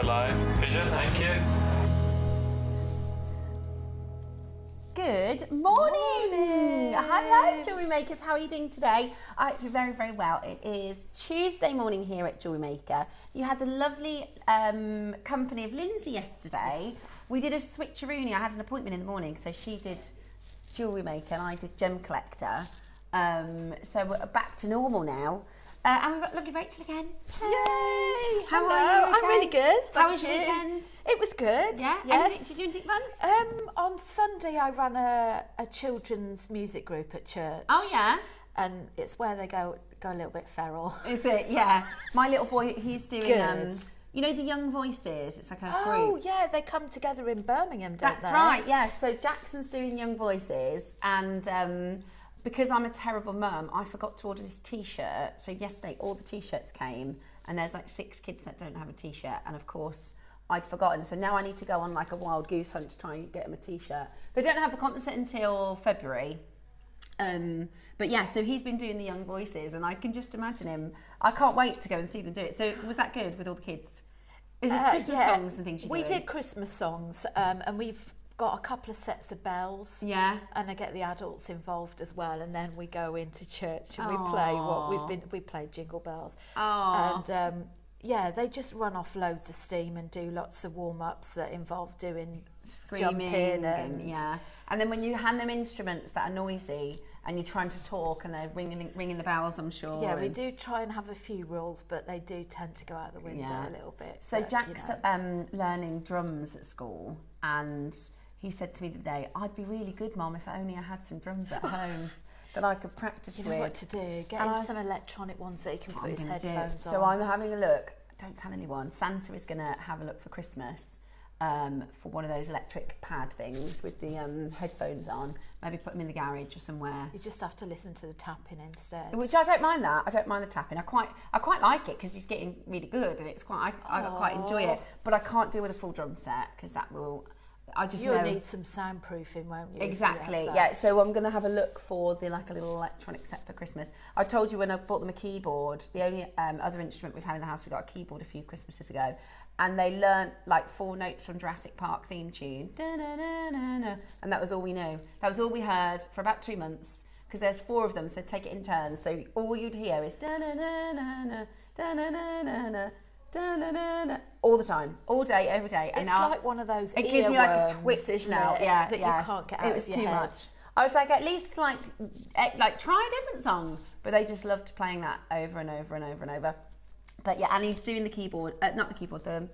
alive. Pigeon, thank you. Good morning. Hello, jewellery makers. How are you doing today? I hope you're very, very well. It is Tuesday morning here at Jewellery Maker. You had the lovely company of Lindsay yesterday. Yes. We did a switcheroony. I had an appointment in the morning, so she did Jewellery Maker and I did Gem Collector. So we're back to normal now. And we've got lovely Rachel again. Yay! How Hello. are you? I'm really good. How was your weekend? It was good. Yeah? Yes. Did you do anything fun? On Sunday I ran a children's music group at church. Oh yeah? And it's where they go a little bit feral. Is it? Yeah. My little boy, he's doing Good. you know the Young Voices? It's like a group. Oh yeah, they come together in Birmingham, don't That's they? right, yeah. So Jackson's doing Young Voices, and because I'm a terrible mum, I forgot to order this T-shirt. So yesterday, all the T-shirts came, and there's like 6 kids that don't have a T-shirt, and of course, I'd forgotten. So now I need to go on like a wild goose hunt to try and get them a T-shirt. They don't have the concert until February. But yeah, so he's been doing the Young Voices, and I can just imagine him. I can't wait to go and see them do it. So was that good with all the kids? Is it Christmas songs and things? We did Christmas songs, and we've got a couple of sets of bells. Yeah. And I get the adults involved as well, and then we go into church and we play we played Jingle Bells. Oh. And yeah, they just run off loads of steam and do lots of warm-ups that involve doing screaming and yeah. And then when you hand them instruments that are noisy and you're trying to talk and they're ringing the bells, I'm sure. Yeah, we do try and have a few rules, but they do tend to go out the window a little bit. So but, Jack's learning drums at school, and he said to me today, I'd be really good, Mum, if only I had some drums at home that I could practice with. You know what to do. Get him some electronic ones that he can put his headphones on. So I'm having a look. Don't tell anyone. Santa is going to have a look for Christmas for one of those electric pad things with the headphones on. Maybe put them in the garage or somewhere. You just have to listen to the tapping instead. Which I don't mind that. I don't mind the tapping. I quite like it because he's getting really good, and it's quite. I quite enjoy it. But I can't deal with a full drum set because that will. You'll need some soundproofing, won't you? Exactly, yeah. So I'm going to have a look for a little electronic set for Christmas. I told you when I bought them a keyboard, the only other instrument we've had in the house, we got a keyboard a few Christmases ago, and they learnt like 4 notes from Jurassic Park theme tune, da-na-na-na-na, and that was all we knew. That was all we heard for about 2 months, because there's 4 of them, so take it in turns. So all you'd hear is da-na-na-na-na, da-na-na-na-na, da-na-na-na, all the time, all day, every day. And it's now like one of those. It gives me like a twitch now. Yeah, that you can't get out. It was of your too head. much. I was like, at least like try a different song. But they just loved playing that over and over and over and over. But yeah, and he's doing the keyboard, not the keyboard, the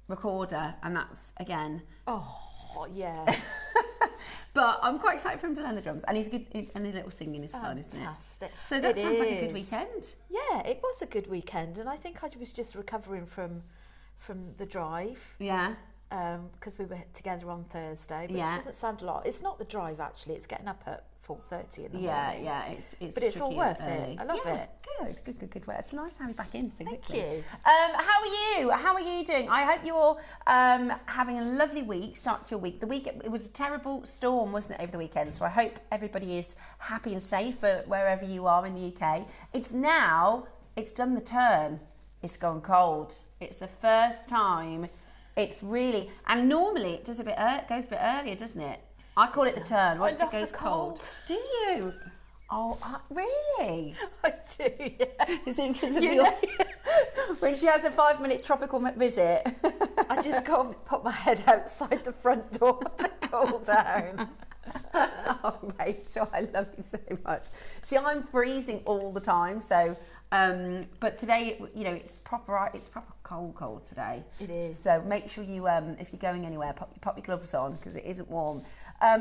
recorder, and that's again. Oh yeah. But I'm quite excited for him to learn the drums, and he's good, and his little singing is fun, isn't it? Fantastic. So that sounds like a good weekend. Yeah, it was a good weekend, and I think I was just recovering from the drive. Yeah. Because we were together on Thursday, but it doesn't sound a lot. It's not the drive actually; it's getting up at 4:30 in the morning. Yeah, it's but it's all worth it. I love it. Good. It's nice to have you back in so quickly. Thank you. How are you? How are you doing? I hope you're having a lovely week. Start to your week. It was a terrible storm, wasn't it, over the weekend? So I hope everybody is happy and safe wherever you are in the UK. It's done the turn. It's gone cold. It's the first time. It's really, and normally it does goes a bit earlier, doesn't it? I call it the turn. Once it goes cold. Do you? Oh, really? I do, yeah. Is it because of when she has a 5-minute tropical visit? I just go and put my head outside the front door to cool down. Oh, Rachel, I love you so much. See, I'm freezing all the time, so... but today, it's proper cold today. It is. So make sure you, if you're going anywhere, pop your gloves on because it isn't warm.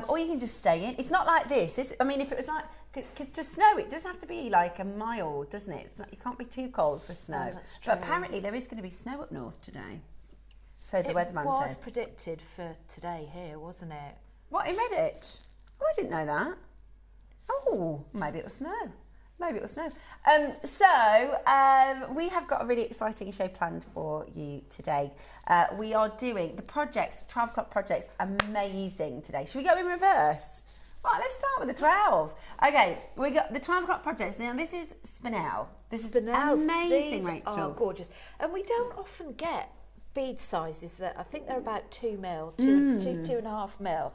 Or you can just stay in. It's not like this. If it was like, because to snow, it does have to be like a mild, doesn't it? It's not, you can't be too cold for snow. Oh, that's true. But apparently there is going to be snow up north today. So the weatherman says. It was predicted for today here, wasn't it? What, in Redditch? Oh, I didn't know that. Oh, maybe it was snow. Maybe it will snow. We have got a really exciting show planned for you today. We are doing the projects, 12 o'clock projects, amazing today. Should we go in reverse? Right, let's start with the 12. Okay, we got the 12 o'clock projects. Now, this is Spinel. This is amazing, Rachel. Oh, gorgeous. And we don't often get bead sizes that I think they're about 2 mil, 2.5 mil.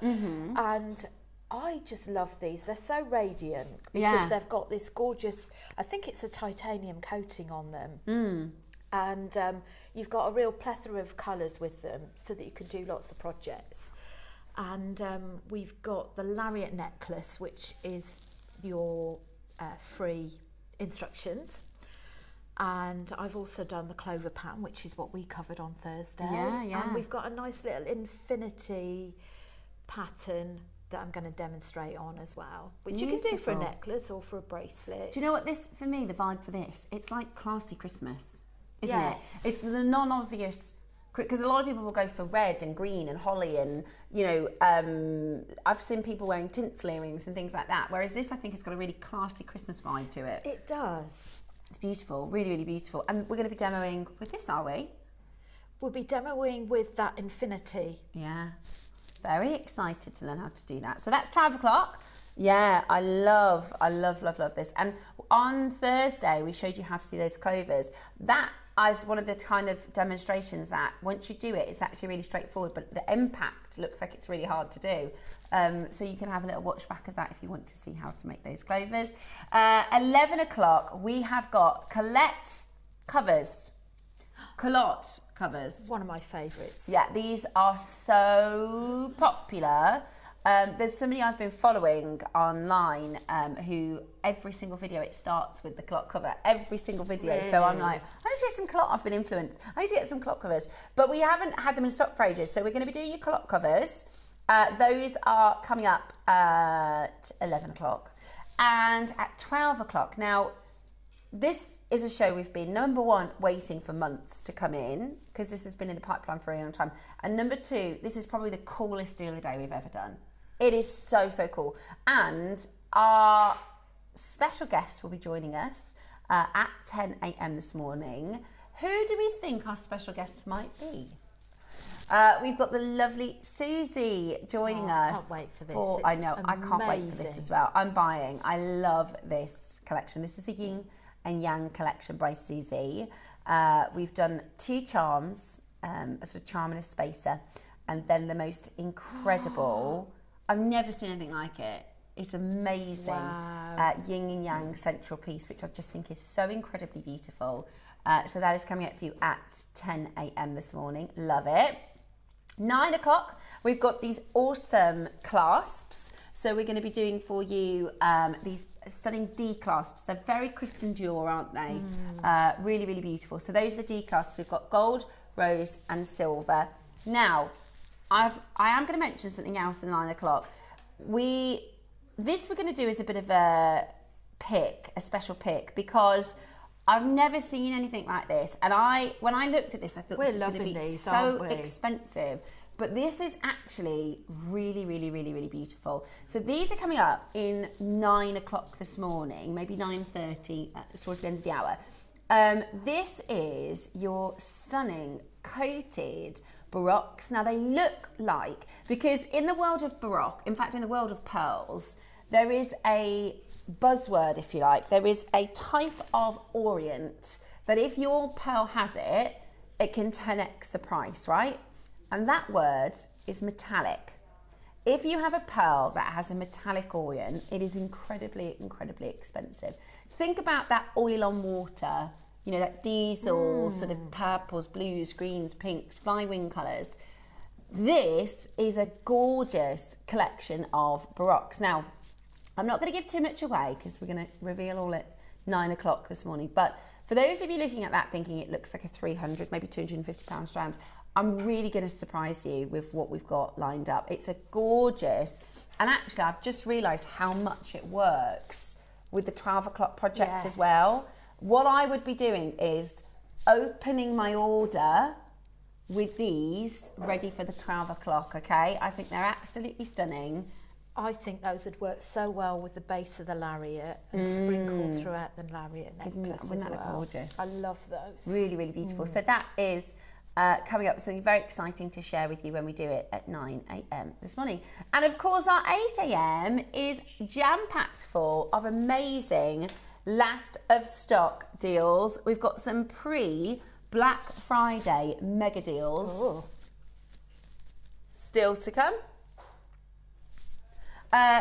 And I just love these. They're so radiant because they've got this gorgeous, I think it's a titanium coating on them. And you've got a real plethora of colours with them so that you can do lots of projects. And we've got the lariat necklace, which is your free instructions. And I've also done the clover pattern, which is what we covered on Thursday. And we've got a nice little infinity pattern that I'm going to demonstrate on as well, which you can do for a necklace or for a bracelet. Do you know what this, for me, the vibe for this, it's like classy Christmas, isn't it? It's the non-obvious, because a lot of people will go for red and green and holly and, you know, I've seen people wearing tinsel earrings and things like that, whereas this, I think, has got a really classy Christmas vibe to it. It does. It's beautiful, really, really beautiful. And we're going to be demoing with this, are we? We'll be demoing with that infinity. Yeah. Very excited to learn how to do that. So that's 12 o'clock. Yeah, I love this. And on Thursday, we showed you how to do those clovers. That is one of the kind of demonstrations that once you do it, it's actually really straightforward, but the impact looks like it's really hard to do. So you can have a little watch back of that if you want to see how to make those clovers. 11 o'clock, we have got Colette covers. Culotte covers. One of my favourites. Yeah, these are so popular. There's somebody I've been following online who every single video it starts with the culotte cover. Every single video. Really? So I'm like, I need to get some culotte. I've been influenced. I need to get some culotte covers. But we haven't had them in stock for ages. So we're going to be doing your culotte covers. Those are coming up at 11 o'clock. And at 12 o'clock. Now, this is a show we've been, number one, waiting for months to come in, because this has been in the pipeline for a long time. And number two, this is probably the coolest deal of the day we've ever done. It is so, so cool. And our special guest will be joining us at 10 a.m. this morning. Who do we think our special guest might be? We've got the lovely Susie joining us. I can't wait for this. I know, amazing. I can't wait for this as well. I'm buying. I love this collection. This is the Yin and Yang collection by Susie. We've done 2 charms, a sort of charm and a spacer, and then the most incredible, I've never seen anything like it. It's amazing. Wow. Yin and Yang central piece, which I just think is so incredibly beautiful. So that is coming up for you at 10 a.m. this morning. Love it. 9 o'clock, we've got these awesome clasps. So we're going to be doing for you these stunning D clasps. They're very Christian Dior, aren't they? Really, really beautiful. So those are the D clasps. We've got gold, rose and silver. Now, I am going to mention something else at 9 o'clock. This we're going to do is a bit of a pick, a special pick, because I've never seen anything like this. And when I looked at this, I thought this is going to be so expensive. But this is actually really, really, really, really beautiful. So these are coming up in 9 o'clock this morning, maybe 9:30 towards the end of the hour. This is your stunning coated baroques. Now they look like, because in the world of baroque, in fact in the world of pearls, there is a buzzword, if you like. There is a type of orient that if your pearl has it, it can 10x the price, right? And that word is metallic. If you have a pearl that has a metallic orient, it is incredibly, incredibly expensive. Think about that oil on water, you know, that diesel sort of purples, blues, greens, pinks, fly wing colours. This is a gorgeous collection of baroques. Now, I'm not going to give too much away because we're going to reveal all at 9 o'clock this morning. But for those of you looking at that thinking it looks like a 300, maybe £250 strand, I'm really going to surprise you with what we've got lined up. It's a gorgeous, and actually I've just realised how much it works with the 12 o'clock project as well. What I would be doing is opening my order with these ready for the 12 o'clock, okay? I think they're absolutely stunning. I think those would work so well with the base of the lariat and sprinkled throughout the lariat necklace as well. Isn't that gorgeous? I love those. Really, really beautiful. So that is coming up, something very exciting to share with you when we do it at 9 a.m. this morning. And of course, our 8 a.m. is jam-packed full of amazing last of stock deals. We've got some Black Friday mega deals. Oh. Still to come.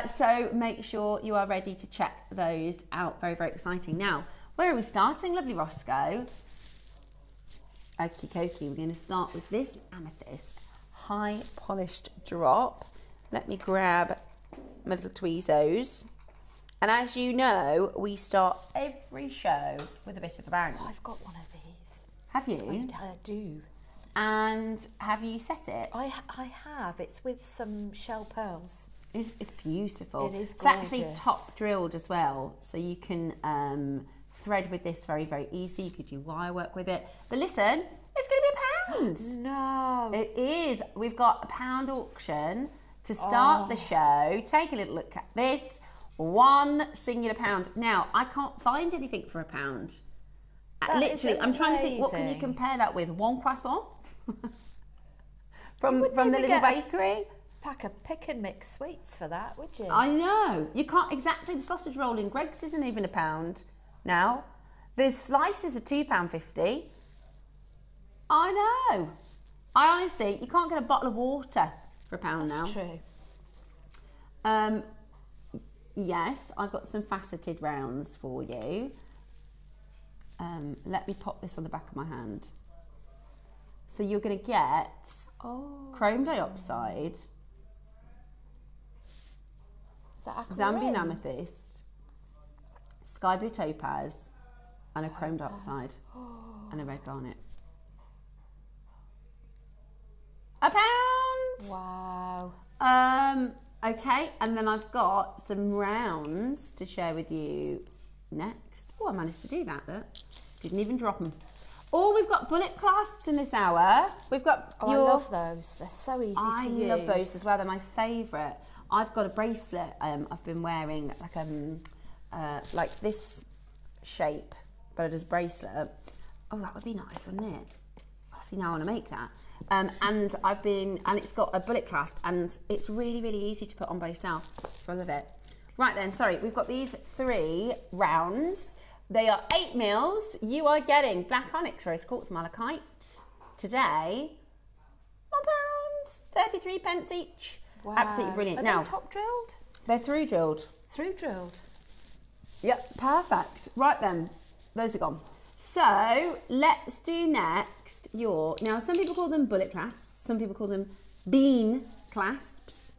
So make sure you are ready to check those out. Very, very exciting. Now, where are we starting, lovely Roscoe? Okie dokie, we're going to start with this amethyst high polished drop. Let me grab my little tweezers. And as you know, we start every show with a bit of a bang. Oh, I've got one of these. Have you? I do. And have you set it? I have. It's with some shell pearls. It's beautiful. It is It's actually gorgeous. top drilled as well, so you can thread with this very, very easy. You could do wire work with it. But listen, it's going to be £1. No. It is. We've got a £1 auction to start the show. Take a little look at this. One singular £1. Now, I can't find anything for £1. Literally, I'm trying to think, what can you compare that with? One croissant? from the little bakery? Pack of pick and mix sweets for that, would you? I know. You can't exactly. The sausage roll in Greg's isn't even £1 now. The slices are £2.50. I know. I honestly, you can't get a bottle of water for £1 now. That's true. Yes, I've got some faceted rounds for you. Let me pop this on the back of my hand. So you're going to get chrome dioxide, Zambian amethyst, sky blue topaz, and a chrome dioxide, and a red garnet. £1. Wow. Okay, and then I've got some rounds to share with you next. Oh, I managed to do that, but didn't even drop them. Oh, we've got bullet clasps in this hour. We've got I love those. They're so easy to use. I love those as well. They're my favourite. I've got a bracelet I've been wearing, like this shape, but as a bracelet. Oh, that would be nice, wouldn't it? Oh, see, now I want to make that. And it's got a bullet clasp, and it's really, really easy to put on by yourself. So I love it. Right then, sorry, we've got these 3 rounds. They are 8 mils. You are getting black onyx, rose quartz, malachite today. £1, 33 pence each. Wow. Absolutely brilliant. Are Now, they top drilled? they're through drilled. Through drilled. Yep, perfect. Right then, those are gone. So let's do next now some people call them bullet clasps, some people call them bean clasps,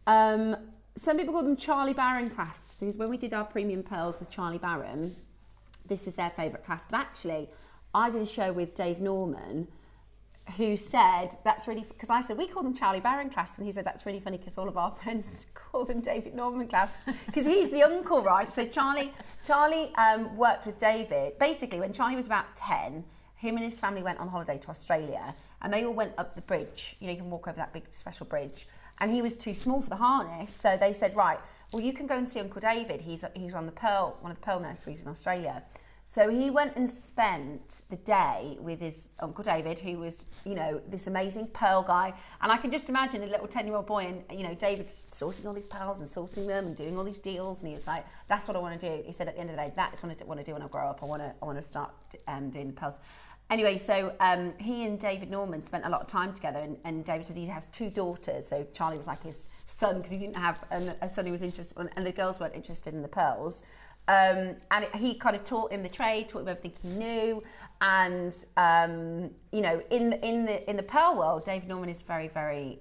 some people call them Charlie Barron clasps, because when we did our premium pearls with Charlie Barron, this is their favourite clasp. But actually, I did a show with Dave Norman, who said that's really, because I said we call them Charlie Barron clasps, and he said that's really funny because all of our friends call them David Norman clasps because he's the uncle, right? So Charlie worked with David. Basically, when Charlie was about 10, him and his family went on holiday to Australia, and they all went up the bridge. You know, you can walk over that big special bridge, and he was too small for the harness. So they said, right, well, you can go and see Uncle David. He's on one of the pearl nurseries in Australia. So he went and spent the day with his Uncle David, who was, you know, this amazing pearl guy. And I can just imagine a little 10-year-old boy, and, you know, David's sourcing all these pearls and sorting them and doing all these deals. And he was like, that's what I want to do. He said at the end of the day, that's what I want to do when I grow up. I want to start doing the pearls. Anyway, so he and David Norman spent a lot of time together, and David said he has 2 daughters. So Charlie was like his son, because he didn't have a son who was interested, and the girls weren't interested in the pearls. And he kind of taught him the trade, taught him everything he knew, and you know, in the pearl world, David Norman is very, very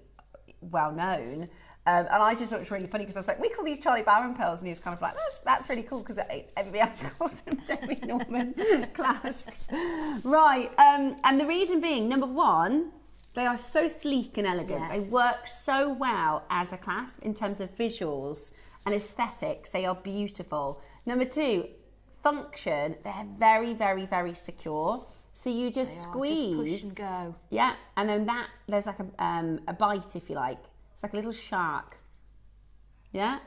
well known. And I just thought it was really funny because I was like, we call these Charlie Barron pearls, and he was kind of like, that's really cool because everybody else calls them David Norman clasps, right? And the reason being, number one, they are so sleek and elegant. Yes. They work so well as a clasp in terms of visuals and aesthetics. They are beautiful. Number 2, function. They're very, very, very secure. So you just squeeze, just push and go. Yeah, and then there's like a bite, if you like. It's like a little shark. Yeah,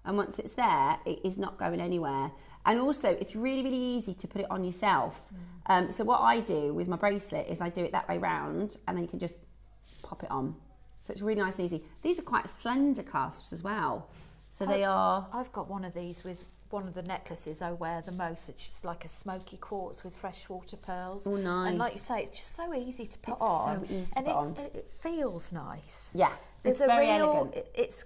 and once it's there, it is not going anywhere. And also, it's really, really easy to put it on yourself. So what I do with my bracelet is I do it that way round, and then you can just pop it on. So it's really nice and easy. These are quite slender clasps as well. So they are. I've got one of these with one of the necklaces I wear the most. It's just like a smoky quartz with freshwater pearls. Oh, nice. And like you say, it's just so easy to put on. So easy to and put on. It feels nice. Yeah, There's it's very elegant. It's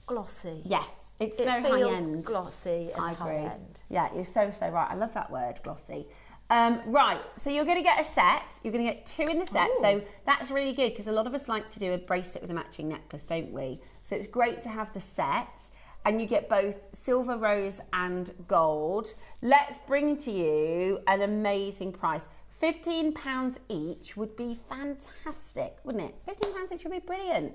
glossy. Yes, it's It very feels high end. glossy and I high agree. end. Yeah, you're so right. I love that word, glossy. Right, so you're going to get a set. You're going to get 2 in the set. Ooh. So that's really good because a lot of us like to do a bracelet with a matching necklace, don't we? So it's great to have the set. And you get both silver, rose and gold. Let's bring to you an amazing price. £15 each would be fantastic, wouldn't it? £15 each would be brilliant.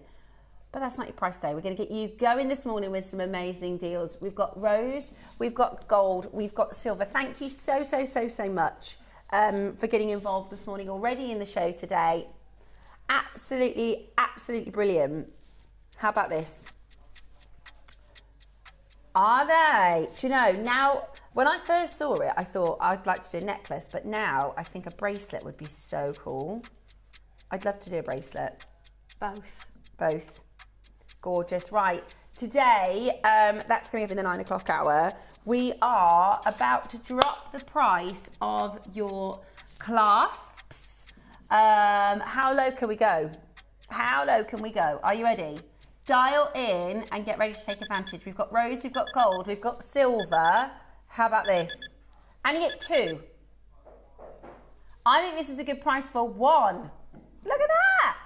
But that's not your price today. We're going to get you going this morning with some amazing deals. We've got rose, we've got gold, we've got silver. Thank you so much for getting involved this morning already in the show today. Absolutely brilliant. How about this? Are they? Do you know, now, when I first saw it, I thought I'd like to do a necklace, but now I think a bracelet would be so cool. I'd love to do a bracelet. Both. Gorgeous. Right, today, that's coming up in the 9 o'clock hour, we are about to drop the price of your clasps. How low can we go? Are you ready? Dial in and get ready to take advantage. We've got rose, we've got gold, we've got silver. How about this? And you get 2. I think this is a good price for 1. Look at that!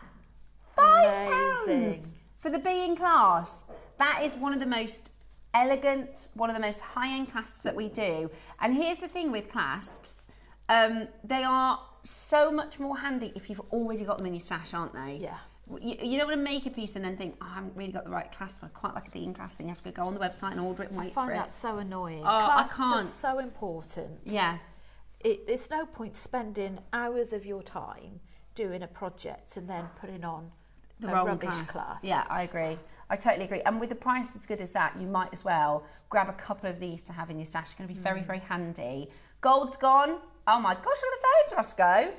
£5 for the being clasp. That is one of the most elegant, one of the most high-end clasps that we do. And here's the thing with clasps. They are so much more handy if you've already got them in your stash, aren't they? Yeah. You don't want to make a piece and then think, I haven't really got the right clasp. I quite like a being clasp, and you have to go on the website and order it and wait for it. I find that so annoying. Clasps I can't. are so important. Yeah. It's no point spending hours of your time doing a project and then putting on The a wrong rubbish clasp. Yeah, I agree. I totally agree. And with a price as good as that, you might as well grab a couple of these to have in your stash. It's going to be very handy. Gold's gone. Oh my gosh, look at the phones, Roscoe.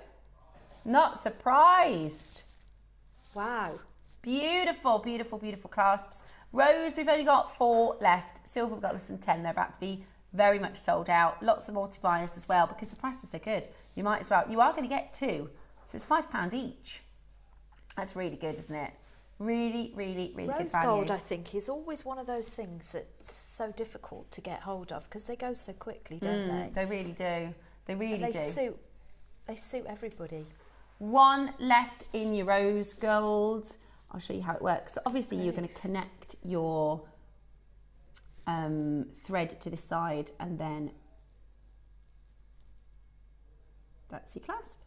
Not surprised. Wow. Beautiful clasps. Rose, we've only got 4 left. Silver, we've got less than 10. They're about to be very much sold out. Lots of multi-buyers as well because the prices are good. You might as well. You are going to get 2. So it's £5 each. That's really good, isn't it? Really good Rose value. gold, I think, is always one of those things that's so difficult to get hold of because they go so quickly, don't they? They really do. They really do. They suit everybody. 1 left in your rose gold. I'll show you how it works. So obviously you're going to connect your thread to this side and then that's your clasp.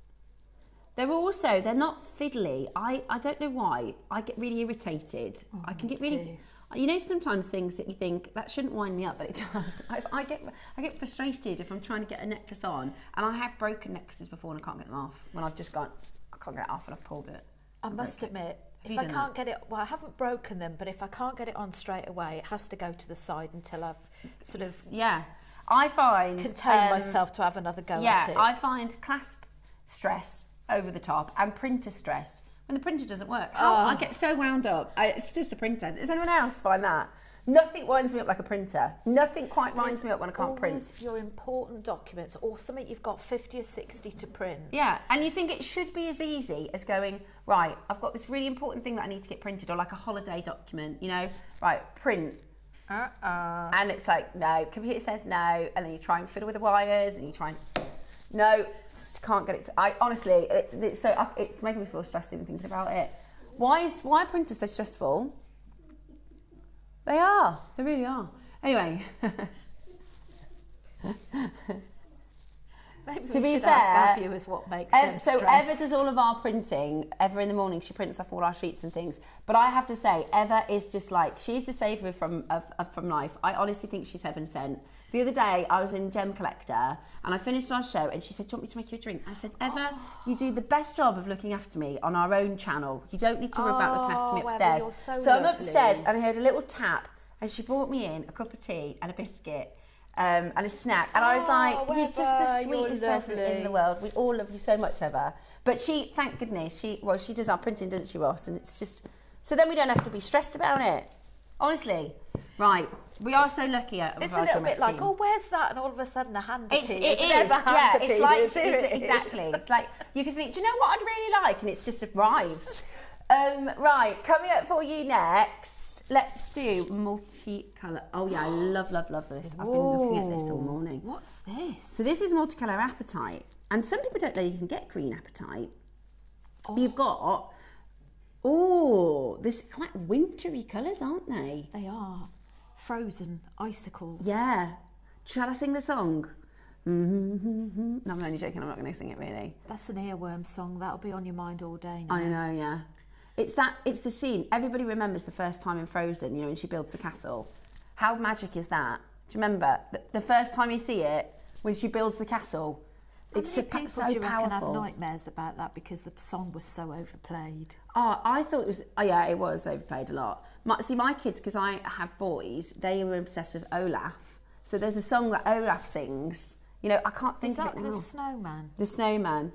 They're not fiddly. I don't know why. I get really irritated. I can get really... You know, sometimes things that you think, that shouldn't wind me up, but it does. I get frustrated if I'm trying to get a necklace on, and I have broken necklaces before and I can't get them off. When I've just gone, I can't get it off and I've pulled it. I must admit, if I can't get it... Well, I haven't broken them, but if I can't get it on straight away, it has to go to the side until I've sort of... Yeah. I find... Contain myself to have another go at it. Yeah, I find clasp stress over the top and printer stress when the printer doesn't work. I get so wound up. It's just a printer. Does anyone else find that? Nothing winds me up like a printer. Nothing quite winds me up when I can't print. Your important documents or something you've got 50 or 60 to print. Yeah, and you think it should be as easy as going, right, I've got this really important thing that I need to get printed, or like a holiday document, you know, right, print. And it's like, no, computer says no, and then you try and fiddle with the wires, and you try and... No, can't get it. Honestly, it's making me feel stressed even thinking about it. Why are printers so stressful? They are. They really are. Anyway. Maybe to be fair, ask our viewers what makes them so stressed. Eva does all of our printing. Eva in the morning, she prints off all our sheets and things. But I have to say, Eva is just like, she's the saviour from life. I honestly think she's heaven sent. The other day, I was in Gem Collector and I finished our show and she said, do you want me to make you a drink? I said, Eva, you do the best job of looking after me on our own channel. You don't need to worry about looking after me upstairs. Eva, you're so lovely. I'm upstairs and I heard a little tap and she brought me in a cup of tea and a biscuit and a snack. And I was like, you're just the sweetest person in the world. We all love you so much, Eva. But she, thank goodness, she does our printing, doesn't she, Ross? And it's just, so then we don't have to be stressed about it. Honestly. Right, we are so lucky at It's a little bit like, oh, where's that? And all of a sudden a hand appears. It is, never hand appears. It's like, exactly. It's like, you can think, do you know what I'd really like? And it's just arrived. Right, coming up for you next, let's do multicolour. Oh yeah, I love this. I've been looking at this all morning. What's this? So this is multicolour apatite. And some people don't know you can get green apatite. Oh. You've got, this quite wintry colours, aren't they? They are. Frozen icicles. Yeah. Shall I sing the song? No, I'm only joking. I'm not going to sing it really. That's an earworm song. That'll be on your mind all day now. I know, yeah. It's the scene. Everybody remembers the first time in Frozen, you know, when she builds the castle. How magic is that? Do you remember? The first time you see it, when she builds the castle, it's so powerful. Do you reckon have nightmares about that because the song was so overplayed? Oh, I thought it was, yeah, it was overplayed a lot. My kids, because I have boys, they were obsessed with Olaf. So there's a song that Olaf sings. You know, I can't think of it now. Is that the snowman? The snowman.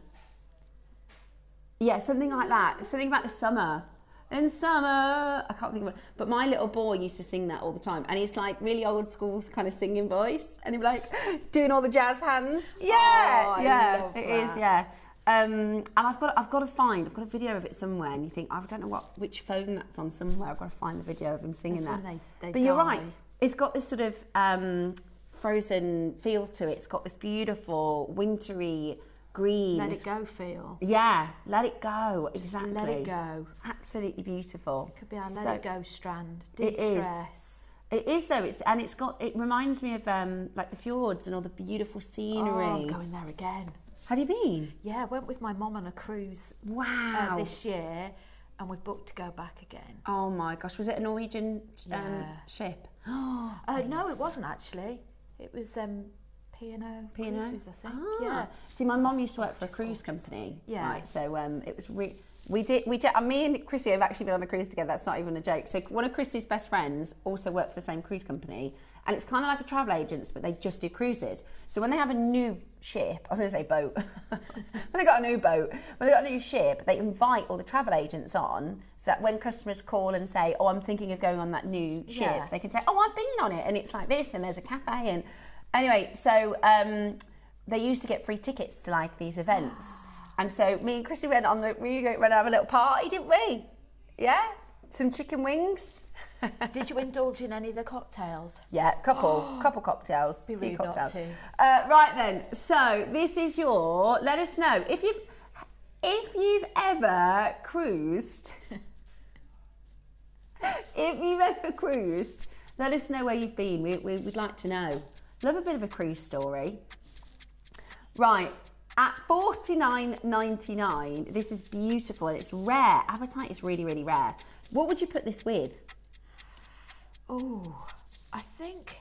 Yeah, something like that. Something about the summer. In summer, I can't think of it. But my little boy used to sing that all the time. And he's like really old school kind of singing voice. And he'd be like doing all the jazz hands. Yeah, it is, yeah. And I've got a video of it somewhere. And you think, I don't know which phone that's on somewhere. I've got to find the video of him singing that. But you're right. It's got this sort of Frozen feel to it. It's got this beautiful wintry green. Let it go feel. Yeah, let it go. Exactly. Let it go. Absolutely beautiful. It could be our let it go strand. De-stress. It is though. It reminds me of like the fjords and all the beautiful scenery. Oh, I'm going there again. Have you been? Yeah, I went with my mum on a cruise. Wow. This year, and we've booked to go back again. Oh my gosh, was it a Norwegian ship? No, it wasn't actually. It was P&O Cruises, I think. Yeah. See, my mum used to work for a cruise company. Yeah. Right. So it was we did. Me and Chrissy have actually been on a cruise together. That's not even a joke. So one of Chrissy's best friends also worked for the same cruise company, and it's kind of like a travel agents, but they just do cruises. So when they have a new ship, I was going to say boat. When they got a new boat, when they got a new ship, they invite all the travel agents on, so that when customers call and say, "Oh, I'm thinking of going on that new ship," they can say, "Oh, I've been on it, and it's like this, and there's a cafe." And anyway, so they used to get free tickets to like these events. And so me and Chrissy went on went have a little party, didn't we? Yeah, some chicken wings. Did you indulge in any of the cocktails? Yeah, couple cocktails. Be rude cocktails. not to. Right then, so this is let us know if you've ever cruised. If you've ever cruised, let us know where you've been. We'd like to know. Love a bit of a cruise story. Right. At $49.99, this is beautiful and it's rare. Apatite is really, really rare. What would you put this with? Oh, I think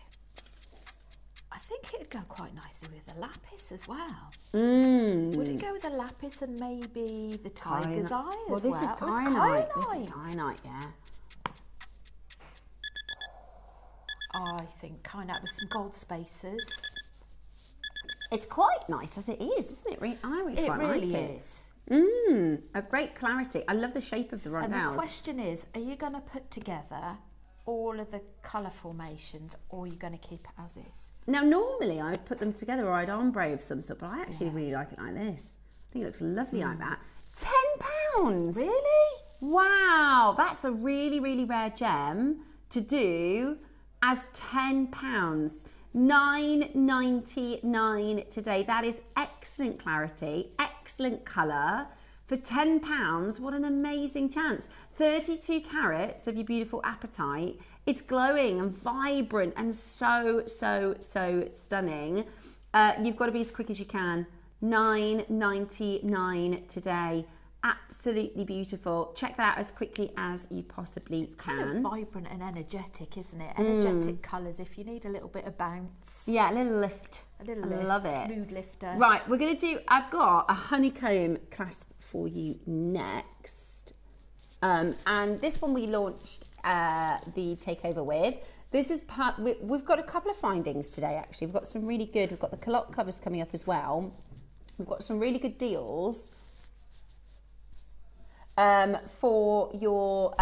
it'd go quite nicely with the lapis as well. Would it go with the lapis and maybe the tiger's eye as well? This is kyanite. This is kyanite, yeah. I think kyanite with some gold spacers. It's quite nice as it is, isn't it? I really quite like it. It really is. A great clarity. I love the shape of the rondelles. And the question is, are you going to put together all of the colour formations, or are you going to keep it as is? Now, normally I would put them together, or I'd ombre of some sort, but I actually really like it like this. I think it looks lovely like that. £10! Really? Wow, that's a really, really rare gem to do as £10. $9.99 today. That is excellent clarity, excellent colour. For £10, what an amazing chance. 32 carats of your beautiful apatite. It's glowing and vibrant and so, so, so stunning. You've got to be as quick as you can. $9.99 today. Absolutely beautiful. Check that out as quickly as you possibly can. Kind of vibrant and energetic, isn't it? Energetic colours. If you need a little bit of bounce. Yeah, a little lift. A little lift. Love it. Mood lifter. Right, we're going to do. I've got a honeycomb clasp for you next, and this one we launched the takeover with. This is part. We've got a couple of findings today. Actually, we've got some really good. We've got the culotte covers coming up as well. We've got some really good deals. For your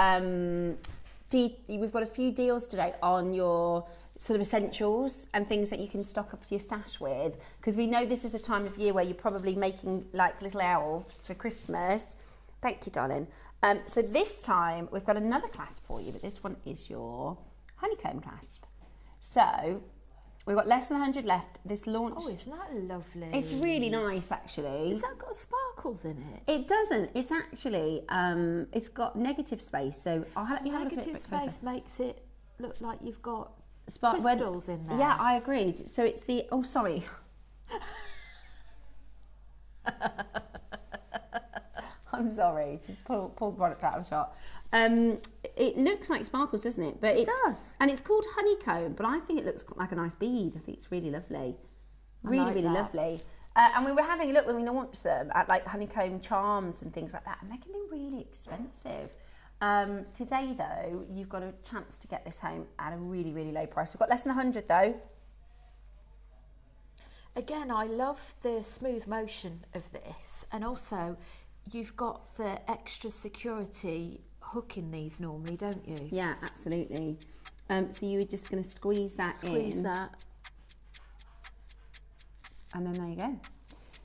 we've got a few deals today on your sort of essentials and things that you can stock up to your stash with, because we know this is a time of year where you're probably making like little elves for Christmas. Thank you, darling. So this time we've got another clasp for you, but this one is your honeycomb clasp. So we've got less than 100 left. This launch. Oh, isn't that lovely? It's really nice, actually. Has that got sparkles in it? It doesn't. It's actually, it's got negative space. So I'll let you have a negative bit space closer. makes it look like you've got crystals in there. Yeah, I agreed. So it's the, oh, sorry. I'm sorry, just pull the product out of the shot. It looks like sparkles, doesn't it? But it does. And it's called honeycomb, but I think it looks like a nice bead. I think it's really lovely. Really lovely. And we were having a look when we launched them at like honeycomb charms and things like that, and they can be really expensive. Today, though, you've got a chance to get this home at a really, really low price. We've got less than 100, though. Again, I love the smooth motion of this, and also you've got the extra security hook in these normally, don't you? Yeah, absolutely. So you were just going to squeeze that in. Squeeze that. And then there you go.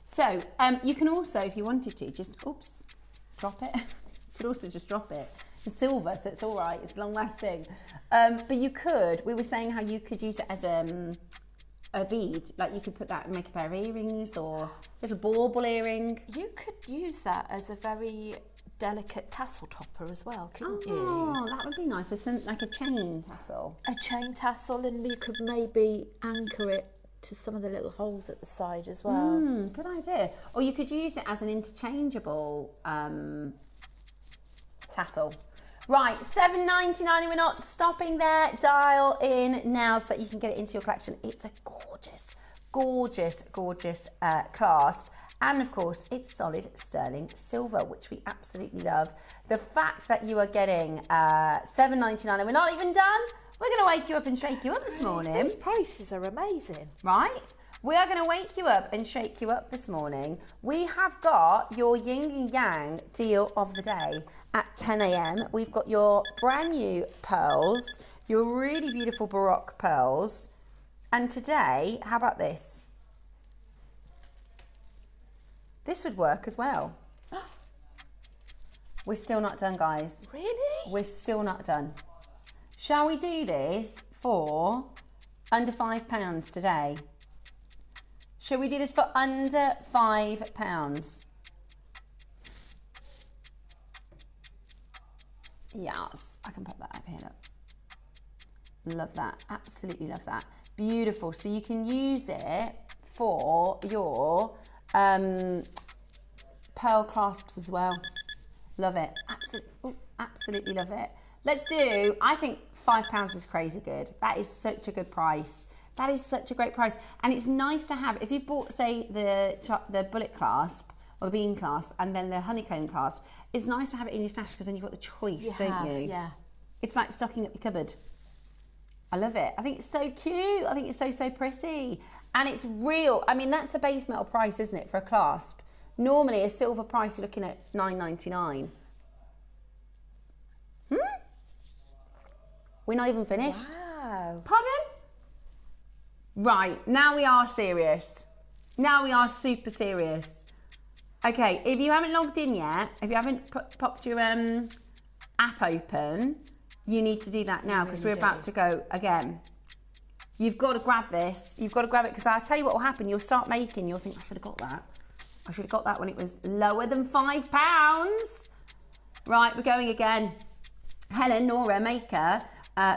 So you can also, if you wanted to, just, oops, drop it. You could also just drop it. It's silver, so it's all right. It's long lasting. But you could, we were saying how you could use it as a bead. Like you could put that and make a pair of earrings or a little bauble earring. You could use that as a very delicate tassel topper as well, couldn't you? Oh, that would be nice with some, like a chain tassel. A chain tassel, and you could maybe anchor it to some of the little holes at the side as well. Good idea. Or you could use it as an interchangeable tassel. Right, $7.99, and we're not stopping there. Dial in now so that you can get it into your collection. It's a gorgeous, gorgeous, gorgeous clasp. And of course, it's solid sterling silver, which we absolutely love. The fact that you are getting $7.99 and we're not even done, we're going to wake you up and shake you up this morning. These prices are amazing. Right? We are going to wake you up and shake you up this morning. We have got your yin and yang deal of the day at 10 a.m. We've got your brand new pearls, your really beautiful Baroque pearls. And today, how about this? This would work as well. We're still not done, guys. Really? We're still not done. Shall we do this for under £5 today? Shall we do this for under £5? Yes, I can pop that up here. Look. Love that. Absolutely love that. Beautiful. So you can use it for your pearl clasps as well. Love it. Absolutely love it. Let's do, I think £5 is crazy good. That is such a good price. That is such a great price. And it's nice to have, if you bought, say, the bullet clasp or the bean clasp and then the honeycomb clasp, it's nice to have it in your stash because then you've got the choice, don't you? Yeah. It's like stocking up your cupboard. I love it. I think it's so cute. I think it's so, so pretty. And it's real. I mean, that's a base metal price, isn't it, for a clasp? Normally, a silver price, you're looking at $9.99. We're not even finished. Wow. Pardon? Right, now we are serious. Now we are super serious. Okay, if you haven't logged in yet, if you haven't popped your app open, you need to do that now because we're about to go again. You've got to grab this. You've got to grab it because I'll tell you what will happen. You'll start making, you'll think, I should have got that. I should have got that when it was lower than £5. Right, we're going again. Helen, Nora, Maker.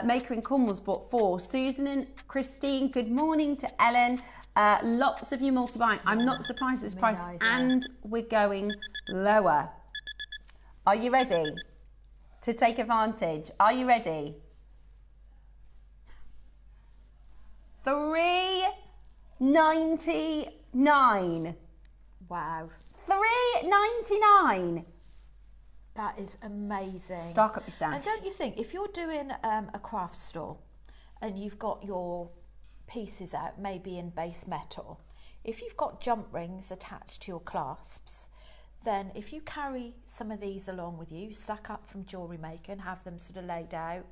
Maker in Cornwall's bought 4. Susan and Christine, good morning to Ellen. Lots of you multi-buying. I'm not surprised at this price. And we're going lower. Are you ready to take advantage? Are you ready? $3.99. Wow. $3.99. That is amazing. Stock up your stash. And don't you think, if you're doing a craft store and you've got your pieces out, maybe in base metal, if you've got jump rings attached to your clasps, then if you carry some of these along with you, stack up from JewelleryMaker and have them sort of laid out,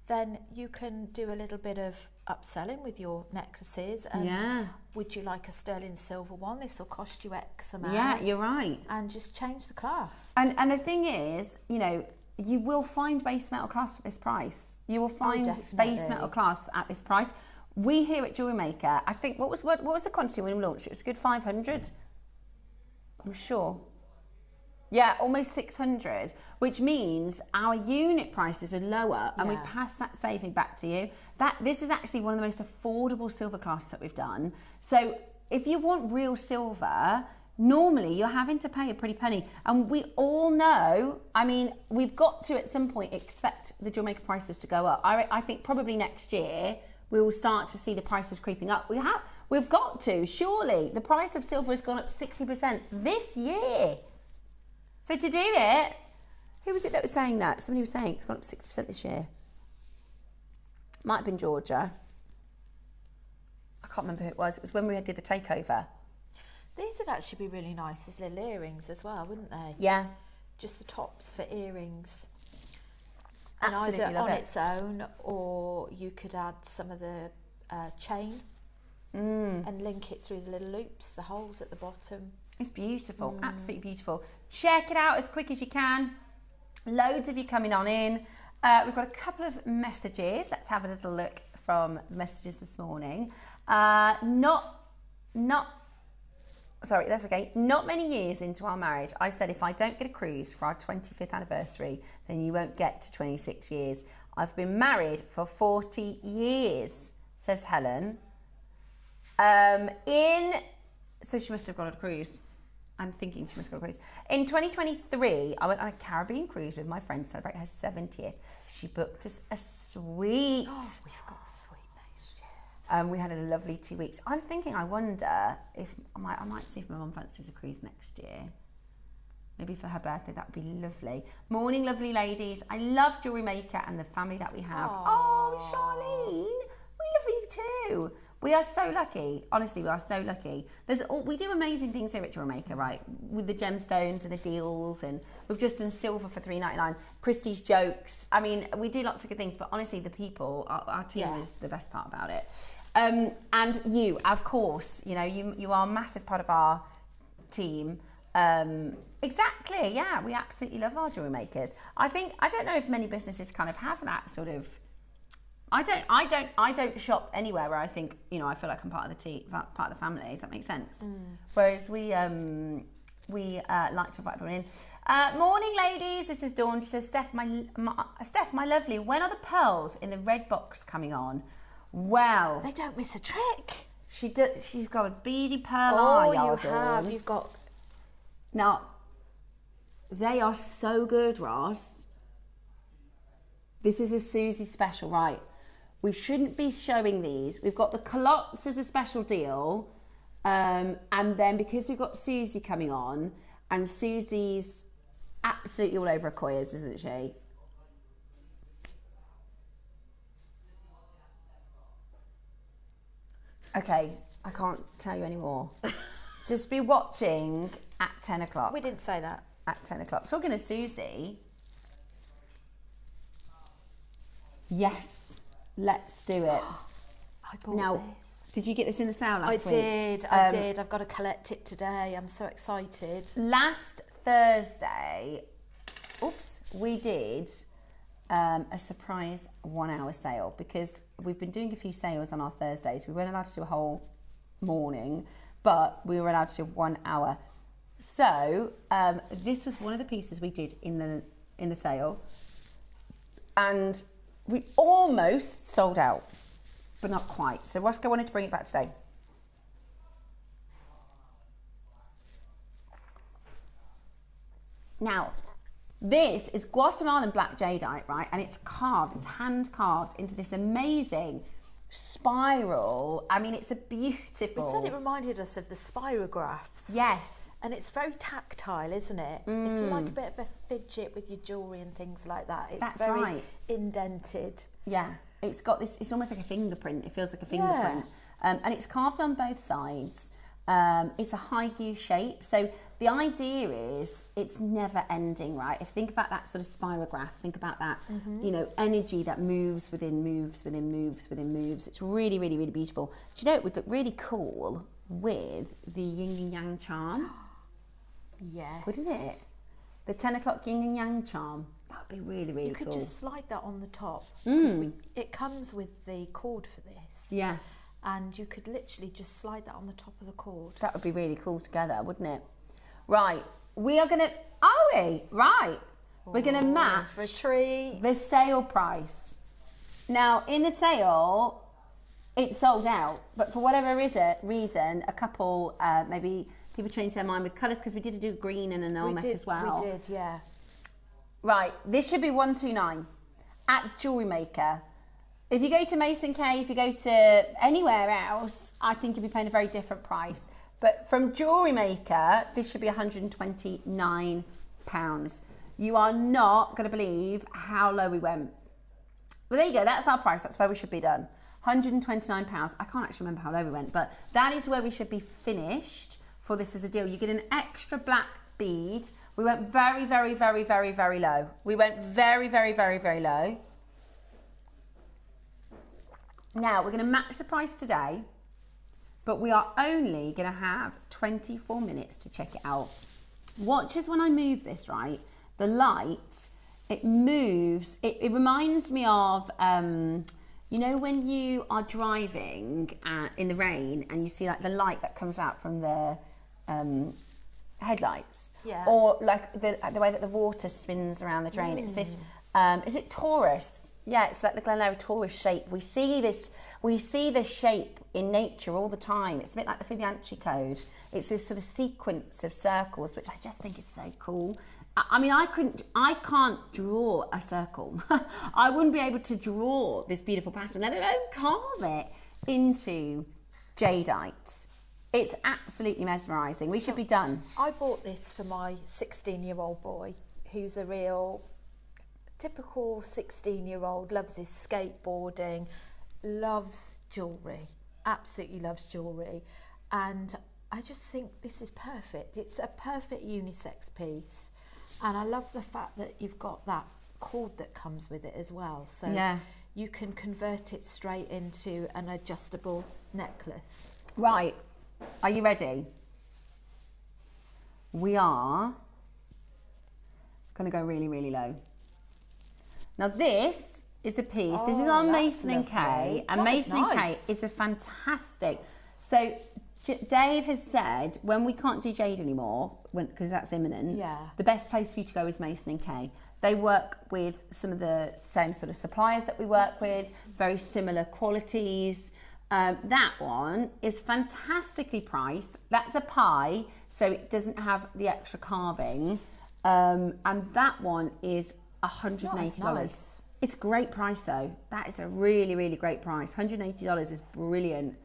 then you can do a little bit of upselling with your necklaces. And would you like a sterling silver one? This will cost you X amount. Yeah, you're right. And just change the class. And the thing is, you know, you will find base metal clasps at this price. You will find base metal clasps at this price. We here at JewelleryMaker, I think, what was the quantity when we launched? It was a good 500. I'm sure. Yeah, almost 600, which means our unit prices are lower, and we pass that saving back to you. This is actually one of the most affordable silver clasps that we've done. So if you want real silver, normally you're having to pay a pretty penny. And we all know, I mean, we've got to at some point expect the JewelleryMaker prices to go up. I think probably next year we will start to see the prices creeping up. We've got to, surely. The price of silver has gone up 60% this year. So to do it, who was it that was saying that? Somebody was saying it's gone up 6% this year. Might have been Georgia. I can't remember who it was. It was when we did the takeover. These would actually be really nice as little earrings as well, wouldn't they? Yeah. Just the tops for earrings. Absolutely and either love on it. its own, or you could add some of the chain and link it through the little loops, the holes at the bottom. It's beautiful, absolutely beautiful. Check it out as quick as you can. Loads of you coming on in. We've got a couple of messages. Let's have a little look from the messages this morning. Sorry, that's okay. Not many years into our marriage, I said if I don't get a cruise for our 25th anniversary, then you won't get to 26 years. I've been married for 40 years, says Helen. So she must have gone on a cruise. I'm thinking she must have gone on a cruise. In 2023, I went on a Caribbean cruise with my friend to celebrate her 70th. She booked us a suite. Oh, we've got a suite next year. We had a lovely 2 weeks. I'm thinking, I wonder if I might see if my mum fancies a cruise next year. Maybe for her birthday, that would be lovely. Morning, lovely ladies. I love JewelleryMaker and the family that we have. Oh, Charlene, we love you too. We are so lucky. Honestly, we are so lucky. We do amazing things here at JewelleryMaker, right? With the gemstones and the deals, and we've just done silver for $3.99. Christie's jokes. I mean, we do lots of good things, but honestly, the people, our team is the best part about it. And you, of course, you know, you are a massive part of our team. Exactly, yeah. We absolutely love our JewelleryMakers. I don't know if many businesses kind of have that sort of. I don't shop anywhere where I think, you know, I feel like I'm part of the team, part of the family. Does that make sense? Whereas we like to invite everyone in. Morning, ladies. This is Dawn. She says, Steph, my lovely, when are the pearls in the red box coming on? Well, They don't miss a trick. she's got a beady pearl eye. Oh, you have. You've got. Now, they are so good, Ross. This is a Susie special, right? We shouldn't be showing these. We've got the culottes as a special deal. And then because we've got Susie coming on, and Susie's absolutely all over her coils, isn't she? Okay, I can't tell you anymore. Just be watching at 10 o'clock. We didn't say that. At 10 o'clock. Talking to Susie. Yes, let's do it. I bought this. Did you get this in the sale last week? I did. I've got to collect it today. I'm so excited. Last Thursday, we did a surprise 1 hour sale because we've been doing a few sales on our Thursdays. We weren't allowed to do a whole morning, but we were allowed to do 1 hour. So this was one of the pieces we did in the sale, and we almost sold out, but not quite. So Roscoe wanted to bring it back today. Now, this is Guatemalan black jadeite, right? And it's carved, it's hand carved into this amazing spiral. I mean, it's a beautiful. We said it reminded us of the spirographs. Yes. And it's very tactile, isn't it? If you like a bit of a fidget with your jewellery and things like that, it's very indented. Yeah, it's got this, it's almost like a fingerprint. It feels like a fingerprint. And it's carved on both sides. It's a high U shape. So the idea is it's never ending, right? If you think about that sort of spirograph, think about that, you know, energy that moves within moves within moves within moves. It's really, really, really beautiful. Do you know it would look really cool with the yin and yang charm? Yes. Wouldn't it? The 10 o'clock yin and yang charm. That'd be really, really cool. You could just slide that on the top. Because it comes with the cord for this. Yeah. And you could literally just slide that on the top of the cord. That would be really cool together, wouldn't it? Right, we are going to... Are we? Right. We're going to match for a treat. The sale price. Now, in the sale, it's sold out. But for whatever reason, a couple, maybe people changed their mind with colours because we did do green and an Olmec as well. We did, yeah. Right, this should be 129 at JewelleryMaker. If you go to Mason K, if you go to anywhere else, I think you'll be paying a very different price. But from JewelleryMaker, this should be £129. You are not going to believe how low we went. Well, there you go. That's our price. That's where we should be done. £129. I can't actually remember how low we went, but that is where we should be finished for this as a deal. You get an extra black bead. We went very, very, very, very, very low. We went very, very, very, very low. Now, we're going to match the price today, but we are only going to have 24 minutes to check it out. Watch as when I move this, right? The light, it moves. It reminds me of, you know, when you are driving in the rain and you see like the light that comes out from the headlights. Yeah. Or like the way that the water spins around the drain. It's this, is it Taurus? Yeah, it's like the Glenelg Taurus shape. We see this shape in nature all the time. It's a bit like the Fibonacci code. It's this sort of sequence of circles, which I just think is so cool. I mean, I can't draw a circle. I wouldn't be able to draw this beautiful pattern, let alone carve it into jadeite. It's absolutely mesmerising. We should be done. I bought this for my 16-year-old boy, who's a real typical 16-year-old, loves his skateboarding, loves jewellery, absolutely loves jewellery. And I just think this is perfect. It's a perfect unisex piece. And I love the fact that you've got that cord that comes with it as well. So yeah, you can convert it straight into an adjustable necklace. Right. Are you ready? We are going to go really, really low. Now this is a piece. This is on Mason and K, and Mason and K is a fantastic. So Dave has said when we can't do jade anymore, because that's imminent, the best place for you to go is Mason and K. They work with some of the same sort of suppliers that we work with, very similar qualities. That one is fantastically priced. That's a pie, so it doesn't have the extra carving. And that one is $180. Nice. It's a great price though. That is a really, really great price. $180 is brilliant.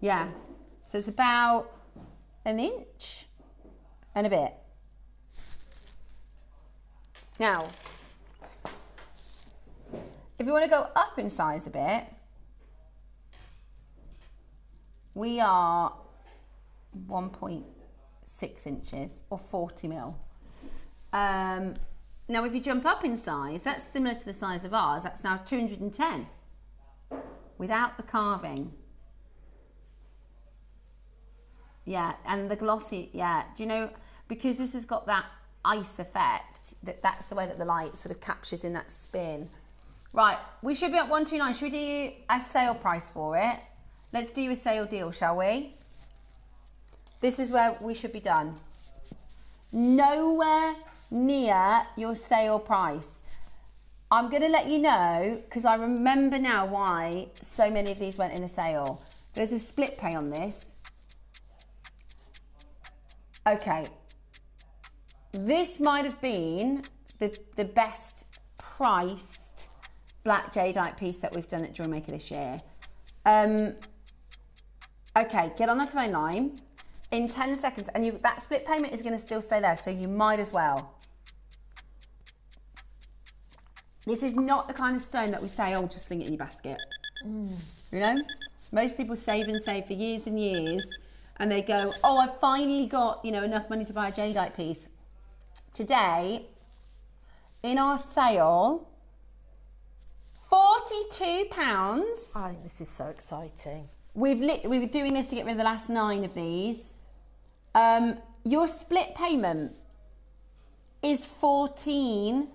Yeah. So it's about an inch and a bit. Now, if you want to go up in size a bit, we are 1.6 inches or 40 mil. Now, if you jump up in size, that's similar to the size of ours. That's now 210 without the carving. Yeah, and the glossy, yeah. Do you know, because this has got that ice effect, that's the way that the light sort of captures in that spin. Right, we should be at 129. Should we do a sale price for it? Let's do a sale deal, shall we? This is where we should be done. Nowhere near your sale price. I'm going to let you know, because I remember now why so many of these went in a sale. There's a split pay on this. Okay. This might have been the best priced black jadeite piece that we've done at JewelleryMaker this year. Okay, get on the phone line in 10 seconds, and that split payment is going to still stay there, so you might as well. This is not the kind of stone that we say, oh, just sling it in your basket. You know? Most people save and save for years and years, and they go, oh, I've finally got, you know, enough money to buy a jadeite piece. Today, in our sale, £42. I think this is so exciting. We were doing this to get rid of the last 9 of these. Your split payment is £14.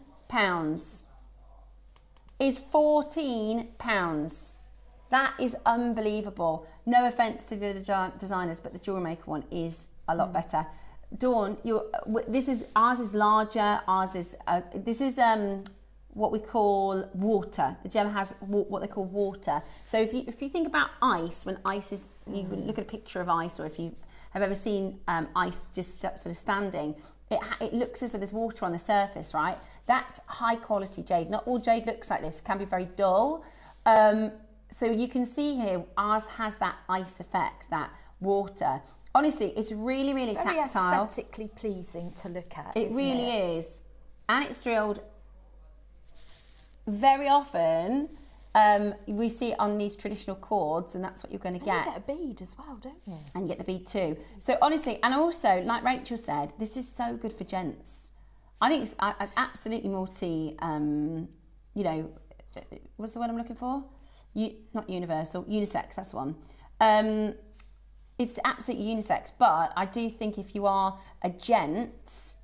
Is £14. That is unbelievable. No offence to the designers, but the JewelleryMaker one is a lot better. Dawn, ours is larger. Ours is this is what we call water. The gem has what they call water. So if you think about ice, when ice is, you look at a picture of ice, or if you have ever seen ice just sort of standing, it looks as though there's water on the surface, right? That's high quality jade. Not all jade looks like this. It can be very dull. So you can see here, ours has that ice effect, that water. Honestly, it's really, really very tactile. Very aesthetically pleasing to look at. It really is. And it's drilled very often. We see it on these traditional cords, and that's what you're going to get. You get a bead as well, don't you? And you get the bead too. So honestly, and also, like Rachel said, this is so good for gents. I think it's absolutely multi, you know, what's the word I'm looking for? Not universal, unisex, that's the one. It's absolutely unisex, but I do think if you are a gent,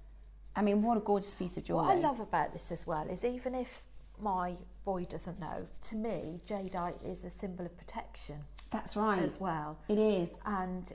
I mean, what a gorgeous piece of jewellery. What I love about this as well is, even if my boy doesn't know, to me, jadeite is a symbol of protection. That's right. As well. It is. And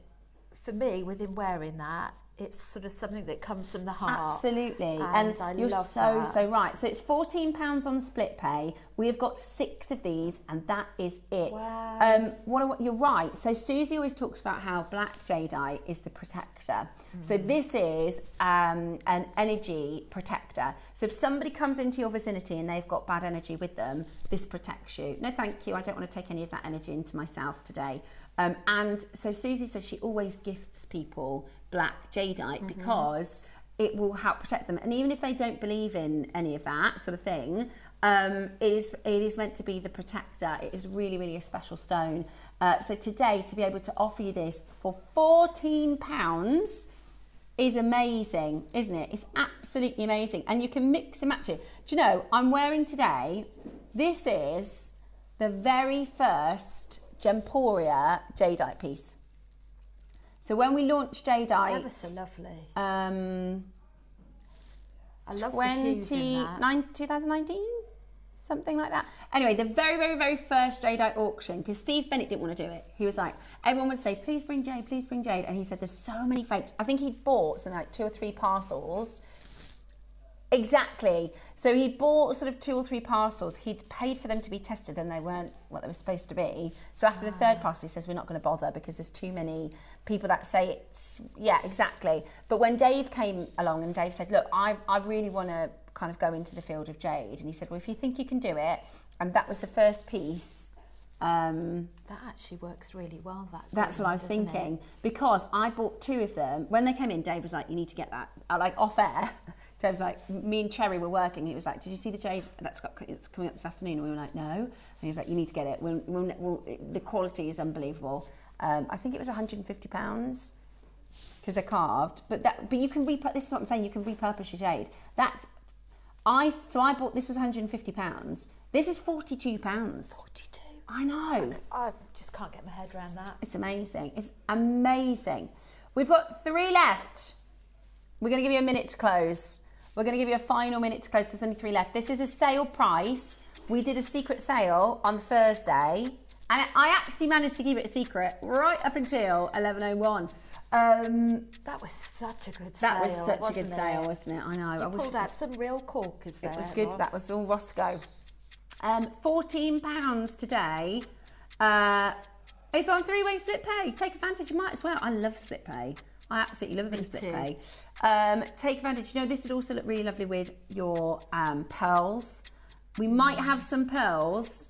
for me, with him wearing that, it's sort of something that comes from the heart. Absolutely. And I you're love so that. right. So it's £14 on split pay. We have got 6 of these, and that is it. Wow. You're right. So Susie always talks about how black jadeite is the protector. So this is an energy protector. So if somebody comes into your vicinity and they've got bad energy with them, this protects you. No, thank you. I don't want to take any of that energy into myself today. And so Susie says she always gifts people black jadeite because it will help protect them. And even if they don't believe in any of that sort of thing, it is meant to be the protector. It is really, really a special stone. So today, to be able to offer you this for £14 is amazing, isn't it? It's absolutely amazing. And you can mix and match it. Do you know, I'm wearing today, this is the very first Gemporia jadeite piece. So when we launched jadeite, Ever so lovely. I love the hues in that. 2019, something like that. Anyway, the very, very, very first jadeite auction, because Steve Bennett didn't want to do it. He was like, everyone would say, please bring jade, please bring jade. And he said, there's so many fakes. I think he'd bought something like 2 or 3 parcels. Exactly. So he bought sort of 2 or 3 parcels. He'd paid for them to be tested, and they weren't what they were supposed to be. So after the 3rd parcel, he says, we're not going to bother because there's too many people that say it's, yeah, exactly. But when Dave came along and Dave said, look, I really want to kind of go into the field of jade. And he said, well, if you think you can do it, and that was the first piece. That actually works really well. That's what I was thinking. Because I bought 2 of them. When they came in, Dave was like, you need to get that. Like off air. Dave was like, me and Cherry were working. He was like, did you see the jade it's coming up this afternoon? And we were like, no. And he was like, you need to get it. The quality is unbelievable. I think it was £150 because they're carved. But you can this is what I'm saying. You can repurpose your jade. I bought, this was £150. This is £42. 42. I know. I just can't get my head around that. It's amazing. It's amazing. We've got 3 left. We're going to give you a minute to close. We're going to give you a final minute to close. There's only 3 left. This is a sale price. We did a secret sale on Thursday, and I actually managed to keep it a secret right up until 11:01. That was such a good sale. That was such a good sale, wasn't it? I know. You pulled out some real corkers there. It was good. That was all Roscoe. £14 today. It's on 3-way split pay. Take advantage. You might as well. I love split pay. I absolutely love a bit of split pay. Take advantage. You know, this would also look really lovely with your pearls. We might have some pearls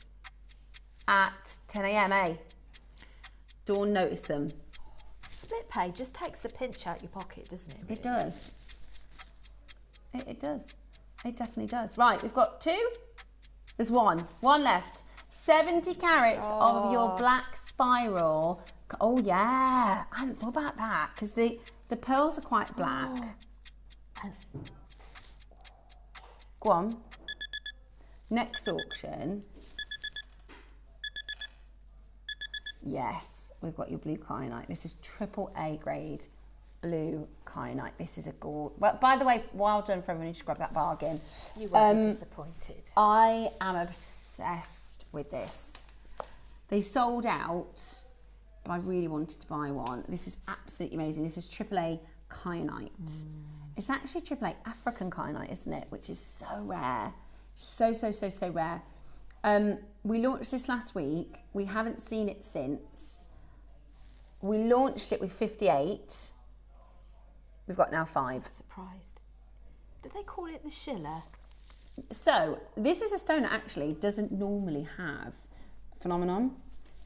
at 10 a.m, eh? Dawn noticed them. Split pay just takes the pinch out your pocket, doesn't it? Really? It does. It does. It definitely does. Right, we've got 2. There's 1. 1 left. 70 carats of your black spiral. Oh yeah, I hadn't thought about that because the pearls are quite black. Go on. Next auction. Yes, we've got your blue kyanite. This is AAA grade blue kyanite. This is a gold. Well, by the way, well done for everyone who just grabbed that bargain. You won't be disappointed. I am obsessed with this. They sold out, but I really wanted to buy one. This is absolutely amazing. This is AAA kyanite. It's actually AAA African kyanite, isn't it? Which is so rare. So rare. We launched this last week. We haven't seen it since. We launched it with 58. We've got now 5. Surprised. Do they call it the Schiller? So this is a stone that actually doesn't normally have phenomenon.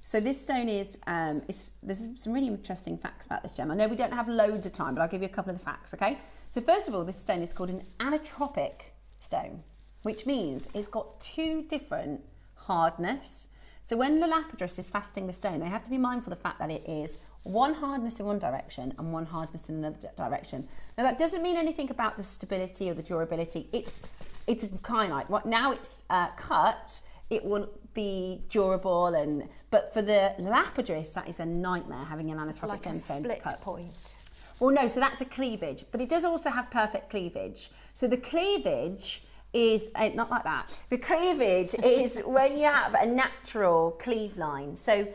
So this stone is, there's some really interesting facts about this gem. I know we don't have loads of time, but I'll give you a couple of the facts, okay? So first of all, this stone is called an anitropic stone, which means it's got 2 different hardness. So when the lapidus is faceting the stone, they have to be mindful of the fact that it is 1 hardness in one direction and 1 hardness in another direction. Now that doesn't mean anything about the stability or the durability. It's a kyanite. Now it's cut, it will be durable, but for the lapidus, that is a nightmare having an anitropic gemstone to cut. Point. Well, no, so that's a cleavage, but it does also have perfect cleavage. So the cleavage is not like that. The cleavage is when you have a natural cleave line. So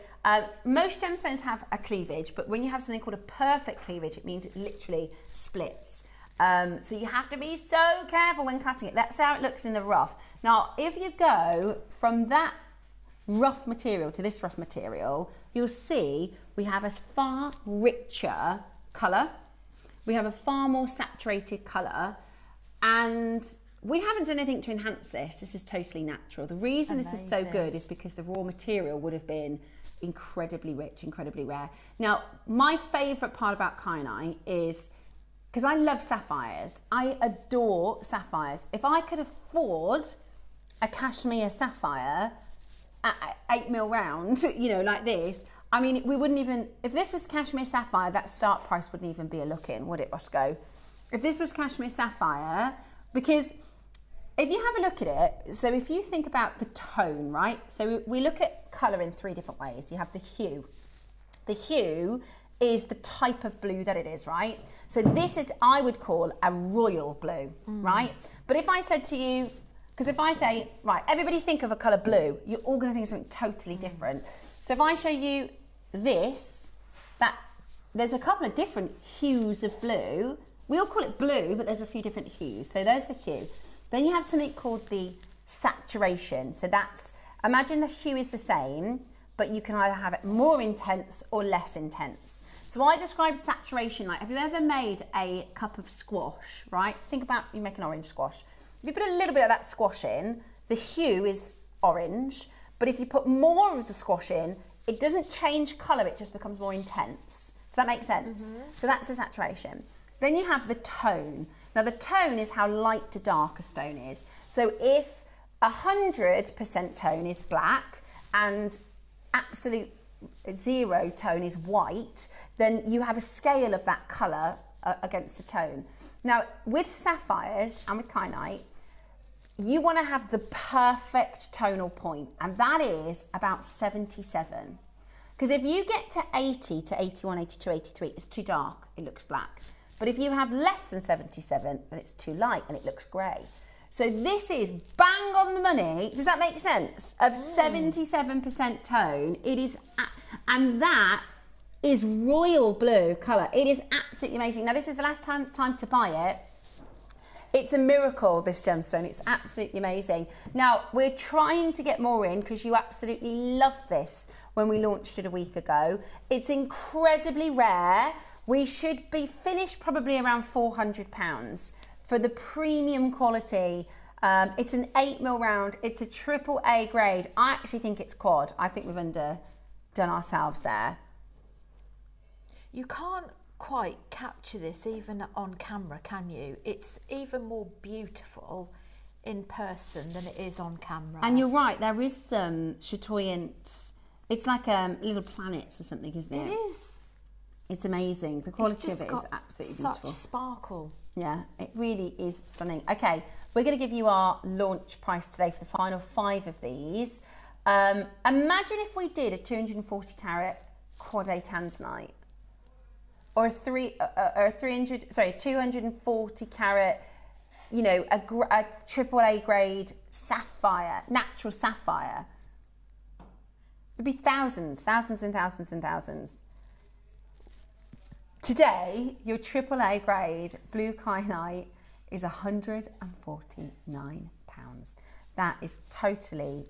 most gemstones have a cleavage, but when you have something called a perfect cleavage, it means it literally splits. So you have to be so careful when cutting it. That's how it looks in the rough. Now, if you go from that rough material to this rough material, you'll see we have a far richer colour. We have a far more saturated colour, and we haven't done anything to enhance this. This is totally natural. The reason this is so good is because the raw material would have been incredibly rich, incredibly rare. Now, my favourite part about kyanite is, because I love sapphires. I adore sapphires. If I could afford a cashmere sapphire at 8mm round, you know, like this, I mean, we wouldn't even, if this was cashmere sapphire, that start price wouldn't even be a look-in, would it, Roscoe? If this was cashmere sapphire, because if you have a look at it, so if you think about the tone, right? So we look at colour in 3 different ways. You have the hue. The hue is the type of blue that it is, right? So this is, I would call a royal blue, right? But if I said to you, because if I say, right, everybody think of a colour blue, you're all going to think of something totally different. So if I show you this, that there's a couple of different hues of blue. We all call it blue, but there's a few different hues. So there's the hue. Then you have something called the saturation. So that's, imagine the hue is the same, but you can either have it more intense or less intense. So I describe saturation like, have you ever made a cup of squash, right? Think about, you make an orange squash. If you put a little bit of that squash in, the hue is orange, but if you put more of the squash in, it doesn't change colour, it just becomes more intense. Does that make sense? So that's the saturation. Then you have the tone. Now the tone is how light to dark a stone is. So if 100% tone is black and absolute 0 tone is white, then you have a scale of that colour against the tone. Now with sapphires and with kyanite, you want to have the perfect tonal point, and that is about 77. Because if you get to 80 to 81, 82, 83, it's too dark, it looks black. But if you have less than 77, then it's too light and it looks grey. So this is bang on the money. Does that make sense? Of 77% tone, it is, and that is royal blue colour. It is absolutely amazing. Now this is the last time to buy it. It's a miracle, this gemstone. It's absolutely amazing. Now, we're trying to get more in because you absolutely loved this when we launched it a week ago. It's incredibly rare. We should be finished probably around £400 for the premium quality. It's an 8mm round. It's a AAA grade. I actually think it's quad. I think we've underdone ourselves there. You can't quite capture this even on camera, can you? It's even more beautiful in person than it is on camera. And you're right, there is some chatoyant, it's like little planets or something, isn't it? It is. It's amazing. The quality of it is absolutely beautiful. Such sparkle. Yeah, it really is stunning. Okay, we're going to give you our launch price today for the final 5 of these. Imagine if we did a 240 carat quad A tanzanite, or a 240 carat, you know, a AAA grade sapphire, natural sapphire. It'd be thousands and thousands and thousands. Today, your AAA grade blue kyanite is £149. That is totally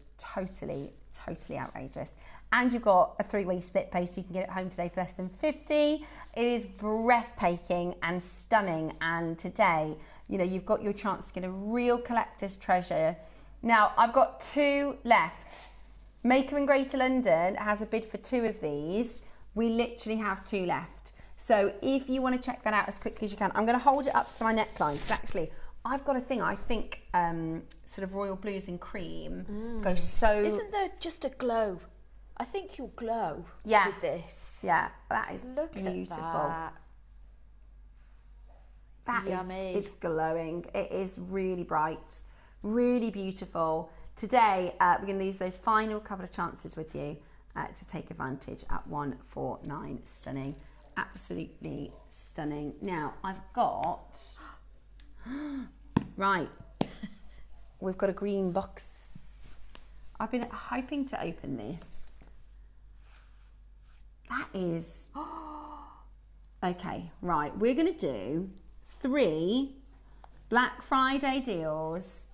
outrageous. And you've got a 3-way split pay, so you can get it home today for less than 50. It is breathtaking and stunning. And today, you know, you've got your chance to get a real collector's treasure. Now, I've got 2 left. Maker in Greater London has a bid for 2 of these. We literally have 2 left. So if you want to check that out as quickly as you can, I'm going to hold it up to my neckline, because actually I've got a thing, I think sort of royal blues and cream goes so... Isn't there just a glow? I think you'll glow with this. Yeah, that is Look beautiful. At that. Yummy. It's glowing. It is really bright, really beautiful. Today, we're going to use those final couple of chances with you to take advantage at 149. Stunning. Absolutely stunning. Now, I've got... Right. We've got a green box. I've been hoping to open this. That is... Okay, right. We're going to do 3 Black Friday deals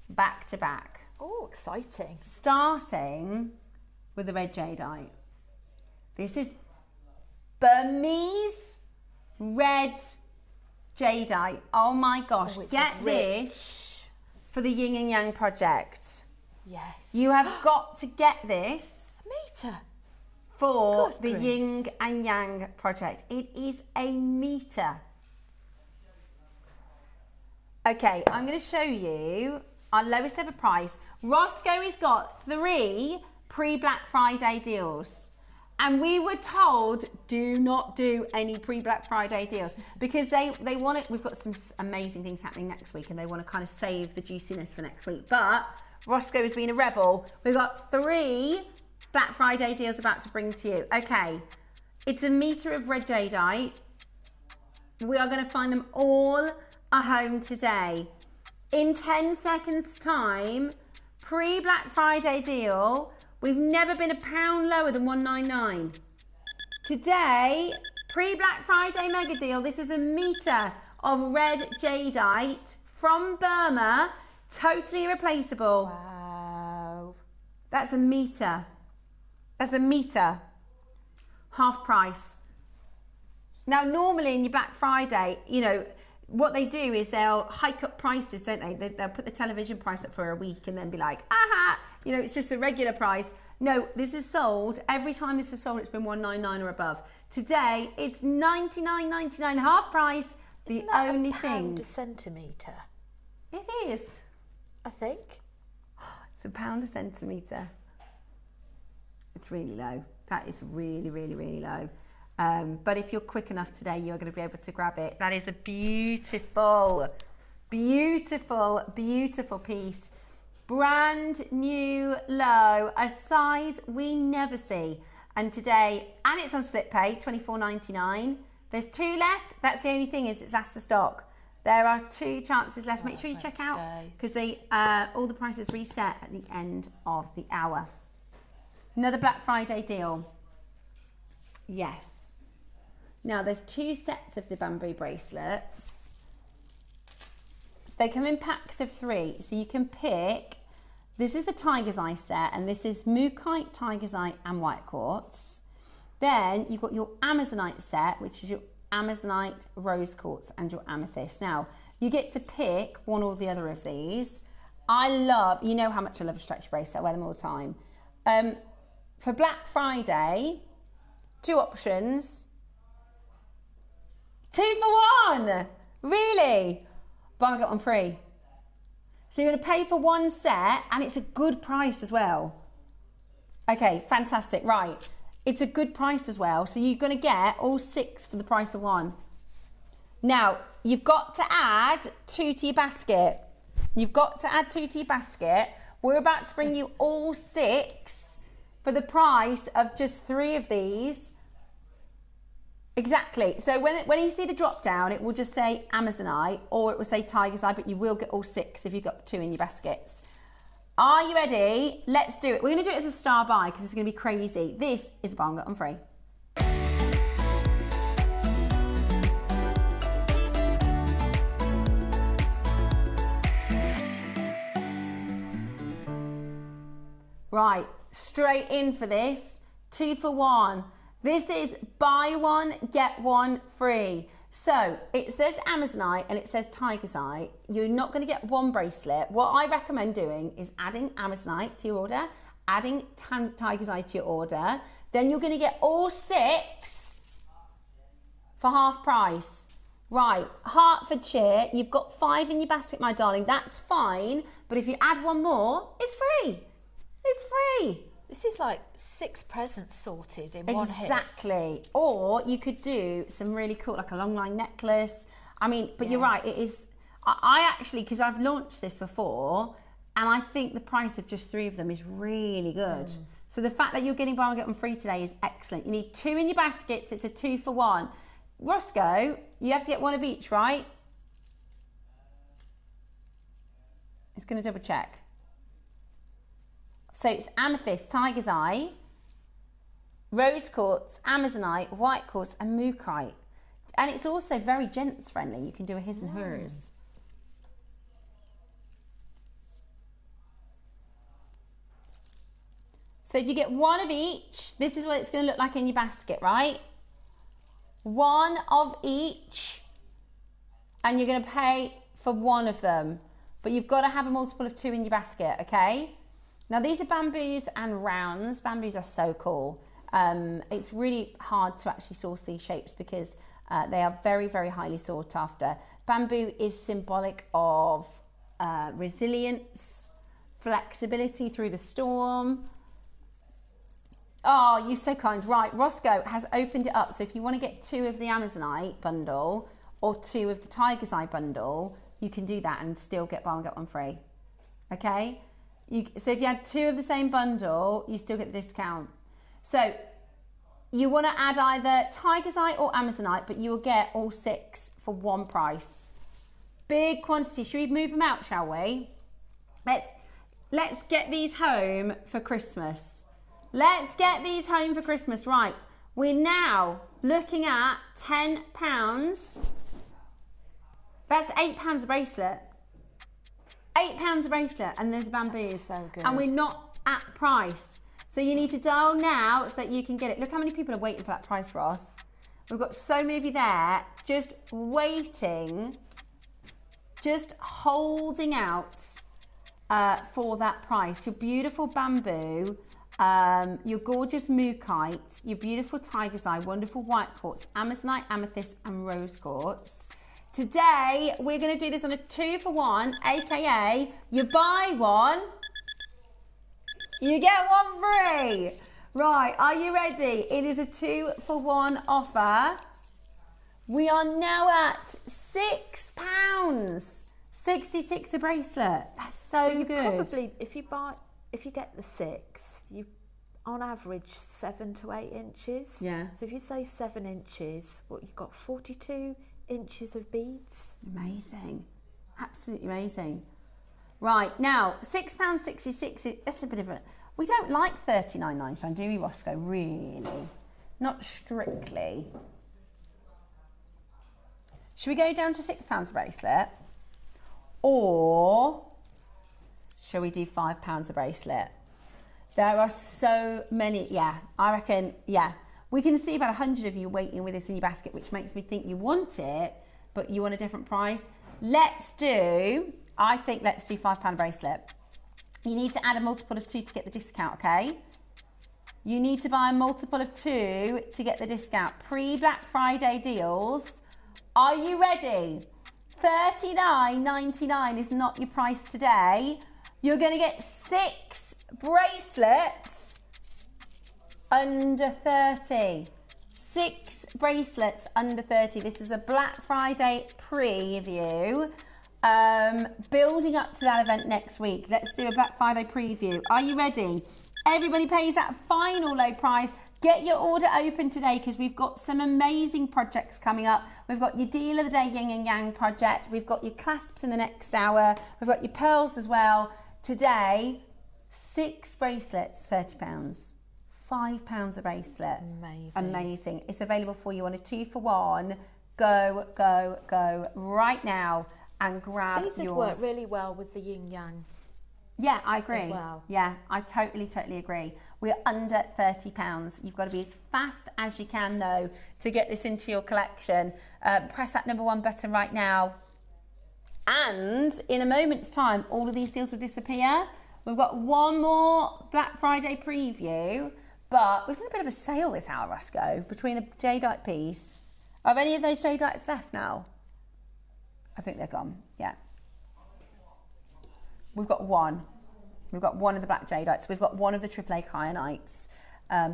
back to back. Oh, exciting. Starting with the red jadeite. This is Burmese red jadeite. Oh my gosh. Get this for the Yin and Yang project. Yes. You have got to get this. A metre. For the Yin and Yang project. It is a metre. Okay, I'm going to show you our lowest ever price. Roscoe has got 3 pre-Black Friday deals. And we were told, do not do any pre-Black Friday deals, because they want it. We've got some amazing things happening next week, and they want to kind of save the juiciness for next week. But Roscoe has been a rebel. We've got 3 Black Friday deals about to bring to you. Okay, it's a metre of red jadeite. We are going to find them all at home today. In 10 seconds time, pre-Black Friday deal. We've never been £1 lower than 199. Today, pre-Black Friday mega deal. This is a metre of red jadeite from Burma, totally irreplaceable. Wow. That's a metre. That's a metre. Half price. Now, normally in your Black Friday, you know, what they do is they'll hike up prices, don't they? They'll put the television price up for a week and then be like, aha, you know, it's just a regular price. No, this is sold. Every time this is sold, it's been £199 or above. Today, it's $99.99, half price. The only thing. £1 a centimetre. It is. I think. It's £1 a centimetre. It's really low. That is really, really, really low. But if you're quick enough today, you're going to be able to grab it. That is a beautiful, beautiful, beautiful piece. Brand new low, a size we never see. And today, and it's on split pay, $24.99. There's 2 left. That's the only thing, is it's last of stock. There are 2 chances left. Make sure you check out, because all the prices reset at the end of the hour. Another Black Friday deal. Yes. Now, there's 2 sets of the bamboo bracelets. So they come in packs of 3, so you can pick. This is the Tiger's Eye set, and this is Mookaite, Tiger's Eye, and White Quartz. Then you've got your Amazonite set, which is your Amazonite, Rose Quartz, and your Amethyst. Now, you get to pick one or the other of these. I love, you know how much I love a stretchy bracelet. I wear them all the time. For Black Friday, 2 options. 2 for 1. Really? But I got one free. So you're going to pay for one set, and it's a good price as well. Okay, fantastic. Right. It's a good price as well. So you're going to get all 6 for the price of one. Now, you've got to add 2 to your basket. You've got to add 2 to your basket. We're about to bring you all 6 for the price of just 3 of these. Exactly. So when you see the drop down, it will just say Amazonite or it will say Tiger's Eye, but you will get all 6 if you've got 2 in your baskets. Are you ready? Let's do it. We're going to do it as a star buy because it's going to be crazy. This is buy one get one free. Right, straight in for this. 2 for 1. This is buy one, get one free. So it says Amazonite and it says Tiger's Eye. You're not going to get one bracelet. What I recommend doing is adding Amazonite to your order, adding Tiger's Eye to your order. Then you're going to get all 6 for half price. Right, Hertfordshire, you've got 5 in your basket, my darling. That's fine. But if you add one more, it's free. It's free. This is like 6 presents sorted in one hit. Exactly. Or you could do some really cool, like a long line necklace. I mean, but you're right, it is. I actually, because I've launched this before, and I think the price of just 3 of them is really good. So the fact that you're getting buy one get one free today is excellent. You need 2 in your baskets. It's a 2 for 1. Roscoe, you have to get 1 of each, right? It's going to double check. So it's amethyst, Tiger's Eye, rose quartz, Amazonite, white quartz, and mookaite. And it's also very gents friendly. You can do a his and hers. So if you get 1 of each, this is what it's going to look like in your basket, right? 1 of each, and you're going to pay for 1 of them. But you've got to have a multiple of 2 in your basket, okay? Now, these are bamboos and rounds. Bamboos are so cool. It's really hard to actually source these shapes because they are very, very highly sought after. Bamboo is symbolic of resilience, flexibility through the storm. Oh, you're so kind. Right, Roscoe has opened it up. So if you want to get 2 of the Amazonite bundle or 2 of the Tiger's Eye bundle, you can do that and still get buy one get one free. Okay? So if you had 2 of the same bundle, you still get the discount. So you want to add either Tiger's Eye or Amazonite, but you will get all 6 for 1 price. Big quantity. Should we move them out, shall we? Let's get these home for Christmas. Let's get these home for Christmas. Right. We're now looking at £10. That's £8 a bracelet. £8 a bracelet, and there's bamboos. That's so good. And we're not at price. So you need to dial now so that you can get it. Look how many people are waiting for that price, Ross. We've got so many of you there just waiting, just holding out for that price. Your beautiful bamboo, your gorgeous mookaite, your beautiful Tiger's Eye, wonderful white quartz, Amazonite, amethyst, and rose quartz. Today, we're going to do this on a 2 for 1, aka you buy 1, you get 1 free. Right, are you ready? It is a 2 for 1 offer. We are now at £6. 66 a bracelet. That's so good. Probably, if you get the 6, you on average 7 to 8 inches. Yeah. So if you say 7 inches, what you've got 42 inches of beads. Amazing. Absolutely amazing. Right, now £6.66, that's a bit of a, we don't like £39.99, do we, Roscoe? Really? Not strictly. Should we go down to £6 a bracelet? Or shall we do £5 a bracelet? There are so many, I reckon, we can see about 100 of you waiting with this in your basket, which makes me think you want it, but you want a different price. Let's do £5 bracelet. You need to add a multiple of 2 to get the discount, okay? You need to buy a multiple of 2 to get the discount. Pre-Black Friday deals. Are you ready? $39.99 is not your price today. You're going to get 6 bracelets under 30. 6 bracelets under 30. This is a Black Friday preview. Building up to that event next week. Let's do a Black Friday preview. Are you ready? Everybody pays that final low price. Get your order open today because we've got some amazing projects coming up. We've got your Deal of the Day Yin and Yang project. We've got your clasps in the next hour. We've got your pearls as well. Today, 6 bracelets, £30. £5 a bracelet. Amazing. Amazing. It's available for you on a 2-for-1. Go, go, go right now and grab yours. These would work really well with the yin yang. Yeah, I agree. As well. Yeah, I totally agree. We're under £30. You've got to be as fast as you can, though, to get this into your collection. Press that number 1 button right now. And in a moment's time, all of these deals will disappear. We've got one more Black Friday preview, but we've done a bit of a sale this hour, Roscoe, between a jadeite piece. Are any of those jadeites left now? I think they're gone, yeah. We've got one. We've got one of the black jadeites. We've got one of the AAA kyanites.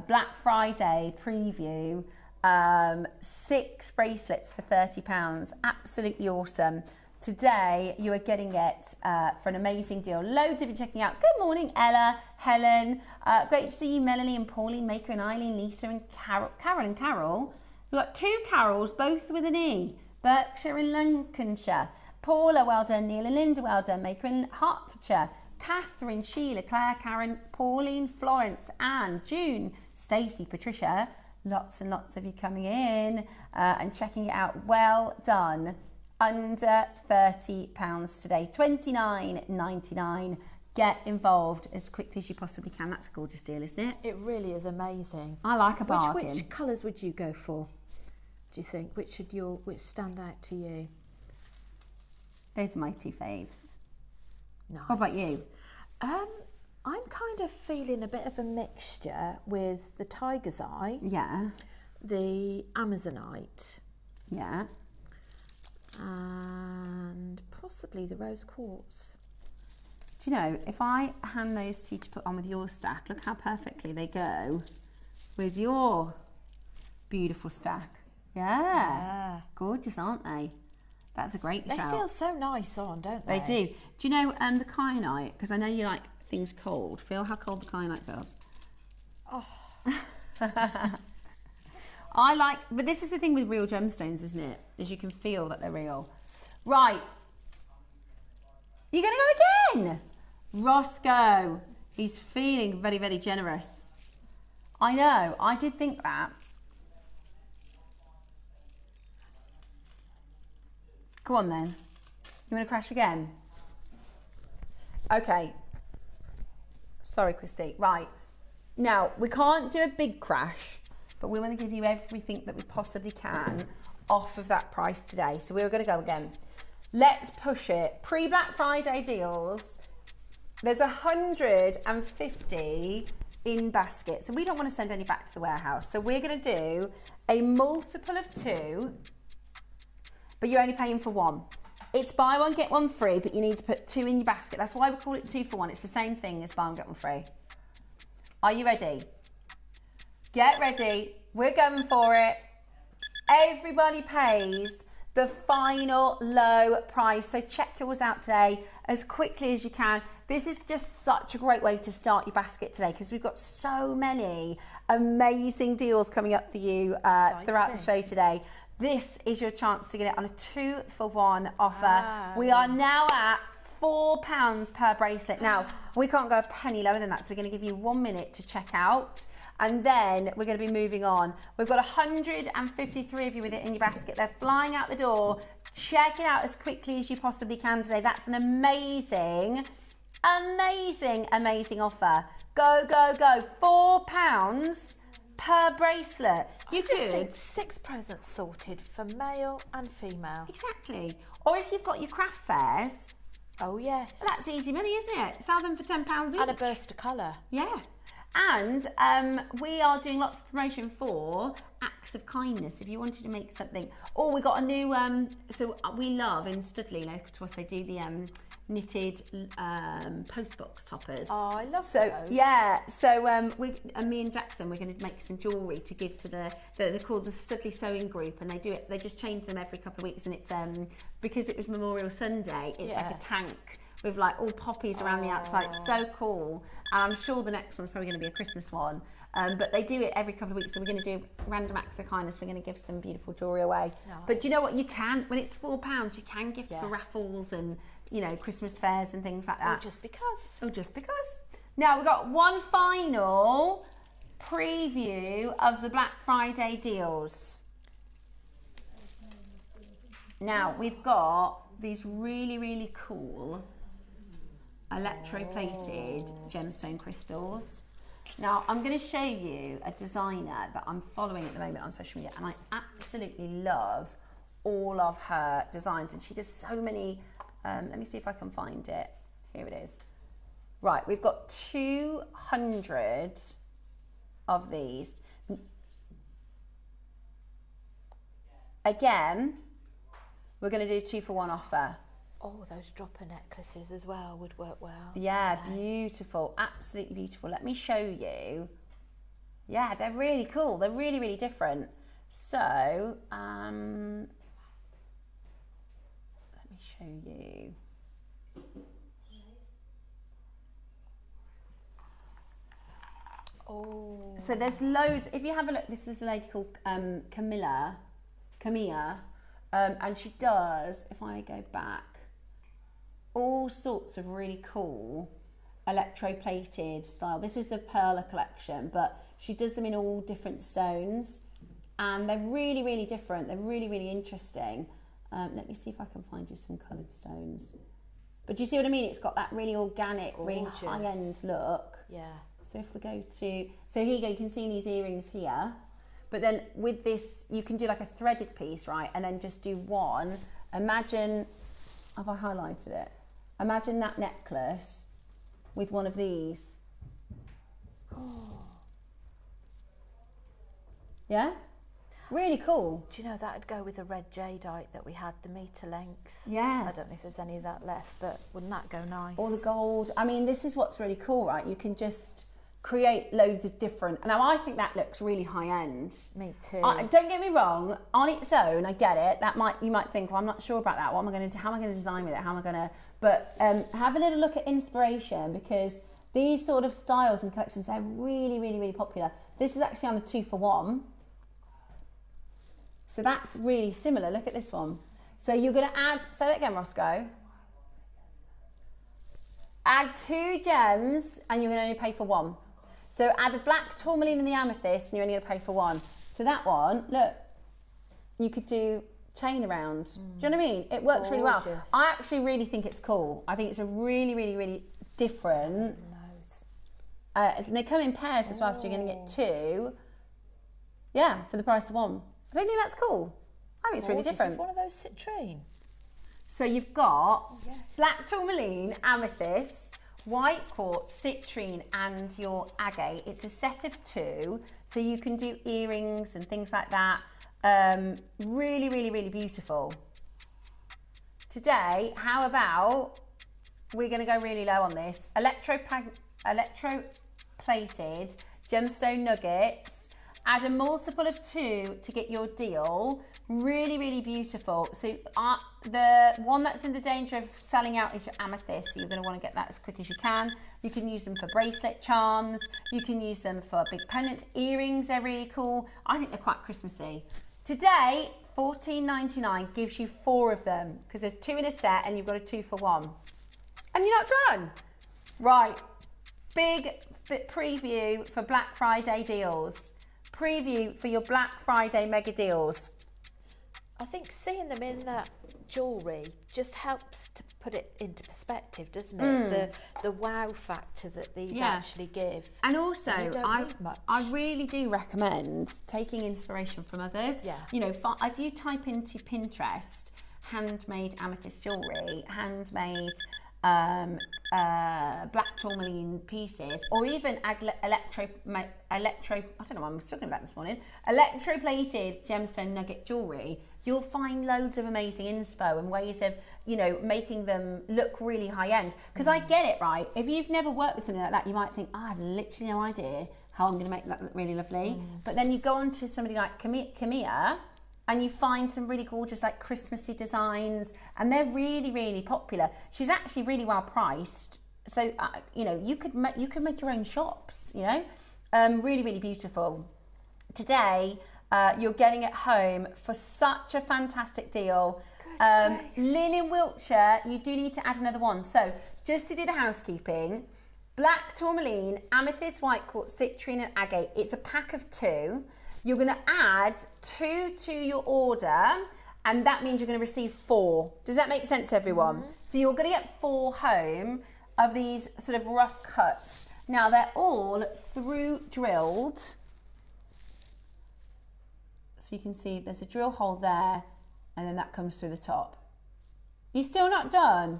Black Friday preview. 6 bracelets for £30. Absolutely awesome. Today, you are getting it for an amazing deal. Loads of you checking out. Good morning, Ella, Helen. Great to see you, Melanie and Pauline, Maker and Eileen, Lisa and Carol. Carol and Carol. We've got 2 Carols, both with an E. Berkshire and Lancashire. Paula, well done. Neil and Linda, well done. Maker in Hertfordshire. Catherine, Sheila, Claire, Karen, Pauline, Florence, Anne, June, Stacey, Patricia. Lots and lots of you coming in and checking it out. Well done. Under £30 today. $29.99. Get involved as quickly as you possibly can. That's a gorgeous deal, isn't it? It really is amazing. I like a bargain. Which colours would you go for, do you think? Which stand out to you? Those are my 2 faves. Nice. What about you? I'm kind of feeling a bit of a mixture with the Tiger's Eye. Yeah. The Amazonite. Yeah. And possibly the Rose Quartz. Do you know, if I hand those to you to put on with your stack, look how perfectly they go with your beautiful stack. Yeah. Gorgeous, aren't they? That's a great shout. They feel so nice on, don't they? They do. Do you know the kyanite? Because I know you like things cold. Feel how cold the kyanite feels. Oh. I like, but this is the thing with real gemstones, isn't it? Is you can feel that they're real. Right. You're going to go again? Roscoe. He's feeling very, very generous. I know. I did think that. Go on then. You want to crash again? Okay. Sorry, Christy. Right. Now, we can't do a big crash, but we want to give you everything that we possibly can off of that price today. So we're going to go again. Let's push it. Pre-Black Friday deals. There's 150 in basket. So we don't want to send any back to the warehouse. So we're going to do a multiple of 2. But you're only paying for 1. It's buy 1, get 1 free, but you need to put 2 in your basket. That's why we call it 2 for 1. It's the same thing as buy 1, get 1 free. Are you ready? Get ready. We're going for it. Everybody pays the final low price. So check yours out today as quickly as you can. This is just such a great way to start your basket today because we've got so many amazing deals coming up for you throughout the show today. This is your chance to get it on a 2 for 1 offer. Wow. We are now at £4 per bracelet. Now, we can't go a penny lower than that, so we're going to give you 1 minute to check out, and then we're going to be moving on. We've got 153 of you with it in your basket. They're flying out the door. Check it out as quickly as you possibly can today. That's an amazing, amazing, amazing offer. Go, go, go. £4 per bracelet. You could 6 presents sorted for male and female. Exactly. Or if you've got your craft fairs. Oh yes. Well, that's easy money, isn't it? Sell them for £10 each. And a burst of colour. Yeah. And we are doing lots of promotion for acts of kindness. If you wanted to make something, oh, we got a new, so we love in Studley, local to us, they do the knitted postbox toppers. Oh, I love so those. yeah. So me and Jackson, we're going to make some jewellery to give to they're called the Studley Sewing Group, and they do it. They just change them every couple of weeks, and it's because it was Memorial Sunday. It's like a tank with like all poppies around the outside. It's so cool, and I'm sure the next one's probably going to be a Christmas one. But they do it every couple of weeks, so we're going to do random acts of kindness. We're going to give some beautiful jewellery away. Nice. But do you know what? You can, when it's £4, you can gift for raffles and, you know, Christmas fairs and things like that. Or just because. Or just because. Now, we've got one final preview of the Black Friday deals. Now, we've got these really, really cool electroplated gemstone crystals. Now, I'm going to show you a designer that I'm following at the moment on social media, and I absolutely love all of her designs, and she does so many, let me see if I can find it. Here it is. Right, we've got 200 of these. Again, we're going to do 2-for-1 offer. Oh, those dropper necklaces as well would work well. Yeah, beautiful, absolutely beautiful. Let me show you. Yeah, they're really cool. They're really, really different. So, let me show you. Oh. So there's loads. If you have a look, this is a lady called Camilla, and she does, if I go back, all sorts of really cool electroplated style. This is the Perla collection, but she does them in all different stones, and they're really, really different. They're really, really interesting. Let me see if I can find you some coloured stones. But do you see what I mean? It's got that really organic, really high-end look. Yeah. So if we go to, so here you go, you can see these earrings here. But then with this, you can do like a threaded piece, right? And then just do one. Imagine, have I highlighted it? Imagine that necklace with one of these. Yeah? Really cool. Do you know, that'd go with the red jadeite that we had, the metre length. Yeah. I don't know if there's any of that left, but wouldn't that go nice? Or the gold. I mean, this is what's really cool, right? You can just create loads of different, now I think that looks really high end. Me too. Don't get me wrong, on its own, I get it. You might think, well, I'm not sure about that. What am I going to do? How am I going to design with it? How am I going to, but have a little look at inspiration, because these sort of styles and collections, they're really, really, really popular. This is actually on a 2-for-1. So that's really similar. Look at this one. So you're going to add, say that again, Roscoe. Add 2 gems and you're going to only pay for 1. So add the black tourmaline and the amethyst and you're only going to pay for 1. So that one, look, you could do chain around. Do you know what I mean? It works really well. I actually really think it's cool. I think it's a really, really, really different. And they come in pairs as well, so you're going to get 2. Yeah, for the price of 1. I don't think that's cool. I think it's really different. It's one of those citrine. So you've got black tourmaline, amethyst, white quartz, citrine, and your agate. It's a set of 2, so you can do earrings and things like that. Really, really, really beautiful. Today, how about we're going to go really low on this. Electroplated gemstone nuggets. Add a multiple of 2 to get your deal. Really, really beautiful. So the one that's in the danger of selling out is your amethyst. So you're going to want to get that as quick as you can. You can use them for bracelet charms. You can use them for big pendants. Earrings, they're really cool. I think they're quite Christmassy. Today, $14.99 gives you 4 of them, because there's 2 in a set and you've got a 2-for-1. And you're not done. Right, big preview for Black Friday deals. Preview for your Black Friday mega deals. I think seeing them in that jewellery just helps to put it into perspective, doesn't it? The wow factor that these actually give. And also, I really do recommend taking inspiration from others. Yeah. You know, if you type into Pinterest, handmade amethyst jewellery, handmade black tourmaline pieces, or even I don't know what I'm talking about this morning, electroplated gemstone nugget jewellery, you'll find loads of amazing inspo and ways of, you know, making them look really high end. Because I get it, right? If you've never worked with something like that, you might think, I have literally no idea how I'm going to make that look really lovely. But then you go on to somebody like Camilla, and you find some really gorgeous, like, Christmassy designs, and they're really, really popular. She's actually really well priced, so you know, you could make your own shops. You know, really, really beautiful. Today, you're getting it home for such a fantastic deal. Lynn Wiltshire, you do need to add another one. So just to do the housekeeping, black tourmaline, amethyst, white quartz, citrine, and agate. It's a pack of 2. You're going to add 2 to your order, and that means you're going to receive 4. Does that make sense, everyone? So you're going to get 4 home of these sort of rough cuts. Now, they're all through drilled. So you can see there's a drill hole there, and then that comes through the top. You're still not done?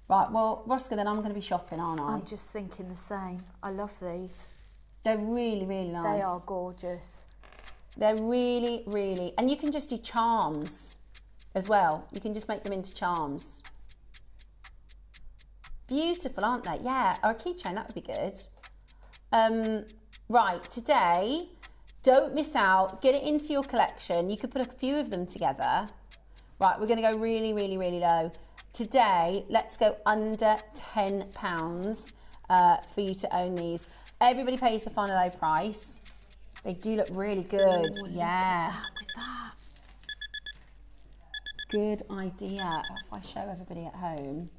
Right, well, Roscoe, then I'm going to be shopping, aren't I? I'm just thinking the same. I love these. They're really, really nice. They are gorgeous. They're really, really... And you can just do charms as well. You can just make them into charms. Beautiful, aren't they? Yeah, or a keychain, that would be good. Right, today, don't miss out. Get it into your collection. You could put a few of them together. Right, we're going to go really, really, really low. Today, let's go under £10 for you to own these. Everybody pays the final low price. They do look really good. Ooh, yeah. Look at that, with that. Good idea. If I show everybody at home.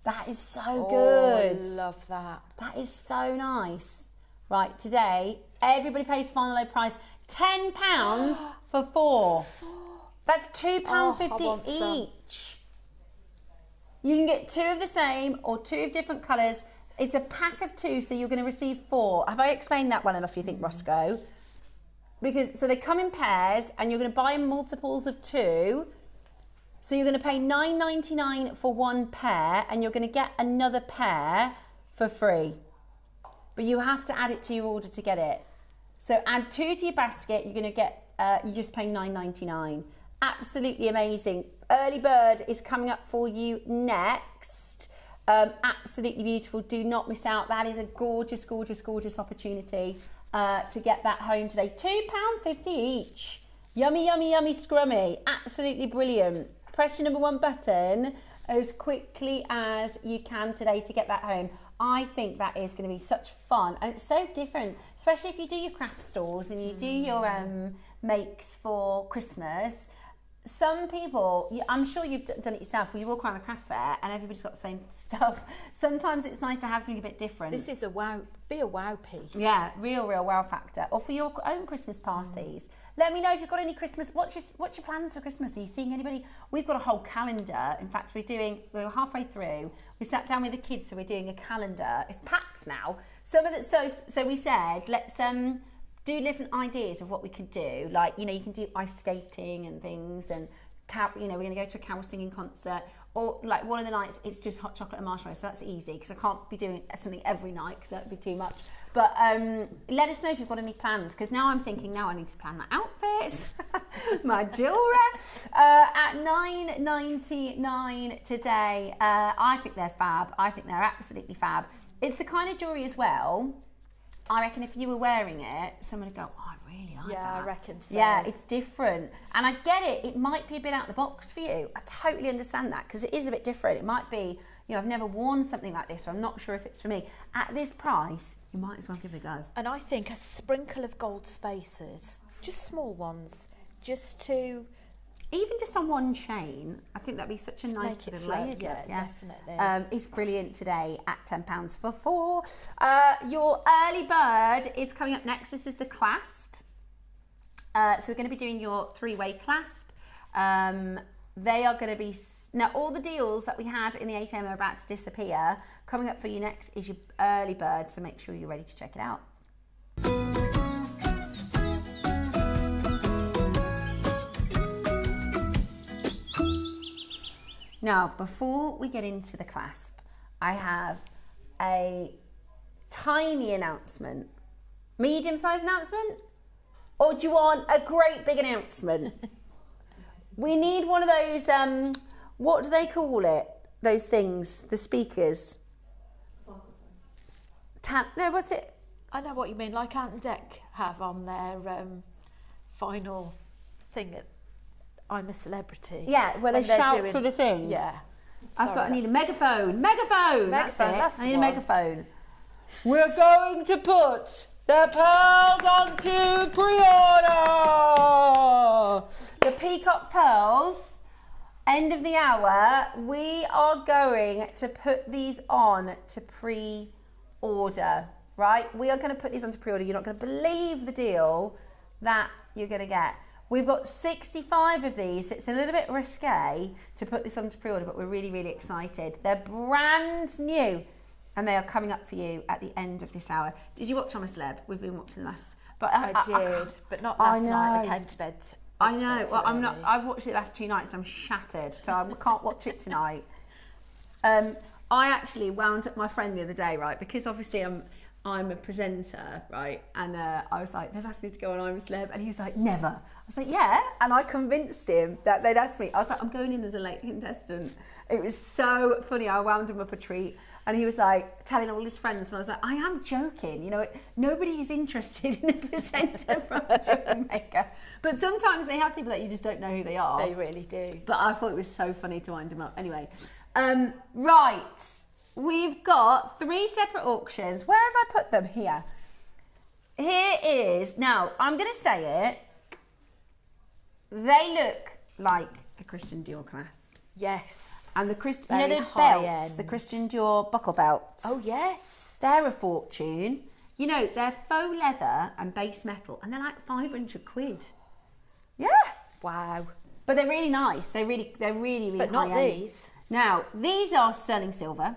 That is so good. I love that. That is so nice. Right, today, everybody pays final low price. £10 for 4. That's £2.50 each. You can get 2 of the same or 2 of different colours. It's a pack of 2, so you're going to receive 4. Have I explained that well enough, you think, Roscoe? Because, so they come in pairs, and you're going to buy multiples of 2. So you're going to pay $9.99 for 1 pair, and you're going to get another pair for free. But you have to add it to your order to get it. So add 2 to your basket, you're going to get, you just pay $9.99. Absolutely amazing. Early bird is coming up for you next. Absolutely beautiful. Do not miss out. That is a gorgeous, gorgeous, gorgeous opportunity to get that home today. £2.50 each. Yummy, yummy, yummy, scrummy. Absolutely brilliant. Press your number 1 button as quickly as you can today to get that home. I think that is going to be such fun, and it's so different, especially if you do your craft stores and you do your makes for Christmas. Some people, I'm sure you've done it yourself, where you walk around a craft fair and everybody's got the same stuff. Sometimes it's nice to have something a bit different. This is a wow piece. Yeah, real wow factor. Or for your own Christmas parties. Let me know if you've got any Christmas. What's your plans for Christmas? Are you seeing anybody? We've got a whole calendar. In fact, we're halfway through. We sat down with the kids, so we're doing a calendar. It's packed now. So we said, let's do different ideas of what we could do. Like, you know, you can do ice skating and things, and we're going to go to a carol singing concert, or like one of the nights it's just hot chocolate and marshmallows. So that's easy, because I can't be doing something every night because that would be too much. But let us know if you've got any plans, because now I'm thinking, now I need to plan my outfits, my jewellery. At $9.99 today. I think they're fab. I think they're absolutely fab. It's the kind of jewellery as well, I reckon if you were wearing it, someone would go, oh, I really like that. Yeah, I reckon so. Yeah, it's different. And I get it. It might be a bit out of the box for you. I totally understand that, because it is a bit different. It might be, you know, I've never worn something like this, so I'm not sure if it's for me. At this price, you might as well give it a go. And I think a sprinkle of gold spaces, just small ones, just to... Even just on one chain, I think that'd be such a nice Make it little layer. float, yeah, definitely. It's brilliant today at £10 for 4. Your early bird is coming up next. This is the clasp. So we're going to be doing your 3-way clasp. They are going to be... Now, all the deals that we had in the 8 a.m. are about to disappear. Coming up for you next is your early bird, so make sure you're ready to check it out. Now, before we get into the clasp, I have a tiny announcement. Medium-sized announcement? Or do you want a great big announcement? We need one of those, what do they call it? Those things, the speakers. No, what's it? I know what you mean, like Ant and Dec have on their final thing at I'm a Celebrity. Yeah, where they shout through the thing. Yeah. That's what I need, a megaphone. Megaphone! That's it. That's I need a megaphone. We're going to put the pearls onto pre-order. The peacock pearls, end of the hour, we are going to put these on to pre-order, right? We are going to put these onto pre-order. You're not going to believe the deal that you're going to get. We've got 65 of these, so it's a little bit risque to put this onto pre-order, but we're really, really excited. They're brand new, and they are coming up for you at the end of this hour. Did you watch I'm a Celeb? We've been watching the last... But I did, but not last night. I came to bed. I know. Well, I'm not. I've watched it the last 2 nights. I'm shattered, so I can't watch it tonight. I actually wound up my friend the other day, right? Because obviously I'm a presenter, right? And I was like, they've asked me to go on I'm a Celeb, and he was like, never. I was like, yeah, and I convinced him that they'd asked me. I was like, I'm going in as a late contestant. It was so funny. I wound him up a treat. And he was like telling all his friends, and I was like, I am joking, you know, nobody is interested in a presenter from JewelleryMaker. But sometimes they have people that you just don't know who they are. They really do. But I thought it was so funny to wind him up. Anyway, right, we've got 3 separate auctions. Where have I put them? Here. Here is, now I'm going to say it, they look like the Christian Dior clasps. Yes. And the belts, the Christian Dior buckle belts. Oh, yes. They're a fortune. You know, they're faux leather and base metal, and they're like 500 quid. Yeah. Wow. But they're really nice. They're really But not high-end. these. Now, these are sterling silver.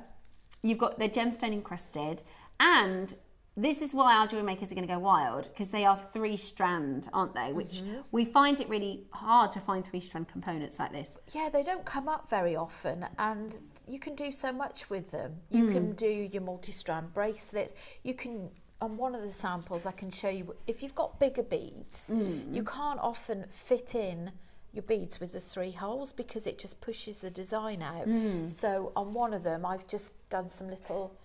You've got the gemstone encrusted, and this is why our jewellery makers are going to go wild, because they are 3-strand, aren't they? Which we find it really hard to find 3-strand components like this. Yeah, they don't come up very often, and you can do so much with them. You can do your multi-strand bracelets. You can, on one of the samples, I can show you, if you've got bigger beads, you can't often fit in your beads with the 3 holes because it just pushes the design out. So on one of them, I've just done some little...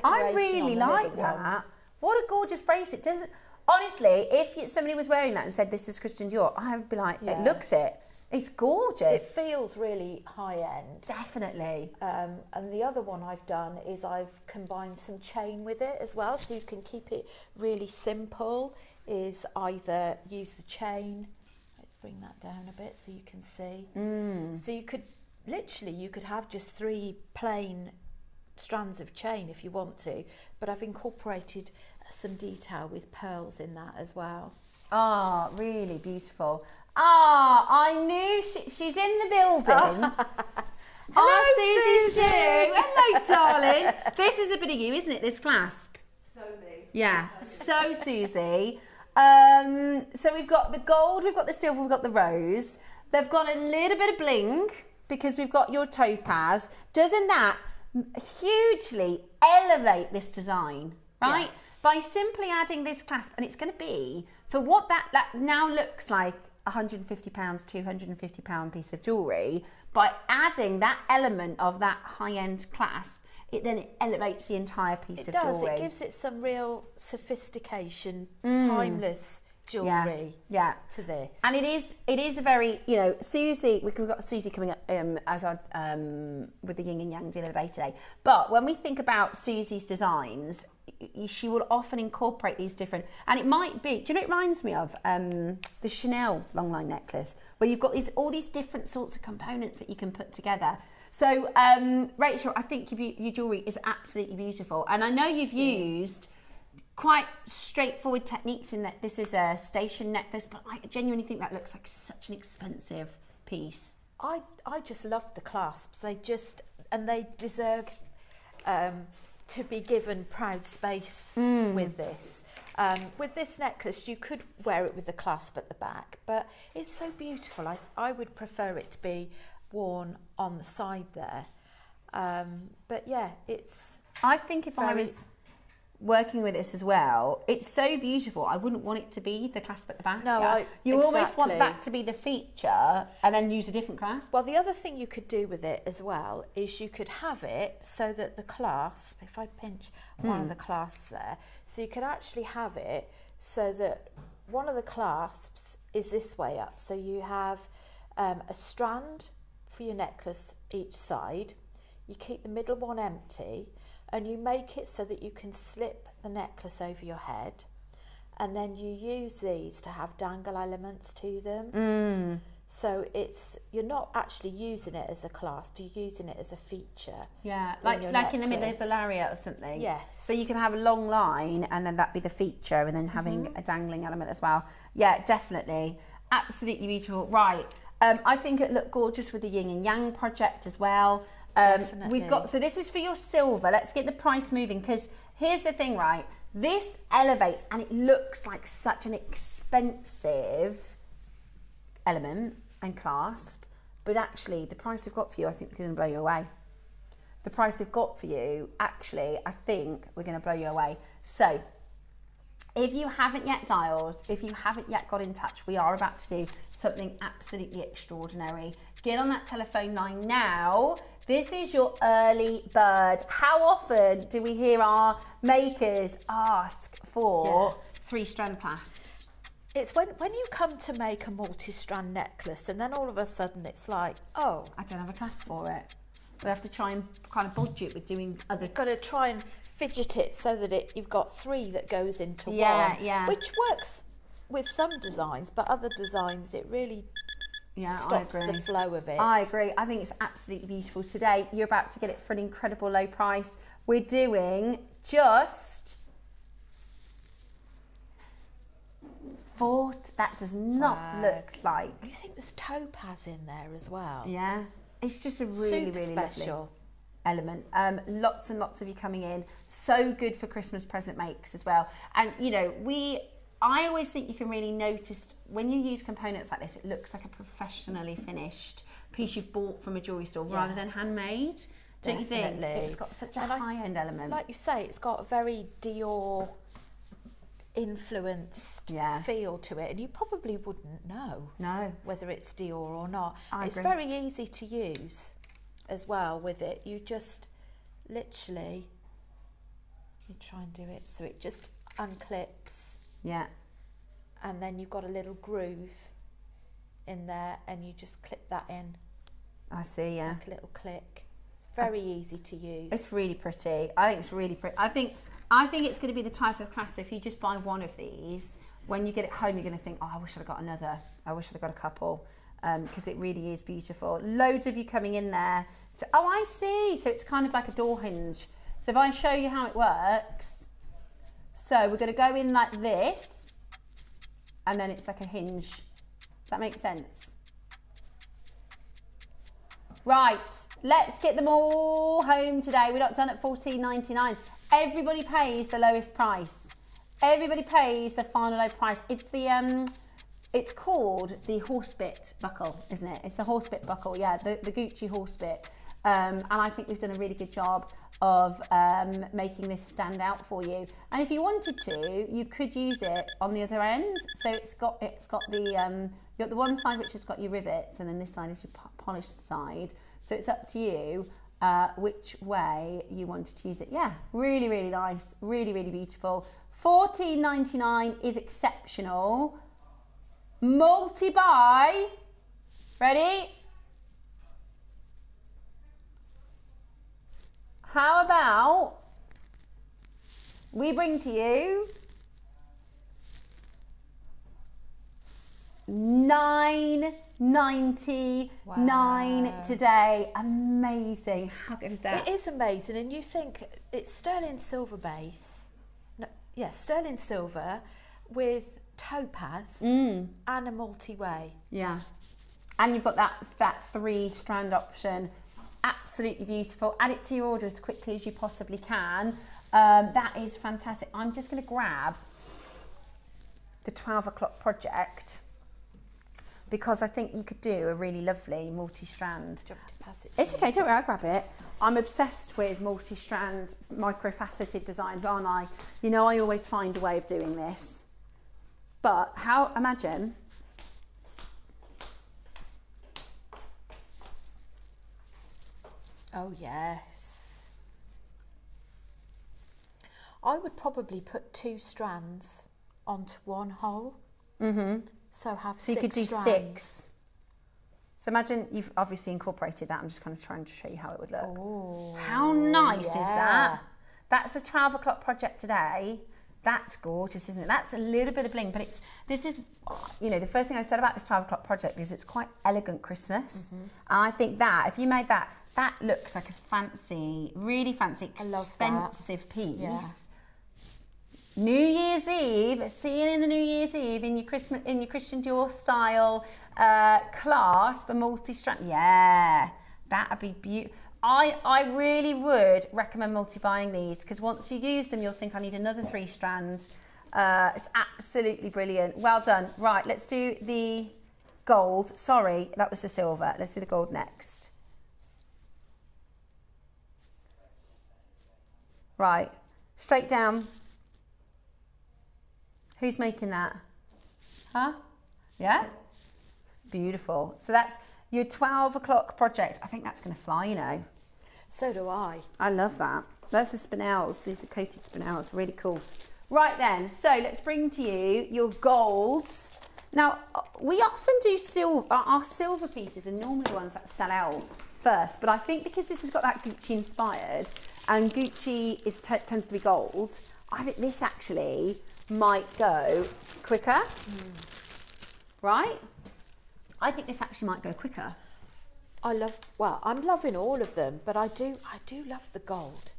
I really like that. What a gorgeous bracelet. Doesn't honestly, if somebody was wearing that and said this is Christian Dior, I would be like, it looks it. It's gorgeous. It feels really high end. Definitely. And the other one I've done is I've combined some chain with it as well, so you can keep it really simple. Is either use the chain. Let's bring that down a bit so you can see. So you could have just 3 plain strands of chain if you want to, but I've incorporated some detail with pearls in that as well. Ah, really beautiful. Ah, I knew she's in the building. Hello, Susie Sue. Hello, darling. This is a bit of you, isn't it, this clasp? So me. Yeah, so Susie. So we've got the gold, we've got the silver, we've got the rose. They've got a little bit of bling because we've got your topaz. Doesn't that hugely elevate this design, right? Yes. By simply adding this clasp, and it's going to be for what that now looks like £150, £250 piece of jewellery. By adding that element of that high-end clasp, it elevates the entire piece of jewellery. It gives it some real sophistication, timeless jewellery to this. And it is a very, you know, Susie, we've got Susie coming up as our with the yin and yang deal of the day today. But when we think about Susie's designs, she will often incorporate these different, and it might be, do you know what it reminds me of? The Chanel long line necklace, where you've got all these different sorts of components that you can put together. So Rachel, I think your jewellery is absolutely beautiful, and I know you've used quite straightforward techniques in that this is a station necklace, but I genuinely think that looks like such an expensive piece. I just love the clasps. They deserve to be given proud space with this. With this necklace, you could wear it with the clasp at the back, but it's so beautiful. I would prefer it to be worn on the side there. But yeah, it's... I think if I was working with this as well, it's so beautiful. I wouldn't want it to be the clasp at the back. No, you almost want that to be the feature and then use a different clasp. Well, the other thing you could do with it as well is you could have it so that the clasp, if I pinch one of the clasps there, so you could actually have it so that one of the clasps is this way up. So you have a strand for your necklace each side. You keep the middle one empty, and you make it so that you can slip the necklace over your head, and then you use these to have dangle elements to them. So you're not actually using it as a clasp, you're using it as a feature. Yeah, like in the middle of the lariat or something. Yes. So you can have a long line and then that be the feature, and then having a dangling element as well. Yeah, definitely. Absolutely beautiful. Right. I think it looked gorgeous with the yin and yang project as well. We've got, so this is for your silver. Let's get the price moving, because here's the thing, right? This elevates and it looks like such an expensive element and clasp, but actually the price we've got for you, I think we're going to blow you away. The price we've got for you, actually, I think we're going to blow you away. So if you haven't yet dialed, if you haven't yet got in touch, we are about to do something absolutely extraordinary. Get on that telephone line now. This is your early bird. How often do we hear our makers ask for 3-strand clasps? It's when you come to make a multi-strand necklace, and then all of a sudden it's like, oh, I don't have a clasp for it. We have to try and kind of bodge it with doing other... You've got to try and fidget it so that you've got 3 that goes into one. Yeah. Which works with some designs, but other designs it really stops the flow of it. I agree. I think it's absolutely beautiful. Today, you're about to get it for an incredible low price. We're doing just... That does not look like... You think there's topaz in there as well? Yeah. It's just a really, really special element. Lots and lots of you coming in. So good for Christmas present makes as well. And, you know, I always think you can really notice when you use components like this, it looks like a professionally finished piece you've bought from a jewellery store rather than handmade. Don't you think? It's got such a high-end element. Like you say, it's got a very Dior influenced feel to it, and you probably wouldn't know whether it's Dior or not. It's very easy to use as well with it. You just literally, you try and do it so it just unclips, and then you've got a little groove in there and you just clip that in. I see, like a little click. It's very easy to use. It's really pretty. I think it's really pretty. I think it's going to be the type of clasp, if you just buy one of these, when you get it home, you're going to think, oh, I wish I'd have got another. I wish I'd have got a couple, because it really is beautiful. Loads of you coming in there. Oh, I see. So it's kind of like a door hinge. So if I show you how it works, so we're going to go in like this, and then it's like a hinge. Does that make sense? Right, let's get them all home today. We're not done at $14.99. Everybody pays the lowest price. Everybody pays the final low price. It's the it's called the horsebit buckle, isn't it? It's the horsebit buckle, the Gucci horsebit. And I think we've done a really good job of making this stand out for you. And if you wanted to, you could use it on the other end. So it's got the you got the one side which has got your rivets, and then this side is your polished side. So it's up to you which way you wanted to use it. Yeah, really, really nice, really, really beautiful. $14.99 is exceptional. Multi-buy. Ready? How about we bring to you $9.99 today. Amazing. How good is that? It is amazing. And you think it's sterling silver base. No, sterling silver with topaz and a multi-way. Yeah. And you've got that 3-strand option. Absolutely beautiful. Add it to your order as quickly as you possibly can. That is fantastic. I'm just going to grab the 12 o'clock project, because I think you could do a really lovely multi-strand. Do you want me to pass it? It's okay, don't worry, I'll grab it. I'm obsessed with multi-strand, microfaceted designs, aren't I? You know, I always find a way of doing this. But imagine. Oh, yes. I would probably put 2 strands onto one hole. So have 6 you could do strands. 6. So imagine you've obviously incorporated that. I'm just kind of trying to show you how it would look. Oh, how nice is yeah. that? That's the 12 o'clock project today. That's gorgeous, isn't it? That's a little bit of bling, but this is, you know, the first thing I said about this 12 o'clock project is it's quite elegant Christmas. And I think that if you made that looks like a fancy, really fancy, expensive piece. Yeah. New Year's Eve, see you in the New Year's Eve in your Christian Dior style clasp, a multi-strand. Yeah, that'd be beautiful. I really would recommend multi-buying these, because once you use them, you'll think I need another 3 strand. It's absolutely brilliant. Well done. Right, let's do the gold. Sorry, that was the silver. Let's do the gold next. Right, straight down. Who's making that? Huh? Yeah? Beautiful. So that's your 12 o'clock project. I think that's going to fly, you know. So do I. I love that. That's the spinels. These are coated spinels. Really cool. Right then, so let's bring to you your golds. Now, we often do silver. Our silver pieces are normally ones that sell out first, but I think because this has got that Gucci inspired, and Gucci tends to be gold, I think this actually might go quicker. Right? I think this actually might go quicker. I'm loving all of them, but I do love the gold.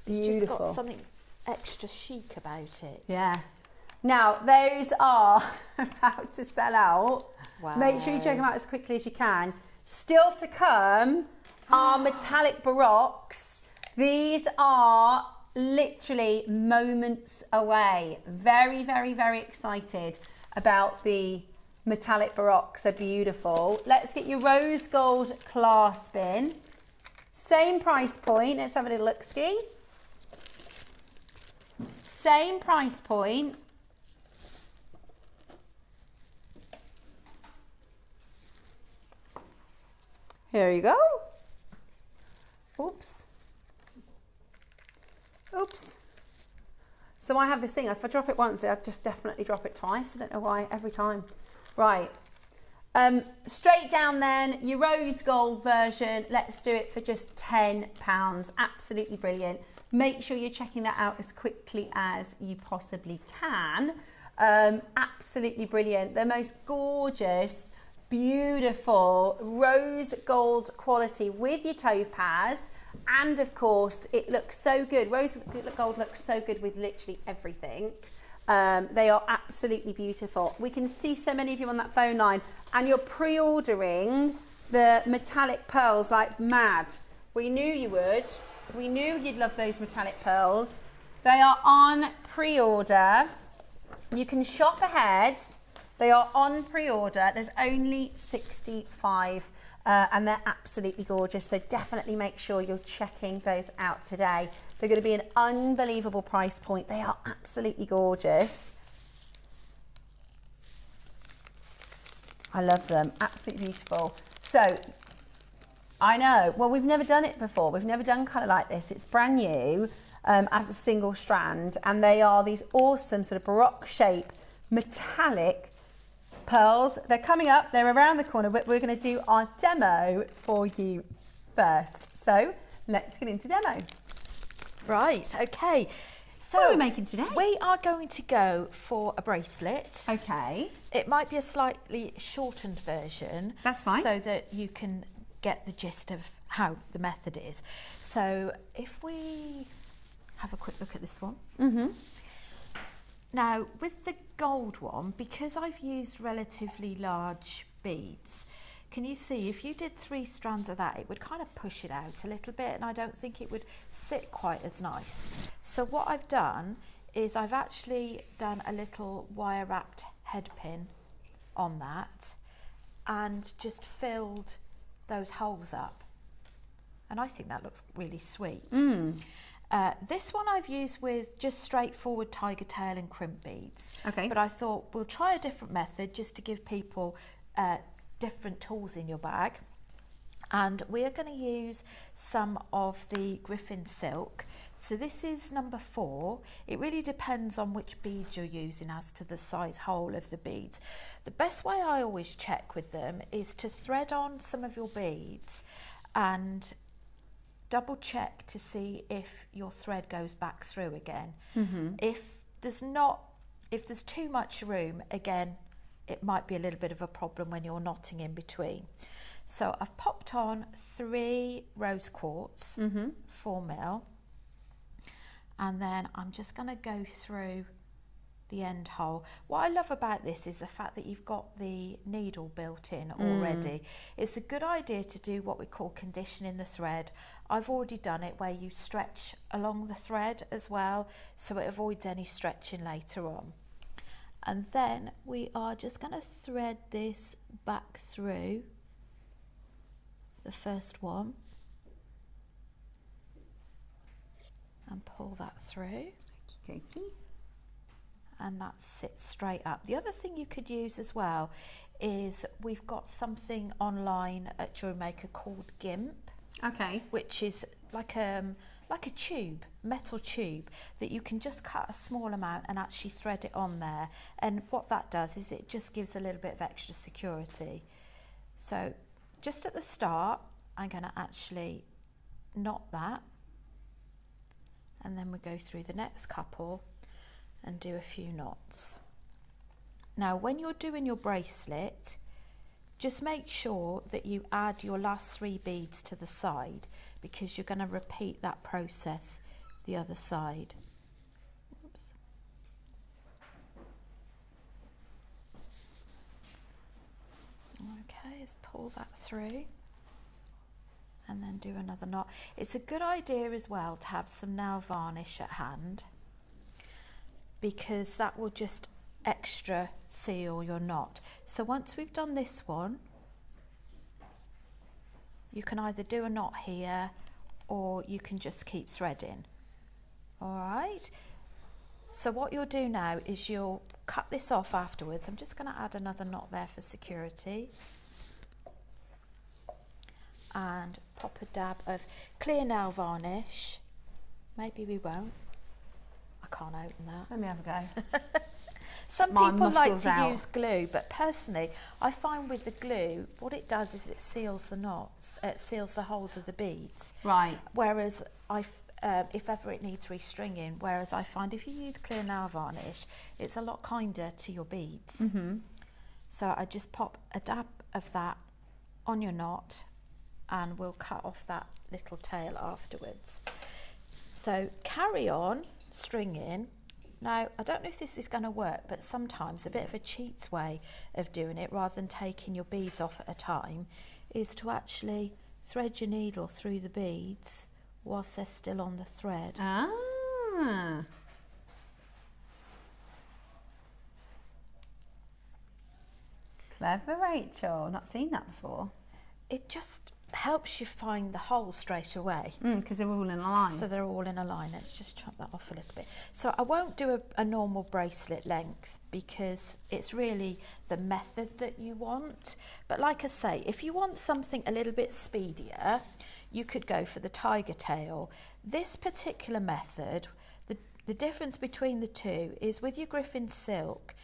It's just got something extra chic about it. Yeah. Now, those are about to sell out. Wow. Make sure you check them out as quickly as you can. Still to come are metallic baroques. These are literally moments away. Very, very, very excited about the metallic baroques. They're beautiful. Let's get your rose gold clasp in. Same price point. Let's have a little look-ski. Same price point. Here you go. Oops. Oops. So I have this thing, if I drop it once, I just definitely drop it twice. I don't know why, every time. Right. Straight down then, your rose gold version. Let's do it for just £10. Absolutely brilliant. Make sure you're checking that out as quickly as you possibly can. Absolutely brilliant. The most gorgeous, beautiful rose gold quality with your topaz. And of course, it looks so good. Rose gold looks so good with literally everything. They are absolutely beautiful. We can see so many of you on that phone line, and you're pre-ordering the metallic pearls like mad. We knew you would. We knew you'd love those metallic pearls. They are on pre-order. You can shop ahead. They are on pre-order. There's only 65 and they're absolutely gorgeous. So definitely make sure you're checking those out today. They're going to be an unbelievable price point. They are absolutely gorgeous. I love them. Absolutely beautiful. So I know, well, we've never done it before. We've never done colour like this. It's brand new as a single strand, and they are these awesome sort of baroque shape metallic pearls. They're coming up, they're around the corner, but we're going to do our demo for you first. So let's get into demo. Right, okay. So what are we making today? We are going to go for a bracelet. Okay. It might be a slightly shortened version. That's fine. So that you can get the gist of how the method is. So if we have a quick look at this one. Mm-hmm. Now, with the gold one, because I've used relatively large beads, can you see if you did 3 strands of that, it would kind of push it out a little bit, and I don't think it would sit quite as nice. So what I've done is I've actually done a little wire wrapped head pin on that, and just filled those holes up. And I think that looks really sweet. This one I've used with just straightforward tiger tail and crimp beads. Okay. But I thought we'll try a different method just to give people different tools in your bag. And we're going to use some of the Griffin silk. So this is number 4. It really depends on which beads you're using as to the size hole of the beads. The best way I always check with them is to thread on some of your beads and double check to see if your thread goes back through again. If there's too much room, again, it might be a little bit of a problem when you're knotting in between. So I've popped on 3 rose quartz, 4mm, and then I'm just going to go through the end hole. What I love about this is the fact that you've got the needle built in already. It's a good idea to do what we call conditioning the thread. I've already done it where you stretch along the thread as well, so it avoids any stretching later on. And then we are just going to thread this back through the first one and pull that through. Okay. And that sits straight up. The other thing you could use as well is we've got something online at JewelleryMaker called GIMP. Okay. Which is like a tube, metal tube, that you can just cut a small amount and actually thread it on there. And what that does is it just gives a little bit of extra security. So just at the start, I'm going to actually knot that, and then we go through the next couple and do a few knots. Now when you're doing your bracelet, just make sure that you add your last 3 beads to the side, because you're going to repeat that process the other side. Oops. Okay, let's pull that through and then do another knot. It's a good idea as well to have some nail varnish at hand, because that will just extra seal your knot. So once we've done this one, you can either do a knot here or you can just keep threading. All right, so what you'll do now is you'll cut this off afterwards. I'm just going to add another knot there for security and pop a dab of clear nail varnish. Maybe we won't. I can't open that. Let me have a go. Some people like to use glue, but personally I find with the glue what it does is it seals the knots, it seals the holes of the beads. Right. Whereas if ever it needs restringing, whereas I find if you use clear nail varnish, it's a lot kinder to your beads. So I just pop a dab of that on your knot and we'll cut off that little tail afterwards. So carry on stringing. Now, I don't know if this is going to work, but sometimes a bit of a cheats way of doing it, rather than taking your beads off at a time, is to actually thread your needle through the beads whilst they're still on the thread. Ah. Clever, Rachel. Not seen that before. It just helps you find the hole straight away. Because they're all in a line. So they're all in a line. Let's just chop that off a little bit. So I won't do a normal bracelet length because it's really the method that you want. But like I say, if you want something a little bit speedier, you could go for the tiger tail. This particular method, the difference between the two is with your Griffin silk,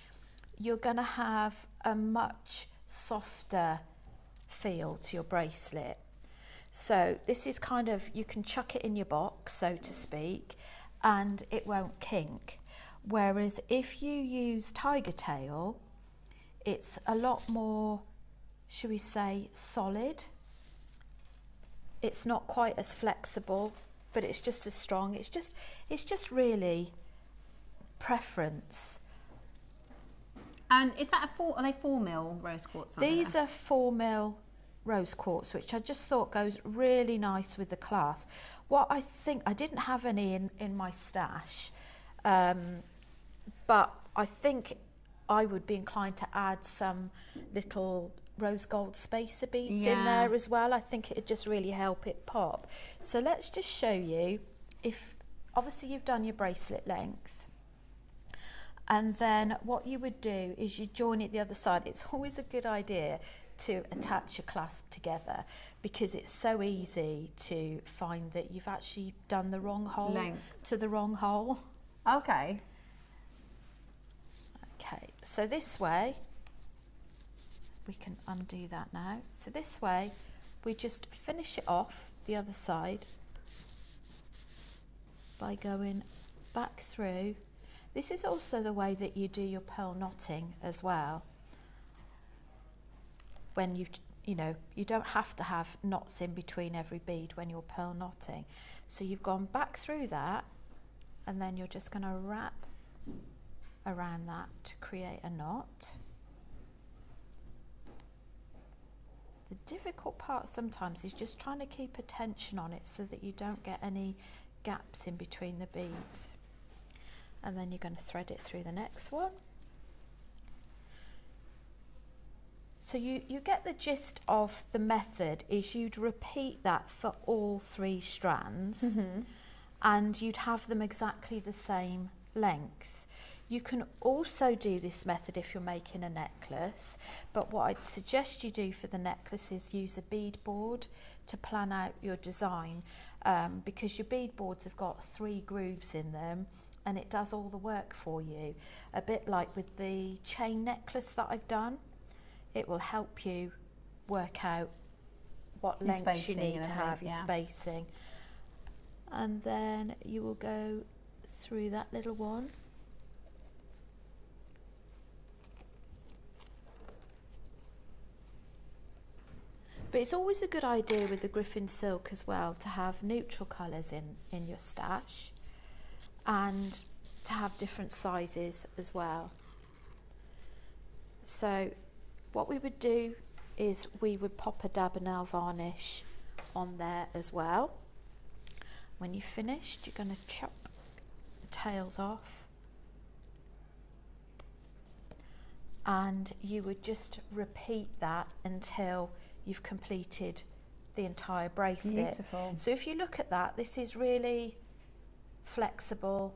you're going to have a much softer feel to your bracelet. So this is kind of, you can chuck it in your box, so to speak, and it won't kink. Whereas if you use tiger tail, it's a lot more, should we say, solid. It's not quite as flexible, but it's just as strong. It's just really preference. And is that are they 4mm rose quartz? These are 4mm rose quartz, which I just thought goes really nice with the clasp. What I think, I didn't have any in my stash, but I think I would be inclined to add some little rose gold spacer beads in there as well. I think it'd just really help it pop. So let's just show you, if obviously you've done your bracelet length, and then what you would do is you join it the other side. It's always a good idea to attach your clasp together, because it's so easy to find that you've actually done the wrong hole to the wrong hole. Okay. Okay, so this way, we can undo that now. So this way, we just finish it off the other side by going back through. This is also the way that you do your pearl knotting as well. When you know, you don't have to have knots in between every bead when you're pearl knotting. So you've gone back through that, and then you're just going to wrap around that to create a knot. The difficult part sometimes is just trying to keep a tension on it so that you don't get any gaps in between the beads. And then you're going to thread it through the next one. So you get the gist of the method is you'd repeat that for all 3 strands, and you'd have them exactly the same length. You can also do this method if you're making a necklace, but what I'd suggest you do for the necklace is use a bead board to plan out your design, because your bead boards have got 3 grooves in them, and it does all the work for you. A bit like with the chain necklace that I've done. It will help you work out what lengths you need to have, your spacing. And then you will go through that little one. But it's always a good idea with the Griffin silk as well to have neutral colours in your stash, and to have different sizes as well. So what we would do is we would pop a dab of nail varnish on there as well. When you've finished, you're going to chop the tails off, and you would just repeat that until you've completed the entire bracelet. Beautiful. So if you look at that, this is really flexible,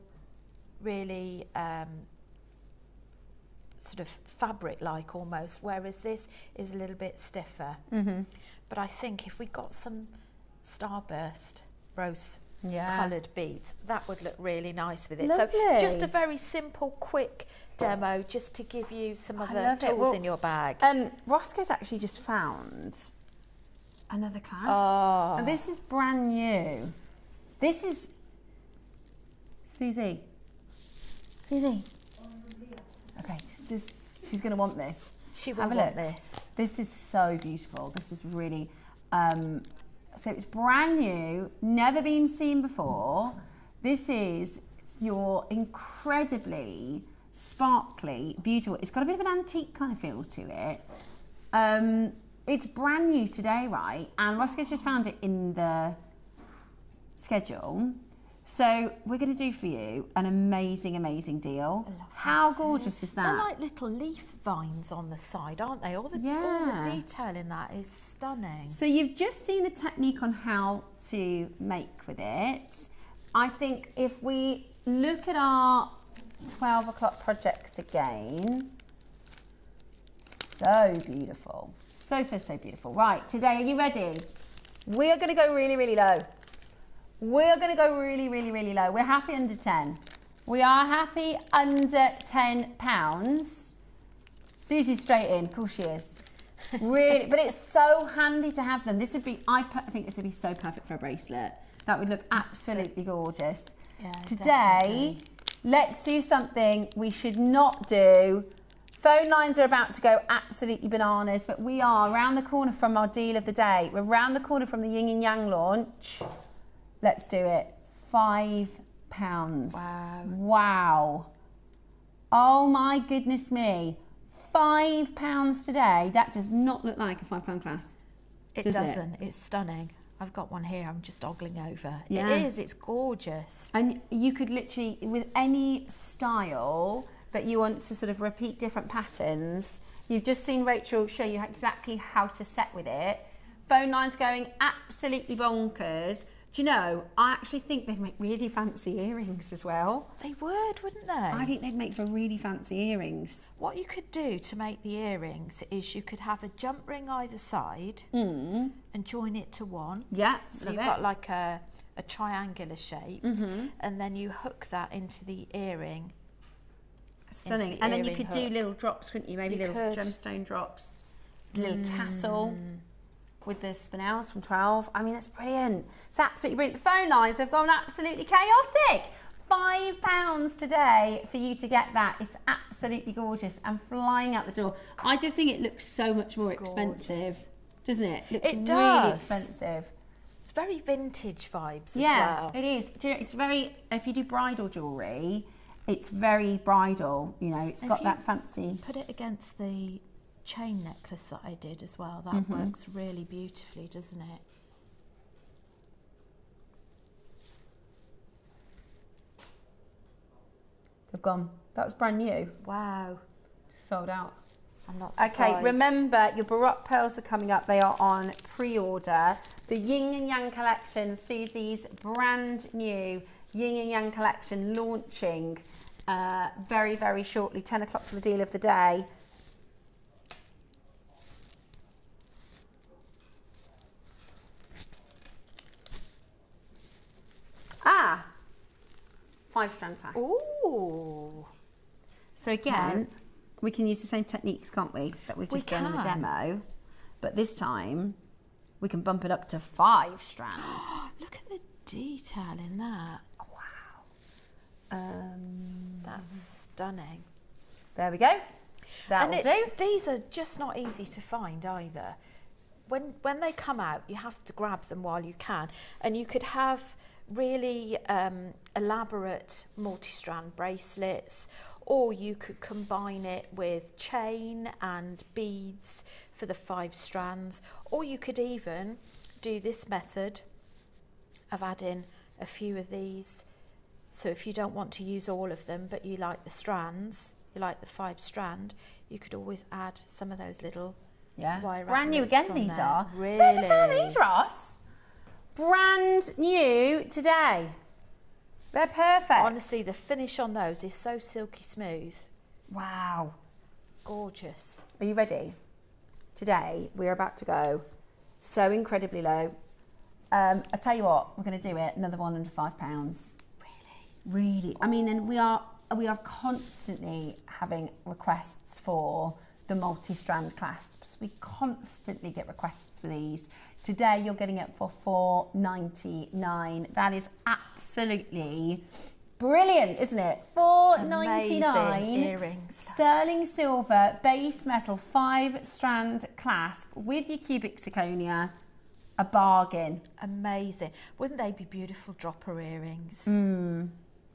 really sort of fabric-like almost, whereas this is a little bit stiffer. But I think if we got some starburst rose coloured beads, that would look really nice with it. Lovely. So just a very simple, quick demo, just to give you some other tools in your bag. Roscoe's actually just found another clasp. And this is brand new. This is Susie. Okay, just she's going to want this. She will want this. This is so beautiful. This is really, so it's brand new, never been seen before. This is your incredibly sparkly, beautiful. It's got a bit of an antique kind of feel to it. It's brand new today, right? And Roscoe's just found it in the schedule. So we're going to do for you an amazing, amazing deal. How gorgeous is that? They're like little leaf vines on the side, aren't they? All the detail in that is stunning. So you've just seen the technique on how to make with it. I think if we look at our 12 o'clock projects again, so beautiful. So beautiful. Right, today, are you ready? We are going to go really, really low. We're going to go really, really, really low. We're happy under 10. We are happy under £10. Susie's straight in. Of course she is. Really, but it's so handy to have them. This would be, I think this would be so perfect for a bracelet. That would look absolutely gorgeous. Yeah, today, definitely. Let's do something we should not do. Phone lines are about to go absolutely bananas, but we are around the corner from our deal of the day. We're around the corner from the Yin and Yang launch. Let's do it. £5. Wow. Oh my goodness me. £5 today. That does not look like a £5 clasp. It doesn't. It's stunning. I've got one here. I'm just ogling over. Yeah. It is. It's gorgeous. And you could literally, with any style that you want to sort of repeat different patterns, You've just seen Rachel show you exactly how to set with it. Phone line's going absolutely bonkers. Do you know, I actually think they'd make really fancy earrings as well. They would, wouldn't they? I think they'd make for really fancy earrings. What you could do to make the earrings is you could have a jump ring either side and join it to one. Yeah, so you've got like a triangular shape, and then you hook that into the earring. Stunning. And then you could do little drops, couldn't you? Maybe little gemstone drops, little tassel with the spinels from 12. I mean, that's brilliant. It's absolutely brilliant. The phone lines have gone absolutely chaotic. £5 today for you to get that. It's absolutely gorgeous and flying out the door. I just think it looks so much more expensive, doesn't it? It looks really expensive. It's very vintage vibes as well. Yeah, it is. Do you know, it's very, if you do bridal jewellery, it's very bridal, you know, it's got that fancy. Put it against the chain necklace that I did as well. That works really beautifully, doesn't it? They've gone. That was brand new. Wow. Sold out. I'm not surprised. Okay, remember your Baroque pearls are coming up. They are on pre-order. The Yin and Yang collection, Susie's brand new Yin and Yang collection launching very, very shortly. 10 o'clock for the deal of the day. Ah, 5-strand clasps. Ooh. So again, we can use the same techniques, can't we, that we've just done in the demo. But this time, we can bump it up to 5 strands. Look at the detail in that. Wow. That's stunning. There we go. That'll do. These are just not easy to find either. When they come out, you have to grab them while you can. And you could have really elaborate multi-strand bracelets, or you could combine it with chain and beads for the 5 strands, or you could even do this method of adding a few of these. So if you don't want to use all of them, but you like the strands, you like the 5-strand, you could always add some of those little wire brand new again. These are really. Where's the fun of these, Ross? Brand new today. They're perfect. Honestly, the finish on those is so silky smooth. Wow. Gorgeous. Are you ready? Today, we're about to go so incredibly low. I tell you what, we're going to do it. Another one under £5. Really. I mean, and we are constantly having requests for the multi-strand clasps. We constantly get requests for these. Today you're getting it for $4.99. That is absolutely brilliant, isn't it? $4.99. Earrings. Sterling silver base metal 5-strand clasp with your cubic zirconia. A bargain. Amazing. Wouldn't they be beautiful dropper earrings?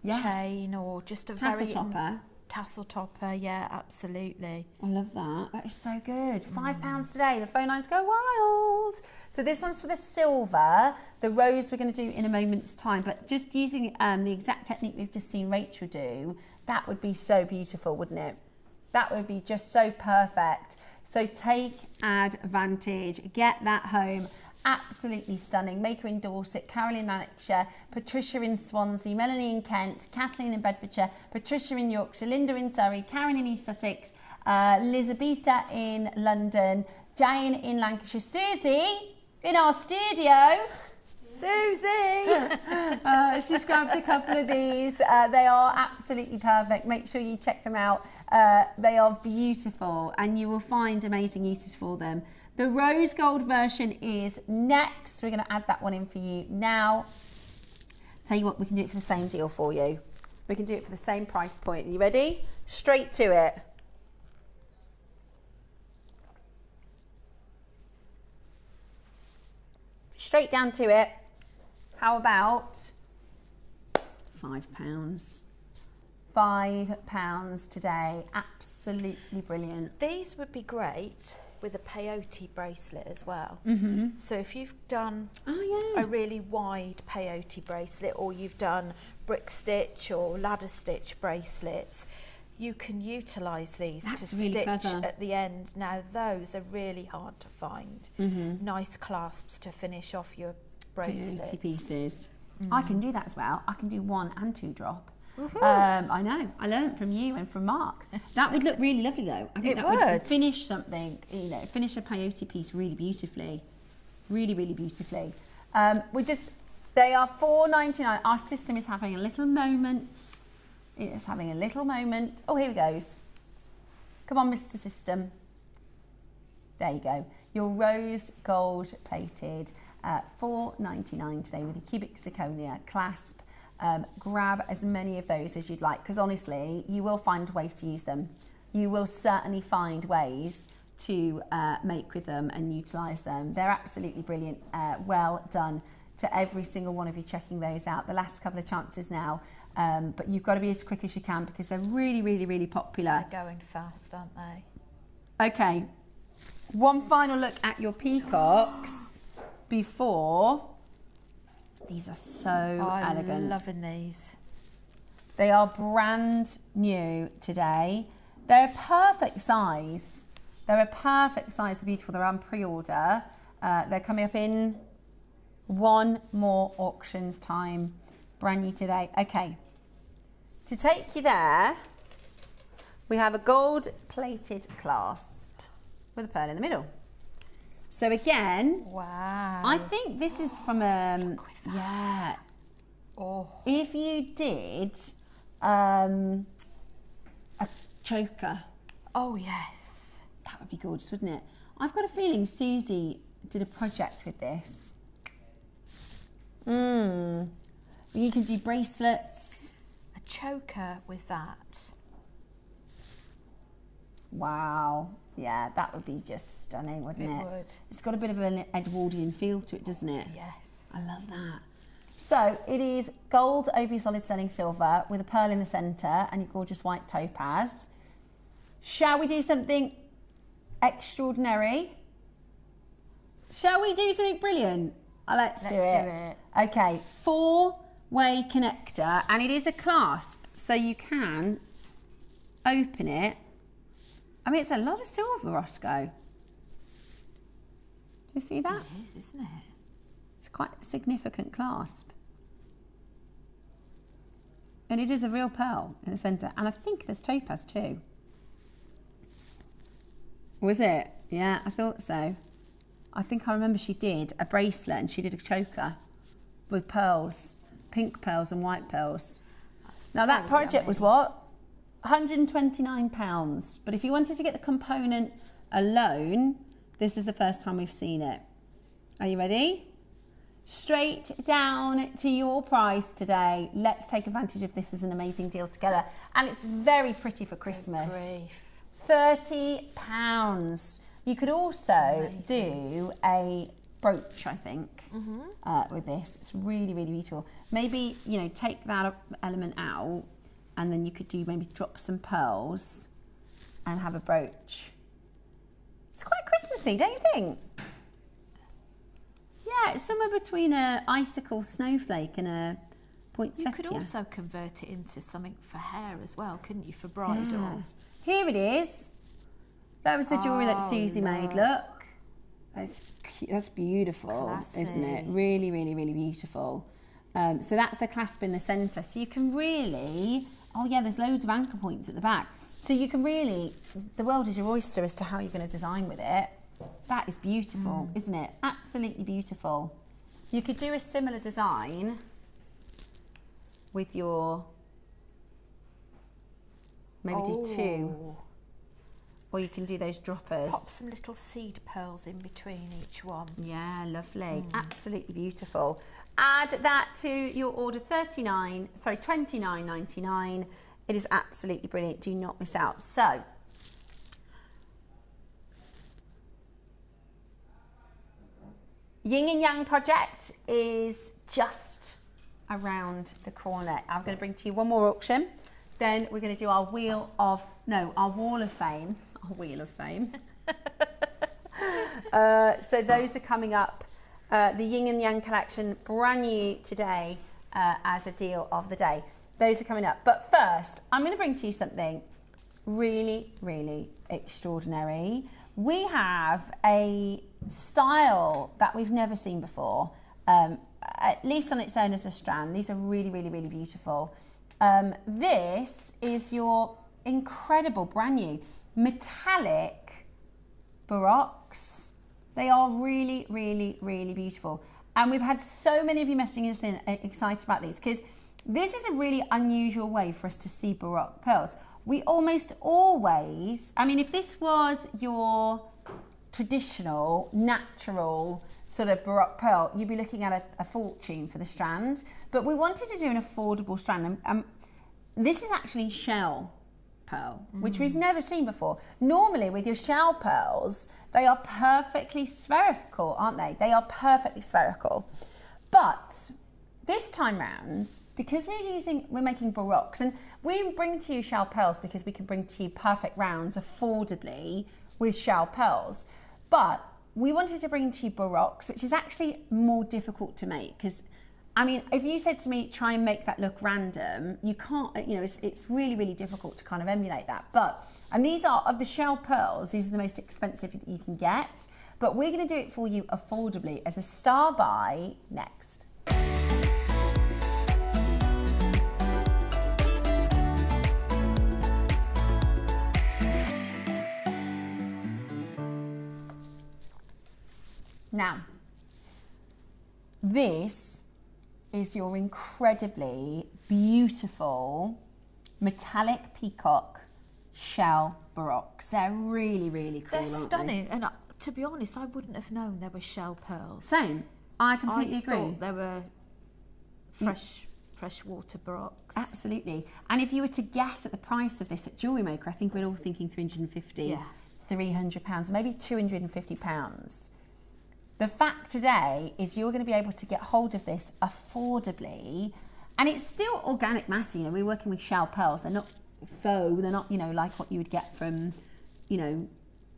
Yes. Chain or just a Tassel very topper. Tassel topper, yeah, absolutely. I love that. That is so good. £5 today. The phone lines go wild. So this one's for the silver. The rose we're going to do in a moment's time. But just using the exact technique we've just seen Rachel do, that would be so beautiful, wouldn't it? That would be just so perfect. So take advantage. Get that home. Absolutely stunning. Maker in Dorset, Carolyn in Lanarkshire, Patricia in Swansea, Melanie in Kent, Kathleen in Bedfordshire, Patricia in Yorkshire, Linda in Surrey, Karen in East Sussex, Lizabeta in London, Jane in Lancashire, Susie in our studio. Susie! She's grabbed a couple of these. They are absolutely perfect. Make sure you check them out. They are beautiful and you will find amazing uses for them. The rose gold version is next. We're going to add that one in for you now. Tell you what, we can do it for the same deal for you. We can do it for the same price point. Are you ready? Straight to it. Straight down to it. How about £5? £5 today. Absolutely brilliant. These would be great with a peyote bracelet as well. So if you've done a really wide peyote bracelet, or you've done brick stitch or ladder stitch bracelets, you can utilise these That's to really stitch clever. at the end. Now those are really hard to find. Nice clasps to finish off your bracelets. Pieces. I can do that as well. I can do 1 and 2 drop. I know. I learned from you and from Mark. That would look really lovely though. I think that would finish something, you know, finish a peyote piece really beautifully. Really, really beautifully. They are $4.99. Our system is having a little moment. It's having a little moment. Oh, here it goes. Come on, Mr. System. There you go. Your rose gold plated, $4.99 today with a cubic zirconia clasp. Grab as many of those as you'd like, because honestly, you will find ways to use them. You will certainly find ways to make with them and utilise them. They're absolutely brilliant. Well done to every single one of you checking those out. The last couple of chances now, but you've got to be as quick as you can because they're really, really, really popular. They're going fast, aren't they? Okay, one final look at your peacocks before. These are so elegant. I'm loving these. They are brand new today. They're a perfect size. They're a perfect size. They're beautiful. They're on pre-order. They're coming up in 1 more auctions time. Brand new today. Okay. To take you there, we have a gold-plated clasp with a pearl in the middle. So again, wow. I think this is from yeah. Oh. If you did a choker. Oh yes. That would be gorgeous, wouldn't it? I've got a feeling Susie did a project with this. You can do bracelets. A choker with that. Wow. Yeah, that would be just stunning, wouldn't it? It would. It's got a bit of an Edwardian feel to it, doesn't it? Yes. I love that. So it is gold over your solid sterling silver with a pearl in the centre and your gorgeous white topaz. Shall we do something extraordinary? Shall we do something brilliant? Let's do it. Okay, 4-way connector, and it is a clasp, so you can open it. I mean, it's a lot of silver, Roscoe. Do you see that? It is, isn't it? It's quite a significant clasp. And it is a real pearl in the centre, and I think there's topaz too. Was it? Yeah, I thought so. I think I remember she did a bracelet and she did a choker with pearls, pink pearls and white pearls. Now that project was what? £129. But if you wanted to get the component alone, this is the first time we've seen it. Are you ready? Straight down to your price today. Let's take advantage of this as an amazing deal together. And it's very pretty for Christmas. £30. You could also do a brooch, I think, with this. It's really, really beautiful. Maybe, you know, take that element out and then you could do maybe drop some pearls and have a brooch. It's quite Christmassy, don't you think? Yeah, it's somewhere between a icicle snowflake and a poinsettia. You could also convert it into something for hair as well, couldn't you, for bridal? Yeah. Here it is. That was the jewellery that Susie made. Look, that's beautiful, Classy. Isn't it? Really, really, really beautiful. So that's the clasp in the centre. So you can really, oh yeah, there's loads of anchor points at the back. So you can really, the world is your oyster as to how you're going to design with it. That is beautiful, isn't it? Absolutely beautiful. You could do a similar design with your, maybe do 2. Or you can do those droppers. Pop some little seed pearls in between each one. Yeah, lovely. Absolutely beautiful. Add that to your order, $29.99. It is absolutely brilliant. Do not miss out. So, Yin and Yang project is just around the corner. I'm going to bring to you one more auction. Then we're going to do our wall of fame. Our wheel of fame. So those are coming up. The Yin and Yang collection, brand new today as a deal of the day. Those are coming up. But first, I'm going to bring to you something really, really extraordinary. We have a style that we've never seen before, at least on its own as a strand. These are really, really, really beautiful. This is your incredible, brand new metallic baroques. They are really, really, really beautiful. And we've had so many of you messaging us in excited about these, because this is a really unusual way for us to see baroque pearls. We almost always, I mean, if this was your traditional, natural sort of baroque pearl, you'd be looking at a fortune for the strand. But we wanted to do an affordable strand. This is actually shell pearl, which we've never seen before. Normally with your shell pearls, they are perfectly spherical, aren't they? They are perfectly spherical. But this time round, because we're making baroques, and we bring to you shell pearls because we can bring to you perfect rounds affordably with shell pearls. But we wanted to bring to you baroques, which is actually more difficult to make, because I mean, if you said to me, try and make that look random, you can't, you know, it's really, really difficult to kind of emulate that. And these are, of the shell pearls, these are the most expensive that you can get, but we're going to do it for you affordably as a star buy next. Now, this is your incredibly beautiful metallic peacock shell baroques. They're really, really cool. They're stunning, and to be honest, I wouldn't have known they were shell pearls. Same. I completely agree. I thought they were freshwater baroques. Absolutely. And if you were to guess at the price of this at JewelleryMaker, I think we're all thinking 350, £300, maybe £250. The fact today is you're going to be able to get hold of this affordably, and it's still organic matter. You know, we're working with shell pearls. They're not faux. They're not, you know, like what you would get from, you know,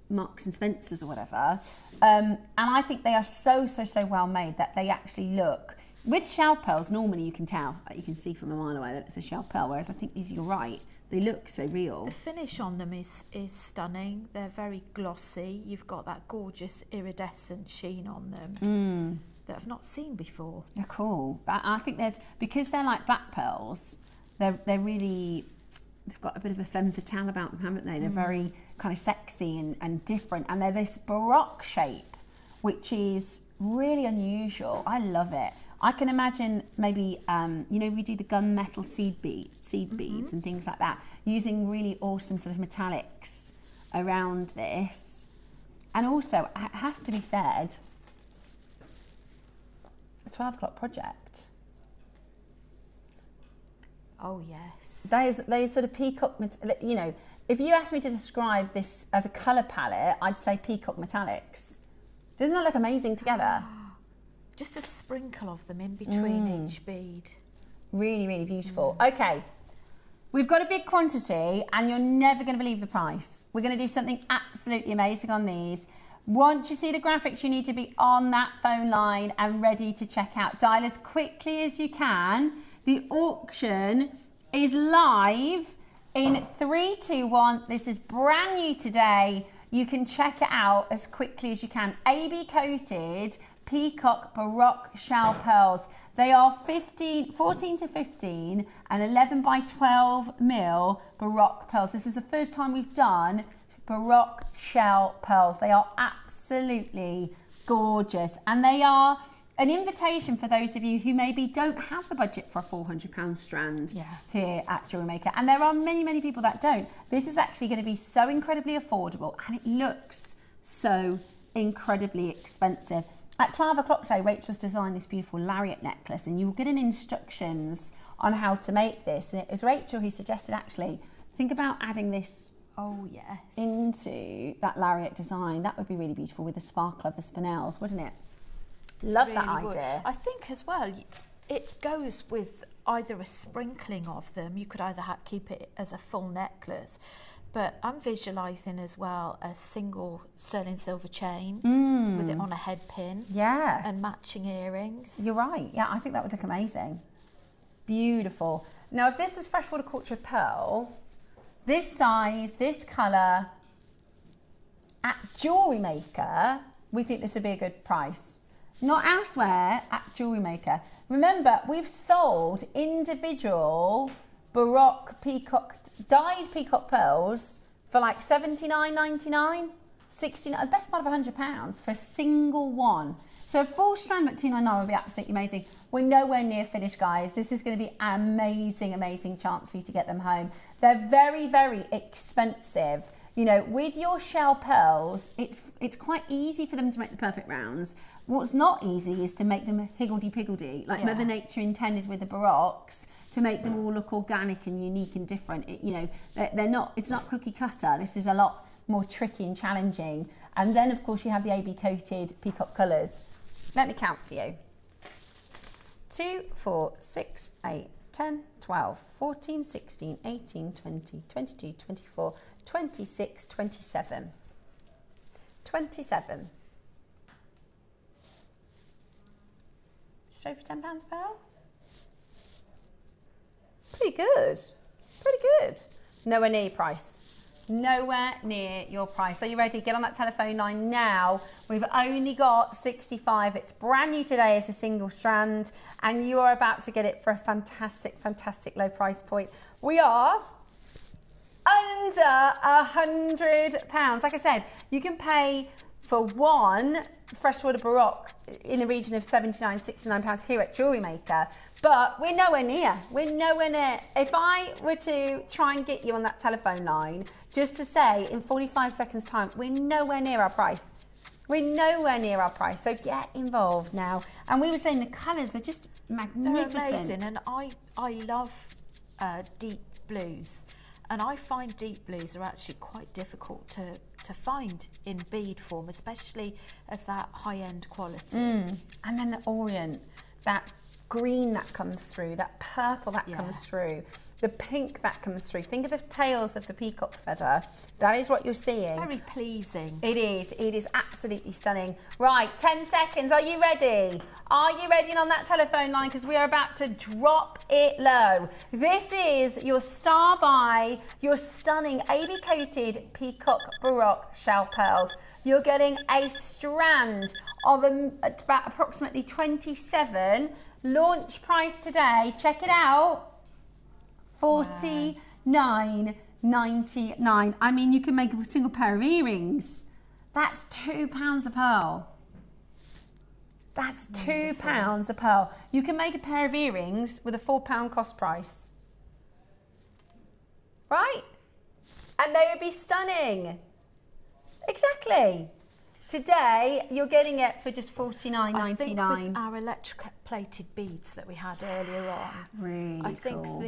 Marks and Spencer's or whatever. And I think they are so well made that they actually look. With shell pearls, normally you can tell, you can see from a mile away that it's a shell pearl. Whereas I think these, you're right, they look so real. The finish on them is stunning. They're very glossy. You've got that gorgeous iridescent sheen on them that I've not seen before. They're cool. But I think because they're like black pearls, they're really, they've got a bit of a femme fatale about them, haven't they? They're very kind of sexy and different. And they're this baroque shape, which is really unusual. I love it. I can imagine maybe, you know, we do the gunmetal seed beads and things like that, using really awesome sort of metallics around this. And also, it has to be said, a 12 o'clock project. Oh, yes. Those sort of peacock, you know, if you asked me to describe this as a colour palette, I'd say peacock metallics. Doesn't that look amazing together? Just a sprinkle of them in between each bead. Really, really beautiful. Okay, we've got a big quantity and you're never going to believe the price. We're going to do something absolutely amazing on these. Once you see the graphics, you need to be on that phone line and ready to check out. Dial as quickly as you can. The auction is live in 3, 2, 1. This is brand new today. You can check it out as quickly as you can. AB coated peacock baroque shell pearls. They are 14 to 15 and 11 by 12 mil baroque pearls. This is the first time we've done baroque shell pearls. They are absolutely gorgeous, and they are an invitation for those of you who maybe don't have the budget for a £400 strand here at JewelleryMaker. And there are many people that don't. This is actually going to be so incredibly affordable, and it looks so incredibly expensive. At 12 o'clock today, Rachel's designed this beautiful lariat necklace, and you'll get instructions on how to make this. And it was Rachel who suggested, actually, think about adding this into that lariat design. That would be really beautiful with the sparkle of the spinels, wouldn't it? Love that idea. I think as well, it goes with either a sprinkling of them. You could either keep it as a full necklace, but I'm visualising as well a single sterling silver chain with it on a head pin. Yeah. And matching earrings. You're right. Yeah, I think that would look amazing. Beautiful. Now, if this was freshwater cultured pearl, this size, this colour, at JewelleryMaker, we think this would be a good price. Not elsewhere, at JewelleryMaker. Remember, we've sold individual Baroque peacock, dyed peacock pearls for like $79.99, $69, the best part of £100 for a single one. So a full strand at $299 would be absolutely amazing. We're nowhere near finished, guys. This is going to be an amazing, amazing chance for you to get them home. They're very, very expensive. You know, with your shell pearls, it's quite easy for them to make the perfect rounds. What's not easy is to make them higgledy-piggledy, like Mother Nature intended with the Baroques, to make them all look organic and unique and different. You know, they're not. It's not cookie cutter. This is a lot more tricky and challenging. And then, of course, you have the AB coated peacock colours. Let me count for you. 2, 4, 6, 8, 10, 12, 14, 16, 18, 20, 22, 24, 26, 27. 27. Just over £10 a pearl. Pretty good. Pretty good. Nowhere near your price. Nowhere near your price. Are you ready? Get on that telephone line now. We've only got 65. It's brand new today as a single strand, and you are about to get it for a fantastic, fantastic low price point. We are under £100. Like I said, you can pay for one freshwater Baroque in the region of £79, £69 here at JewelleryMaker, but we're nowhere near. We're nowhere near. If I were to try and get you on that telephone line, just to say in 45 seconds time, we're nowhere near our price. We're nowhere near our price, so get involved now. And we were saying the colours, they're just magnificent. They're amazing, and I love deep blues. And I find deep blues are actually quite difficult to find in bead form, especially of that high-end quality. And then the orient, that green that comes through, that purple that comes through, the pink that comes through. Think of the tails of the peacock feather. That is what you're seeing. It's very pleasing. It is absolutely stunning. Right, 10 seconds, are you ready? Are you ready on that telephone line? Because we are about to drop it low. This is your star buy, your stunning AB coated peacock Baroque shell pearls. You're getting a strand of about approximately 27. Launch price today, check it out, $49.99. I mean, you can make a single pair of earrings. That's £2 a pearl. That's £2 a pearl. You can make a pair of earrings with a £4 cost price. Right? And they would be stunning. Exactly. Today, you're getting it for just $49.99. I think with our electric-plated beads that we had earlier on, really I think cool.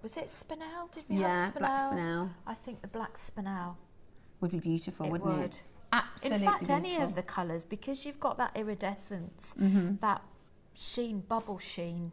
was it spinel? Did we have spinel? Black spinel. I think the black spinel Would be beautiful, wouldn't it? Absolutely. In fact, beautiful. any of the colours, because you've got that iridescence, that sheen, bubble sheen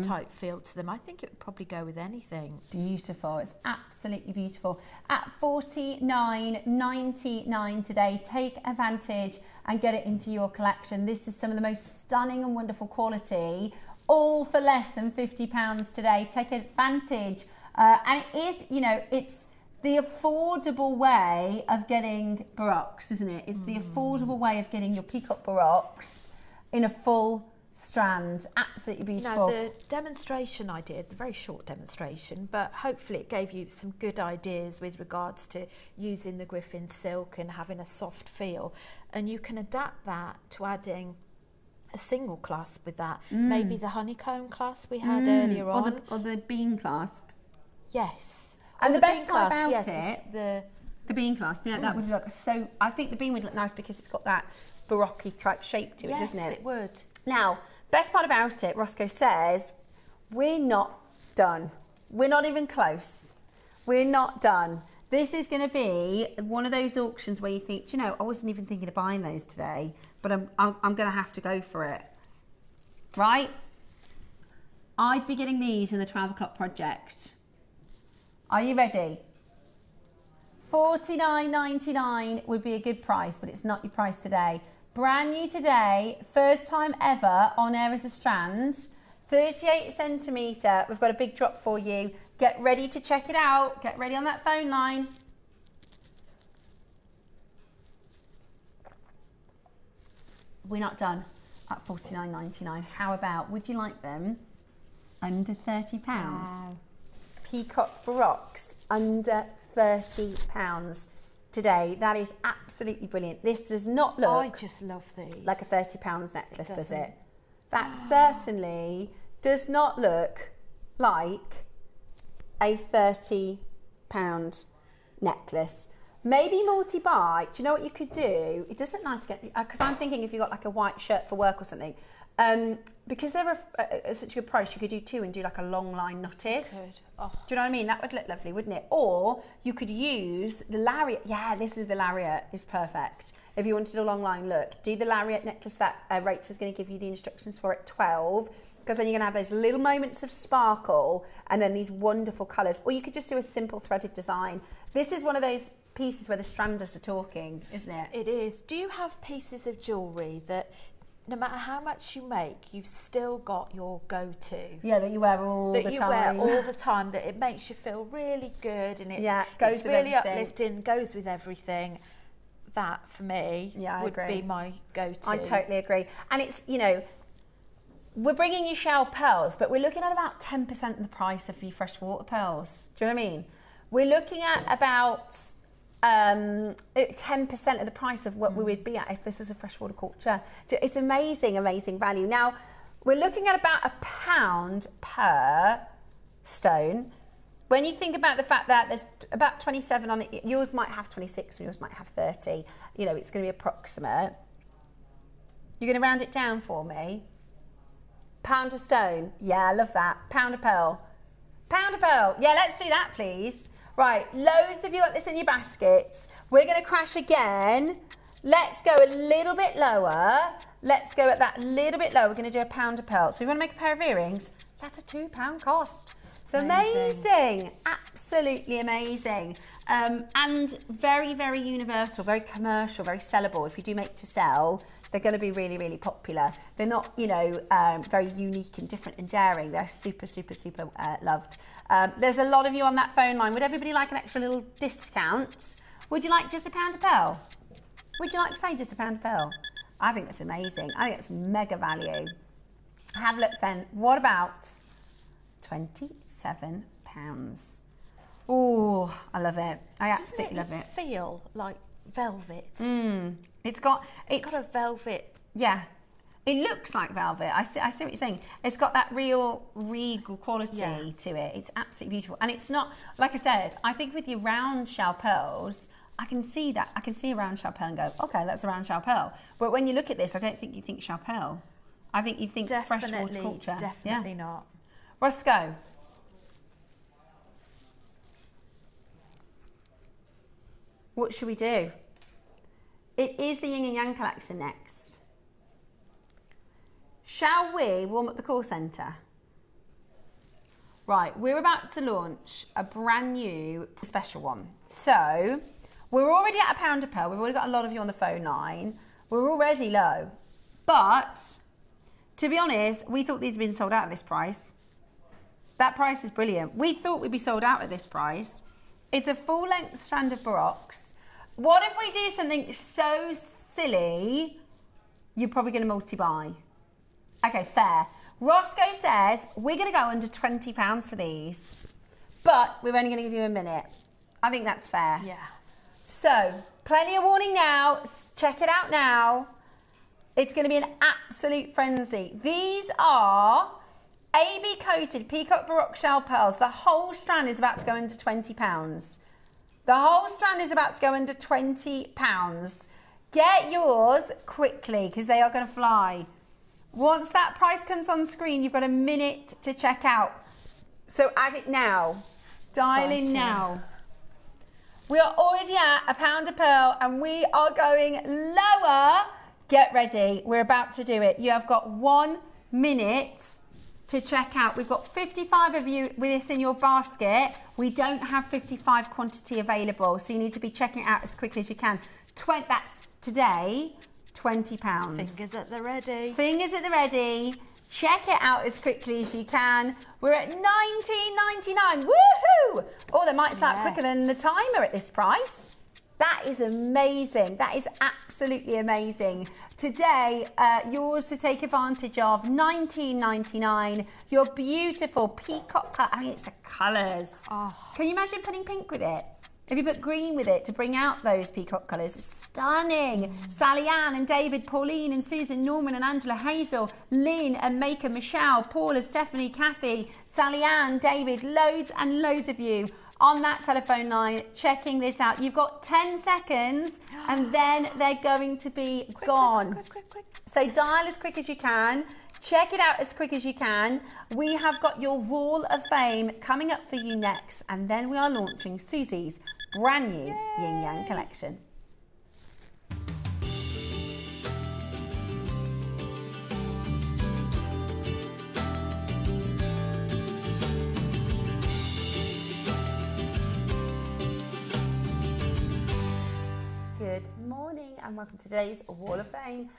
type feel to them, I think it would probably go with anything. Beautiful. It's absolutely beautiful. At $49.99 today, take advantage and get it into your collection. This is some of the most stunning and wonderful quality, all for less than £50 today. Take advantage. And it is, you know, it's the affordable way of getting Baroques, isn't it? It's the affordable way of getting your peacock Baroques in a full strand. Absolutely beautiful. Now, the demonstration I did, the very short demonstration, but hopefully it gave you some good ideas with regards to using the Griffin silk and having a soft feel. And you can adapt that to adding a single clasp with that. Maybe the honeycomb clasp we had earlier on. Or the bean clasp. Yes. And the best part about the bean clasp, yeah, that would look so. I think the bean would look nice because it's got that Baroque type shape to it, doesn't it? Yes, it would. Now, best part about it, Roscoe says, we're not done. We're not even close. We're not done. This is going to be one of those auctions where you think, you know, I wasn't even thinking of buying those today, but I'm going to have to go for it. Right? I'd be getting these in the 12 o'clock project. Are you ready? $49.99 would be a good price, but it's not your price today. Brand new today, first time ever on air as a strand, 38 centimetre. We've got a big drop for you. Get ready to check it out. Get ready on that phone line. We're not done at $49.99. How about, would you like them under £30? Wow. Peacock Baroques under £30 today. That is absolutely brilliant. This does not look... I just love these. ...like a £30 necklace, does it? That certainly does not look like a £30 necklace. Maybe multi-buy. Do you know what you could do? It doesn't nice to get... Because I'm thinking if you got like a white shirt for work or something, because they're such a good price, you could do two and do like a long line knotted. Good. Oh. Do you know what I mean? That would look lovely, wouldn't it? Or you could use the lariat. Yeah, this is the lariat. Is perfect. If you wanted a long line look, do the lariat necklace that Rachel's going to give you the instructions for at 12, because then you're going to have those little moments of sparkle and then these wonderful colours. Or you could just do a simple threaded design. This is one of those pieces where the stranders are talking, isn't it? It is. Do you have pieces of jewellery that no matter how much you make, you've still got your go-to? Yeah, that you wear all the time. That you wear all the time, that it makes you feel really good and it's really uplifting, goes with everything. That, for me, would be my go-to. I totally agree. And it's, you know, we're bringing you shell pearls, but we're looking at about 10% of the price of your freshwater pearls. Do you know what I mean? We're looking at about 10% of the price of what we would be at if this was a freshwater culture. It's amazing, amazing value. Now, we're looking at about £1 per stone. When you think about the fact that there's about 27 on it, yours might have 26 and yours might have 30, you know, it's going to be approximate. You're going to round it down for me. £1 a stone. Yeah, I love that. £1 a pearl. £1 a pearl. Yeah, let's do that, please. Right, loads of you got this in your baskets. We're going to crash again. Let's go a little bit lower. Let's go at that little bit lower. We're going to do £1 a pearl. So we want to make a pair of earrings. That's a £2 cost. So amazing. Absolutely amazing. And very, very universal, very commercial, very sellable. If you do make to sell, they're going to be really, really popular. They're not, you know, very unique and different and daring. They're super, super, super loved. There's a lot of you on that phone line. Would everybody like an extra little discount? Would you like just £1 a pearl? Would you like to pay just £1 a pearl? I think that's amazing. I think it's mega value. Have a look then. What about £27? Oh, I love it. I absolutely love it. Feel like velvet. It's got a velvet. Yeah, it looks like velvet. I see what you're saying. It's got that real regal quality to it. It's absolutely beautiful, and it's not, like I said, I think with your round shell pearls, I can see that. I can see a round shell pearl and go, okay, that's a round shell pearl. But when you look at this, I don't think you think shell pearl. I think you think freshwater culture. Definitely not. Roscoe. What should we do? It is the Yin and Yang collection next. Shall we warm up the call centre? Right, we're about to launch a brand new special one. So, we're already at £1 a pearl. We've already got a lot of you on the phone line. We're already low. But, to be honest, we thought these had been sold out at this price. That price is brilliant. We thought we'd be sold out at this price. It's a full-length strand of Baroques. What if we do something so silly, you're probably going to multi-buy? Okay, fair. Roscoe says we're going to go under £20 for these, but we're only going to give you a minute. I think that's fair. Yeah. So, plenty of warning now. Check it out now. It's going to be an absolute frenzy. These are AB coated peacock baroque shell pearls. The whole strand is about to go under £20. The whole strand is about to go under £20. Get yours quickly because they are going to fly. Once that price comes on screen, you've got a minute to check out. So add it now. Dial in now. We are already at £1 a pearl and we are going lower. Get ready. We're about to do it. You have got 1 minute to check out. We've got 55 of you with this in your basket. We don't have 55 quantity available, so you need to be checking it out as quickly as you can. That's today, £20. Fingers at the ready. Fingers at the ready. Check it out as quickly as you can. We're at $19.99. Woohoo! Oh, they might start quicker than the timer at this price. That is amazing. That is absolutely amazing. Today, yours to take advantage of, $19.99. Your beautiful peacock colour. I mean, it's the colours. Oh. Can you imagine putting pink with it? If you put green with it to bring out those peacock colours, it's stunning. Sally Ann and David, Pauline and Susan, Norman and Angela, Hazel, Lynn and Maker, Michelle, Paula, Stephanie, Kathy, Sally Ann, David, loads and loads of you on that telephone line checking this out. You've got 10 seconds and then they're going to be gone. Quick. So dial as quick as you can. Check it out as quick as you can. We have got your Wall of Fame coming up for you next, and then we are launching Susie's brand new Yin Yang collection. Good morning and welcome to today's Wall of Fame.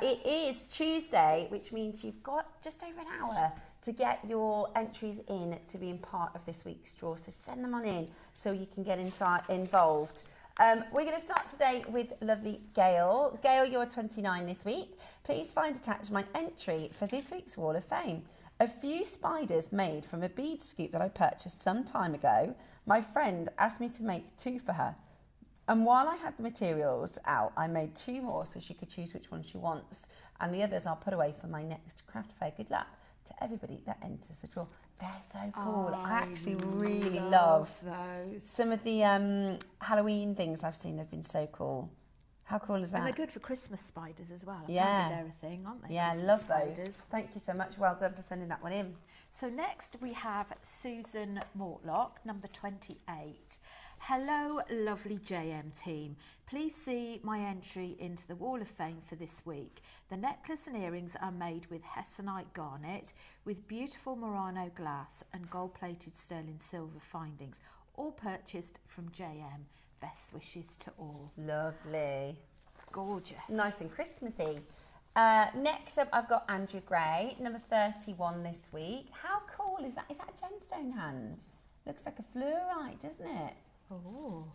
It is Tuesday, which means you've got just over an hour to get your entries in to be in part of this week's draw. So send them on in so you can get involved. We're going to start today with lovely Gail. Gail, you're 29 this week. Please find attached my entry for this week's Wall of Fame. A few spiders made from a bead scoop that I purchased some time ago. My friend asked me to make 2 for her. And while I had the materials out, I made 2 more so she could choose which one she wants. And the others I'll put away for my next craft fair. Good luck to everybody that enters the draw. They're so cool. I actually really love those. Some of the Halloween things I've seen. They've been so cool. How cool is that? And they're good for Christmas spiders as well. Yeah. They're a thing, aren't they? Yeah, Christmas love spiders. those. Thank you so much. Well done for sending that one in. So next we have Susan Mortlock, number 28. Hello, lovely JM team. Please see my entry into the Wall of Fame for this week. The necklace and earrings are made with Hessonite garnet with beautiful Murano glass and gold-plated sterling silver findings, all purchased from JM. Best wishes to all. Lovely. Gorgeous. Nice and Christmassy. Next up, I've got Andrew Gray, number 31 this week. How cool is that? Is that a gemstone hand? Looks like a fluorite, doesn't it? Oh.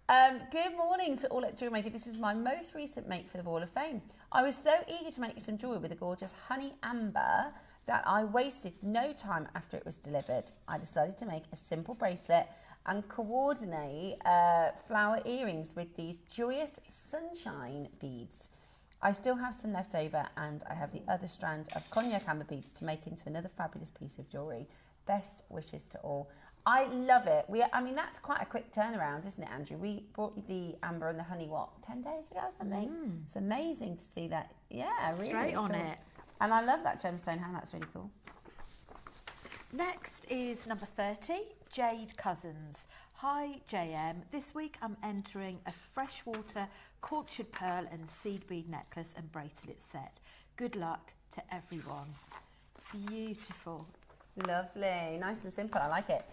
Good morning to all at JewelleryMaker. This is my most recent make for the Wall of Fame. I was so eager to make some jewellery with the gorgeous honey amber that I wasted no time after it was delivered. I decided to make a simple bracelet and coordinate flower earrings with these joyous sunshine beads. I still have some left over and I have the other strand of cognac amber beads to make into another fabulous piece of jewellery. Best wishes to all. I love it. I mean, that's quite a quick turnaround, isn't it, Andrew? We brought you the amber and the honey, 10 days ago or something? It's amazing to see that. Yeah, really. Straight on cool. it. And I love that gemstone hand. That's really cool. Next is number 30, Jade Cousins. Hi JM, this week I'm entering a freshwater cultured pearl and seed bead necklace and bracelet set. Good luck to everyone. Beautiful. Lovely, nice and simple, I like it.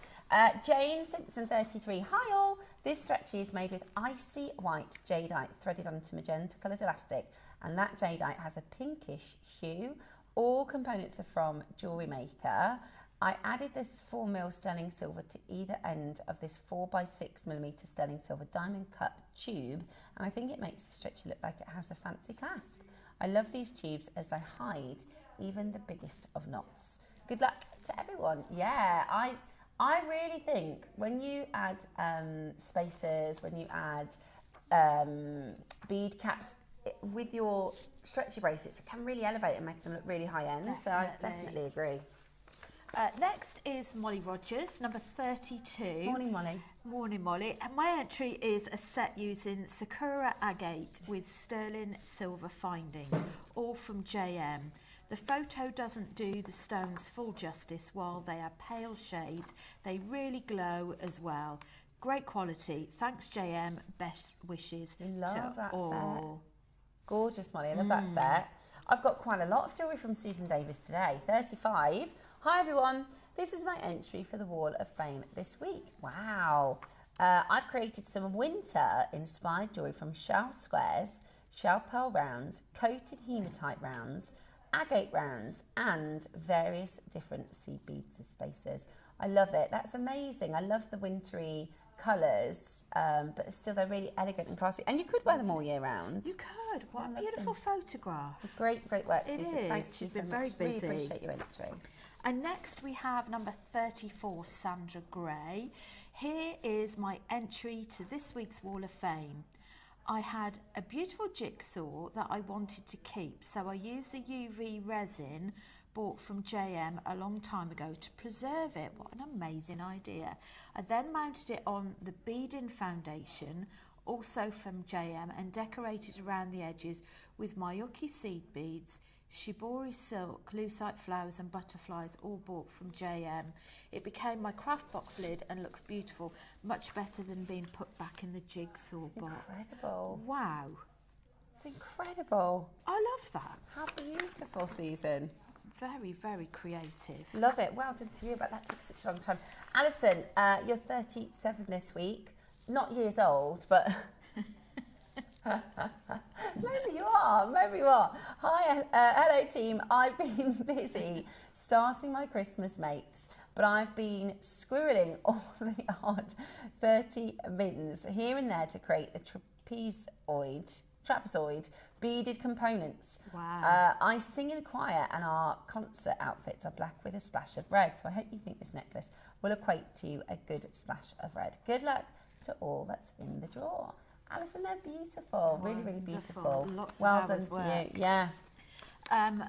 Jane Simpson 33, hi all. This stretchy is made with icy white jadeite threaded onto magenta coloured elastic, and that jadeite has a pinkish hue. All components are from JewelleryMaker. I added this 4mm sterling silver to either end of this 4x6mm sterling silver diamond cut tube, and I think it makes the stretchy look like it has a fancy clasp. I love these tubes as they hide even the biggest of knots. Good luck to everyone. Yeah, I really think when you add spacers, when you add bead caps with your stretchy bracelets, it can really elevate and make them look really high end. Definitely. So I definitely agree. Next is Molly Rogers, number 32. Morning, Molly. Morning, Molly. And my entry is a set using Sakura agate with sterling silver findings, all from JM. The photo doesn't do the stones full justice. While they are pale shades, they really glow as well. Great quality. Thanks, JM. Best wishes to that all. Set. Gorgeous, Molly. I love that set. I've got quite a lot of jewellery from Susan Davis today. 35. Hi, everyone. This is my entry for the Wall of Fame this week. Wow. I've created some winter-inspired jewellery from shell squares, shell pearl rounds, coated hematite rounds, agate rounds and various different seed beads as spacers. I love it. That's amazing. I love the wintry colours, but still they're really elegant and classy. And you could wear them all year round. You could. What a beautiful photograph. Great work, Susan. It is. Thanks She's you been so very much. busy. Really appreciate your entry. And next we have number 34, Sandra Gray. Here is my entry to this week's Wall of Fame. I had a beautiful jigsaw that I wanted to keep, so I used the UV resin bought from JM a long time ago to preserve it. What an amazing idea. I then mounted it on the beading foundation, also from JM, and decorated around the edges with Mayuki seed beads, shibori silk, lucite flowers and butterflies, all bought from JM. It became my craft box lid and looks beautiful, much better than being put back in the jigsaw box. Incredible. Wow. It's incredible. I love that. How beautiful, Susan. Very, very creative. Love it. Well done to you, but that took such a long time. Alison, you're 37 this week. Not years old, but maybe you are. Hi, hello team. I've been busy starting my Christmas makes, but I've been squirreling all the odd 30 bins here and there to create a trapezoid beaded components. Wow. I sing in a choir and our concert outfits are black with a splash of red, so I hope you think this necklace will equate to a good splash of red. Good luck to all that's in the draw. Alison, they're beautiful. Really, really beautiful. Lots well of done hours to work. you. Yeah. And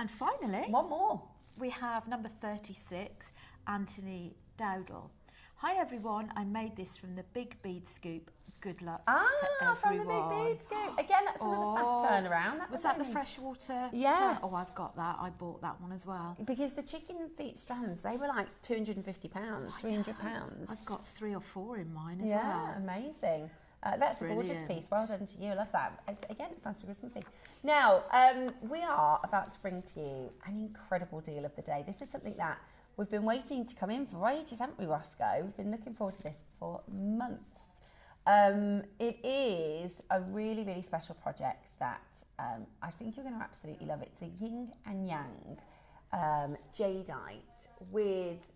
finally, One more. we have number 36, Anthony Dowdle. Hi everyone, I made this from the Big Bead Scoop. Good luck to from everyone. the Big Bead Scoop. Again, that's another fast turnaround. Was that the freshwater? Yeah. Oh, I've got that. I bought that one as well. Because the chicken feet strands, they were like £250, £300. I've got 3 or 4 in mine as Yeah, well. amazing. That's a gorgeous Brilliant. piece. Well done to you. I love that. Again, it's nice to Christmassy. Now, we are about to bring to you an incredible deal of the day. This is something that we've been waiting to come in for ages, haven't we, Roscoe? We've been looking forward to this for months. It is a really, really special project that I think you're going to absolutely love. It's the Yin and Yang jadeite with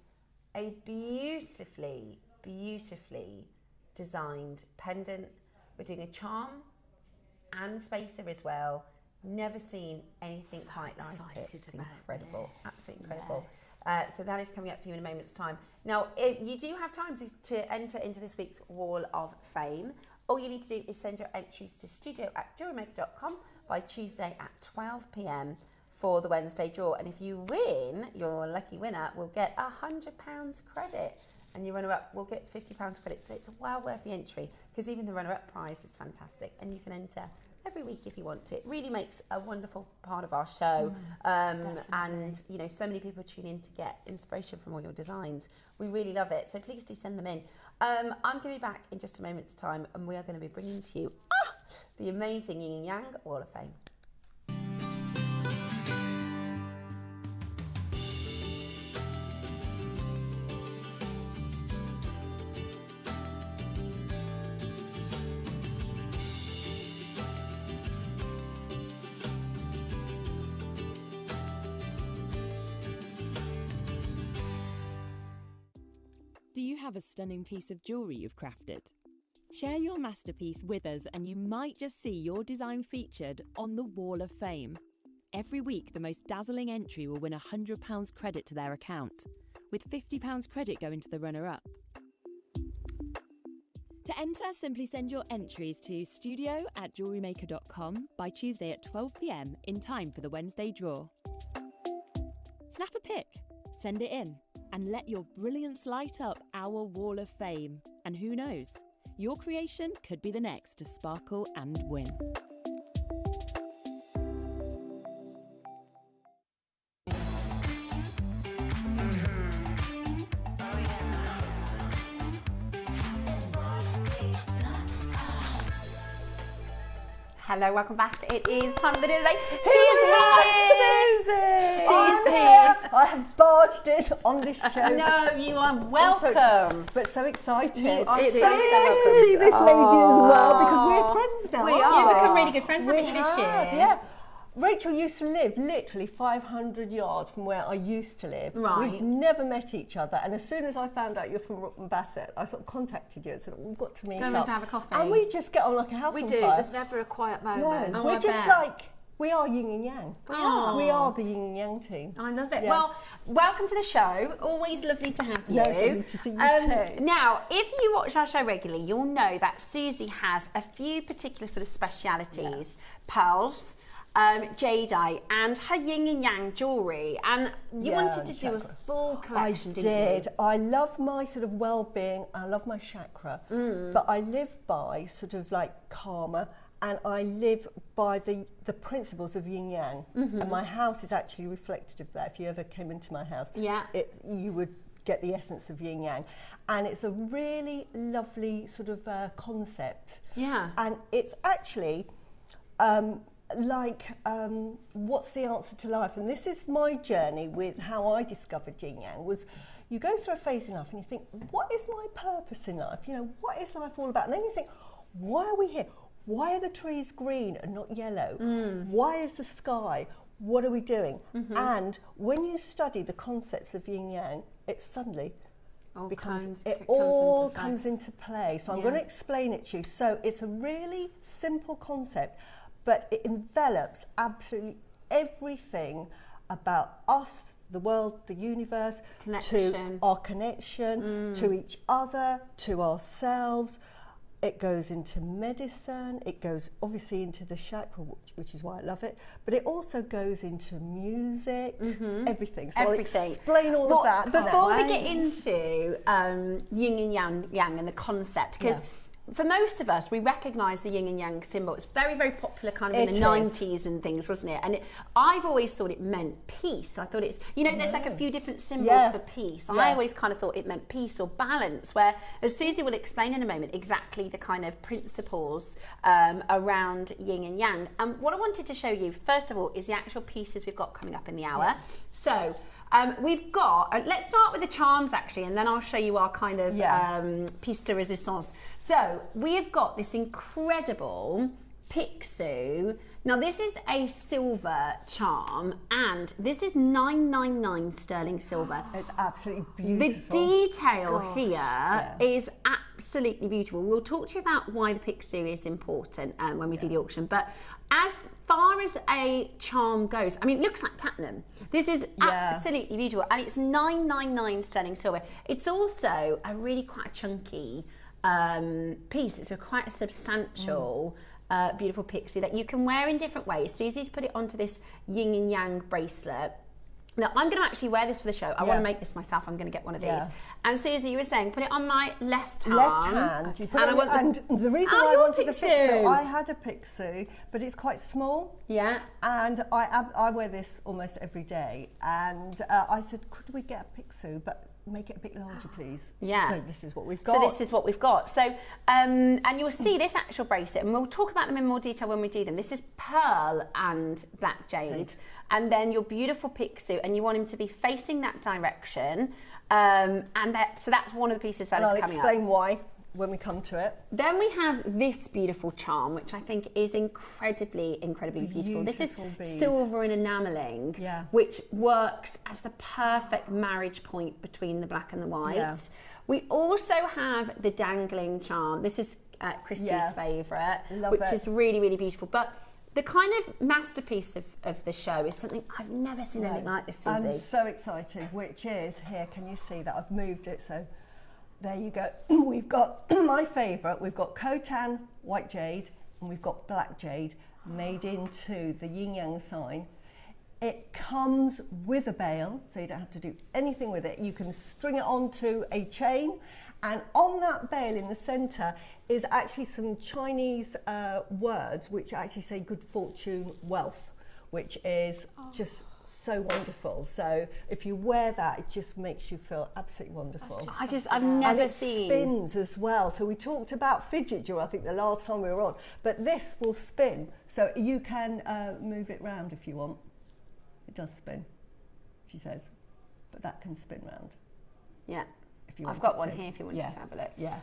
a beautifully designed pendant. We're doing a charm and spacer as well. Never seen anything quite like it. It's incredible, absolutely incredible. Yes. So that is coming up for you in a moment's time. Now, you do have time to enter into this week's Wall of Fame. All you need to do is send your entries to studio@JewelleryMaker.com by Tuesday at 12 p.m. for the Wednesday draw. And if you win, your lucky winner will get £100 credit. And your runner-up will get £50 credit. So it's well worth the entry, because even the runner-up prize is fantastic. And you can enter every week if you want to. It really makes a wonderful part of our show. And, you know, so many people tune in to get inspiration from all your designs. We really love it. So please do send them in. I'm going to be back in just a moment's time, and we are going to be bringing to you the amazing Yin and Yang Wall of Fame. Do you have a stunning piece of jewellery you've crafted? Share your masterpiece with us and you might just see your design featured on the Wall of Fame. Every week, the most dazzling entry will win £100 credit to their account, with £50 credit going to the runner-up. To enter, simply send your entries to studio@JewelleryMaker.com by Tuesday at 12 p.m. in time for the Wednesday draw. Snap a pic, send it in, and let your brilliance light up our Wall of Fame. And who knows, your creation could be the next to sparkle and win. Hello, welcome back. It is time for the delay. Susie! She's here. I have barged in on this show. No, you are welcome. So excited. You are It's so nice welcome. to see this lady as well, because we're friends now. We aren't are. You've become really good friends, haven't you, this year? Yeah. Rachel used to live literally 500 yards from where I used to live. Right. We've never met each other, and as soon as I found out you're from Rutland Bassett, I sort of contacted you and said, we've got to meet up. Go to have a coffee. And we just get on like a house We on do. fire. There's never a quiet moment. No, Oh, we're I just bet. like, we are yin and yang. are. We are the yin and yang team. I love it. Yeah. Well, welcome to the show. Always lovely to have you. Yeah, it's lovely to see you too. Now, if you watch our show regularly, you'll know that Susie has a few particular sort of specialities. Pearls, jadeite, and her yin and yang jewellery. And you wanted to do a full collection, didn't did. you? I love my sort of well-being. I love my chakra. But I live by sort of like karma, and I live by the principles of yin yang. And my house is actually reflective of that. If you ever came into my house, you would get the essence of yin yang. And it's a really lovely sort of concept. Yeah. And it's actually what's the answer to life? And this is my journey with how I discovered yin yang. Was you go through a phase in life and you think, what is my purpose in life? You know, what is life all about? And then you think, why are we here? Why are the trees green and not yellow? Why is the sky? What are we doing? And when you study the concepts of yin yang, it suddenly all comes into play. So I'm going to explain it to you. So it's a really simple concept, but it envelops absolutely everything about us, the world, the universe, to our connection, to each other, to ourselves. It goes into medicine, it goes obviously into the chakra, which is why I love it, but it also goes into music, everything. So I'll explain all of that. Before we get into yin and yang and the concept, because for most of us, we recognise the yin and yang symbol. It's very, very popular kind of in the 90s and things, wasn't it? And I've always thought it meant peace. I thought it's, you know, there's like a few different symbols for peace. I always kind of thought it meant peace or balance, where, as Susie will explain in a moment, exactly the kind of principles around yin and yang. And what I wanted to show you, first of all, is the actual pieces we've got coming up in the hour. So, we've got, let's start with the charms actually, and then I'll show you our kind of piece de resistance. So we've got this incredible Pixu. Now this is a silver charm, and this is 999 sterling silver. It's absolutely beautiful. The detail here is absolutely beautiful. We'll talk to you about why the Pixu is important when we do the auction, but as far as a charm goes, I mean, it looks like platinum. This is absolutely beautiful, and it's 999 sterling silver. It's also a really quite a chunky piece. It's quite a substantial, beautiful pixie that you can wear in different ways. Susie's put it onto this yin and yang bracelet. Now, I'm going to actually wear this for the show. I want to make this myself. I'm going to get one of these. And Susie, you were saying, put it on my left hand. Left hand. You put and the reason why I wanted the Pixu, I had a Pixu, but it's quite small. Yeah. And I wear this almost every day. And I said, could we get a Pixu, but make it a bit larger, please? Yeah. So this is what we've got. So this is what we've got. So, and you'll see this actual bracelet, and we'll talk about them in more detail when we do them. This is pearl and black jade. And then your beautiful Pixu, and you want him to be facing that direction. So that's one of the pieces that is coming up. I'll explain why when we come to it. Then we have this beautiful charm, which I think is incredibly beautiful. This is silver and enamelling, which works as the perfect marriage point between the black and the white. Yeah. We also have the dangling charm. This is Christy's favourite, which is really beautiful. But the kind of masterpiece of the show is something I've never seen anything like this, Susie. I'm so excited, which is, here, can you see that? I've moved it, so there you go. We've got my favourite. We've got Khotan white jade, and we've got black jade made into the yin-yang sign. It comes with a bail, so you don't have to do anything with it. You can string it onto a chain, and on that bail in the centre is actually some Chinese words which actually say good fortune, wealth, which is just so wonderful. So if you wear that, it just makes you feel absolutely wonderful. I've never seen. And it spins as well. So we talked about fidget jewelry, I think the last time we were on, but this will spin. So you can move it round if you want. It does spin, she says, but that can spin round. Yeah. I've got one here if you wanted to have a look. Yeah.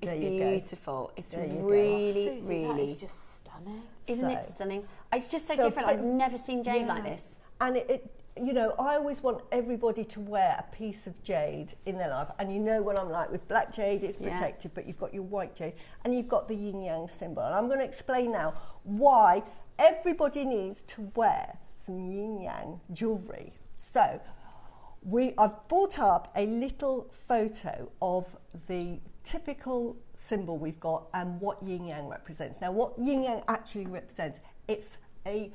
It's beautiful. It's really Susie, that is just stunning. Stunning. Isn't it stunning? It's just so different. I've never seen jade like this. And it you know, I always want everybody to wear a piece of jade in their life. And you know what I'm like, with black jade, it's protected, but you've got your white jade and you've got the yin yang symbol. And I'm going to explain now why everybody needs to wear some yin yang jewellery. So I've brought up a little photo of the typical symbol we've got and what yin yang represents. Now, what yin yang actually represents, it's a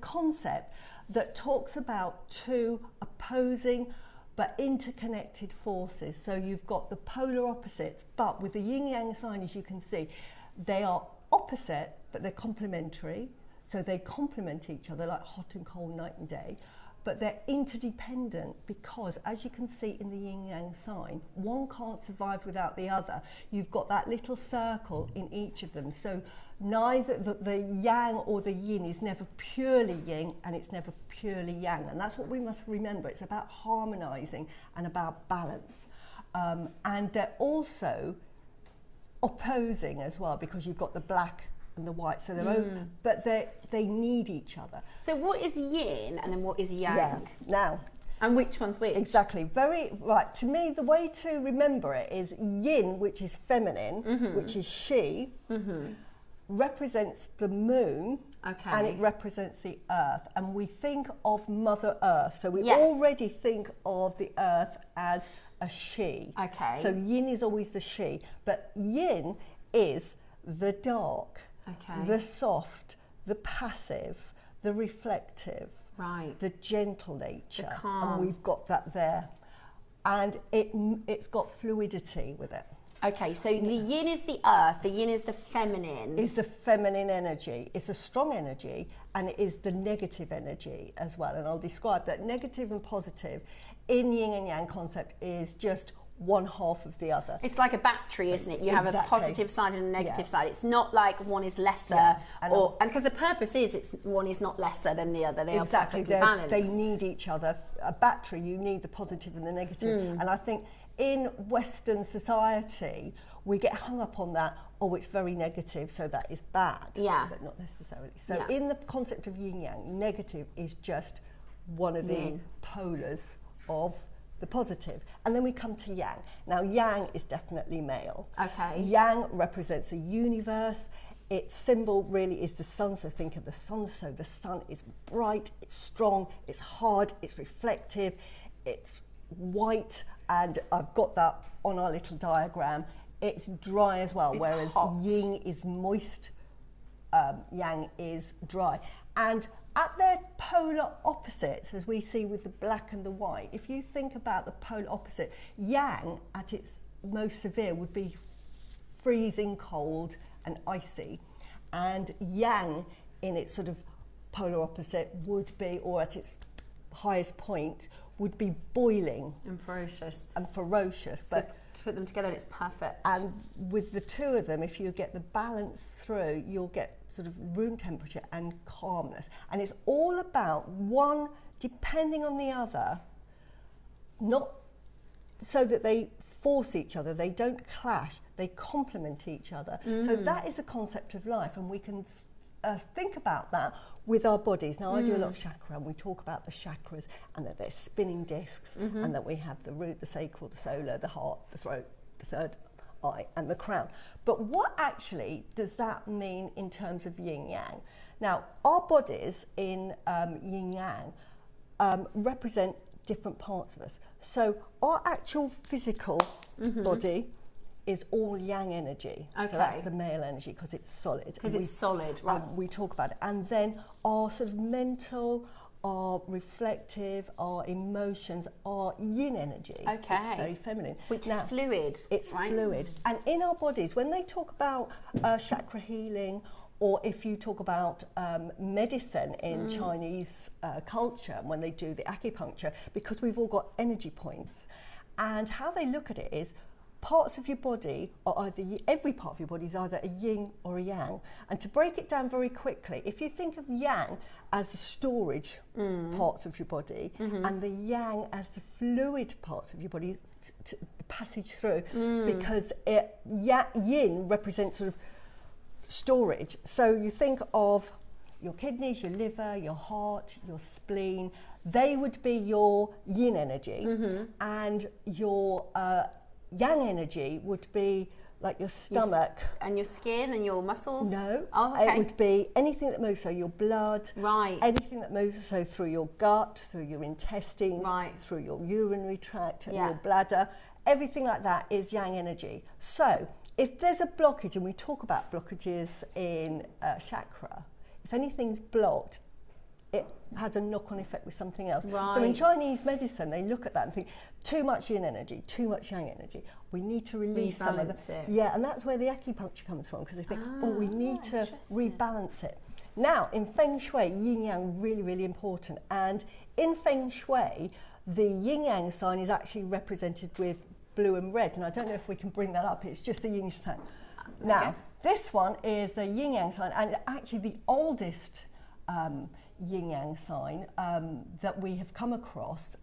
concept that talks about two opposing but interconnected forces. So you've got the polar opposites, but with the yin yang sign, as you can see, they are opposite but they're complementary. So they complement each other like hot and cold, night and day. But they're interdependent because, as you can see in the yin yang sign, one can't survive without the other. You've got that little circle in each of them. So neither the yang or the yin is never purely yin and it's never purely yang. And that's what we must remember. It's about harmonizing and about balance. And they're also opposing as well, because you've got the black and the white, so they're open, but they need each other. So what is yin and then what is yang? Yeah. Now, and which one's which? Exactly. Very right. To me, the way to remember it is yin, which is feminine, which is she, represents the moon, and it represents the earth. And we think of Mother Earth, so we already think of the earth as a she. Okay. So yin is always the she, but yin is the dark, the soft, the passive, the reflective, the gentle nature, the calm. And we've got that there, and it's got fluidity with it. Okay, so the yin is the earth, the yin is the feminine. Is the feminine energy. It's a strong energy, and it is the negative energy as well. And I'll describe that. Negative and positive in yin and yang concept is just one half of the other. It's like a battery, isn't it? You have a positive side and a negative side. It's not like one is lesser, and because the purpose is one is not lesser than the other. They are perfectly balanced. They need each other. A battery, you need the positive and the negative. And I think in Western society, we get hung up on that. Oh, it's very negative, so that is bad. Yeah, but not necessarily. So in the concept of yin yang, negative is just one of the polars of the positive. And then we come to yang. Now, yang is definitely male. Okay. Yang represents a universe. Its symbol really is the sun, so think of the sun. So the sun is bright, it's strong, it's hard, it's reflective, it's white, and I've got that on our little diagram. It's dry as well, whereas yin is moist, yang is dry. And at their polar opposites, as we see with the black and the white, if you think about the polar opposite, yang at its most severe would be freezing cold and icy, and yang in its sort of polar opposite would be, or at its highest point, would be boiling and ferocious. So but to put them together, it's perfect. And with the two of them, if you get the balance through, you'll get sort of room temperature and calmness. And it's all about one depending on the other, not so that they force each other, they don't clash, they complement each other. So that is the concept of life, and we can think about that with our bodies. Now, I do a lot of chakra, and we talk about the chakras, and that they're spinning discs, and that we have the root, the sacral, the solar, the heart, the throat, the third eye, and the crown. But what actually does that mean in terms of yin yang? Now, our bodies in yin yang represent different parts of us. So our actual physical body is all yang energy. Okay. So that's the male energy, because it's solid. Because it's solid, right. We talk about it. And then our sort of mental, our reflective, our emotions, our yin energy. Okay. It's very feminine. Which is fluid. It's fluid. And in our bodies, when they talk about chakra healing, or if you talk about medicine in Chinese culture, when they do the acupuncture, because we've all got energy points, and how they look at it is, parts of your body are either, every part of your body is either a yin or a yang. And to break it down very quickly, if you think of yang as the storage parts of your body, and the yang as the fluid parts of your body, passage through, because yin represents sort of storage. So you think of your kidneys, your liver, your heart, your spleen. They would be your yin energy, and your yang energy would be like your stomach. And your skin and your muscles? No. Oh, okay. It would be anything that moves, so your blood. Right. Anything that moves, so through your gut, through your intestines, right. through your urinary tract and your bladder. Everything like that is yang energy. So if there's a blockage, and we talk about blockages in chakra, if anything's blocked, it has a knock-on effect with something else. Right. So in Chinese medicine, they look at that and think, too much yin energy, too much yang energy. We need to release some of it. Yeah, and that's where the acupuncture comes from, because they think, we need to rebalance it. Now, in Feng Shui, yin-yang really, really important. And in Feng Shui, the yin-yang sign is actually represented with blue and red. And I don't know if we can bring that up. It's just the yin sign. Now, this one is the yin-yang sign, and actually the oldest yin-yang sign that we have come across.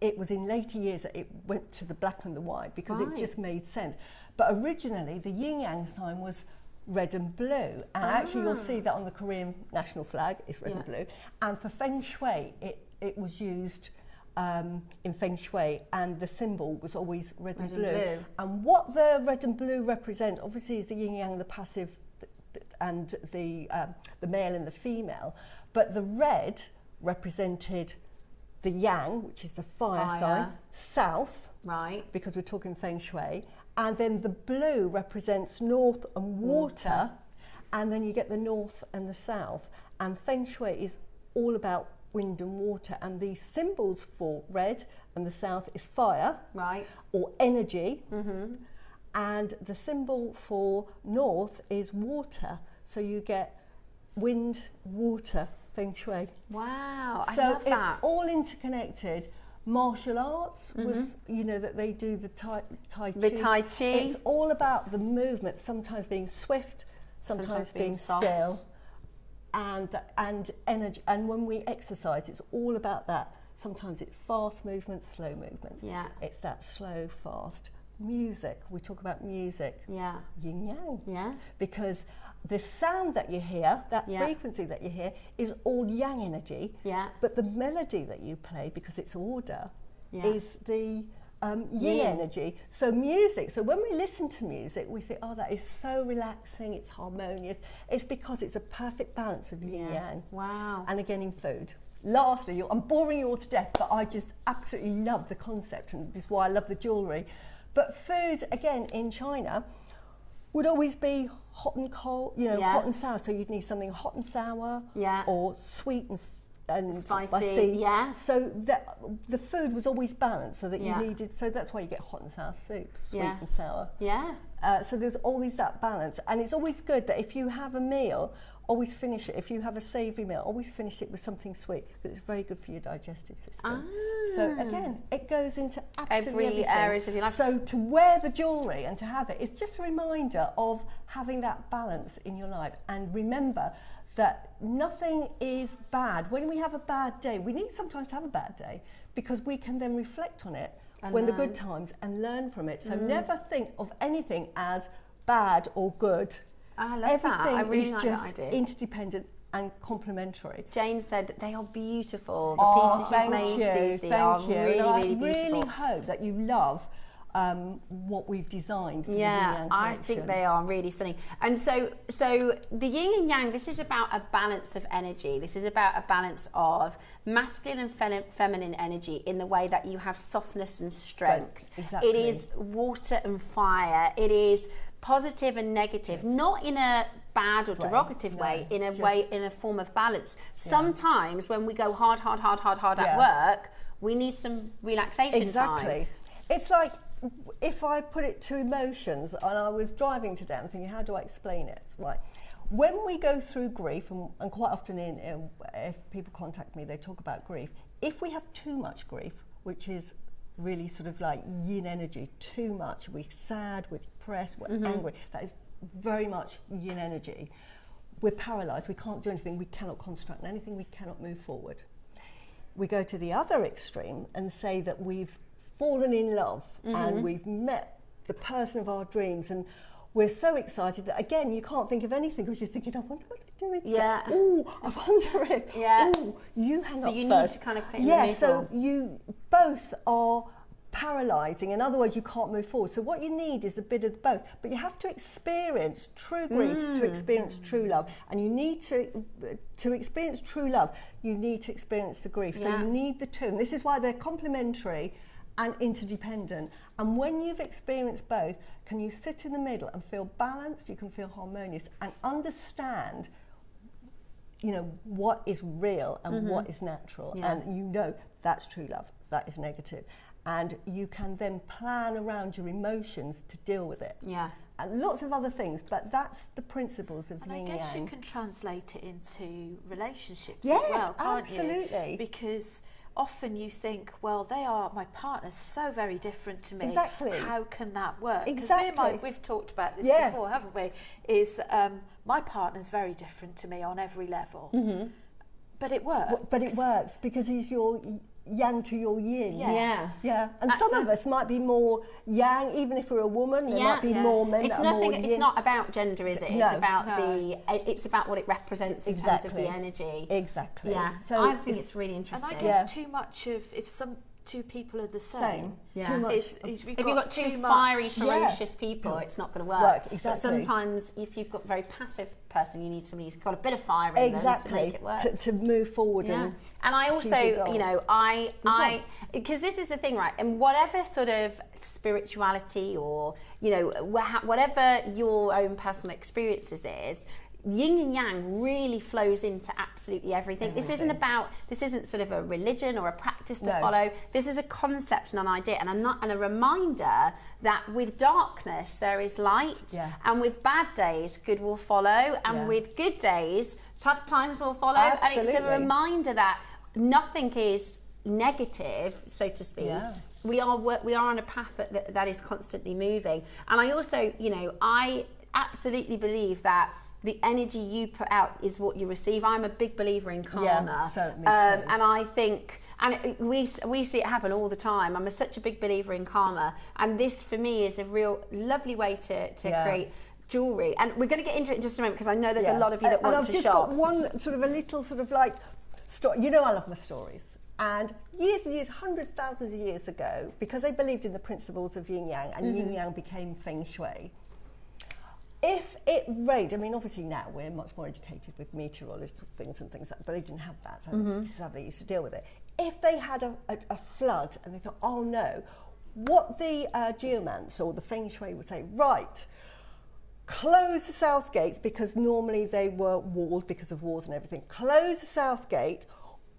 It was in later years that it went to the black and the white, because it just made sense. But originally, the yin-yang sign was red and blue, and actually you'll see that on the Korean national flag, it's red and blue. And for Feng Shui, it was used in Feng Shui, and the symbol was always red and blue. And what the red and blue represent, obviously, is the yin-yang, the passive, and the male and the female. But the red represented the yang, which is the fire sign, south, right? Because we're talking Feng Shui. And then the blue represents north and water, and then you get the north and the south. And Feng Shui is all about wind and water, and the symbols for red and the south is fire, right, or energy, and the symbol for north is water. So you get wind, water, Feng Shui. Wow, so I love that. It's all interconnected. Martial arts was, you know, that they do the Tai Chi. The Tai Chi. It's all about the movement, sometimes being swift, sometimes being still, and energy. And when we exercise, it's all about that. Sometimes it's fast movements, slow movements. Yeah. It's that slow, fast. Music, we talk about music. Yeah. Yin yang. Yeah. Because the sound that you hear, that frequency that you hear, is all yang energy. Yeah. But the melody that you play, because it's order, is the yin energy. So music, so when we listen to music, we think, oh, that is so relaxing, it's harmonious. It's because it's a perfect balance of yin yang. Wow. And again, in food. Lastly, I'm boring you all to death, but I just absolutely love the concept, and this is why I love the jewellery. But food, again, in China, would always be hot and cold, you know, hot and sour. So you'd need something hot and sour, or sweet and spicy. Yeah. So that the food was always balanced, so that you needed. So that's why you get hot and sour soup, sweet and sour. Yeah. So there's always that balance, and it's always good that if you have a meal, always finish it. If you have a savoury meal, always finish it with something sweet, because it's very good for your digestive system. So again, it goes into absolutely every areas of your life. So to wear the jewellery and to have it, it's just a reminder of having that balance in your life. And remember that nothing is bad. When we have a bad day, we need sometimes to have a bad day, because we can then reflect on it when the good times and learn from it. So never think of anything as bad or good. I love that. I really like that idea. Interdependent and complementary. Jane said that they are beautiful. The pieces you've made, Susie, are really, really beautiful. I really hope that you love what we've designed for the Yin Yang collection. I think they are really stunning. And so the Yin and Yang, this is about a balance of energy. This is about a balance of masculine and feminine energy in the way that you have softness and strength. Exactly. It is water and fire. It is positive and negative, not in a bad or derogative way, in a way, in a form of balance. Sometimes when we go hard at work, we need some relaxation time. It's like, if I put it to emotions, and I was driving today, I'm thinking, how do I explain it? It's like, when we go through grief, and quite often if people contact me, they talk about grief. If we have too much grief, which is really sort of like yin energy, too much, we're sad, we're depressed, we're angry, that is very much yin energy. We're paralysed, we can't do anything, we cannot concentrate on anything, we cannot move forward. We go to the other extreme and say that we've fallen in love and we've met the person of our dreams, and we're so excited that, again, you can't think of anything because you're thinking, I wonder what they're doing. Yeah. Oh, I wonder if. Yeah. Oh, you hang up So you first. need to kind of fit in yeah, the so middle. you both are paralysing, and otherwise you can't move forward. So what you need is a bit of both. But you have to experience true grief to experience true love. And you need to experience true love, you need to experience the grief. So you need the two. And this is why they're complementary and interdependent. And when you've experienced both, can you sit in the middle and feel balanced, you can feel harmonious and understand, you know, what is real and what is natural. And you know that's true love, that is negative. And you can then plan around your emotions to deal with it. Yeah. And lots of other things, but that's the principles of And yin I guess yang. you can translate it into relationships Yes, as well, can't absolutely. you? Because often you think, well, my partner's so very different to me. Exactly. How can that work? 'Cause Exactly. we've talked about this Yeah. before, haven't we? My partner's very different to me on every level. But it works. But it works because he's your yang to your yin. Yes. Yeah, and some of us might be more yang, even if we're a woman. There might be more men It's that are more nothing. yin. It's not about gender, is it? It's No. about it's about what it represents in terms of the energy. Exactly. Yeah. So I think it's really And interesting. I guess too much of, if two people are the same, Too much. if If you've got two much- fiery, ferocious people, it's not going to work. Exactly. But sometimes, if you've got a very passive person, you need somebody who's got a bit of fire in them to make it work. to move forward. Yeah. And I also, achieve your you know, I because this is the thing, right? And whatever sort of spirituality or, you know, whatever your own personal experiences is, yin and yang really flows into absolutely everything. This isn't sort of a religion or a practice to follow. This is a concept and an idea and a reminder that with darkness there is light, and with bad days good will follow, and with good days tough times will follow. Absolutely. And it's a reminder that nothing is negative, so to speak. Yeah. We are on a path that is constantly moving. And I also, you know, I absolutely believe that the energy you put out is what you receive. I'm a big believer in karma. Yeah, so me too. And I think, and we see it happen all the time. I'm such a big believer in karma. And this, for me, is a real lovely way to create jewellery. And we're going to get into it in just a moment because I know there's a lot of you that want to shop. And I've just got one sort of a little sort of like story. You know I love my stories. And years and years, hundreds, thousands of years ago, because they believed in the principles of yin yang, and yin yang became feng shui. If it rained, I mean, obviously now we're much more educated with meteorological things and things like that, but they didn't have that, so this is how they used to deal with it. If they had a flood and they thought, oh no, what the geomants or the feng shui would say, right, close the south gates, because normally they were walled because of wars and everything. Close the south gate,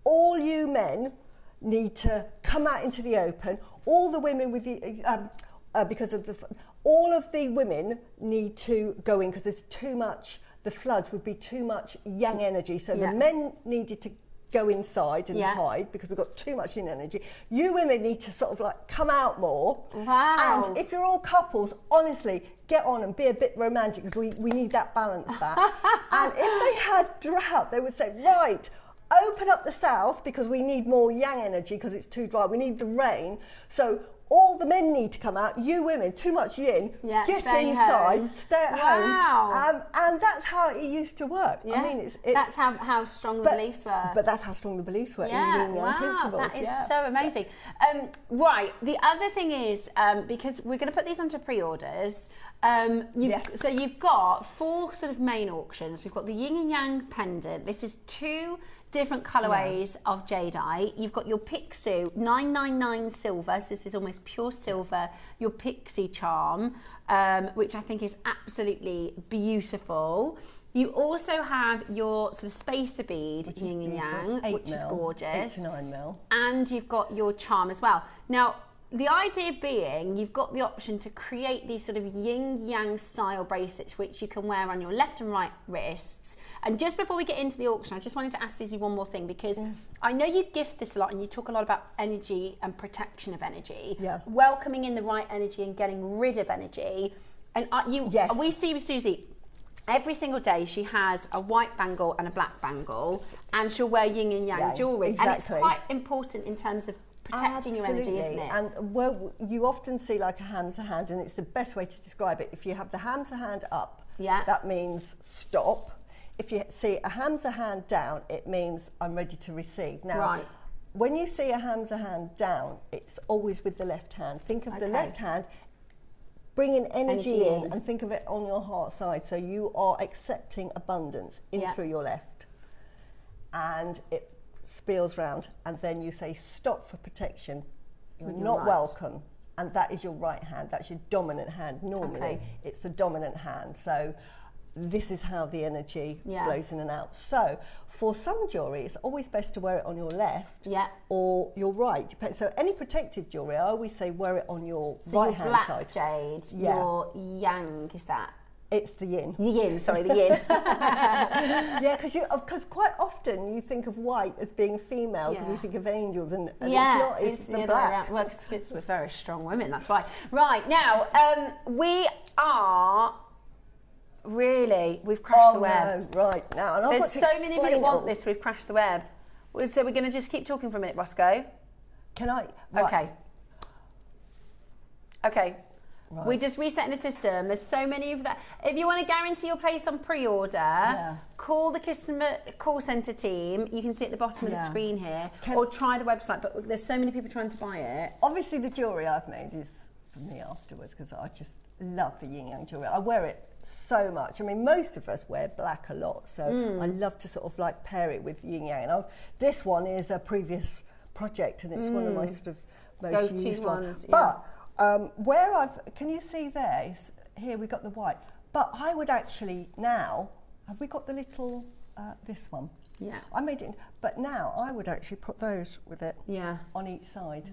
all you men need to come out into the open, all the women with the... because of all of the women need to go in because there's too much, the floods would be too much yang energy. So the men needed to go inside and hide because we've got too much yin energy. You women need to sort of like come out more. Wow. And if you're all couples, honestly, get on and be a bit romantic because we need that balance back. And if they had drought, they would say, right, open up the south because we need more yang energy because it's too dry. We need the rain. So all the men need to come out. You women, too much yin. Get inside, home. stay at home. And that's how it used to work. Yeah. I mean, it's that's how strong the beliefs were. But that's how strong the beliefs were in yin yang principles. That is so amazing. Right, the other thing is, because we're going to put these onto pre-orders, so you've got 4 sort of main auctions. We've got the yin and yang pendant. This is 2 different colourways of jadeite. You've got your Pixie 999 silver, so this is almost pure silver, your Pixie charm, which I think is absolutely beautiful. You also have your sort of spacer bead yin and yang, which is gorgeous. 8 to 9 mil. And you've got your charm as well. Now, the idea being you've got the option to create these sort of yin-yang style bracelets which you can wear on your left and right wrists. And just before we get into the auction, I just wanted to ask Susie one more thing, because I know you gift this a lot and you talk a lot about energy and protection of energy, welcoming in the right energy and getting rid of energy. And we see with Susie, every single day she has a white bangle and a black bangle, and she'll wear yin and yang jewellery. Exactly. And it's quite important in terms of protecting your energy, isn't it? And well, you often see like a hand to hand, and it's the best way to describe it. If you have the hand to hand up, that means stop. If you see a hand to hand down, it means I'm ready to receive. Now, when you see a hand to hand down, it's always with the left hand. Think of the left hand bringing energy in, and think of it on your heart side. So you are accepting abundance in through your left, and it spills round, and then you say stop for protection. You're not welcome, and that is your right hand. That's your dominant hand. Normally, it's the dominant hand. So this is how the energy flows in and out. So for some jewellery, it's always best to wear it on your left or your right. So any protective jewellery, I always say wear it on your right hand side. So your black jade, your yang, is that? It's the yin. The yin, sorry, the yin. Yeah, because quite often you think of white as being female because we think of angels, and it's not. It's the black. Well, because we're very strong women, that's right. Right, now, we are we've crashed the web. No, right, now. And There's so many people that want this, we've crashed the web. So we're going to just keep talking for a minute, Roscoe. Can I? Right. Okay. Right. We're just resetting the system. There's so many of that. If you want to guarantee your place on pre-order, call the customer call centre team. You can see at the bottom of the screen here, or try the website. But there's so many people trying to buy it. Obviously, the jewellery I've made is for me afterwards because I just love the yin yang jewellery. I wear it so much. I mean, most of us wear black a lot, so I love to sort of like pair it with yin yang. And this one is a previous project, and it's one of my sort of most used ones. But can you see there? Here we got the white, but I would actually now, have we got the little, this one? Yeah. I made it, but now I would actually put those with it on each side,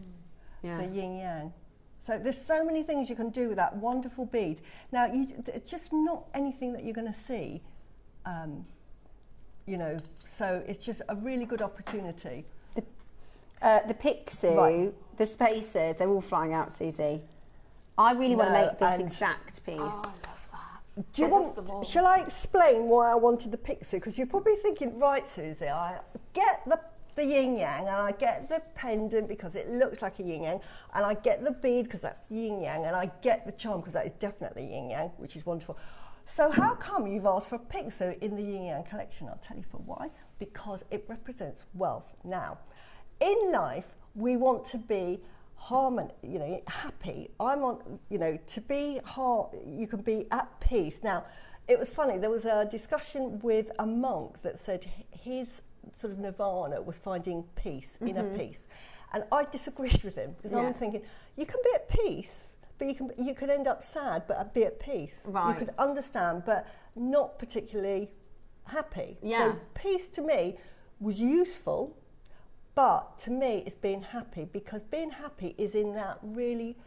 the yin yang. So there's so many things you can do with that wonderful bead. Now, it's just not anything that you're going to see, you know, so it's just a really good opportunity. The Pixie, the spacers, they're all flying out, Susie. I really want to make this exact piece. Oh, I love that. Do you want? Shall I explain why I wanted the Pixie? Because you're probably thinking, right, Susie, I get the yin yang, and I get the pendant because it looks like a yin yang, and I get the bead because that's yin yang, and I get the charm because that is definitely yin yang, which is wonderful. So how come you've asked for a Pixie in the yin yang collection? I'll tell you for why. Because it represents wealth. Now, in life, we want to be happy. I want, to be you can be at peace. Now, it was funny, there was a discussion with a monk that said his sort of nirvana was finding peace, inner peace. And I disagreed with him because I'm thinking, you can be at peace, but you can end up sad, but be at peace. Right. You could understand, but not particularly happy. Yeah. So peace to me was useful, but to me it's being happy, because being happy is in that really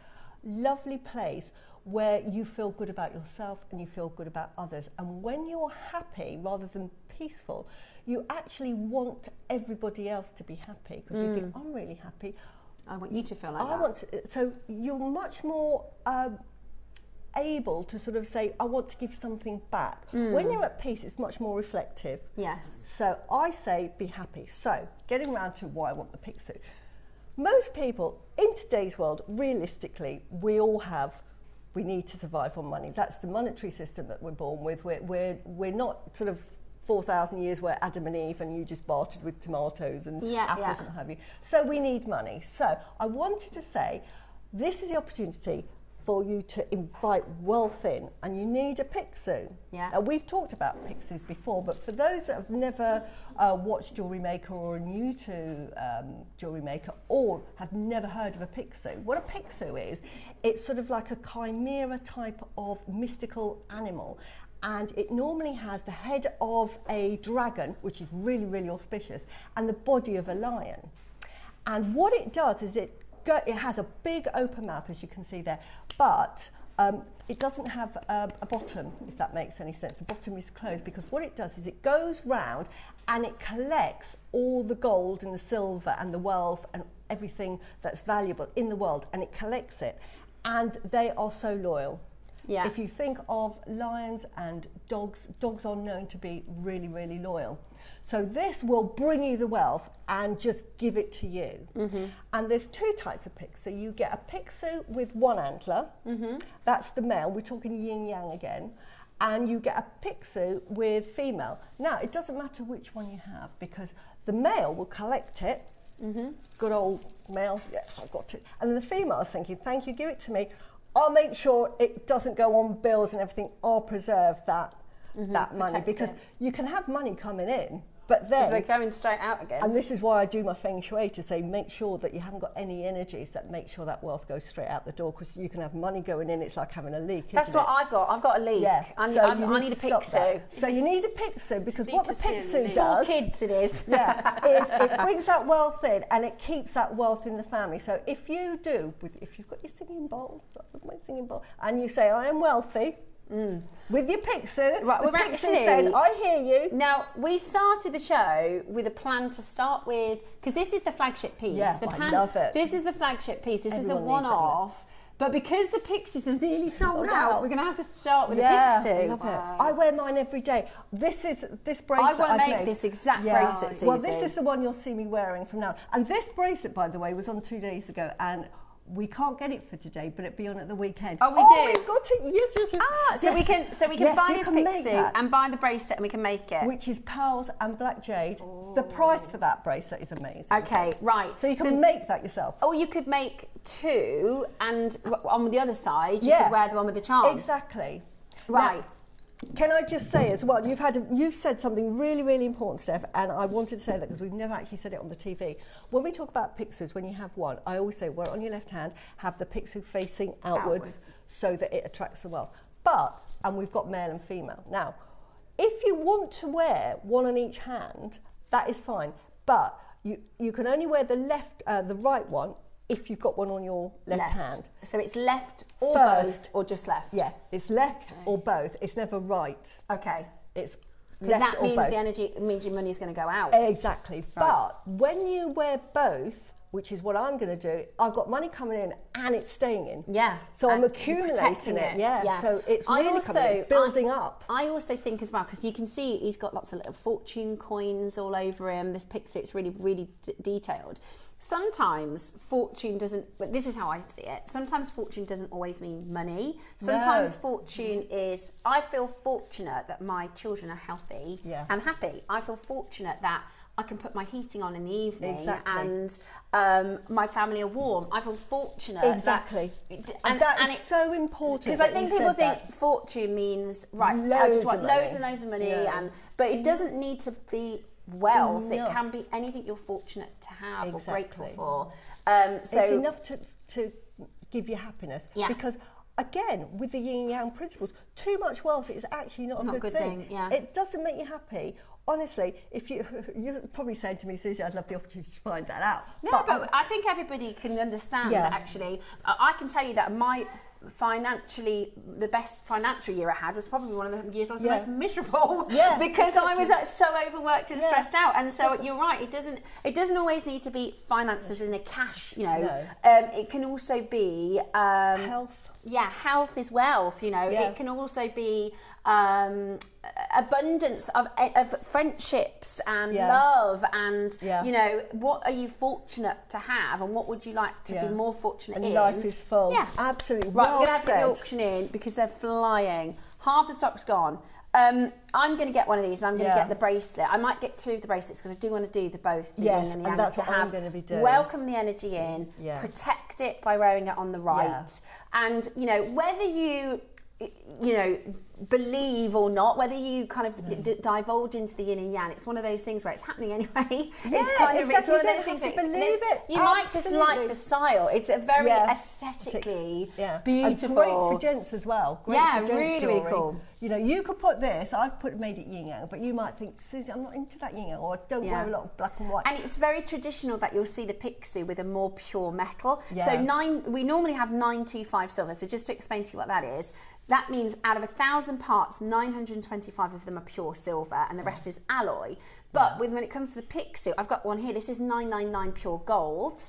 lovely place where you feel good about yourself and you feel good about others. And when you're happy rather than peaceful, you actually want everybody else to be happy, because you think, I'm really happy. I want you to feel like that. So you're much more able to sort of say, I want to give something back. When you're at peace, it's much more reflective. Yes. So I say, be happy. So getting around to why I want the Pixie. Most people in today's world, realistically, we need to survive on money. That's the monetary system that we're born with. We're not sort of 4,000 years where Adam and Eve and you just bartered with tomatoes and apples and what have you. So we need money. So I wanted to say, this is the opportunity for you to invite wealth in, and you need a Pixie. Yeah. Now, we've talked about Pixies before, but for those that have never watched JewelleryMaker or are new to JewelleryMaker or have never heard of a Pixie, what a Pixie is, it's sort of like a chimera type of mystical animal. And it normally has the head of a dragon, which is really, really auspicious, and the body of a lion. And what it does is it has a big open mouth, as you can see there, but it doesn't have a bottom, if that makes any sense. The bottom is closed, because what it does is it goes round and it collects all the gold and the silver and the wealth and everything that's valuable in the world, and it collects it. And they are so loyal. Yeah. If you think of lions and dogs are known to be really, really loyal. So this will bring you the wealth and just give it to you. And there's two types of pixie. You get a pixie with one antler, that's the male, we're talking yin yang again, and you get a pixie with female. Now, it doesn't matter which one you have, because the male will collect it, good old male, yes, I've got it. And the female is thinking, thank you, give it to me. I'll make sure it doesn't go on bills and everything. I'll preserve that money, because you can have money coming in, but then they're going straight out again. And this is why I do my feng shui, to say make sure that you haven't got any energies that make sure that wealth goes straight out the door, because you can have money going in. It's like having a leak. That's what I've got. I've got a leak. Yeah. I need a pixie. So you need a pixie, because what the pixie does, 4 kids it is. is it brings that wealth in, and it keeps that wealth in the family. So if you've got your singing bowl, my singing bowl, and you say I am wealthy. With your pixie, right? We're actually saying, I hear you. Now, we started the show with a plan to start with, because this is the flagship piece. Yeah, I love it. This is the flagship piece. This Everyone is the one-off. But because the pixies are nearly sold out, we're going to have to start with a pixie. I love it. I wear mine every day. This bracelet I want to make made. this exact bracelet, Susie. Well, this is the one you'll see me wearing from now. And this bracelet, by the way, was on 2 days ago, and we can't get it for today, but it'll be on at the weekend. Oh, we do. We've got it. Yes. So we can buy this pixie and buy the bracelet, and we can make it. Which is pearls and black jade. The price for that bracelet is amazing. Okay, right. So you can make that yourself. Or you could make 2, and on the other side, you could wear the one with the charm. Exactly. Right. Now, can I just say as well, you've said something really, really important, Steph, and I wanted to say that because we've never actually said it on the TV. When we talk about pixies, when you have one, I always say, wear it on your left hand, have the pixie facing outwards so that it attracts the wealth. And we've got male and female. Now, if you want to wear one on each hand, that is fine, but you can only wear the right one if you've got one on your left hand. So it's left or First, both, or just left? Yeah, it's left or both. It's never right. Okay. It's because left that or means both. the energy, it means your money's going to go out. Exactly. Right. But when you wear both, which is what I'm going to do, I've got money coming in and it's staying in. Yeah. So I'm accumulating it. Yeah. So it's really coming in, building up. I also think as well, because you can see he's got lots of little fortune coins all over him. This pixie, it's really, really detailed. Sometimes fortune doesn't, but this is how I see it. Sometimes fortune doesn't always mean money. Sometimes fortune is, I feel fortunate that my children are healthy and happy. I feel fortunate that I can put my heating on in the evening and my family are warm. I feel fortunate. Exactly. And that is so important. Because I think people think fortune means, right, I just want loads and loads of money, but it doesn't need to be wealth. It can be anything you're fortunate to have or grateful for. So it's enough to give you happiness. Because again, with the yin yang principles, too much wealth is actually not a good thing. It doesn't make you happy. Honestly, if you're probably saying to me, Susie, I'd love the opportunity to find that out. No, but I think everybody can understand that actually. I can tell you that the best financial year I had was probably one of the years I was the most miserable because I was so overworked and stressed out. And so you're right, it doesn't always need to be finances in a cash, it can also be health. Yeah, health is wealth, it can also be abundance of friendships and love and what are you fortunate to have and what would you like to be more fortunate in? Life is full. Absolutely. Right, we're going to have to put the auction in because they're flying. Half the stock's gone. I'm going to get one of these. I'm going to get the bracelet. I might get 2 of the bracelets because I do want to do both. Yes, and that's what I'm going to be doing. Welcome the energy in, protect it by wearing it on the right, and whether you believe or not, whether you kind of divulge into the yin and yang, it's one of those things where it's happening anyway. It's kind of it's one of those things to believe it. You might just like the style. It's a very aesthetically beautiful. And great for gents as well. Great for gents really, jewelry. really cool. You could put this. I've made it yin yang, but you might think, Susie, I'm not into that yin yang, or I don't wear a lot of black and white. And it's very traditional that you'll see the pixie with a more pure metal. So we normally have 925 silver. So just to explain to you what that is. That means out of 1,000 parts, 925 of them are pure silver and the rest is alloy. But when it comes to the pixie, I've got one here. This is 999 pure gold.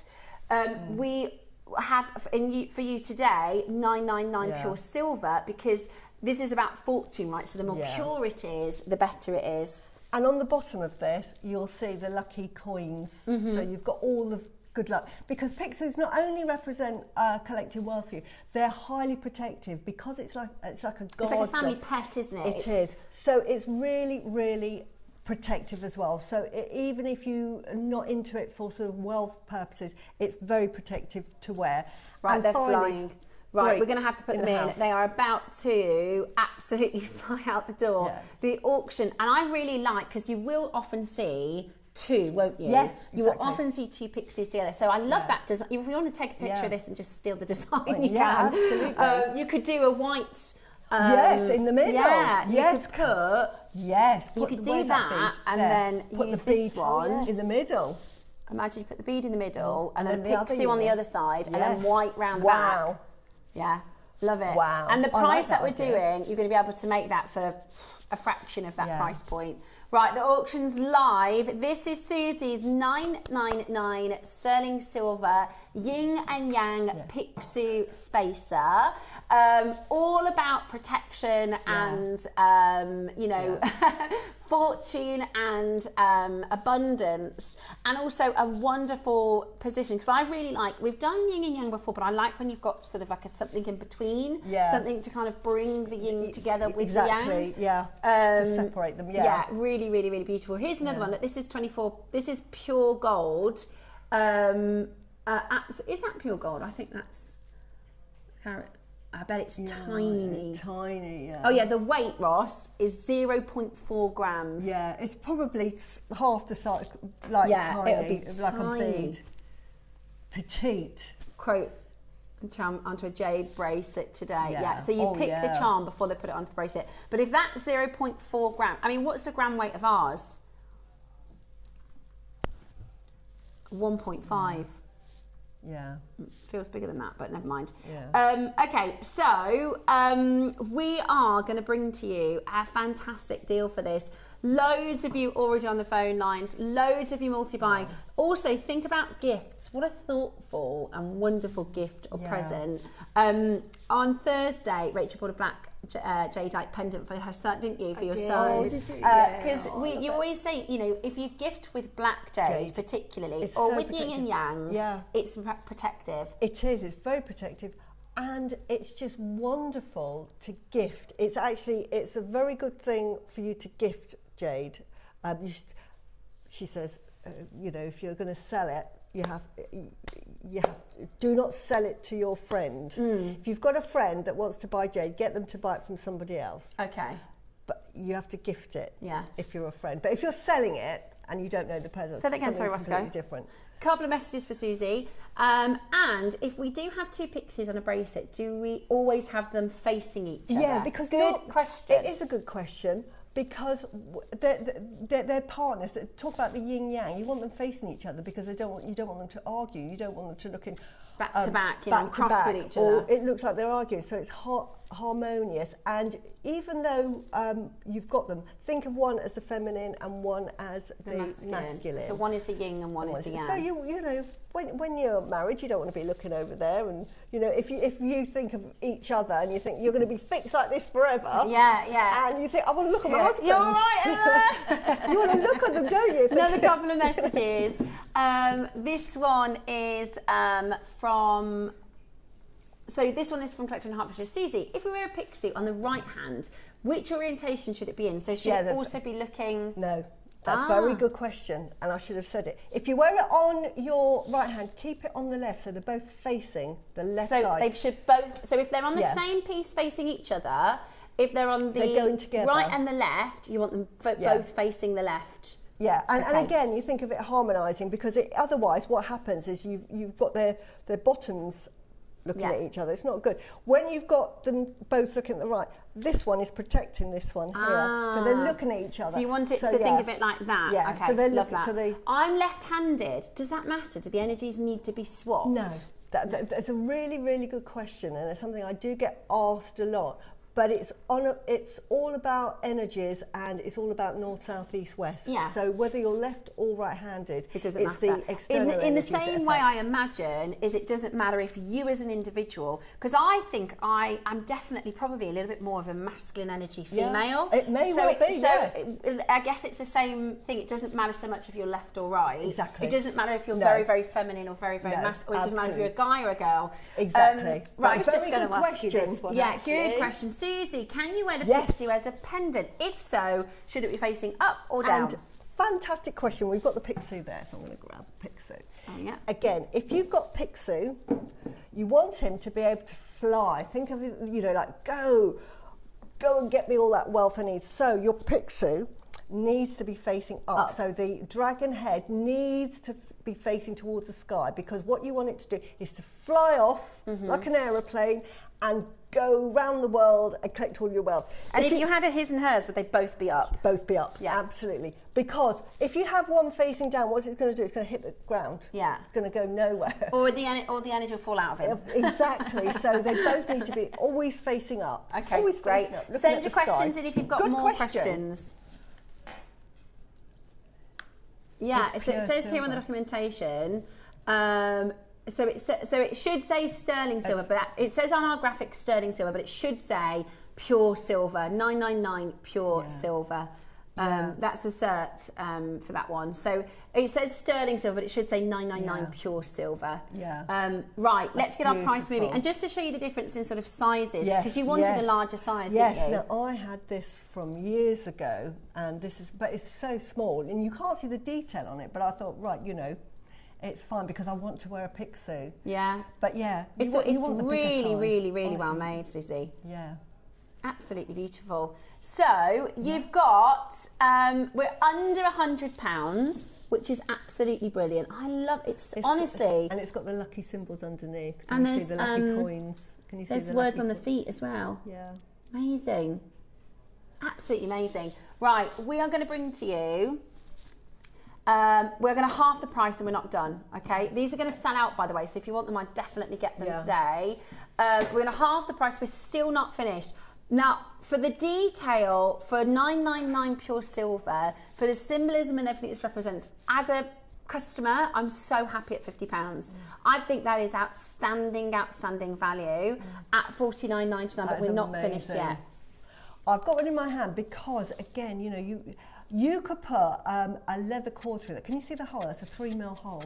We have for you today 999 pure silver because this is about fortune, right? So the more pure it is, the better it is. And on the bottom of this, you'll see the lucky coins. So you've got all the good luck. Because pixels not only represent collective wealth for you, they're highly protective because it's like a guard. It's like a family pet, isn't it? It is. So it's really, really protective as well. So even if you're not into it for sort of wealth purposes, it's very protective to wear. Right, and they're finally, flying. Right, we're going to have to put them in. house. They are about to absolutely fly out the door. Yeah. The auction, and I really like, because you will often see two, won't you? Yeah, You will exactly. often see two pixies together. So I love that design. If you want to take a picture of this and just steal the design, you yeah, can. absolutely. You could do a white... yes, in the middle. Yeah, yes. you could put... Yes. You could do where's that bead? and There. then put use the bead this one. in the middle. Imagine you put the bead in the middle and then the other pixie on the earring. other side and Yeah. then white round the back. Wow. Yeah, love it. Wow. And the I like price that that we're idea. doing, you're going to be able to make that for a fraction of that Yeah. price point. Right, the auction's live. This is Susie's 999 sterling silver yin and yang Pixu spacer. All about protection and, you know, fortune and abundance, and also a wonderful position, because I really like, we've done yin and yang before, but I like when you've got sort of like something in between, something to kind of bring the yin together with the yang. Exactly, yeah, to separate them, Yeah, really, really, really beautiful. Here's another one. This is 24, this is pure gold. Is that pure gold? I think that's carat. I bet it's tiny. Tiny, yeah. Oh yeah, the weight, Ross, is 0.4 grams. Yeah, it's probably half the size, like Yeah, it'll tiny, be like tiny. a bead. Petite. Quote, charm onto a jade bracelet today. Yeah. Yeah, so you Oh, pick the yeah. charm before they put it onto the bracelet. But if that's 0.4 gram, I mean, what's the gram weight of ours? 1.5. Yeah. Feels bigger than that, but never mind. Yeah. Okay, so we are going to bring to you a fantastic deal for this. Loads of you already on the phone lines, loads of you multi-buying. Also, think about gifts. What a thoughtful and wonderful gift or present. On Thursday, Rachel bought a black jadeite pendant for her son, didn't you, for your son? Oh, did you? Yeah. Because you always say, you know, if you gift with black jade. Particularly, It's or so with yin and protective. yang, it's protective. It is, it's very protective, and it's just wonderful to gift. It's a very good thing for you to gift jade. She says, you know, if you're going to sell it, you have do not sell it to your friend. If you've got a friend that wants to buy jade, get them to buy it from somebody else. Okay. But you have to gift it. Yeah. If you're a friend, but if you're selling it and you don't know the person, Say that again, sorry, something Roscoe. completely different. Couple of messages for Susie. And if we do have two pixies on a bracelet, do we always have them facing each other? Yeah, because good question. It is a good question, because they're partners that talk about the yin yang. You want them facing each other because you don't want them to argue. You don't want them to look in back to back, you know, cross with each or other. it looks like they're arguing. So it's harmonious. And even though you've got them, think of one as the feminine and one as the masculine. So one is the yin and one is the yang. So you know, when you're married, you don't want to be looking over there, and you know, if you think of each other and you think you're going to be fixed like this forever, and you think I want to look at my husband. You're all right. You want to look at them, don't you? Another couple of messages. This one is from. So this one is from Collector in Hertfordshire. Susie, if we wear a pixie on the right hand, which orientation should it be in? So should it also be looking... No, that's a very good question, and I should have said it. If you wear it on your right hand, keep it on the left, so they're both facing the left side. So they should both... So if they're on the same piece facing each other, if they're on the right and the left, you want them both facing the left. Yeah, and again, you think of it harmonising, because otherwise what happens is you've got their bottoms looking at each other. It's not good. When you've got them both looking at the right, this one is protecting this one here. So they're looking at each other. So you want it to think of it like that? Yeah. Okay, So they're love looking, that. I'm left-handed. Does that matter? Do the energies need to be swapped? No. That's a really, really good question, and it's something I do get asked a lot. but it's all about energies, and it's all about north, south, east, west. Yeah. So whether you're left or right-handed, it doesn't it's matter. the external in the energies it same way, I affects. imagine, is it doesn't matter if you as an individual, because I think I am definitely probably a little bit more of a masculine energy female. It may well be, yeah. I guess it's the same thing. It doesn't matter so much if you're left or right. Exactly. It doesn't matter if you're No. very, very feminine or very, very No, masculine. Or it doesn't matter if you're a absolutely. guy or a girl. Exactly. Right. But Just going to ask you this one. Yeah, actually. good question. Susie, can you wear the Yes. pixie as a pendant? If so, should it be facing up or down? And fantastic question. We've got the Pixie there, so I'm going to grab Pixie. Oh, yeah. Again, if you've got Pixie, you want him to be able to fly. Think of it, like go and get me all that wealth I need. So your Pixie needs to be facing up. So the dragon head needs to be facing towards the sky, because what you want it to do is to fly off like an aeroplane and go round the world and collect all your wealth. And if you had a his and hers, would they both be up? Both be up, Yeah. absolutely. Because if you have one facing down, what's it going to do? It's going to hit the ground. Yeah. It's going to go nowhere. Or the energy will fall out of him. Exactly. So they both need to be always facing up. Okay, Always great. facing up, looking Send at your the sky. questions in if you've got Good more question. questions. Yeah, It's so it pure says here on the silver. documentation, so it should say sterling silver, but it says on our graphic sterling silver, but it should say pure silver, 999 pure silver. That's the cert for that one. So it says sterling silver, but it should say 999 pure silver. Yeah. Right, let's get our price moving. beautiful. And just to show you the difference in sort of sizes, Yes, because you wanted a yes. larger size, Yes, didn't you? now I had this from years ago, and but it's so small, and you can't see the detail on it, but I thought, right, it's fine because I want to wear a Pixie. Yeah. But yeah, It's you want the bigger really, size, really, really well honestly. made, Susie. Yeah. Absolutely beautiful. So you've got, we're under £100, which is absolutely brilliant. I love it. Honestly. And it's got the lucky symbols underneath. And Can you see the there's, lucky coins? Can you see There's the words lucky on the coins? feet as well. Yeah. Amazing. Absolutely amazing. Right, we are going to bring to you, we're going to half the price and we're not done, okay? These are going to sell out, by the way, so if you want them, I'd definitely get them today. We're going to half the price. We're still not finished. Now, for the detail, for 999 pure silver, for the symbolism and everything this represents, as a customer, I'm so happy at £50. I think that is outstanding value at $49.99, but we're not finished yet. I've got one in my hand because, again, you could put a leather cord through that. Can you see the hole? That's a 3 mil hole.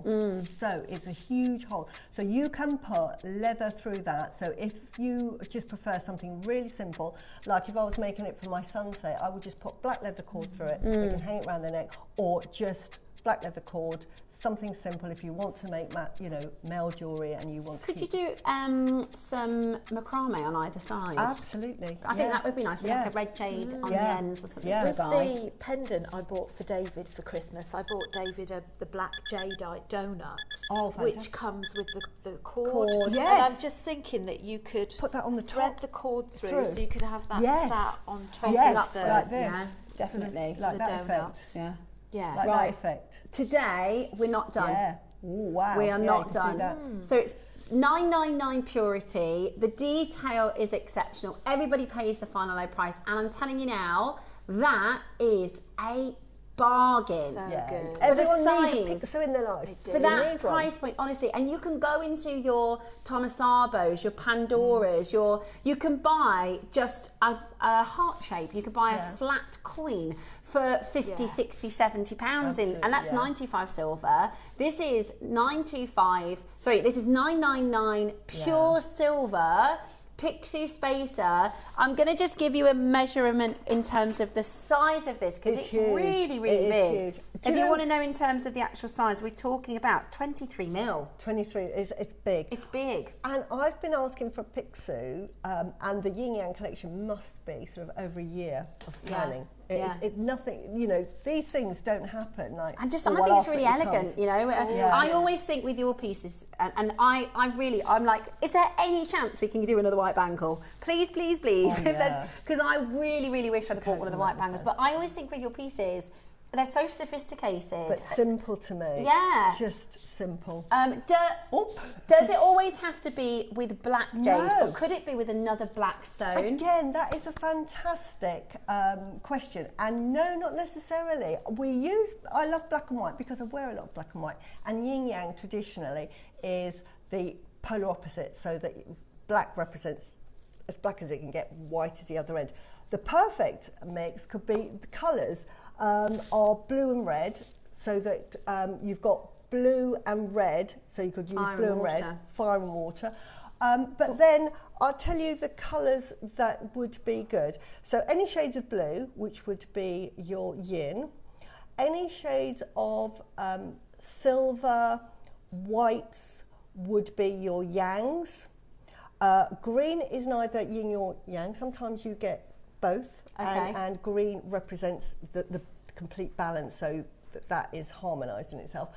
So it's a huge hole. So you can put leather through that. So if you just prefer something really simple, like if I was making it for my son, say, I would just put black leather cord through it. They can hang it around their neck, or just black leather cord. Something simple if you want to make, male jewellery and you want to Could you do some macrame on either side? Absolutely. I think that would be nice, with like a red jade on the ends or something for a guy. The pendant I bought for David for Christmas, I bought David the black jadeite donut, which comes with the cord. Yes. And I'm just thinking that you could put that on the thread top the cord through, so you could have that sat on top of the like this. Yeah, definitely. Like the that donut. effect. Yeah. Yeah. Like that effect. Today, we're not done. Yeah. Ooh, wow. We are Yeah, not you could do done. that. So it's 999 purity. The detail is exceptional. Everybody pays the final low price. And I'm telling you now, that is a bargain. So Yeah. good. Everyone size. needs a Pixie in their life. do. For You that need one. price point, honestly, and you can go into your Thomas Arbos, your Pandoras, you can buy just a heart shape. You could buy a flat coin for 50, 60, 70 pounds in, and that's 95 silver. This is 925. Sorry, this is 999 pure silver. Pixie spacer. I'm going to just give you a measurement in terms of the size of this, because it's huge. really, really It big. is huge. If you want to know in terms of the actual size, we're talking about 23 mil. 23 it's big. It's big. And I've been asking for Pixie, and the Yin Yang collection must be sort of over a year of planning. Nothing, these things don't happen like. And just, oh, I well, think it's after really it elegant, comes. I always think with your pieces, and I'm like, is there any chance we can do another white bangle? Please, please, please. Oh, yeah. Because I really, really wish I'd have bought one of the white bangles. But I always think with your pieces, They're so sophisticated. But simple to me. Yeah. Just simple. Does it always have to be with black jade, No. or could it be with another black stone? Again, that is a fantastic question. And no, not necessarily. I love black and white because I wear a lot of black and white. And yin yang traditionally is the polar opposite, so that black represents as black as it can get, white is the other end. The perfect mix could be the colours are blue and red, so that you've got blue and red, so you could use blue and red, fire and water. But then I'll tell you the colours that would be good. So any shades of blue, which would be your yin, any shades of silver, whites would be your yangs. Green is neither yin or yang. Sometimes you get both, and green represents the complete balance, so that is harmonised in itself.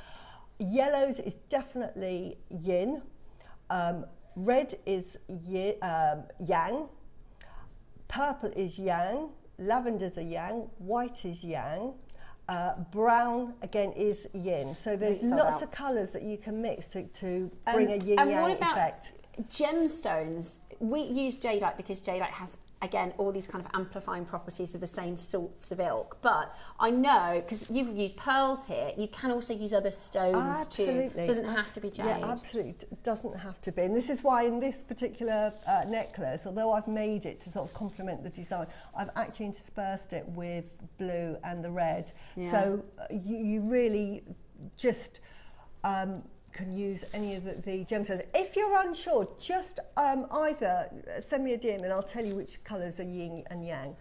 Yellows is definitely yin. Red is yang. Purple is yang. Lavender's a yang. White is yang. Brown again is yin. So there's lots of colours that you can mix to bring a yin yang effect. Gemstones, we use jadeite because jadeite has, again, all these kind of amplifying properties of the same sorts of ilk. But I know, because you've used pearls here, you can also use other stones too. It doesn't have to be jade. Yeah, absolutely. It doesn't have to be. And this is why in this particular necklace, although I've made it to sort of complement the design, I've actually interspersed it with blue and the red. Yeah. So you really just... can use any of the gemstones. If you're unsure, just either send me a DM and I'll tell you which colours are yin and yang.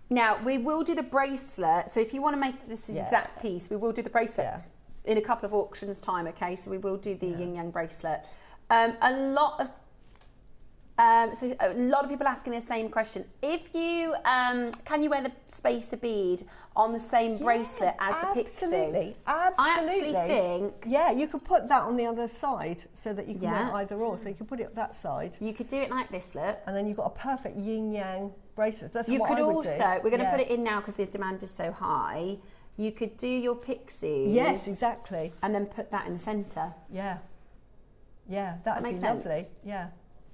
Now, we will do the bracelet. So if you want to make this exact piece, we will do the bracelet in a couple of auctions time, okay? So we will do the yin yang bracelet. A lot of people asking the same question. If you can you wear the spacer bead on the same bracelet as the pixie? Absolutely. I actually think you could put that on the other side so that you can wear either or. So you could put it on that side. You could do it like this, look. And then you've got a perfect yin yang bracelet. That's you what could I would also. do. We're going to put it in now because the demand is so high. You could do your pixies. Yes, exactly. And then put that in the centre. Yeah. Yeah, that'd be lovely. Yeah.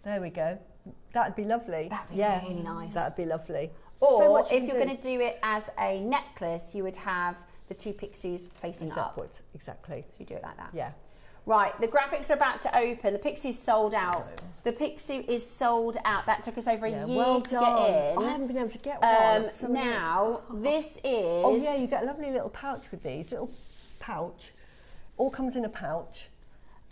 There we go. That'd be lovely. That'd be really nice. That'd be lovely. Or if you're going to do it as a necklace, you would have the two pixies facing upwards. Exactly. So you do it like that. Yeah. Right, the graphics are about to open. The pixie's sold out. The pixie is sold out. That took us over a year to get in. I haven't been able to get one. Now, this is... Oh yeah, you get a lovely little pouch with these. Little pouch. All comes in a pouch.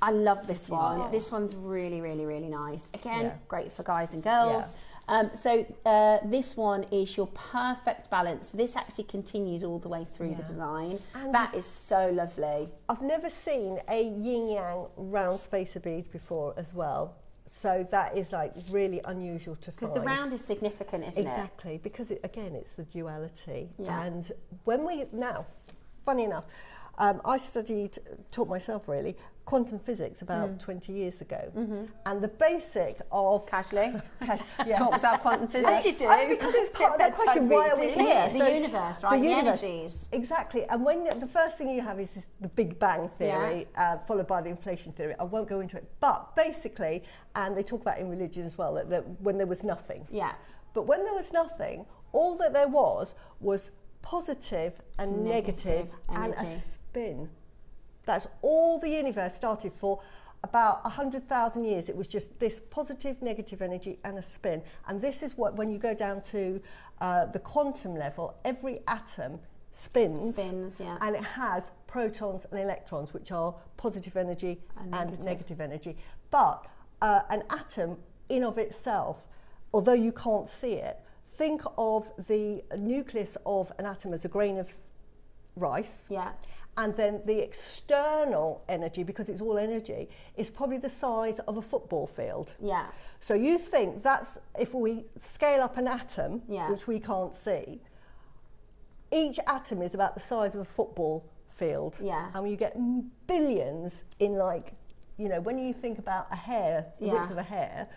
I love this one. Yeah. This one's really, really, really nice. Again, great for guys and girls. Yeah. This one is your perfect balance. This actually continues all the way through the design. And that is so lovely. I've never seen a yin-yang round spacer bead before as well. So that is like really unusual to find. Because the round is significant, isn't it? Exactly, because again, it's the duality. Yeah. And when funny enough, I taught myself really, quantum physics about 20 years ago. And the basic of... Casually? Talks about quantum physics. As you do. Because it's part of that question, why are we here? The universe, right? The energies. Exactly. And when the first thing you have is the Big Bang theory, followed by the inflation theory. I won't go into it. But basically, and they talk about in religion as well, that when there was nothing. Yeah. But when there was nothing, all that there was positive and negative and a spin. That's all the universe started for. About 100,000 years, it was just this positive, negative energy and a spin. And this is what, when you go down to the quantum level, every atom spins, and it has protons and electrons, which are positive energy and negative energy. But an atom in of itself, although you can't see it, think of the nucleus of an atom as a grain of rice. Yeah. And then the external energy, because it's all energy, is probably the size of a football field. Yeah. So you think that's, if we scale up an atom, which we can't see, each atom is about the size of a football field. Yeah. And you get billions in, like, you know, when you think about a hair, the width of a hair,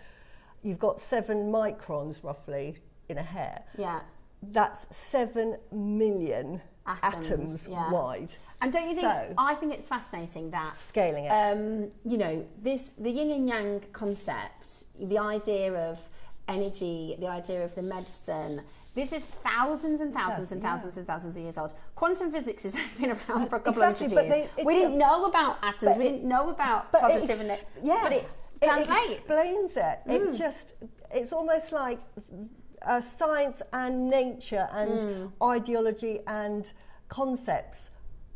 you've got 7 microns roughly in a hair. Yeah. That's 7 million atoms wide. And don't you think, I think it's fascinating that scaling it. you know, the yin and yang concept, the idea of energy, the idea of the medicine, this is thousands and thousands and thousands and thousands of years old. Quantum physics has been around for a couple of hundred years. We didn't know about atoms, we didn't know about positive and negative, but it translates. It explains it. It just, it's almost like science and nature and ideology and concepts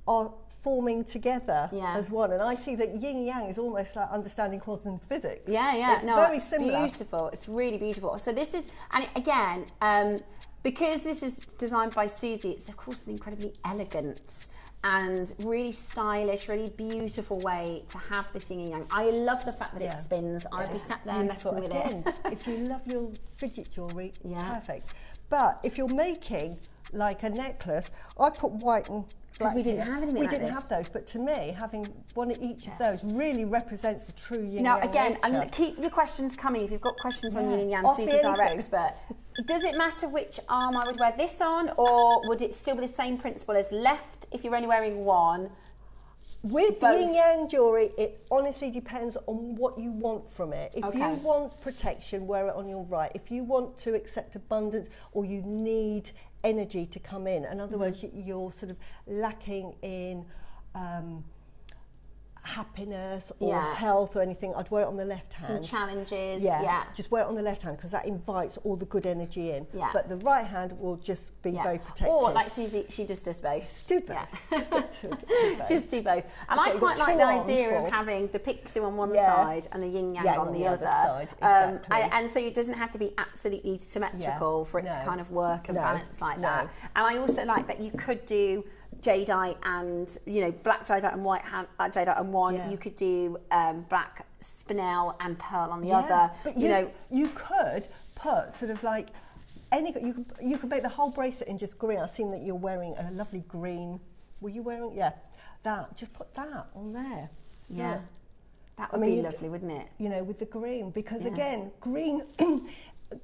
are forming together as one. And I see that yin and yang is almost like understanding quantum physics. It's very similar. Beautiful. It's really beautiful. So this is, and again, because this is designed by Susie, it's of course an incredibly elegant and really stylish, really beautiful way to have this yin and yang. I love the fact that it spins. I'd be sat there messing with it. If you love your fidget jewellery, perfect. But if you're making like a necklace, I put white and because we didn't have anything We didn't have those, but to me, having one of each of those really represents the true yin and yang. Now, again, nature. and keep your questions coming. If you've got questions on yin and yang, Susie's our expert. Does it matter which arm I would wear this on, or would it still be the same principle as left if you're only wearing one? With yin yang jewellery, it honestly depends on what you want from it. If you want protection, wear it on your right. If you want to accept abundance, or you need energy to come in, in other words, you're sort of lacking in happiness or health or anything, I'd wear it on the left hand. Some challenges, just wear it on the left hand because that invites all the good energy in. But the right hand will just be very protective. Or like Susie, she just does both. Do both. Just do both. And I quite like the idea of having the pixie on one side and the yin yang on the other. Side. Exactly. And so it doesn't have to be absolutely symmetrical for it to kind of work and balance like that. And I also like that you could do jadeite and, you know, black jadeite and white jadeite on one. You could do black spinel and pearl on the other. But you could put sort of like you could make the whole bracelet in just green. I've seen that you're wearing a lovely green. Were you wearing that? Just put that on there. That would be lovely, wouldn't it? You know, with the green, because again, green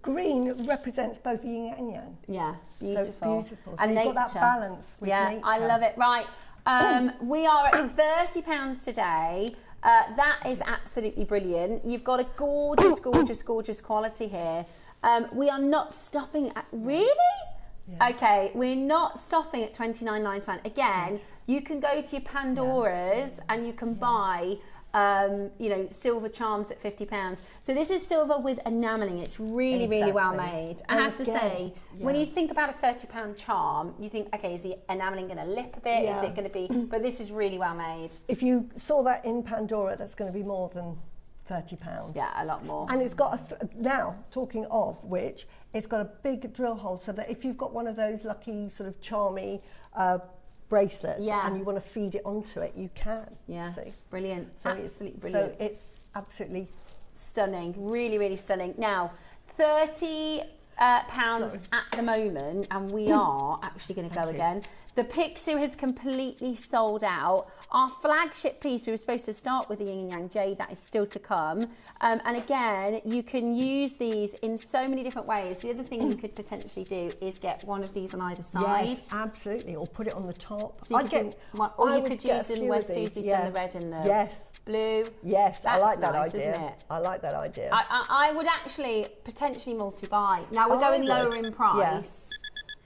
green represents both yin and yang. Yeah, beautiful. So beautiful. So and you've got that balance with nature. I love it. Right, we are at £30 today. That is absolutely brilliant. You've got a gorgeous, gorgeous, gorgeous quality here. We are not stopping at, really? Yeah. Okay, we're not stopping at $29.99. Again, you can go to your Pandora's and you can buy you know, silver charms at £50. So this is silver with enamelling. It's really, really well made. I have to say, when you think about a £30 charm, you think, okay, is the enamelling going to lip a bit? Is it going to be? But this is really well made. If you saw that in Pandora, that's going to be more than £30. Yeah, a lot more. And it's got now, talking of which, it's got a big drill hole so that if you've got one of those lucky sort of charmy bracelets and you want to feed it onto it, you can. See? Brilliant. So absolutely brilliant. So it's absolutely stunning. Really, really stunning. Now, £30 at the moment, and we are actually going to go again. The Pixie has completely sold out. Our flagship piece, we were supposed to start with the Yin and Yang Jade, that is still to come. And again, you can use these in so many different ways. The other thing you could potentially do is get one of these on either side. Yes, absolutely, or put it on the top. So you could use them where Susie's done the red and the blue. Yes, that's I like that nice, idea. Isn't it? I like that idea. I would actually potentially multi-buy. Now we're going lower in price. Yeah.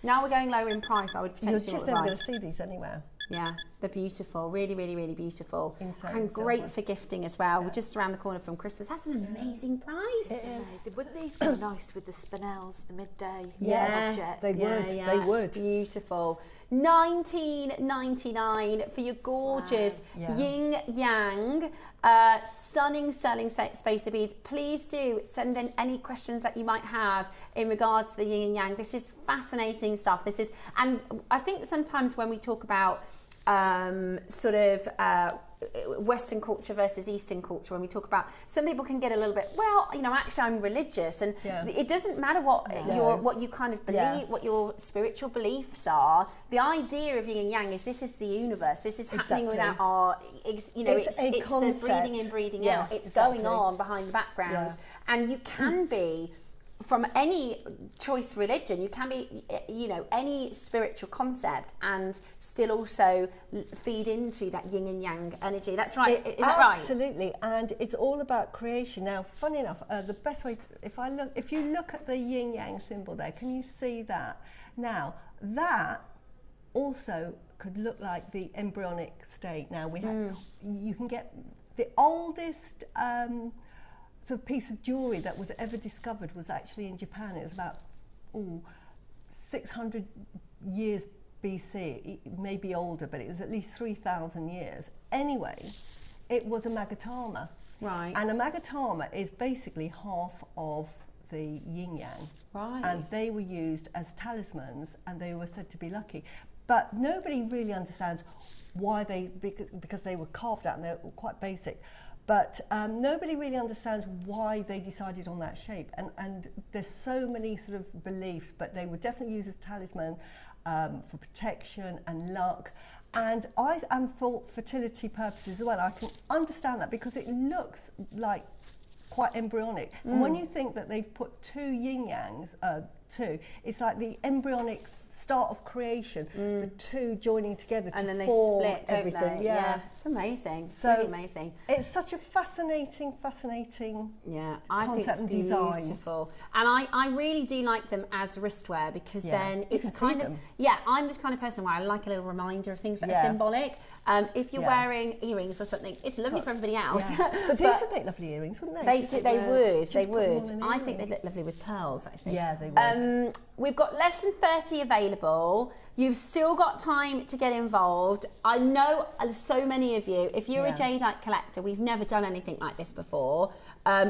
Now we're going lower in price, I would potentially You're just never going to see these anywhere. Yeah, they're beautiful. Really, really, really beautiful. Inside and great for gifting as well. We're just around the corner from Christmas. That's an amazing price. It is. Amazing. Wouldn't these go nice with the spinels, the midday object? They would. They would. Beautiful. $19.99 for your gorgeous yin yang stunning spacer beads. Please do send in any questions that you might have in regards to the yin and yang. This is fascinating stuff. This is, and I think sometimes when we talk about Western culture versus Eastern culture, when we talk about, some people can get a little bit, well, you know, actually I'm religious, and it doesn't matter what what you kind of believe, what your spiritual beliefs are. The idea of yin and yang is this is the universe. This is happening without our, you know, it's the breathing in, breathing out. It's going on behind the backgrounds, and you can be from any choice religion. You can be, you know, any spiritual concept and still also feed into that yin and yang energy. That's right. Is that right? Absolutely, and it's all about creation. Now, funny enough, the best way if you look at the yin yang symbol there, can you see that? Now, that also could look like the embryonic state. Now you can get the oldest sort of piece of jewellery that was ever discovered was actually in Japan. It was about 600 years BC, maybe older, but it was at least 3,000 years. Anyway, it was a magatama. Right. And a magatama is basically half of the yin yang. Right. And they were used as talismans, and they were said to be lucky. But nobody really understands why because they were carved out and they're quite basic. But nobody really understands why they decided on that shape. And there's so many sort of beliefs, but they were definitely used as talisman for protection and luck. And I am for fertility purposes as well. I can understand that because it looks like quite embryonic. And when you think that they've put two yin yangs, it's like the embryonic start of creation, the two joining together and to then they form split, don't everything. they? Yeah, it's amazing. It's so really amazing. It's such a fascinating I think it's and design. Beautiful. And I really do like them as wristwear because then it's kind of I'm the kind of person where I like a little reminder of things that are symbolic. If you're wearing earrings or something, it's lovely for everybody else. But these would make lovely earrings, wouldn't they? They would. I think they'd look lovely with pearls, actually. Yeah, they would. We've got less than 30 available. You've still got time to get involved. I know so many of you, if you're a jadeite collector, we've never done anything like this before.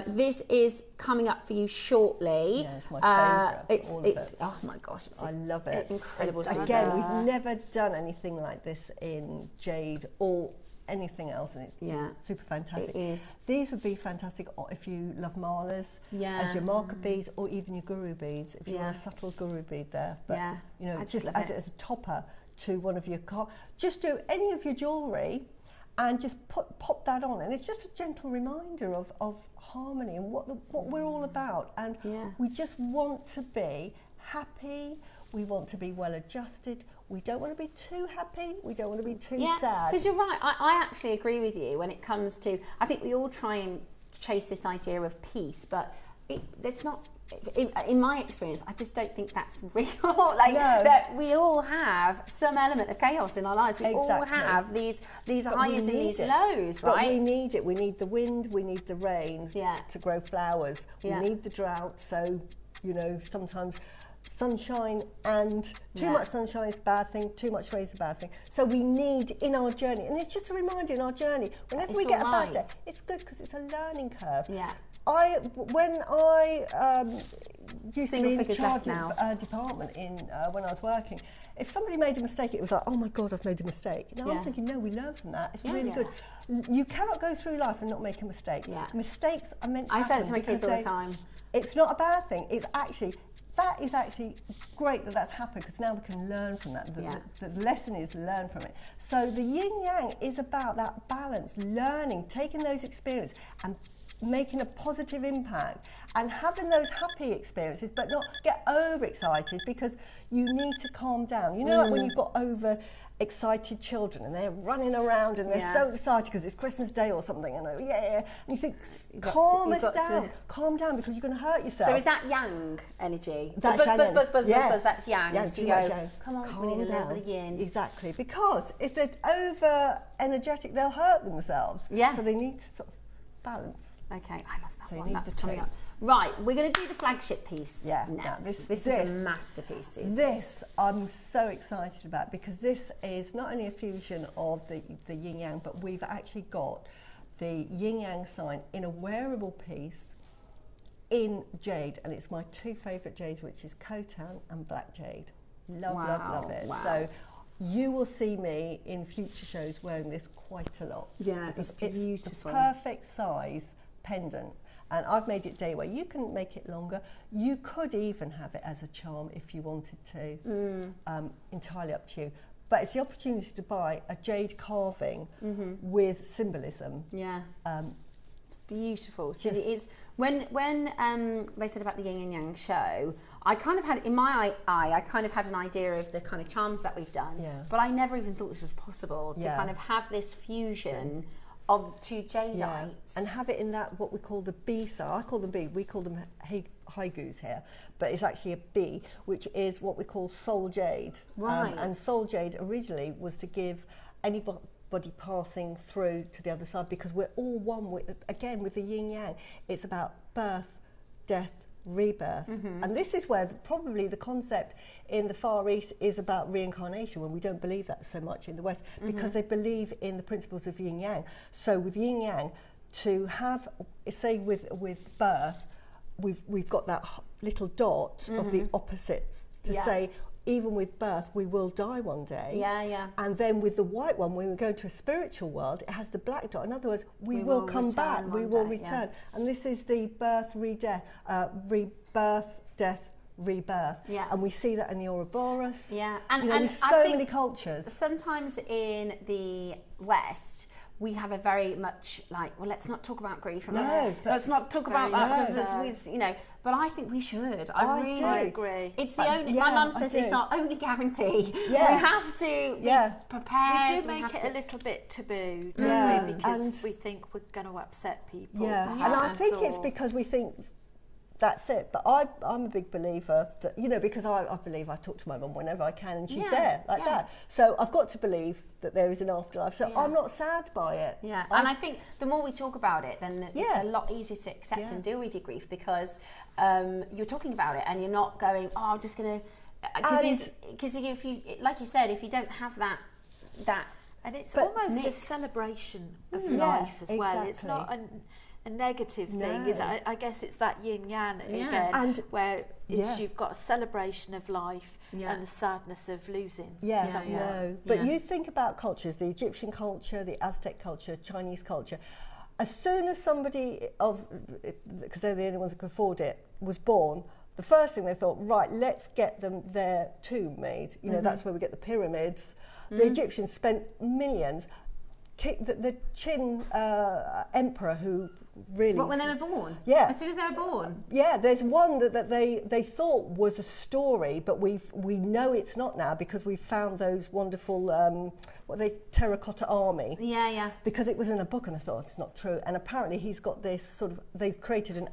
This is coming up for you shortly. Yeah, it's my favourite. Oh my gosh, I love it. It's incredible. Again, we've never done anything like this in jade or anything else, and it's super fantastic. It is. These would be fantastic if you love malas, as your marker beads, or even your guru beads, if you want a subtle guru bead there. But you know, just as a topper to one of your just do any of your jewellery and just pop that on, and it's just a gentle reminder of harmony and what we're all about. And we just want to be happy. We want to be well adjusted. We don't want to be too happy. We don't want to be too sad. Because you're right. I actually agree with you when it comes to, I think we all try and chase this idea of peace, but it's not, in my experience, I just don't think that's real. That we all have some element of chaos in our lives. We all have these highs and these lows, right? But we need it. We need the wind, we need the rain to grow flowers. We need the drought, so, you know, sometimes sunshine, and too much sunshine is a bad thing, too much rain is a bad thing. So we need in our journey, and it's just a reminder in our journey, whenever we get a bad day, it's good because it's a learning curve. When I used to be in charge of a department when I was working, if somebody made a mistake, it was like, oh my God, I've made a mistake. Now I'm thinking, no, we learn from that. It's really good. You cannot go through life and not make a mistake. Mistakes are meant to happen. I say it to my kids all the time. It's not a bad thing. That is actually great that that's happened, because now we can learn from that. The lesson is learn from it. So the yin yang is about that balance, learning, taking those experiences and making a positive impact and having those happy experiences, but not get overexcited, because you need to calm down. You know, like when you've got excited children and they're running around and they're so excited because it's Christmas Day or something, and and you think, calm down, because you're going to hurt yourself. So is that yang energy? That's buzz, that's yang. So you go, yang. come on, calm we need a down. little bit of yin. Exactly, because if they're over energetic, they'll hurt themselves. So they need to sort of balance. Okay, I love that so one. That's coming up. Right, we're going to do the flagship piece next. This is a masterpiece. This I'm so excited about, because this is not only a fusion of the yin yang, but we've actually got the yin yang sign in a wearable piece in jade, and it's my two favourite jades, which is Khotan and black jade. Love it. Wow. So you will see me in future shows wearing this quite a lot. Yeah, it's beautiful. It's the perfect size pendant. And I've made it day wear. You can make it longer. You could even have it as a charm if you wanted to. Entirely up to you. But it's the opportunity to buy a jade carving with symbolism. beautiful. So it's when they said about the yin and yang show, I kind of had in my eye, I kind of had an idea of the kind of charms that we've done, but I never even thought this was possible to kind of have this fusion of two jadeite and have it in that what we call the B side. I call them B. We call them haigus here, but it's actually a B, which is what we call soul jade. Right. And soul jade originally was to give anybody passing through to the other side, because we're all one with the yin yang. It's about birth, death, rebirth. And this is where probably the concept in the Far East is about reincarnation, when we don't believe that so much in the West, because they believe in the principles of yin yang. So with yin yang, to have, say with birth, we've got that little dot of the opposites to say, even with birth, we will die one day. Yeah. And then with the white one, when we go to a spiritual world, it has the black dot. In other words, we will come back, we will return. And this is the birth, rebirth, death, rebirth. Yeah. And we see that in the Ouroboros. Yeah. And with so many cultures. Sometimes in the West, we have a very much like, well, let's not talk about grief. Let's not talk about that because but I think we should. I really agree. It's the only. My mum says it's our only guarantee. Yeah. We have to be prepared. We do make it a little bit taboo, don't we? Because we think we're going to upset people. Yeah, and I think it's because we think that's it. But I'm a big believer that, because I believe I talk to my mum whenever I can, and she's there like that. So I've got to believe that there is an afterlife. So I'm not sad by it. Yeah, and I think the more we talk about it, then it's a lot easier to accept and deal with your grief, because you're talking about it and you're not going, oh, I'm just going to... Because if you, like you said, if you don't have that... And it's almost a celebration of life as well. It's not a negative thing, is it? I guess it's that yin yang again, and where you've got a celebration of life and the sadness of losing someone. But you think about cultures, the Egyptian culture, the Aztec culture, Chinese culture. As soon as somebody because they're the only ones who could afford it, was born, the first thing they thought, right, let's get them their tomb made. That's where we get the pyramids. The Egyptians spent millions. The Qin emperor who really... What, when they were born? Yeah. As soon as they were born? Yeah, there's one that they thought was a story, but we know it's not now, because we've found those wonderful, terracotta army. Yeah. Because it was in a book and I thought it's not true. And apparently he's got this sort of, they've created an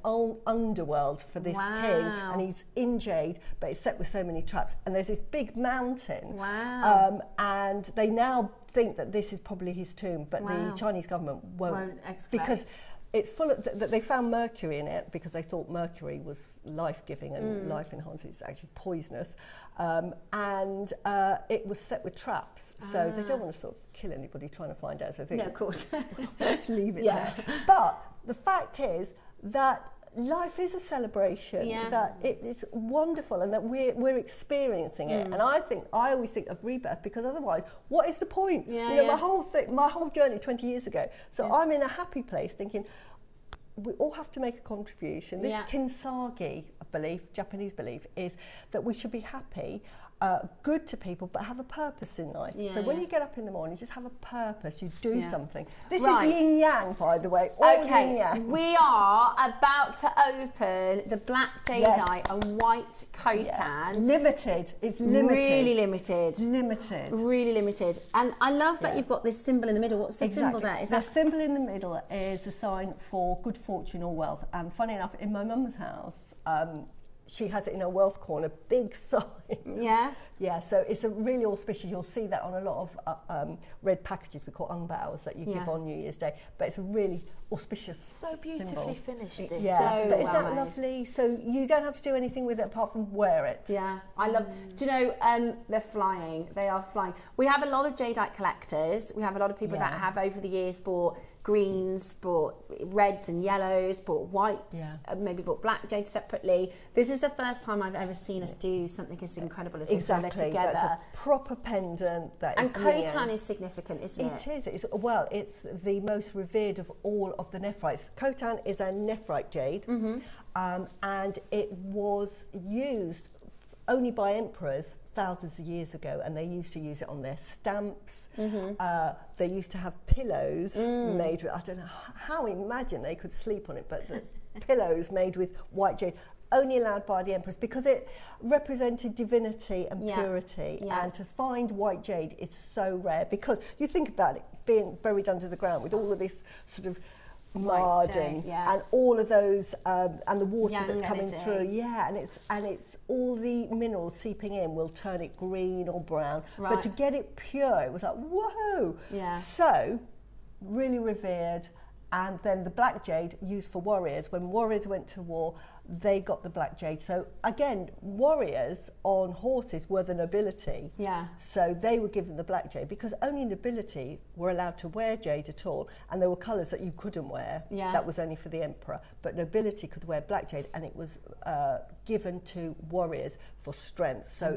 underworld for this king, and he's in jade, but it's set with so many traps. And there's this big mountain. Wow. And they now think that this is probably his tomb, but the Chinese government won't because it's full of they found mercury in it, because they thought mercury was life-giving and life-enhancing. It's actually poisonous, and it was set with traps, so they don't want to sort of kill anybody trying to find out. So they think, of course, just leave it there. But the fact is that life is a celebration, that it's wonderful, and that we're experiencing it. And I always think of rebirth, because otherwise, what is the point? My whole journey 20 years ago. So I'm in a happy place thinking, we all have to make a contribution. This Kintsugi belief, Japanese belief, is that we should be happy, good to people, but have a purpose in life. So when you get up in the morning, you just have a purpose, you do something. This is yin yang, by the way. Yin yang. We are about to open the black jadeite and white khotan. Limited. It's limited. Really limited. Limited. Really limited. And I love that you've got this symbol in the middle. What's the symbol there? Is the symbol in the middle is a sign for good fortune or wealth. And funny enough, in my mum's house, she has it in her wealth corner, big sign. Yeah, so it's a really auspicious. You'll see that on a lot of red packages we call unbaos that you give on New Year's Day. But it's a really auspicious So beautifully finished. It's yeah, so but isn't well that made. lovely? So you don't have to do anything with it apart from wear it. Yeah, I love. Do you know they're flying? They are flying. We have a lot of jadeite collectors. We have a lot of people that have over the years bought greens, bought reds and yellows, bought whites, maybe bought black jade separately. This is the first time I've ever seen us do something as incredible as this together. That's a proper pendant. And khotan is significant, isn't it? It is. It's the most revered of all of the nephrites. Khotan is a nephrite jade, and it was used only by emperors thousands of years ago, and they used to use it on their stamps. They used to have pillows made with, I don't know how imagine they could sleep on it, but the pillows made with white jade, only allowed by the emperors because it represented divinity and purity. And to find white jade is so rare, because you think about it being buried under the ground with all of this sort of mud and all of those and the water that's coming through, and it's all the minerals seeping in will turn it green or brown, but to get it pure, it was like whoa. So really revered. And then the black jade used for warriors. When warriors went to war, they got the black jade. So again, warriors on horses were the nobility. So they were given the black jade because only nobility were allowed to wear jade at all. And there were colours that you couldn't wear. That was only for the emperor. But nobility could wear black jade, and it was given to warriors for strength. So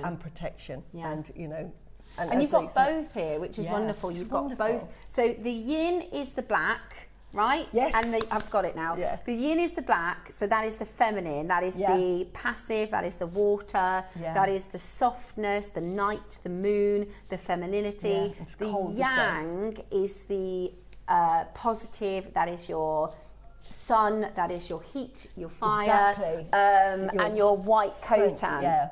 and protection. And you know. And you've got both here, which is wonderful. You've got both. So the yin is the black, right? Yes. And I've got it now. The yin is the black, so that is the feminine, that is the passive, that is the water, that is the softness, the night, the moon, the femininity. The yang is the positive, that is your sun, that is your heat, your fire, and your white cotan.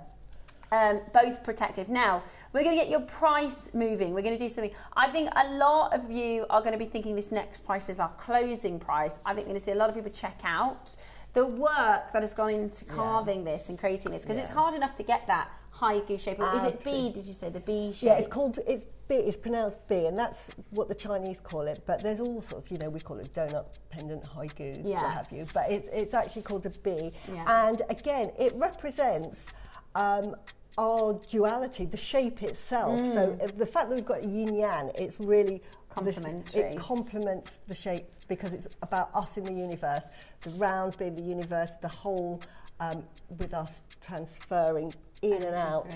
Both protective. Now, we're going to get your price moving. We're going to do something. I think a lot of you are going to be thinking this next price is our closing price. I think we're going to see a lot of people check out the work that has gone into carving this and creating this, because it's hard enough to get that high goose shape. Is it B, did you say, the B shape? Yeah, it's B, it's pronounced B, and that's what the Chinese call it, but there's all sorts, you know, we call it donut, pendant, high goose, what have you, but it's actually called a B. And again, it represents our duality, the shape itself. So the fact that we've got yin yang, it's really complementary. It complements the shape because it's about us in the universe. The round being the universe, the whole with us transferring in and out,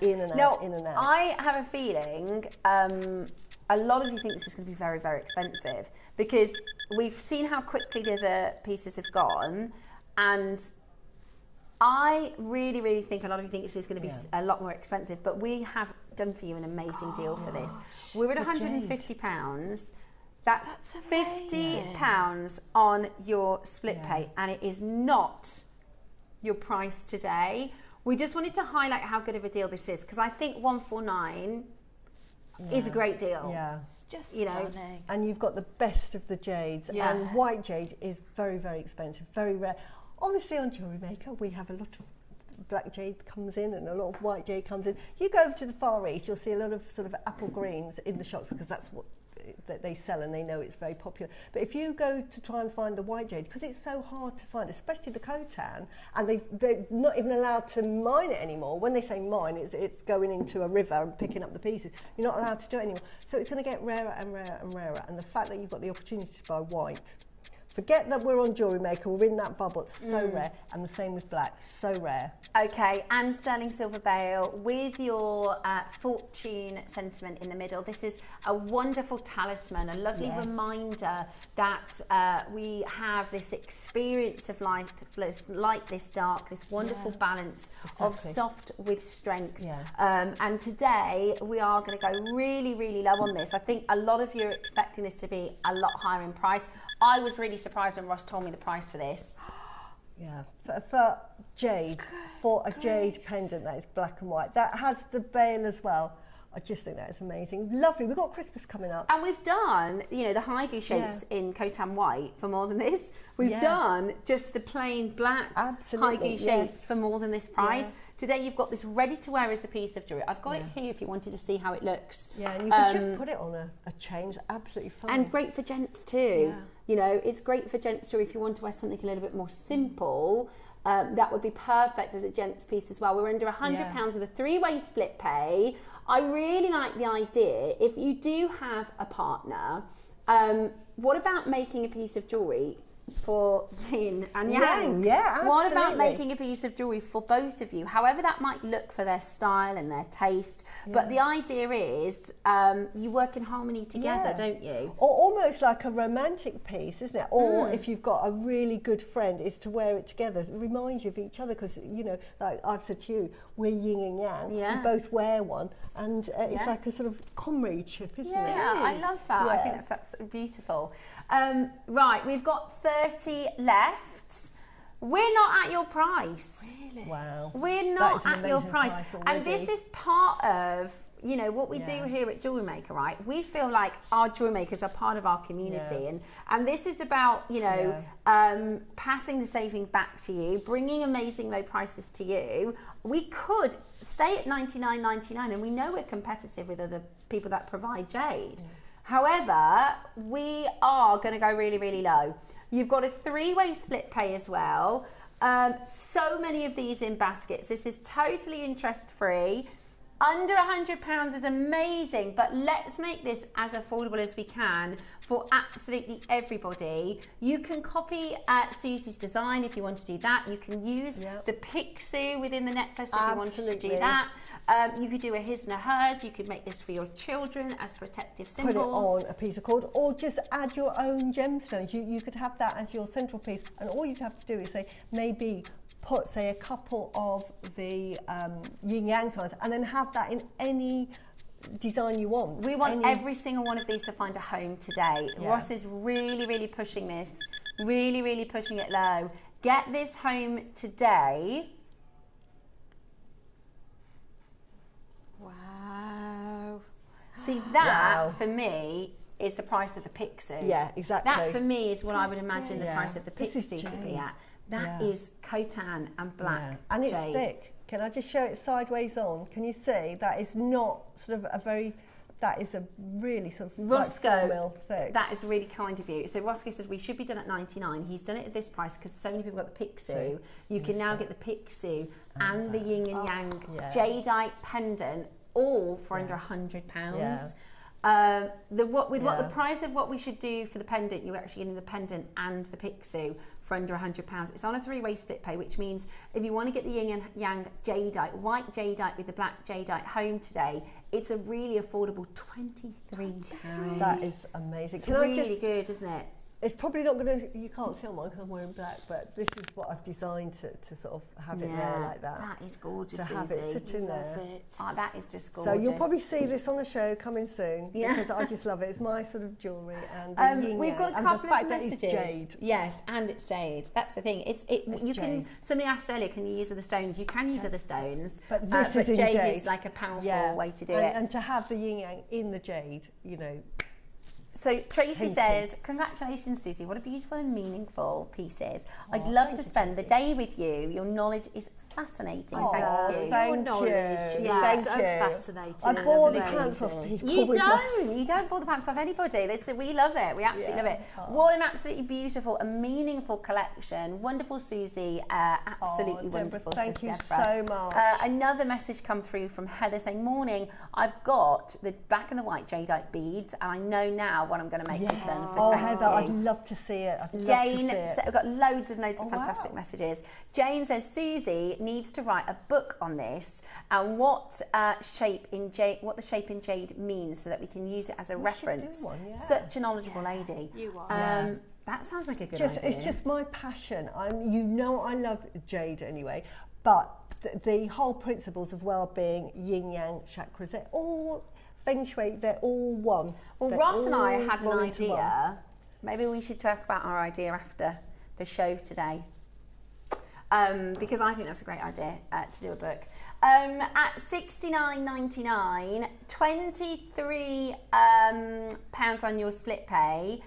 in and out, in and out. I have a feeling a lot of you think this is going to be very, very expensive, because we've seen how quickly the other pieces have gone, and I really, really think a lot of you think this is going to be a lot more expensive, but we have done for you an amazing deal for this. We're at £150. That's £50 on your split pay, and it is not your price today. We just wanted to highlight how good of a deal this is, because I think 149 is a great deal. It's just stunning. And you've got the best of the jades, and white jade is very, very expensive, very rare. Obviously on JewelleryMaker we have a lot of black jade comes in and a lot of white jade comes in. You go over to the Far East, you'll see a lot of sort of apple greens in the shops, because that's what that they sell and they know it's very popular. But if you go to try and find the white jade, because it's so hard to find, especially the Khotan, and they're not even allowed to mine it anymore. When they say mine, it's going into a river and picking up the pieces. You're not allowed to do it anymore. So it's going to get rarer and rarer and rarer. And the fact that you've got the opportunity to buy white, forget that we're on JewelleryMaker, we're in that bubble, it's so rare, and the same with black, so rare. Okay, and sterling silver bail with your fortune sentiment in the middle. This is a wonderful talisman, a lovely reminder that we have this experience of life, light, this dark, this wonderful balance of soft with strength. And today we are going to go really, really low on this. I think a lot of you are expecting this to be a lot higher in price. I was really surprised when Ross told me the price for this. For jade, for a jade pendant that is black and white, that has the bail as well. I just think that is amazing. Lovely. We've got Christmas coming up. And we've done, the high goose shapes in Khotan white for more than this. We've done just the plain black high goose shapes for more than this price. Today you've got this ready to wear as a piece of jewellery. I've got it here if you wanted to see how it looks. And you can just put it on a chain, it's absolutely fine. And great for gents too. It's great for gents too if you want to wear something a little bit more simple. That would be perfect as a gents piece as well. We're under £100 with a 3-way split pay. I really like the idea. If you do have a partner, what about making a piece of jewellery for yin and yang. Yeah, absolutely. What about making a piece of jewellery for both of you, however that might look for their style and their taste, but the idea is you work in harmony together, don't you? Or almost like a romantic piece, isn't it? Or if you've got a really good friend, is to wear it together. It reminds you of each other, because, you know, like I've said to you, we're yin and yang. We both wear one, and it's like a sort of comradeship, isn't it? Yeah, I love that. I think that's absolutely beautiful. Right, we've got 30 left. We're not at your price. Really? Wow. We're not at your price. And already. this is part of, you know, what we do here at JewelleryMaker, right? We feel like our jewellery makers are part of our community, and this is about, you know, passing the saving back to you, bringing amazing low prices to you. We could stay at $99.99, and we know we're competitive with other people that provide jade. However, we are going to go really, really low. You've got a 3-way split pay as well. So many of these in baskets. This is totally interest-free. Under £100 is amazing, but let's make this as affordable as we can for absolutely everybody. You can copy Susie's design if you want to do that. You can use the Pixie within the necklace if you wanted to do that. You could do a his and a hers. You could make this for your children as protective symbols. Put it on a piece of cord, or just add your own gemstones. You could have that as your central piece, and all you'd have to do is say, maybe put, say, a couple of the yin yang signs, and then have that in any design you want. We want every single one of these to find a home today. Ross is really, really pushing this, really, really pushing it low. Get this home today. Wow. See, that for me is the price of the Pixie. Yeah, exactly. That for me is what I would imagine the price of the Pixie to be at. That is Khotan and black and it's jade. thick. Can I just show it sideways on? Can you see that is not sort of a very, that is a really sort of Roscoe, like 4 mil thick. That is really kind of you. So Roscoe said we should be done at 99. He's done it at this price because so many people got the Pixie. You can now get the Pixie and the yin and yang jadeite pendant, all for under £100. What the price of what we should do for the pendant, you're actually getting the pendant and the Pixie for under £100. It's on a 3-way split pay, which means if you want to get the yin and yang jadeite, white jadeite with the black jadeite home today, it's a really affordable £23. That is amazing. It's really good, isn't it? It's probably not going to, you can't see on mine because I'm wearing black, but this is what I've designed to sort of have it there like that. That is gorgeous, to have it sitting there. Oh, that is just gorgeous. So you'll probably see this on the show coming soon because I just love it. It's my sort of jewellery, and the yin we've got a couple and the fact of that messages. it's jade. Yes, and it's jade. That's the thing. You can. Somebody asked earlier, can you use other stones? You can use other stones, but this is in jade. Jade Is like a powerful way to do it. And to have the yin yang in the jade, you know. So Tracy says, congratulations, Susie. What a beautiful and meaningful pieces. I'd love to spend the day with you. Your knowledge is fascinating. Thank you. Thank you. Yeah, so fascinating. I bore the pants off people. You don't bore the pants off anybody. We love it. We absolutely love it. What an absolutely beautiful and meaningful collection. Wonderful, Susie. Absolutely wonderful. Thank you so much. Another message come through from Heather saying, morning, I've got the black and the white jadeite beads, and I know now what I'm going to make with them. So Heather, I'd love to see it. Jane, we've got loads of fantastic messages. Jane says, Susie needs to write a book on this and what the shape in jade means, so that we can use it as a reference. Such a knowledgeable lady. You are. That sounds like a good idea. It's just my passion. I love jade anyway, but the whole principles of well-being, yin yang chakras, they're all feng shui. They're all one. Well, Ross and I had an idea. Maybe we should talk about our idea after the show today. Because I think that's a great idea to do a book. At $69.99, £23 on your split pay.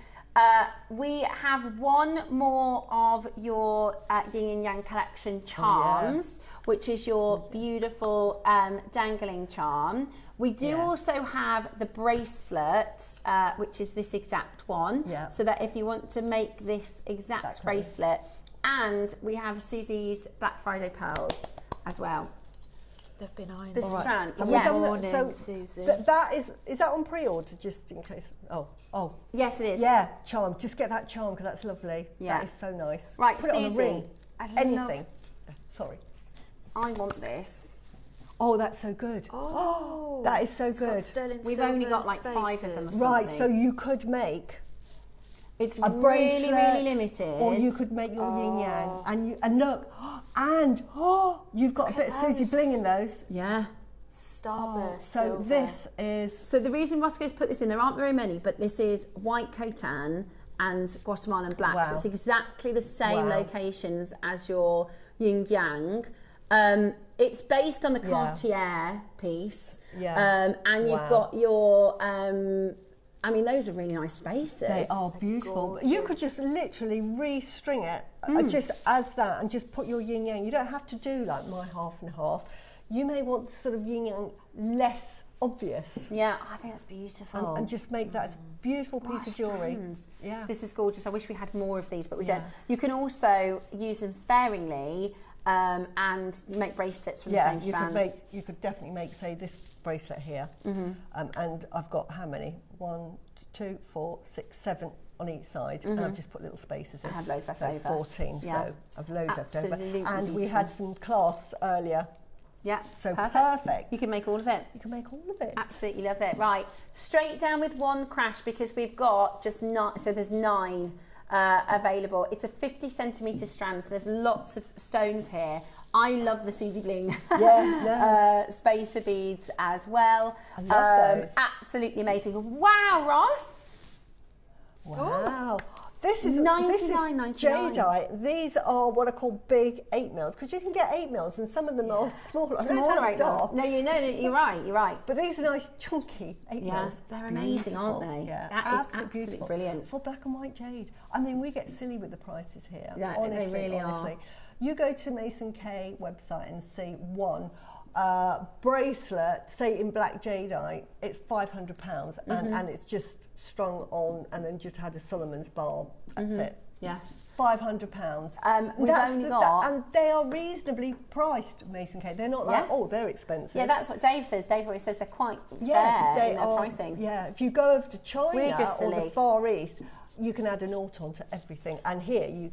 We have one more of your yin and yang collection charms, which is your beautiful dangling charm. We do also have the bracelet, which is this exact one, so that if you want to make this exact bracelet, and we have Susie's Black Friday pearls as well. They've been ironed. The All strand. Have Yes. we done Morning, that? So Susie. that is that on pre-order just in case? Oh. Yes, it is. Yeah, charm. Just get that charm because that's lovely. Yeah. That is so nice. Right, Put it on a Susie, ring. I love- Anything. Sorry. I want this. Oh, that's so good. Oh, that is so it's got good. sterling We've silver only got like 5 of them. spaces. Or Right, so something. you could make It's a really, bracelet, really limited. or you could make your yin yang, and look, and you've got a bit of Susie those. bling in those. Yeah. Starburst So silver. this is So the reason Roscoe's put this in, there aren't very many, but this is white Khotan and Guatemalan black. Wow. So it's exactly the same Wow. locations as your yin yang. It's based on the Cartier piece. Yeah. And you've Wow. got your, I mean, those are really nice spaces. They are beautiful. You could just literally restring it just as that and just put your yin yang. You don't have to do like my half and half. You may want sort of yin yang less obvious Yeah, I think that's beautiful. and just make that a beautiful piece of jewellery. Yeah. This is gorgeous. I wish we had more of these, but we Yeah. don't. You can also use them sparingly and make bracelets from the same strand. You could definitely make, say, this bracelet here. And I've got how many? 1, 2, 4, 6, 7 on each side, and I've just put little spaces in. I have loads left so over. 14, Yeah. so I've loads left over. Absolutely And we had some cloths earlier, Yeah, so perfect. You can make all of it. You can make all of it. Absolutely love it. Right, straight down with one crash because we've got just 9, so there's 9 available. It's a 50 centimetre strand, so there's lots of stones here. I love the Susie Bling spacer beads as well. I love those. Absolutely amazing. Wow, Ross. Wow. This is $99.99. jadeite. These are what are called big 8 mils because you can get 8 mils and some of them are smaller. I know it Smaller sounds 8 mils. daft, No, you're right. but these are nice chunky 8 Yeah, mils. they're amazing, aren't Beautiful. they? Yeah, That is absolutely beautiful. brilliant. For black and white jade. I mean, we get silly with the prices here. Yeah, they honestly, really are. honestly. You go to Mason K website and see one bracelet, say in black jadeite, it's £500 and it's just strung on and then just had a Solomon's bar. That's it. Yeah. £500. We've only got... and they are reasonably priced, Mason K. They're not like, oh, they're expensive. Yeah, that's what Dave says. Dave always says they're quite Yeah, fair in their pricing. Yeah, if you go over to We're China just or silly. the Far East, you can add a naught onto everything. And here, you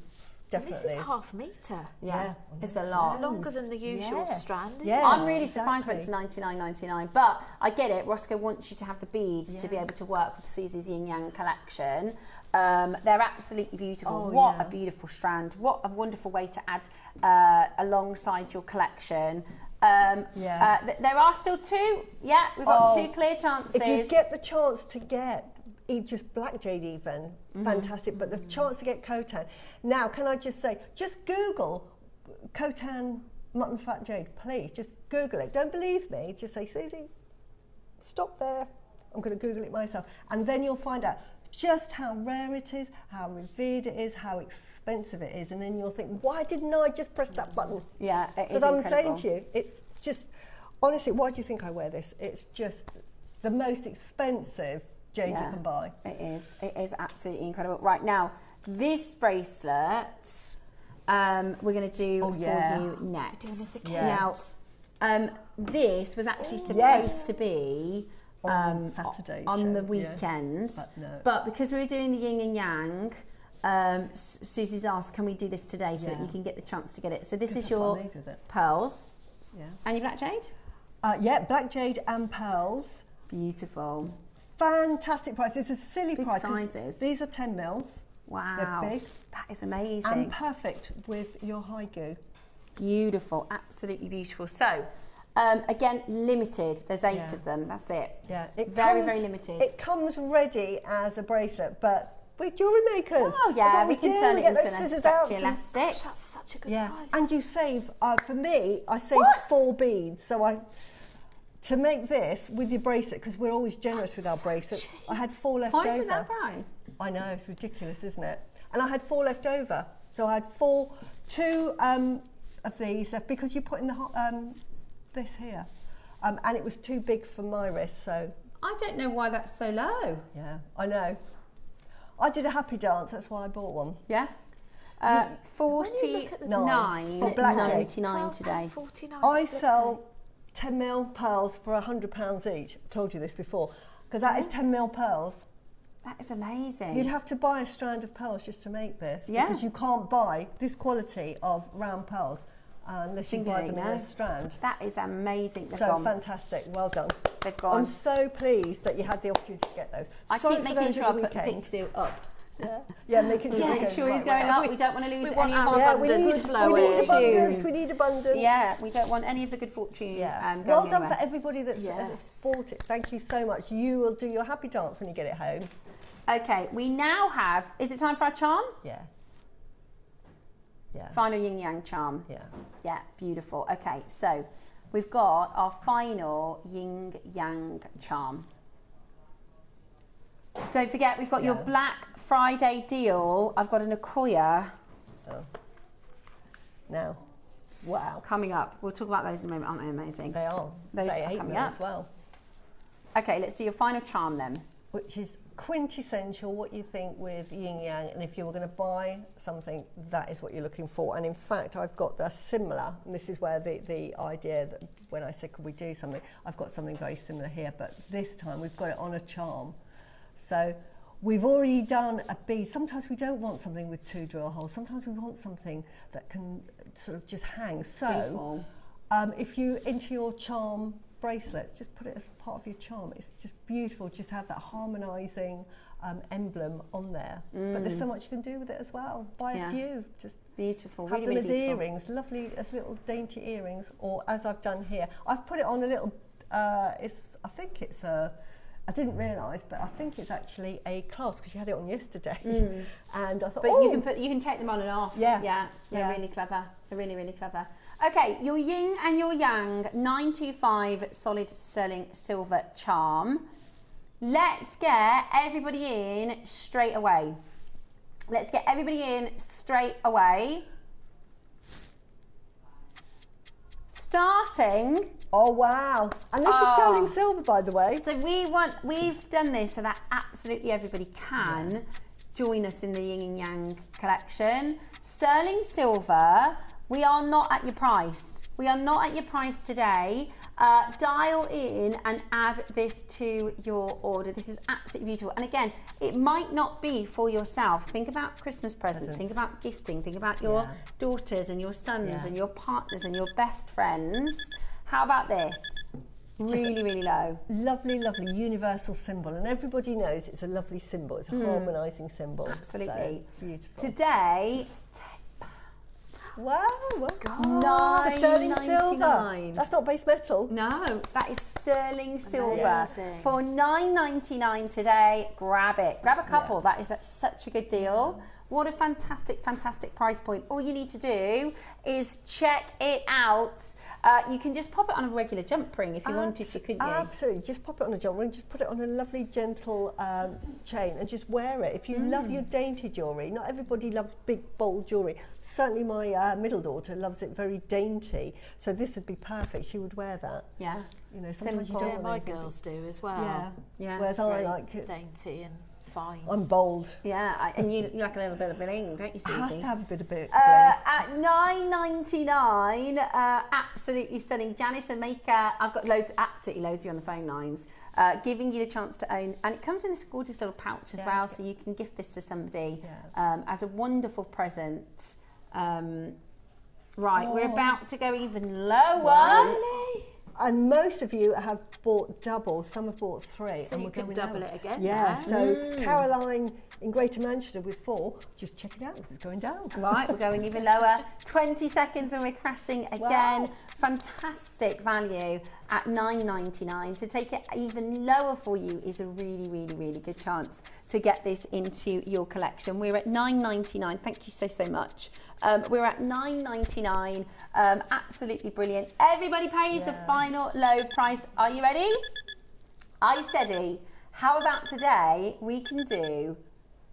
definitely... This is half metre. Yeah, it's a lot. Longer than the usual Yeah. strand, isn't Yeah. it? I'm really surprised it went to exactly. $99.99, but I get it. Roscoe wants you to have the beads to be able to work with Susie's Yin Yang collection. They're absolutely beautiful. Oh, What yeah. a beautiful strand. What a wonderful way to add alongside your collection. There are still 2. Yeah, we've got 2 clear chances. If you get the chance to get just black jade even, fantastic, but the chance to get Khotan. Now, can I just say, just Google Khotan mutton fat jade, please. Just Google it. Don't believe me. Just say, Susie, stop there. I'm going to Google it myself. And then you'll find out just how rare it is, how revered it is, how expensive it is. And then you'll think, why didn't I just press that button? Yeah, it is Because I'm incredible. saying to you, it's just, honestly, why do you think I wear this? It's just the most expensive jade you can buy. It is absolutely incredible. Right, now, this bracelet we're going to do for you next. Now, this was actually supposed to be on Saturday on the show, weekend, no. but because we were doing the yin and yang, Susie's asked, can we do this today so that you can get the chance to get it? So this is that's your what I made with it. pearls Yeah. and your black jade. Yeah, black jade and pearls. Beautiful. Fantastic price. It's a silly Big price. 'cause sizes. These are 10 mils. Wow. They're big. That is amazing. And perfect with your high goo. Beautiful, absolutely beautiful. So, again, limited. There's 8 of them. That's it. Yeah, Very limited. It comes ready as a bracelet, but we're jewellery makers. Oh That's yeah, what we can do. turn We it get into those an scissors out stretchy and- elastic. That's such a good Yeah, price. and you save. For me, I saved 4 beads. So to make this with your bracelet, because we're always generous with our bracelets, I had 4 left Why over. is it that price? I know, it's ridiculous, isn't it? And I had 4 left over. So I had 2 of these left because you put in the this here. And it was too big for my wrist, so I don't know why that's so low. yeah, I know. I did a happy dance, that's why I bought one. Yeah. When you look at the Nine. For black jade. $49 today. £12.49 I split sell 10 mil pearls for £100 each. I told you this before, because that is 10 mil pearls. That is amazing. You'd have to buy a strand of pearls just to make this, Yeah. because you can't buy this quality of round pearls unless you buy them in a strand. That is amazing. They've So gone. fantastic, well done. They've gone. I'm so pleased that you had the opportunity to get those. I Sorry keep for making those sure at I the put the weekend. pixie up. Yeah, making sure, Make sure he's going up. We don't want to lose any of our yeah, we good need abundance. We need abundance. Yeah, we don't want any of the good fortune. Yeah. Going Well done anywhere. for everybody that's bought it. Thank you so much. You will do your happy dance when you get it home. Okay, we now have. Is it time for our charm? Yeah. Yeah. Final yin yang charm. Yeah. Yeah, beautiful. Okay, so we've got our final yin yang charm. Don't forget, we've got your Black Friday deal. I've got an Akoya. Oh. Now. Wow. Coming up. We'll talk about those in a moment. Aren't they amazing? They are. Those they are hate coming me up. as well. Okay, let's do your final charm then. Which is quintessential what you think with yin yang, and if you were going to buy something, that is what you're looking for. And in fact, I've got a similar, and this is where the idea that when I said could we do something, I've got something very similar here, but this time we've got it on a charm. So we've already done a bead. Sometimes we don't want something with 2 drill holes. Sometimes we want something that can sort of just hang. So if you, into your charm bracelets, just put it as part of your charm. It's just beautiful just to have that harmonising emblem on there. But there's so much you can do with it as well. Buy a few. Just beautiful. Have Really, them really as beautiful. earrings, lovely as little dainty earrings, or as I've done here. I've put it on a little, I think it's a, I didn't realise, but I think it's actually a clasp because you had it on yesterday. And I thought, But you can take them on and off. Yeah, they're really clever. They're really, really clever. Okay, your yin and your yang 925 solid sterling silver charm. Let's get everybody in straight away. Let's get everybody in straight away. Starting. Oh wow! And this is sterling silver, by the way. So we've done this so that absolutely everybody can join us in the yin and yang collection. Sterling silver. We are not at your price. We are not at your price today. Dial in and add this to your order. This is absolutely beautiful. And again, it might not be for yourself. Think about Christmas presents. Think about gifting. Think about your daughters and your sons and your partners and your best friends. How about this? Really, really low. Lovely, lovely universal symbol. And everybody knows it's a lovely symbol. It's a harmonising symbol. Absolutely. So, beautiful. Today, wow, £9.99. sterling silver. That's not base metal. No, that is sterling silver. For £9.99 today. Grab it. Grab a couple. That is such a good deal. What a fantastic, fantastic price point. All you need to do is check it out. You can just pop it on a regular jump ring if you wanted to, couldn't you? Absolutely. Just pop it on a jump ring, just put it on a lovely, gentle chain and just wear it. If you love your dainty jewellery, not everybody loves big, bold jewellery. Certainly my middle daughter loves it very dainty. So this would be perfect. She would wear that. Yeah. You know, sometimes Simple. you don't want my girls do as well. Yeah. Whereas I like it. Dainty and fine. I'm bold. Yeah, and you like a little bit of bling, don't you, Susie? Has to have a bit of bling. At $9.99, absolutely stunning. JewelleryMaker, I've got absolutely loads of you on the phone lines, giving you the chance to own, and it comes in this gorgeous little pouch as well, so you can gift this to somebody as a wonderful present. Right, we're about to go even lower. Really? And most of you have bought double, some have bought 3. So and you we're can going double out. it again. Yeah, so Caroline in Greater Manchester with 4, just check it out because it's going down. Right, we're going even lower. 20 seconds and we're crashing again. Wow. Fantastic value at $9.99. To take it even lower for you is a really, really, really good chance to get this into your collection. We're at $9.99. Thank you so, so much. We're at $9.99. Absolutely brilliant. Everybody pays the final low price. Are you ready? I steady. How about today we can do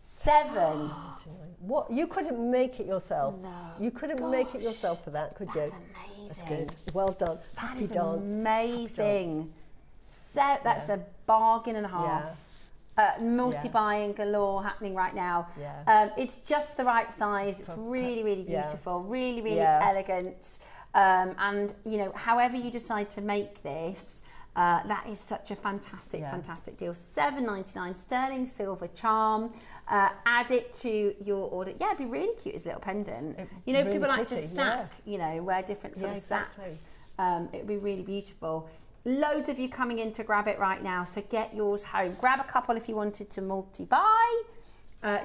7. What? You couldn't make it yourself. No. You couldn't make it yourself for that, could you? Amazing. That's good. Well done. Happy dance. Amazing. So that's a bargain and a half. Multi-buying galore happening right now. It's just the right size. It's really, really beautiful. Really, really elegant. And you know, however you decide to make this, that is such a fantastic deal. £7.99 sterling silver charm. Add it to your order. Yeah, it'd be really cute as a little pendant. You know, really people like pretty, to stack, you know, wear different sort of exactly. stacks. It would be really beautiful. Loads of you coming in to grab it right now, so get yours home. Grab a couple if you wanted to multi-buy.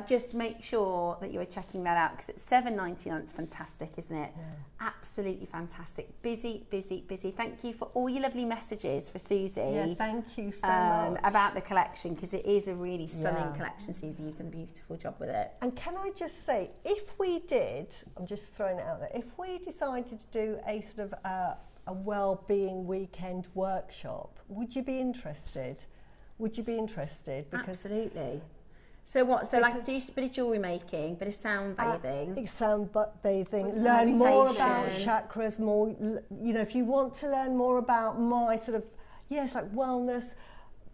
Just make sure that you are checking that out, because it's £7.99. It's fantastic, isn't it? Yeah. Absolutely fantastic. Busy, busy, busy. Thank you for all your lovely messages for Susie. Yeah, thank you so much. About the collection, because it is a really stunning collection, Susie. You've done a beautiful job with it. And can I just say, if we did, I'm just throwing it out there, if we decided to do a sort of a well-being weekend workshop, would you be interested? Would you be interested? Because absolutely. So what? So like do a bit of jewellery making, bit of sound bathing. Sound bathing. Learn more about chakras. More, you know, if you want to learn more about my sort of like wellness.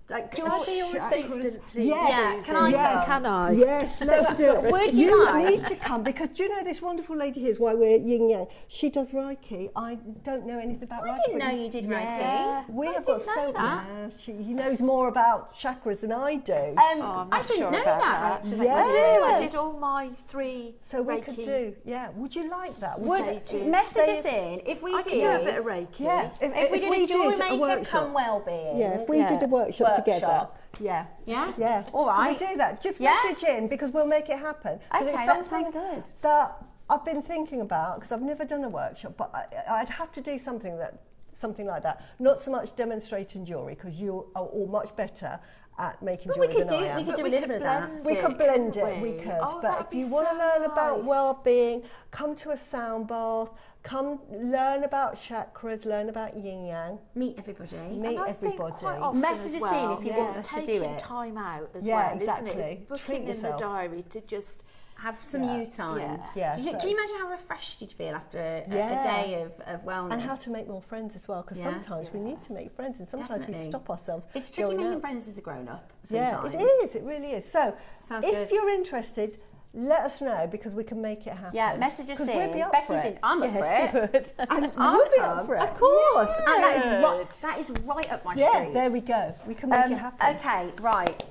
Like, can I be your assistant, please? Yes. Can I? Yes. Can I? Yes, let's do it. Would you like? need to come, because do you know this wonderful lady here is why we're yin yang. She does Reiki. I don't know anything about Reiki. I didn't know you did Reiki. We have didn't got know that. She knows more about chakras than I do. I didn't know that. Actually. Yeah. I did all my 3 so we Reiki. could do. Yeah. Would you like that? Message us in if we did. I could do a bit of Reiki. Yeah. If we did a JewelleryMaker come well-being. Yeah. If we did a workshop together. Yeah. Yeah? Yeah. All right. Can we do that? Just message in, because we'll make it happen. Okay, it's that something sounds good. that I've been thinking about, because I've never done a workshop, but I'd have to do something like that. Not so much demonstrating jewellery, because you are all much better at making jewellery than I am. We could do a little bit of that. We could blend it, we could. Oh, but if you want to learn about well-being, come to a sound bath, come learn about chakras, learn about yin yang. Meet everybody. Meet everybody. Message us in if you want us to do it. Taking time out as Yeah, well, exactly. isn't it? It's booking in the diary to just have some you time. Yeah. Can you imagine how refreshed you'd feel after a day of wellness? And how to make more friends as well, because sometimes we need to make friends, and sometimes we stop ourselves. It's tricky making friends as a grown-up sometimes. Yeah, it is. It really is. So, if you're interested, let us know, because we can make it happen. Yeah, message us in. We'll be up Becky's for it. in. I'm up for it. And you'll be up for it. Of course. And that is right up my street. Yeah, there we go. We can make it happen. Okay, right.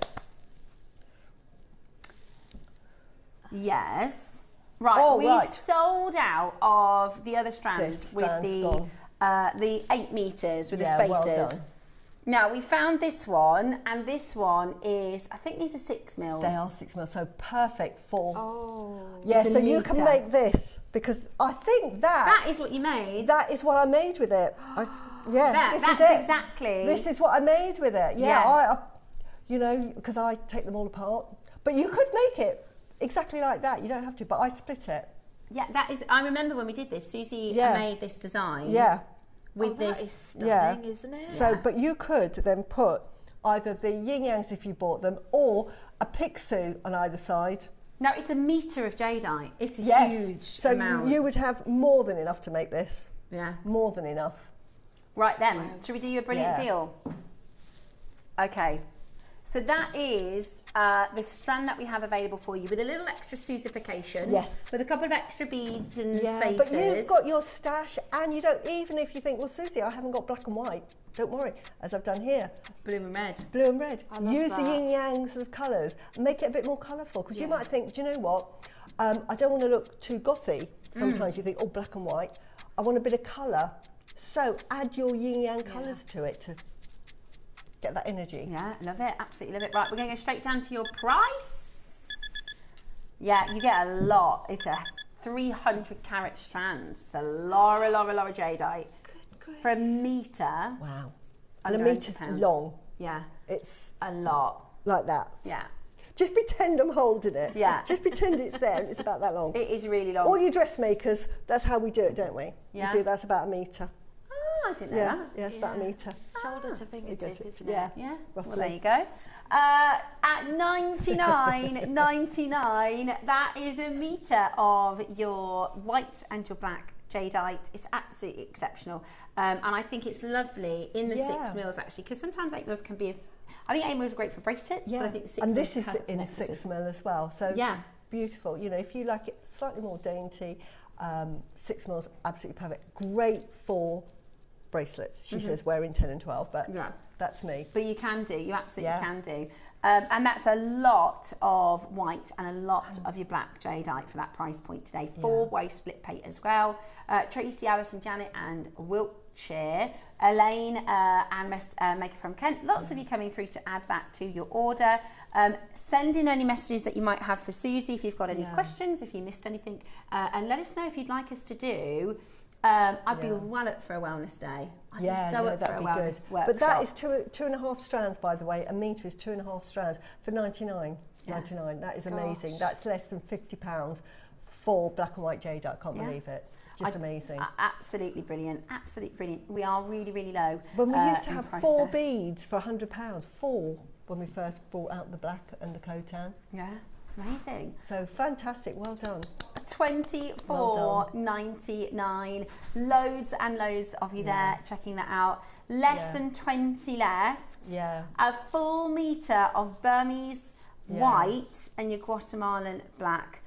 Yes. Right, we've sold out of the other strands with the 8 meters with the spacers. Well done. Now we found this one, and this one is, I think these are 6 mils. They are 6 mils, so perfect for. Oh. Yeah, so you can make this, because I think that is what you made. That is what I made with it. That's exactly. This is what I made with it. Yeah. I you know, because I take them all apart. But you could make it exactly like that. You don't have to, but I split it. Yeah, that is. I remember when we did this, Susie made this design. Yeah. With this, that is stunning, isn't it? So, but you could then put either the yin yangs if you bought them, or a pixie on either side. Now it's a metre of jadeite. It's a huge amount. So you would have more than enough to make this. Yeah. More than enough. Right then, should we do you a brilliant deal? Okay. So that is the strand that we have available for you, with a little extra Susification. Yes. With a couple of extra beads and spacers. But you've got your stash, and you don't, even if you think, well, Susie, I haven't got black and white, don't worry, as I've done here. Blue and red. Blue and red. Use the yin yang sort of colours, and make it a bit more colourful, because you might think, do you know what, I don't want to look too gothy. Sometimes you think, oh, black and white. I want a bit of colour. So add your yin yang colours to it to get that energy. Yeah, love it, absolutely love it. Right, we're going to go straight down to your price. Yeah, you get a lot. It's a 300 carat strand. It's a Laura jadeite. For a metre. Wow. And a metre's long. Yeah. It's a lot. Like that. Yeah. Just pretend I'm holding it. Yeah. Just pretend it's there and it's about that long. It is really long. All you dressmakers, that's how we do it, don't we? Yeah. We do that's about a metre. I didn't know that. Yeah, it's about a metre. Shoulder to fingertip, isn't it? Yeah. Roughly. Well, there you go. At $99.99, that is a metre of your white and your black jadeite. It's absolutely exceptional. And I think it's lovely in the 6 mils, actually, because sometimes 8 mils can be I think 8 mils are great for bracelets. Yeah, but I think 6 and mils this is in necklaces. 6 mil as well. So beautiful. You know, if you like it slightly more dainty, 6 mils, absolutely perfect. Great for bracelets. She says wearing 10 and 12, but that's me. But you can do, you absolutely can do. And that's a lot of white and a lot of your black jadeite for that price point today. 4-way split pay as well. Tracy, Alison, Janet and Wiltshire. Elaine and Maker from Kent. Lots of you coming through to add that to your order. Send in any messages that you might have for Susie if you've got any questions, if you missed anything. And let us know if you'd like us to do. I'd be well up for a wellness day. I'd be so up for a wellness workshop. But that is 2.5 strands, by the way. A metre is 2.5 strands for 99. That is amazing. That's less than £50 for black and white jade. I can't believe it. Just amazing. Absolutely brilliant. Absolutely brilliant. We are really, really low. When we used to have 4 beads for £100, 4 when we first brought out the black and the cotan. Yeah, it's amazing. So fantastic. Well done. $24.99. Loads and loads of you there checking that out. Less than 20 left. Yeah. A full metre of Burmese white and your Guatemalan black.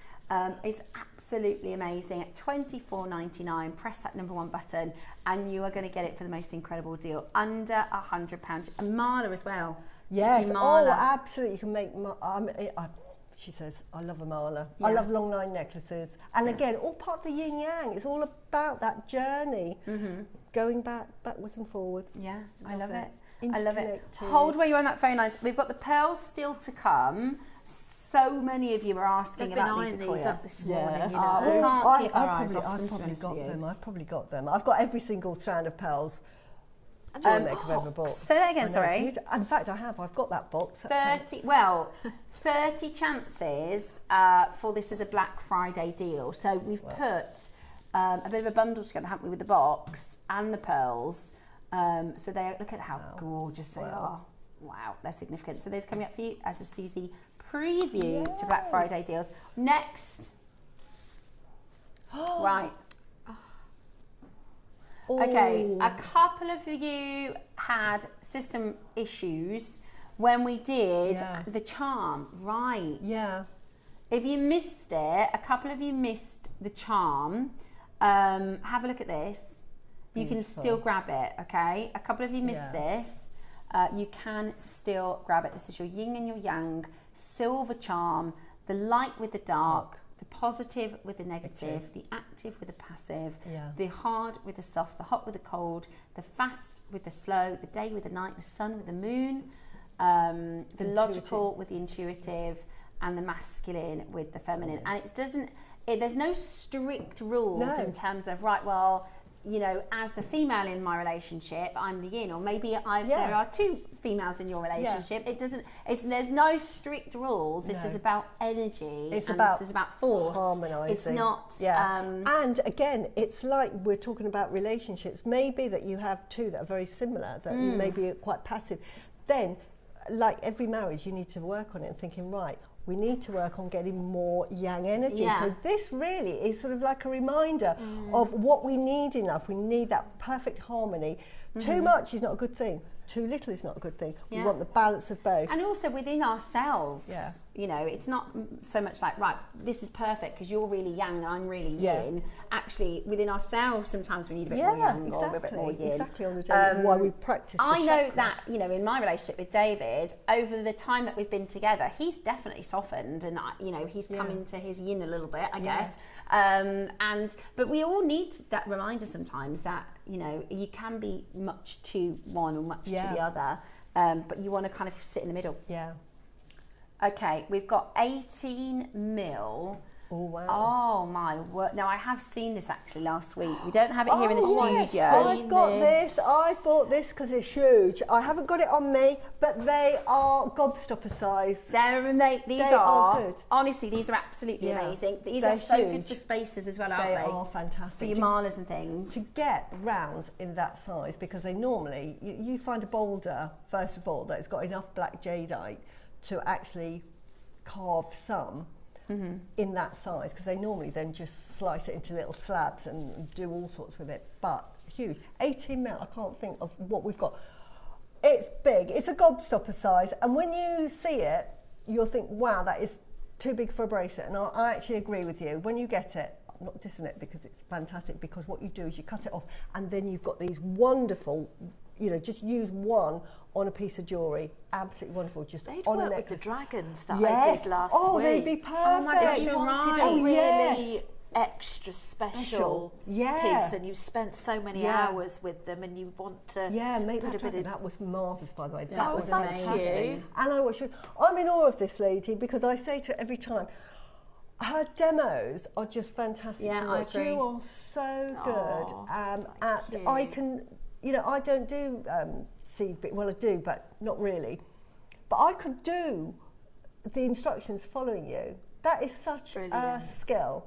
It's absolutely amazing at $24.99. Press that number 1 button and you are going to get it for the most incredible deal, under £100. And Marla as well. Yes, oh absolutely. You can make she says, I love a mala. I love long line necklaces. And again, all part of the yin yang. It's all about that journey, going backwards and forwards. Yeah, I love it. I love it. Hold where you're on that phone lines. We've got the pearls still to come. So many of you are asking about these up this morning. You know, we can't keep our eyes off them, to be honest with you. I've probably got them. I've got every single strand of pearls JewelleryMaker I've ever bought. Say that again, sorry. In fact, I have. I've got that box. 30 chances for this as a Black Friday deal. So we've put a bit of a bundle together, haven't we, with the box and the pearls. So they look at how gorgeous they are. Wow, they're significant. So those coming up for you as a Susie preview to Black Friday deals. Next. Right. Okay, a couple of you had system issues when we did the charm, right? Yeah. If you missed it, a couple of you missed the charm. Have a look at this. You can still grab it, okay? A couple of you missed this. You can still grab it. This is your yin and your yang, silver charm, the light with the dark, the positive with the negative, the active with the passive, the hard with the soft, the hot with the cold, the fast with the slow, the day with the night, the sun with the moon, the logical with the intuitive, and the masculine with the feminine. And it doesn't, there's no strict rules in terms of, right, well, you know, as the female in my relationship, I'm the yin, or maybe there are 2 females in your relationship. It doesn't. There's no strict rules. This is about energy. This is about force. Harmonising. It's not. And again, it's like we're talking about relationships. Maybe that you have 2 that are very similar. That you may be quite passive. Then, like every marriage, you need to work on it and thinking, right, we need to work on getting more yang energy. So this really is sort of like a reminder of what we need in life. We need that perfect harmony. Too much is not a good thing. Too little is not a good thing. We want the balance of both. And also within ourselves, you know, it's not so much like, right, this is perfect because you're really yang and I'm really yin. Actually, within ourselves, sometimes we need a bit more yang or a bit more yin. Exactly, on the day why we practice the I know chakra. that, you know, in my relationship with David, over the time that we've been together, he's definitely softened and, you know, he's come into his yin a little bit, I guess. But we all need that reminder sometimes that, you know, you can be much to one or much to the other, but you want to kind of sit in the middle. Okay, we've got 18 mil. Oh, wow. Oh, my word. Now, I have seen this actually last week. We don't have it here in the studio. Yes, I've got this. I bought this because it's huge. I haven't got it on me, but they are gobstopper size. These are good. Honestly, these are absolutely amazing. These are so good for spaces as well, aren't they? They are fantastic. For your malas and things. To get rounds in that size, because they normally, you find a boulder, first of all, that's got enough black jadeite to actually carve some in that size, because they normally then just slice it into little slabs and do all sorts with it. But huge, 18 mil. I can't think of what we've got. It's big. It's a gobstopper size, and when you see it, you'll think, wow, that is too big for a bracelet. And I actually agree with you. When you get it, I'm not dissing it because it's fantastic, because what you do is you cut it off and then you've got these wonderful, you know, just use one on a piece of jewellery. Absolutely wonderful. Just They'd on work a with the dragons that yes. I did last week. Oh, they'd be perfect. Oh my gosh, If you you're wanted right. a really yes. extra special Yeah. piece and you spent so many Yeah. hours with them and you want to make put that a bit dragon. of... That was marvellous, by the way. Yeah, That it was was fantastic. amazing. And I watch it. I'm in awe of this lady because I say to her every time, her demos are just fantastic Yeah, to I watch. agree. You are so good at. you. I can, you know, I don't do seed. Well, I do, but not really. But I could do the instructions following you. That is such a skill.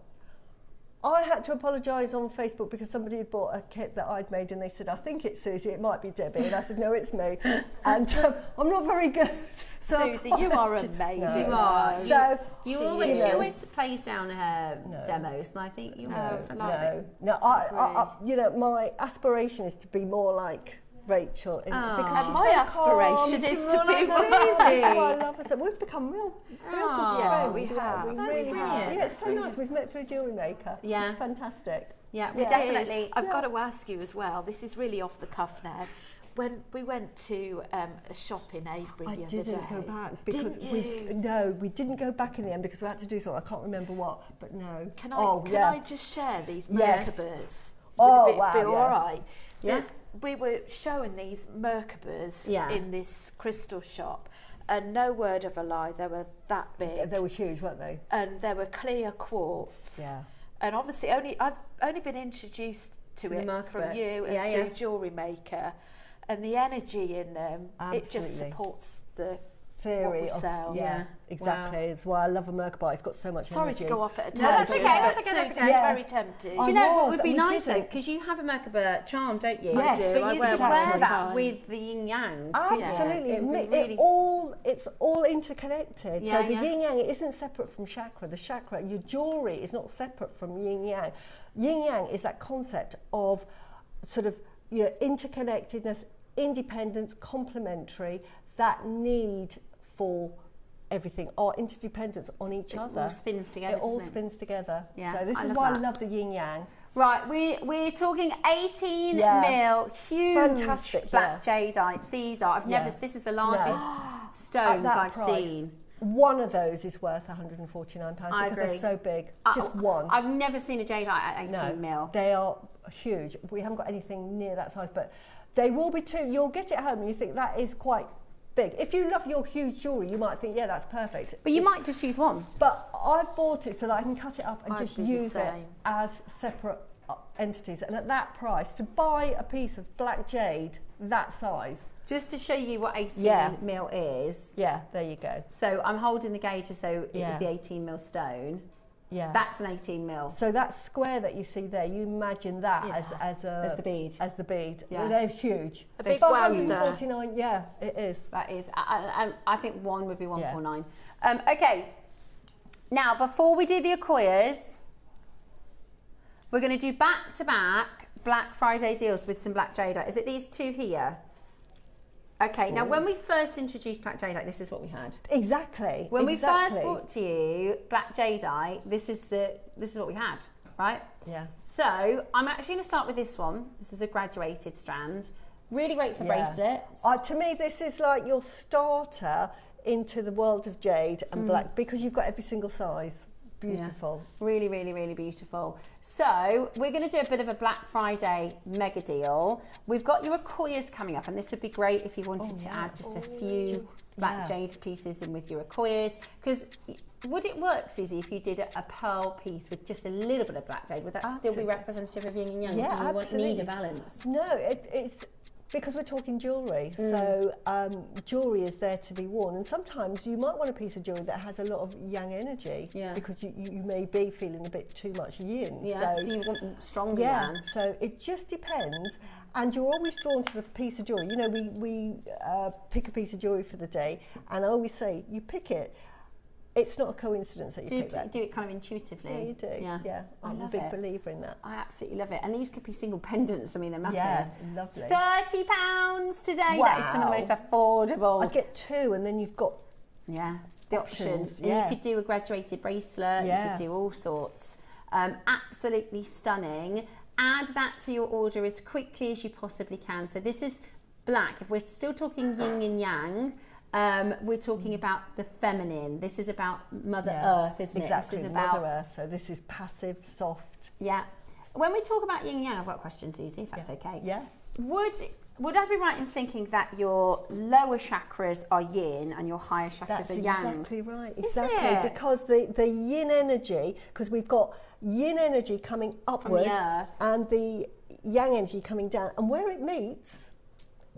I had to apologise on Facebook because somebody had bought a kit that I'd made and they said, I think it's Susie, it might be Debbie. And I said, no, it's me. And I'm not very good. So Susie, you are amazing. No. You are. So You always plays down her demos, and I think you're fantastic. No, I, you know, my aspiration is to be more like Rachel. Because she's my so calm. aspiration is to be Susie. I love her. So we've become real good friends. we have. We That's really have. brilliant. Yeah, it's so nice. We've met through JewelleryMaker. Yeah. It's fantastic. Yeah, we definitely. I've got to ask you as well, this is really off the cuff now. When we went to a shop in Avebury the other day... I didn't go back because we didn't go back in the end because we had to do something. I can't remember what, but no. Can I just share these Yes. Merkabas? Oh, Would it wow, be yeah. all right? Yeah. We were showing these Merkabas Yeah. in this crystal shop, and no word of a lie, they were that big. They were huge, weren't they? And they were clear quartz. Yeah. And obviously, I've only been introduced to the it Merkaba. from you and through JewelleryMaker, and the energy in them, it just Absolutely. supports the Theory what we of sell. yeah, exactly. It's why I love a Merkaba. It's got so much Sorry energy. to go off at a tangent. No, that's okay, that's but okay, that's Susie's okay. Yeah. very tempted. I Do you know what was, would be we nice though? didn't. Because you have a Merkaba charm, don't you? Yes. I do. But I you wear could one wear all the that time. with the yin yang. Absolutely. It would It really- it's all interconnected. Yeah, so the yeah. yin yang, it isn't separate from chakra. The chakra, your jewellery is not separate from yin yang. Yin yang is that concept of sort of, you know, interconnectedness, independence, complementary, that need for everything, our interdependence on each other. It all spins together. It all doesn't it? spins together. Yeah, So this I is love why that. I love the yin yang. Right, we're talking 18 Yeah. mil, huge Fantastic, black jadeites. These are. This is the largest stones At that I've price, seen. one of those is worth £149 I because agree. they're so big. Just one. I've never seen a jadeite at 18 No, mil. they are huge. We haven't got anything near that size, but they will be too. You'll get it home and you think that is quite big. If you love your huge jewellery, you might think, yeah, that's perfect. But you might just use one. But I've bought it so that I can cut it up and I'd just do the use it same. as separate entities. And at that price, to buy a piece of black jade that size, Just to show you what 18 Yeah. mil is. yeah, there you go. So I'm holding the gauge as though it Yeah. was the 18 mil stone. Yeah. That's an 18 mil. So that square that you see there, you imagine that as the bead. As the bead. Yeah. They're huge. A big For wowzer. £149, yeah, it is. That is, I think one would be 149. Okay, now before we do the Akoyas, we're going to do back-to-back Black Friday deals with some black jadeite. Is it these two here? Okay, now when we first introduced black jadeite, this is what we had. Exactly. When we first exactly. brought to you black jadeite, this is what we had, right? Yeah. So I'm actually going to start with this one. This is a graduated strand. Really great for Yeah. bracelets. To me, this is like your starter into the world of jade and black because you've got every single size. Beautiful. Yeah. Really, really, really beautiful. So we're going to do a bit of a Black Friday mega deal. We've got your Akoyas coming up, and this would be great if you wanted to add just a few black jade pieces in with your Akoyas. Because would it work, Susie, if you did a pearl piece with just a little bit of black jade? Would that still be representative of yin and yang? Yeah, Do you absolutely. need a balance? No, it's because we're talking jewellery. So jewellery is there to be worn, and sometimes you might want a piece of jewellery that has a lot of yang energy because you may be feeling a bit too much yin. Yeah, so you want stronger yeah, yang. so it just depends, and you're always drawn to the piece of jewellery. You know, we pick a piece of jewellery for the day, and I always say, you pick it. It's not a coincidence that you pick that. Do it kind of intuitively. Yeah, you do. Yeah, I'm a big believer in that. I absolutely love it. And these could be single pendants. I mean, they're massive. Yeah, lovely. £30 today. That is some of the most affordable. I get two, and then you've got Yeah, the options. And yeah. you could do a graduated bracelet, you could do all sorts. Absolutely stunning. Add that to your order as quickly as you possibly can. So this is black. If we're still talking yin and yang, we're talking about the feminine. This is about Mother Earth, isn't it? Exactly, This is about Mother Earth. So this is passive, soft. Yeah. When we talk about yin and yang, I've got a question, Susie, if that's okay. Yeah. Would I be right in thinking that your lower chakras are yin and your higher chakras are yang? That's exactly right. Is Exactly. it? Because the yin energy, because we've got yin energy coming upwards and the yang energy coming down. And where it meets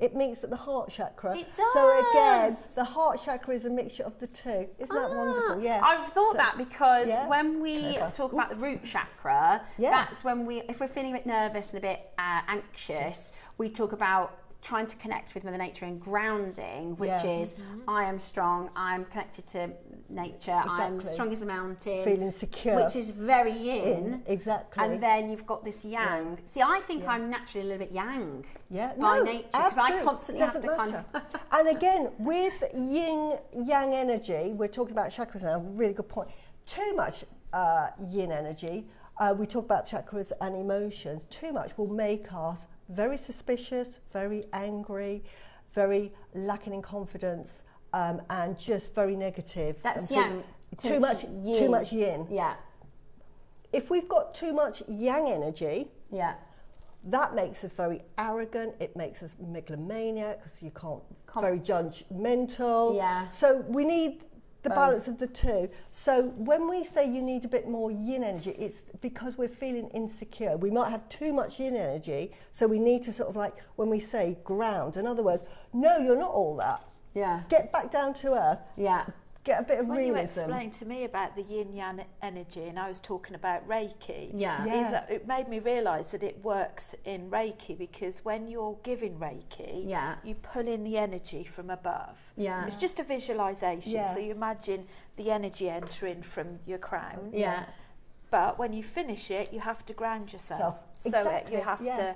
at the heart chakra. It does. So again, the heart chakra is a mixture of the two. Isn't that wonderful? Yeah. I've thought that because when we Clever. talk about the root chakra, that's when if we're feeling a bit nervous and a bit anxious, we talk about trying to connect with Mother Nature and grounding, which is I am strong, I'm connected to nature, I'm strong as a mountain. Feeling secure. Which is very yin. Exactly. And then you've got this yang. See, I think I'm naturally a little bit yang by nature, because absolutely. I constantly have to kind of... And again, with yin yang energy, we're talking about chakras now, really good point. Too much yin energy, we talk about chakras and emotions, too much will make us very suspicious, very angry, very lacking in confidence, and just very negative. That's yang. Too much yin. Yeah. If we've got too much yang energy, that makes us very arrogant. It makes us megalomaniac because you can't. Very judgmental. Yeah. So we need the balance of the two. So when we say you need a bit more yin energy, it's because we're feeling insecure. We might have too much yin energy, so we need to sort of like, when we say ground, in other words, no, you're not all that. Yeah. Get back down to earth. Yeah. Get a bit of when realism. you explained to me about the yin yang energy, and I was talking about Reiki, it made me realise that it works in Reiki, because when you're giving Reiki, you pull in the energy from above. Yeah. It's just a visualisation. So you imagine the energy entering from your crown. Yeah. But when you finish it, you have to ground yourself. Exactly. So you have to...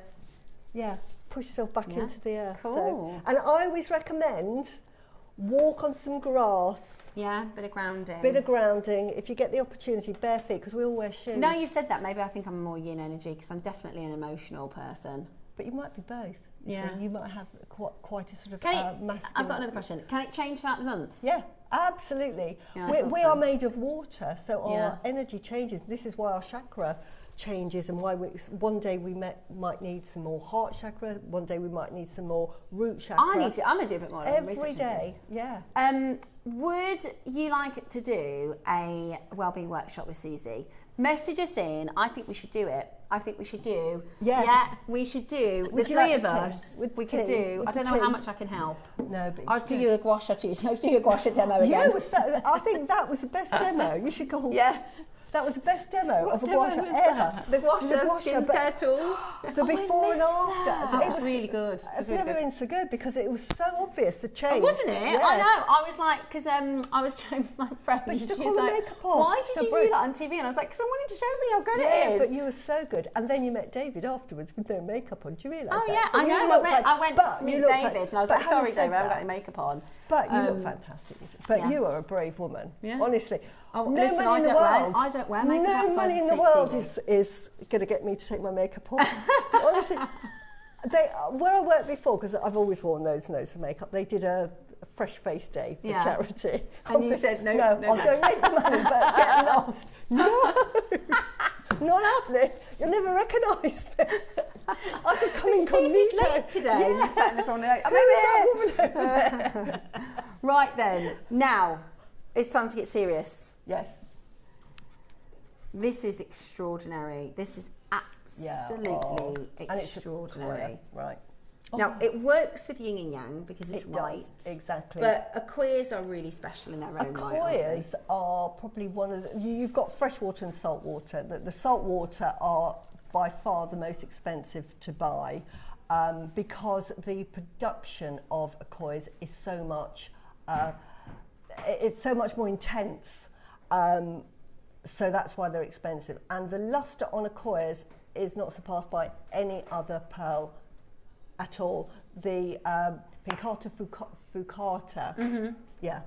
Yeah, push yourself back into the earth. Cool. So, and I always recommend walk on some grass. Yeah, bit of grounding. Bit of grounding. If you get the opportunity, bare feet, because we all wear shoes. Now you've said that, maybe I think I'm more yin energy, because I'm definitely an emotional person. But you might be both. Yeah. So you might have quite a sort of masculine... I've got another question. Can it change throughout the month? Yeah, absolutely. Yeah, we are made of water, so our energy changes. This is why our chakra changes, and why one day we might need some more heart chakra, one day we might need some more root chakra. I'm going to do a bit more every day. Yeah. Would you like to do a wellbeing workshop with Susie? Message us in. I think we should do it. I think we should do. Yeah, we should do. The three of us. We could do. I don't know how much I can help. No, but I'll do you a gua sha demo again. I think that was the best demo. You should go. Yeah. That was the best demo of a gua sha ever. The gua sha skincare tool. The before and after. That was really good. It's never been so good because it was so obvious, the change. Wasn't it? Yeah. I know. I was like, because I was showing my friend. But she took was all the like, makeup off. why did you do that on TV? And I was like, because I wanted to show me how good it is. But you were so good. And then you met David afterwards with no makeup on. Do you realise that? Oh, yeah. But I know. I went to meet David and I was like, sorry, David, I haven't got any makeup on. But you look fantastic. But you are a brave woman. Yeah. Honestly. Oh, listen, I don't wear makeup. No money in the world is going to get me to take my makeup off. Honestly. Where I worked before, because I've always worn loads of makeup, they did a fresh face day for charity. And you said no, I'll donate the money, but get lost. No, not happening. You'll never recognise me. I could come in Susie's late today. Yeah. You sat in the corner. Right then, now it's time to get serious. Yes. This is extraordinary. This is absolutely extraordinary. Right. Now, it works with yin and yang because it's white. Exactly. But Akoyas are really special in their own right. Akoyas are probably one of the... You've got fresh water and salt water. The salt water are by far the most expensive to buy because the production of Akoyas is so much... it's so much more intense. So that's why they're expensive. And the luster on Akoyas is not surpassed by any other pearl at all. The Pincata Fucata Yeah,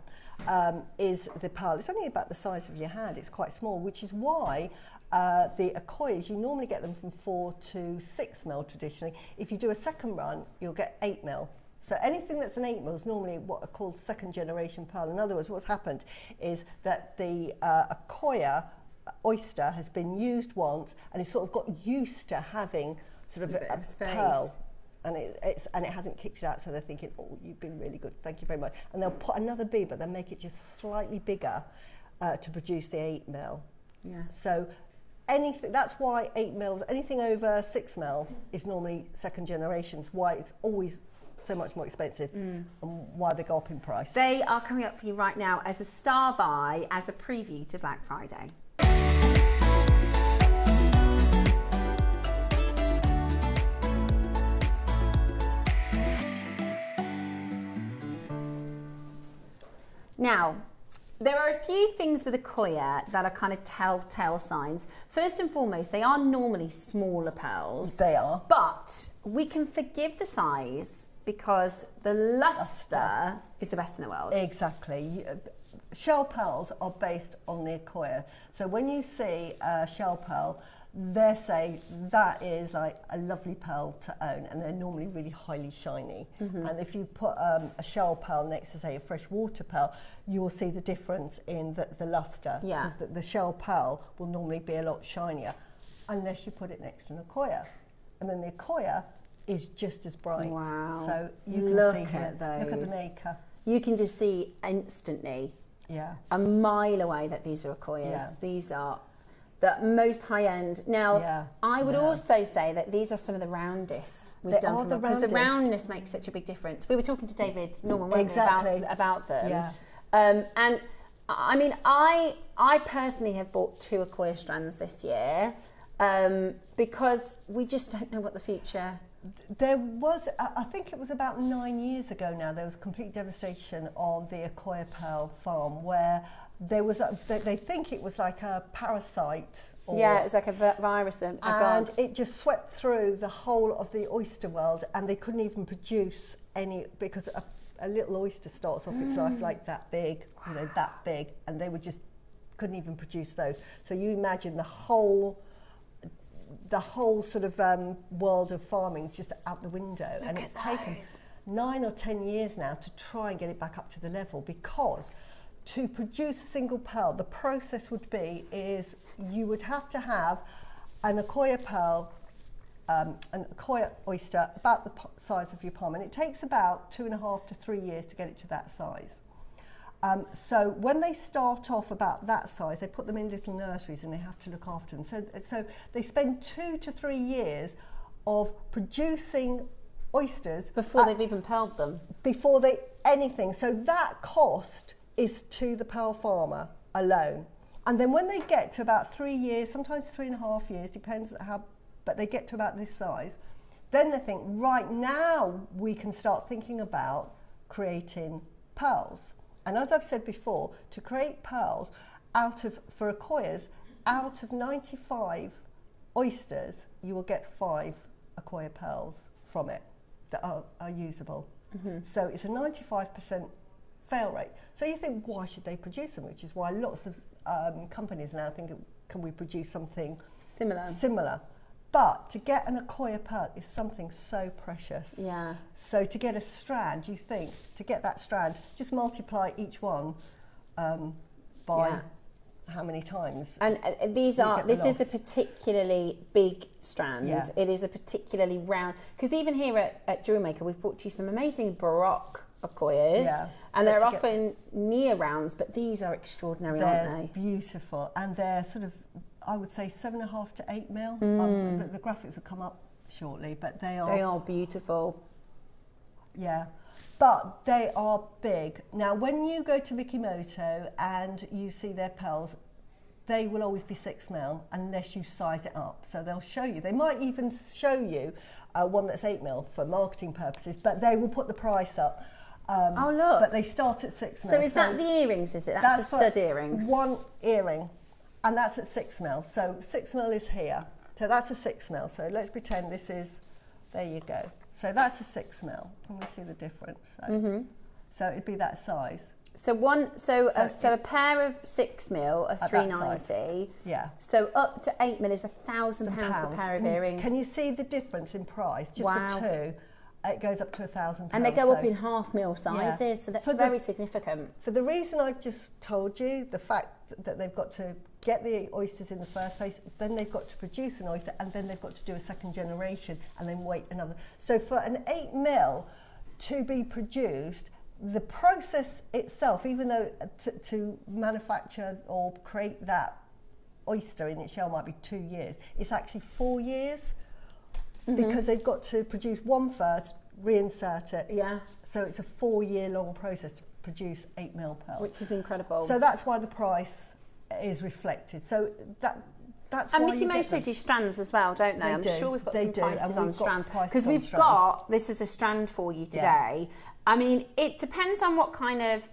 is the pearl. It's only about the size of your hand. It's quite small, which is why the Akoyas, you normally get them from 4 to 6 mil traditionally. If you do a second run, you'll get 8 mil. So anything that's an 8 mil is normally what are called second generation pearl. In other words, what's happened is that the Akoya oyster has been used once and it's sort of got used to having sort of a pearl. And it hasn't kicked it out, so they're thinking, oh, you've been really good, thank you very much. And they'll put another bead, but they'll make it just slightly bigger to produce the 8 mil. Yeah. So anything, that's why 8 mils, anything over 6 mil is normally second generations, why it's always so much more expensive and why they go up in price. They are coming up for you right now as a star buy, as a preview to Black Friday. Now, there are a few things with Akoya that are kind of telltale signs. First and foremost, they are normally smaller pearls. They are. But we can forgive the size because the luster is the best in the world. Exactly. Shell pearls are based on the Akoya. So when you see a shell pearl, they say that is like a lovely pearl to own, and they're normally really highly shiny. And if you put a shell pearl next to, say, a freshwater pearl, you will see the difference in the luster. Yeah. Because the shell pearl will normally be a lot shinier, unless you put it next to an Akoya. And then the Akoya is just as bright. Wow. So you can Look see here. at those. Look at the maker. You can just see instantly, a mile away, that these are Akoyas. Yeah. These are the most high end. Now, I would also say that these are some of the roundest we've done from them, because the roundness makes such a big difference. We were talking to David Norman, weren't we, about them. Yeah. And I mean, I personally have bought 2 Akoya strands this year because we just don't know what the future. There was, I think it was about 9 years ago now, there was complete devastation on the Akoya Pearl farm where there was, they think it was like a parasite. Yeah, it was like a virus. And it just swept through the whole of the oyster world, and they couldn't even produce any, because a little oyster starts off its life like that big, you know, that big, and they were just, couldn't even produce those. So you imagine the whole sort of world of farming is just out the window. And it's taken 9 or 10 years now to try and get it back up to the level, because to produce a single pearl, the process would be is you would have to have an Akoya pearl, an Akoya oyster about the size of your palm, and it takes about 2.5 to 3 years to get it to that size. So when they start off about that size, they put them in little nurseries and they have to look after them. So they spend 2 to 3 years of producing oysters before they've even pearled them. Before they anything. So that cost is to the pearl farmer alone. And then when they get to about 3 years, sometimes 3.5 years, depends how, but they get to about this size, then they think, right, now we can start thinking about creating pearls. And as I've said before, to create pearls for Akoyas, out of 95 oysters, you will get 5 Akoya pearls from it that are usable. So it's a 95% fail rate. So you think, why should they produce them? Which is why lots of companies now think, can we produce something similar? But to get an Akoya pearl is something so precious. Yeah. So to get a strand, you think, to get that strand, just multiply each one by how many times. And this is a particularly big strand. Yeah. It is a particularly round, because even here at JewelleryMaker, we've brought you some amazing Baroque Akoyas. Yeah. And they're often near rounds, but these are extraordinary, aren't they? Beautiful, and they're sort of, I would say 7.5 to 8 mil. The graphics will come up shortly, but they are beautiful. Yeah, but they are big. Now, when you go to Mikimoto and you see their pearls, they will always be 6 mil unless you size it up. So they'll show you. They might even show you one that's 8 mil for marketing purposes, but they will put the price up. Oh, look. But they start at 6 mil. So is that the earrings, is it? That's the stud earrings? One earring, and that's at 6 mil. So 6 mil is here. So that's a 6 mil. So let's pretend this is, there you go. So that's a 6 mil. Can we see the difference? So it'd be that size. So a pair of 6 mil are £3.90. Yeah. So up to 8 mil is £1,000 per pair of earrings. Can you see the difference in price? Just for 2, it goes up to £1,000. And they go up in half mil sizes, so that's very significant. For the reason I've just told you, the fact that they've got to get the oysters in the first place, then they've got to produce an oyster, and then they've got to do a second generation, and then wait another. So for an 8 mil to be produced, the process itself, even though to manufacture or create that oyster in its shell might be 2 years, it's actually 4 years. Because they've got to produce one first, reinsert it. Yeah. So it's a 4-year-long process to produce 8 mil pearls. Which is incredible. So that's why the price is reflected. So that's and why Mickey Moto do strands as well, don't they? I'm sure we've got some prices on strands. Because we've got, this is a strand for you today. Yeah. I mean, it depends on what kind of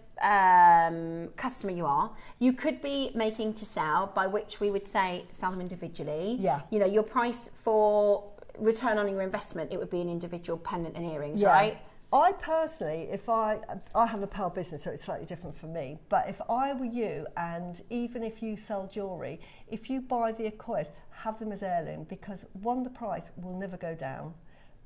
customer you are. You could be making to sell, by which we would say sell them individually. Yeah. You know, your price for return on your investment, it would be an individual pendant and earrings, right? I personally, if I have a pearl business, so it's slightly different for me, but if I were you, and even if you sell jewellery, if you buy the Acquoias, have them as heirloom, because 1, the price will never go down.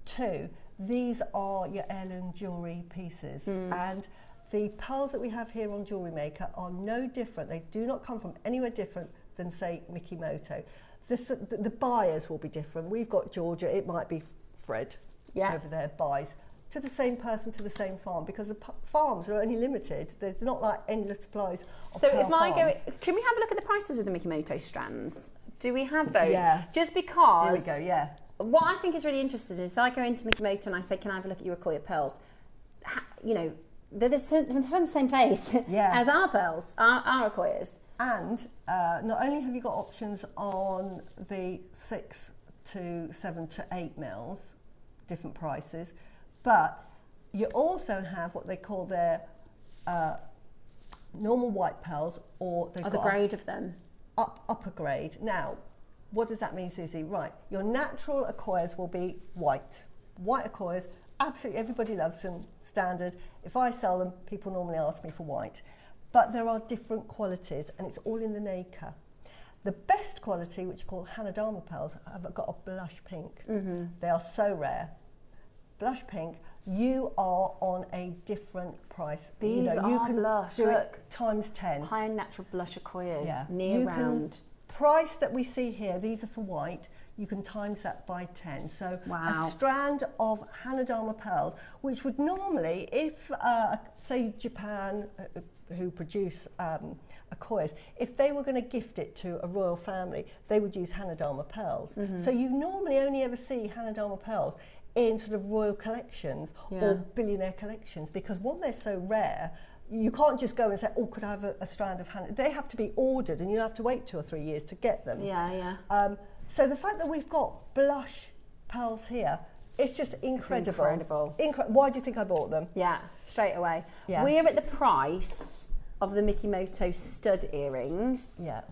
2, these are your heirloom jewellery pieces, and the pearls that we have here on JewelleryMaker are no different. They do not come from anywhere different than, say, Mickey Moto. The buyers will be different. We've got Georgia, it might be Fred over there buys to the same person, to the same farm, because the farms are only limited. There's not like endless supplies of pearl farms. Can we have a look at the prices of the Mickey Moto strands? Do we have those? Yeah. Just because. Here we go, yeah. What I think is really interesting is I go into Mickey Moto and I say, can I have a look at your Acquoia pearls? You know, they're from the same place as our pearls, our Acquoias. And not only have you got options on the 6 to 7 to 8 mils, different prices, but you also have what they call their normal white pearls, or they've got the grade of them. Upper grade. Now, what does that mean, Susie? Right, your natural Acquoias will be white. White Acquoias, absolutely everybody loves them, standard. If I sell them, people normally ask me for white. But there are different qualities, and it's all in the nacre. The best quality, which are called Hanadama pearls, have got a blush pink. They are so rare. Blush pink, you are on a different price. These you can blush, do look. it times 10. High natural blush Acquoias, near round. Price that we see here, these are for white, you can times that by 10. So a strand of Hanadama pearls, which would normally, if say Japan, who produce Acquoias, if they were going to gift it to a royal family, they would use Hanadama pearls. So you normally only ever see Hanadama pearls in sort of royal collections or billionaire collections, because one, they're so rare. You can't just go and say, oh, could I have a strand of Hanadama? They have to be ordered, and you have to wait 2 or 3 years to get them. So the fact that we've got blush pearls here, it's just incredible. Why do you think I bought them? Yeah, straight away. Yeah. We're at the price of the Mickey Moto stud earrings. Yeah.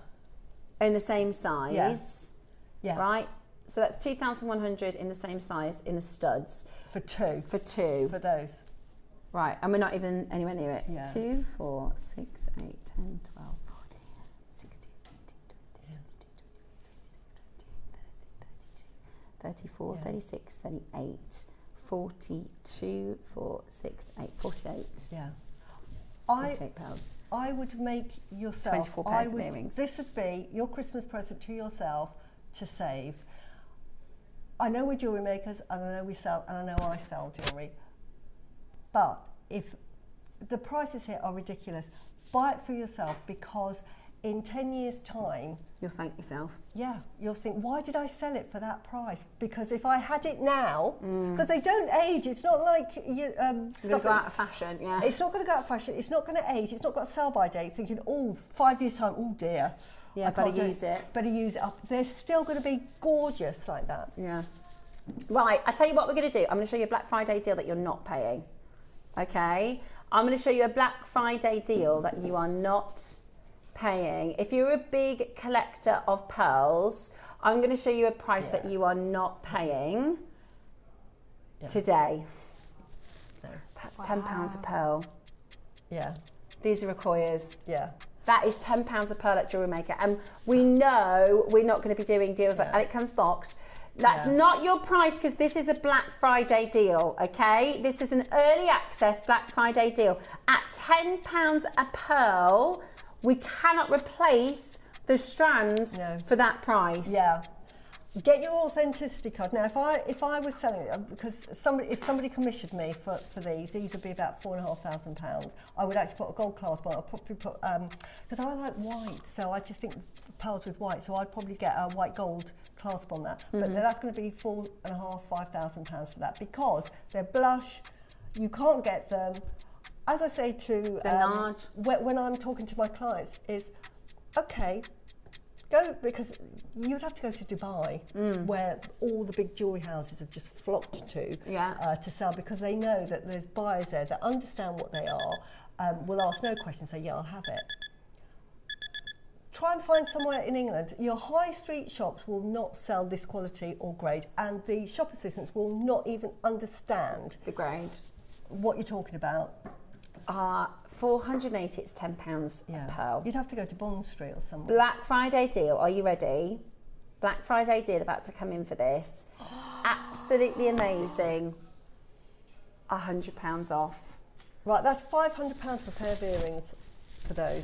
In the same size. Yeah. Right? So that's 2,100 in the same size in the studs. For 2. For 2. For those. Right, and we're not even anywhere near it. Yeah. 2, 4, 6, 8, 10, 12, 14, 16, 17, 18, 34, 36, 38, 42, 4, 6, 8, 48. Yeah. 48 pounds. I would make yourself 24 pairs of earrings. This would be your Christmas present to yourself to save. I know we're jewellery makers, and I know we sell, and I know I sell jewellery. But if the prices here are ridiculous, buy it for yourself, because in 10 years' time, you'll thank yourself. Yeah, you'll think, why did I sell it for that price? Because if I had it now, because they don't age, it's not like you. It's going to go out of fashion, yeah. It's not going to go out of fashion. It's not going to age. It's not got a sell-by date. Thinking, oh, 5 years' time, oh dear. Yeah, better use it. Better use it up. They're still going to be gorgeous like that. Yeah. Right, I tell you what we're going to do. I'm going to show you a Black Friday deal that you're not paying. Okay? I'm going to show you a Black Friday deal that you are not paying. If you're a big collector of pearls, I'm going to show you a price that you are not paying today. That's £10 a pearl. Yeah. These are Akoya's. Yeah. That is £10 a pearl at JewelleryMaker, and we know we're not going to be doing deals like, and it comes boxed. That's not your price, because this is a Black Friday deal, okay? This is an early access Black Friday deal. At £10 a pearl, we cannot replace the strand for that price. Yeah. Get your authenticity card. Now, if I was selling it, because if somebody commissioned me for these would be about £4,500. I would actually put a gold clasp on. I'd probably put because I like white, so I just think pearls with white. So I'd probably get a white gold clasp on that. But that's going to be £4,500–5,000 for that, because they're blush. You can't get them. As I say to when I'm talking to my clients, is okay. Go, because you'd have to go to Dubai, where all the big jewellery houses have just flocked to sell, because they know that there's buyers there that understand what they are, will ask no questions, say, yeah, I'll have it. Try and find somewhere in England. Your high street shops will not sell this quality or grade, and the shop assistants will not even understand the grade. What you're talking about. 480, it's £10 a pearl. You'd have to go to Bond Street or somewhere. Black Friday deal, are you ready? Black Friday deal about to come in for this. It's absolutely amazing. £100 off. Right, that's £500 for a pair of earrings for those.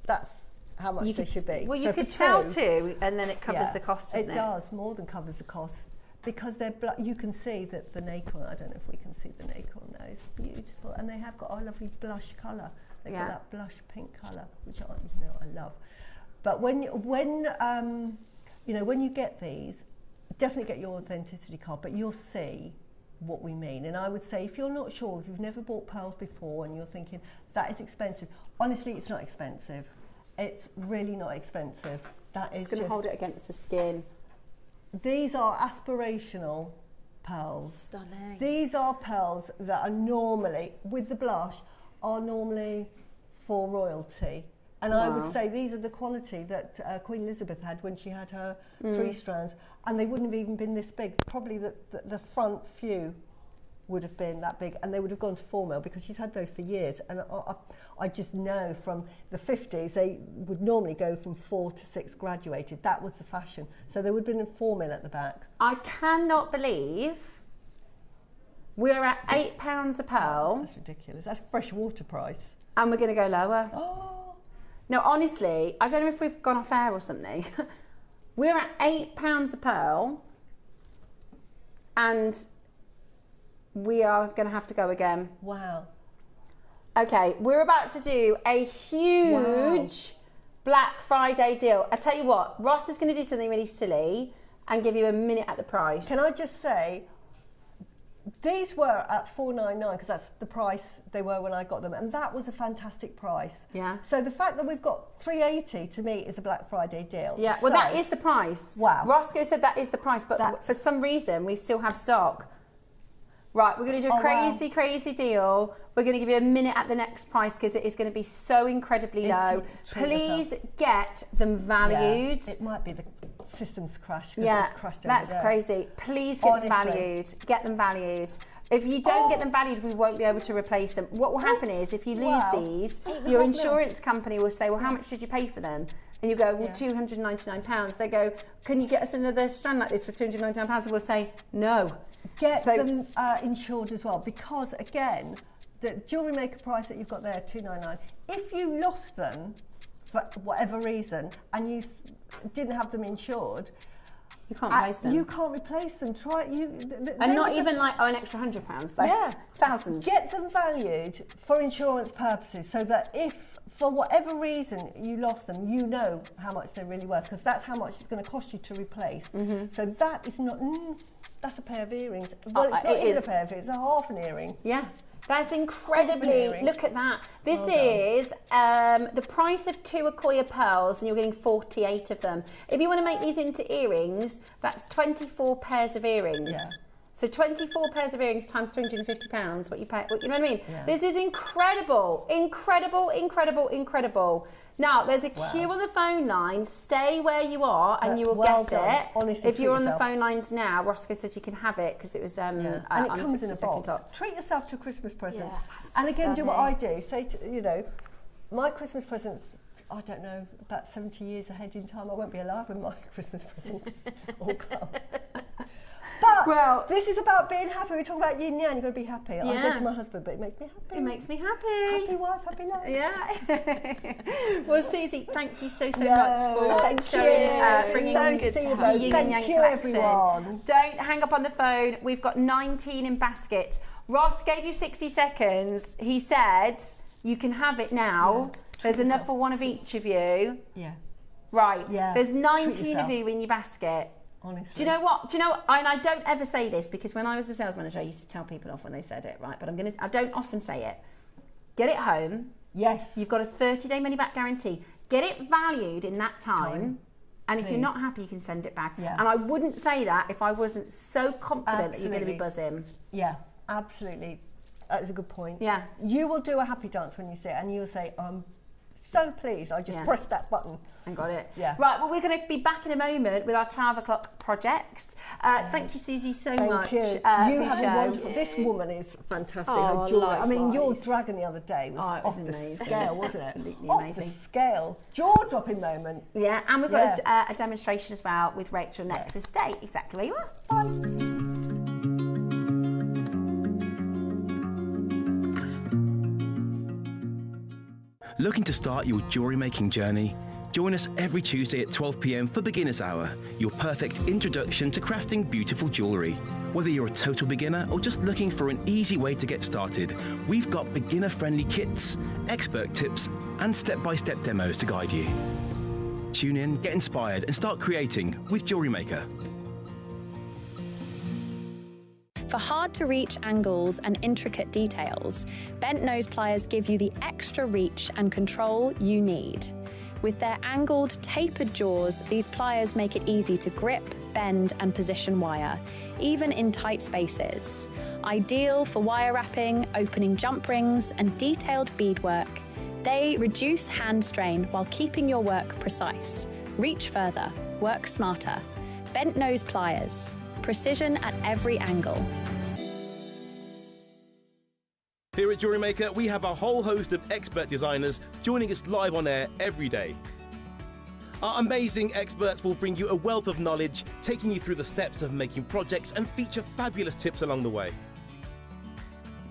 That's how much they should be. Well, you could sell two, and then it covers the cost, doesn't it? It does, more than covers the cost. Because they're you can see that the nacre, I don't know if we can see the nacre on those, beautiful, and they have got a lovely blush colour. They've got that blush pink colour, which I love. But when you get these, definitely get your authenticity card, but you'll see what we mean. And I would say, if you're not sure, if you've never bought pearls before and you're thinking that is expensive, honestly, it's not expensive. It's really not expensive. That is just going to hold it against the skin. These are aspirational pearls. Stunning. These are pearls that are normally, with the blush, are normally for royalty. And I would say these are the quality that Queen Elizabeth had when she had her 3 strands, and they wouldn't have even been this big. Probably the front few would have been that big, and they would have gone to 4 mil, because she's had those for years. And I just know from the 50s, they would normally go from 4 to 6 graduated. That was the fashion. So they would have been in 4 mil at the back. I cannot believe we're at £8 a pearl. That's ridiculous. That's freshwater price. And we're going to go lower. Oh. No, honestly, I don't know if we've gone off air or something. We're at £8 a pearl, and we are going to have to go again. Wow. Okay, we're about to do a huge Black Friday deal. I tell you what, Ross is going to do something really silly and give you a minute at the price. Can I just say, these were at $499, because that's the price they were when I got them, and that was a fantastic price. Yeah. So the fact that we've got $380 to me is a Black Friday deal. Yeah. Well, that is the price. Wow. Roscoe said that is the price, but for some reason we still have stock. Right, we're going to do a crazy deal. We're going to give you a minute at the next price, because it is going to be so incredibly low. Please get them valued. Yeah, it might be the system's crashed. Yeah, it's crashed that's crazy. Please get them valued. Get them valued. If you don't get them valued, we won't be able to replace them. What will happen is, if you lose these, your insurance company will say, well, how much did you pay for them? And you go, well, £299. They go, can you get us another strand like this for £299? And we'll say, no. Get them insured as well, because again, the JewelleryMaker price that you've got there, $299. If you lost them for whatever reason and you didn't have them insured, you can't replace them. You can't replace them. Try and not even like an extra £100. Like thousands. Get them valued for insurance purposes, so that if for whatever reason you lost them, you know how much they're really worth, because that's how much it's going to cost you to replace. So that is not. That's a pair of earrings. Well, it's not even a pair of earrings. It's a half an earring. Yeah. That's incredibly, look at that. This is the price of 2 Akoya pearls, and you're getting 48 of them. If you want to make these into earrings, that's 24 pairs of earrings. Yeah. So 24 pairs of earrings times £350, what you pay, you know what I mean? Yeah. This is incredible, incredible, incredible, incredible. Now, there's a queue on the phone line. Stay where you are and you will get it. Honestly, if you're on the phone lines now, Roscoe said you can have it because it was and it comes in a box. Treat yourself to a Christmas present. Yeah, and again, do what I do. Say, my Christmas presents, I don't know, about 70 years ahead in time. I won't be alive when my Christmas presents all come. But this is about being happy. We're talking about yin and yang. You've got to be happy. Yeah. I said to my husband, but it makes me happy. It makes me happy. Happy wife, happy life. Yeah. Well, Susie, thank you so much for showing, bringing Thank you, everyone. Don't hang up on the phone. We've got 19 in basket. Ross gave you 60 seconds. He said you can have it now. Yeah. There's enough for one of each of you. Yeah. Right. Yeah. There's 19 of you in your basket. Honestly. Do you know what? And I don't ever say this because when I was the sales manager, I used to tell people off when they said it, right? But I don't often say it. Get it home. Yes. You've got a 30-day money-back guarantee. Get it valued in that time. And if you're not happy, you can send it back. Yeah. And I wouldn't say that if I wasn't so confident that you're going to be buzzing. Yeah, absolutely. That is a good point. Yeah. You will do a happy dance when you see it, and you'll say, I'm so pleased I just pressed that button. And got it. Yeah. Right, well, we're going to be back in a moment with our 12 o'clock projects. Thank you, Susie, so much. Thank you. You have a wonderful... This woman is fantastic. I mean, your dragon the other day was off the scale, wasn't it? Absolutely off amazing. The scale. Jaw-dropping moment. Yeah, and we've got a demonstration as well with Rachel next. So stay exactly where you are. Bye. Looking to start your jewellery making journey? Join us every Tuesday at 12 p.m. for Beginner's Hour, your perfect introduction to crafting beautiful jewellery. Whether you're a total beginner or just looking for an easy way to get started, we've got beginner-friendly kits, expert tips, and step-by-step demos to guide you. Tune in, get inspired, and start creating with JewelleryMaker. For hard-to-reach angles and intricate details, bent nose pliers give you the extra reach and control you need. With their angled, tapered jaws, these pliers make it easy to grip, bend, and position wire, even in tight spaces. Ideal for wire wrapping, opening jump rings, and detailed beadwork, they reduce hand strain while keeping your work precise. Reach further, work smarter. Bent nose pliers. Precision at every angle. Here at JewelleryMaker, we have a whole host of expert designers joining us live on air every day. Our amazing experts will bring you a wealth of knowledge, taking you through the steps of making projects and feature fabulous tips along the way.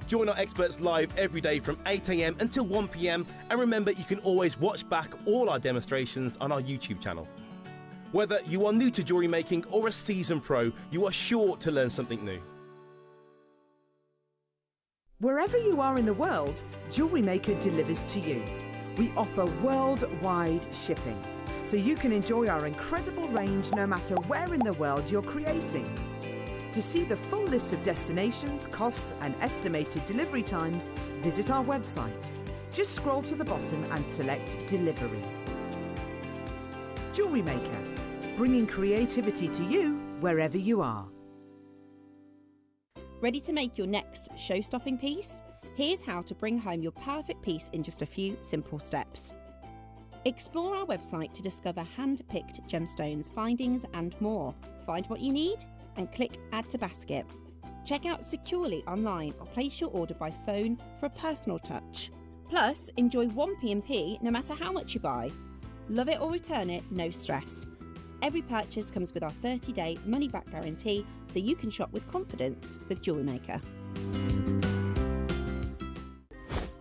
Join our experts live every day from 8 a.m. until 1 p.m. And remember, you can always watch back all our demonstrations on our YouTube channel. Whether you are new to jewellery making or a seasoned pro, you are sure to learn something new. Wherever you are in the world, JewelleryMaker delivers to you. We offer worldwide shipping, so you can enjoy our incredible range no matter where in the world you're creating. To see the full list of destinations, costs and estimated delivery times, visit our website. Just scroll to the bottom and select Delivery. JewelleryMaker, bringing creativity to you wherever you are. Ready to make your next show-stopping piece? Here's how to bring home your perfect piece in just a few simple steps. Explore our website to discover hand-picked gemstones, findings and more. Find what you need and click Add to Basket. Check out securely online or place your order by phone for a personal touch. Plus, enjoy one P&P no matter how much you buy. Love it or return it, no stress. Every purchase comes with our 30-day money-back guarantee, so you can shop with confidence with JewelleryMaker.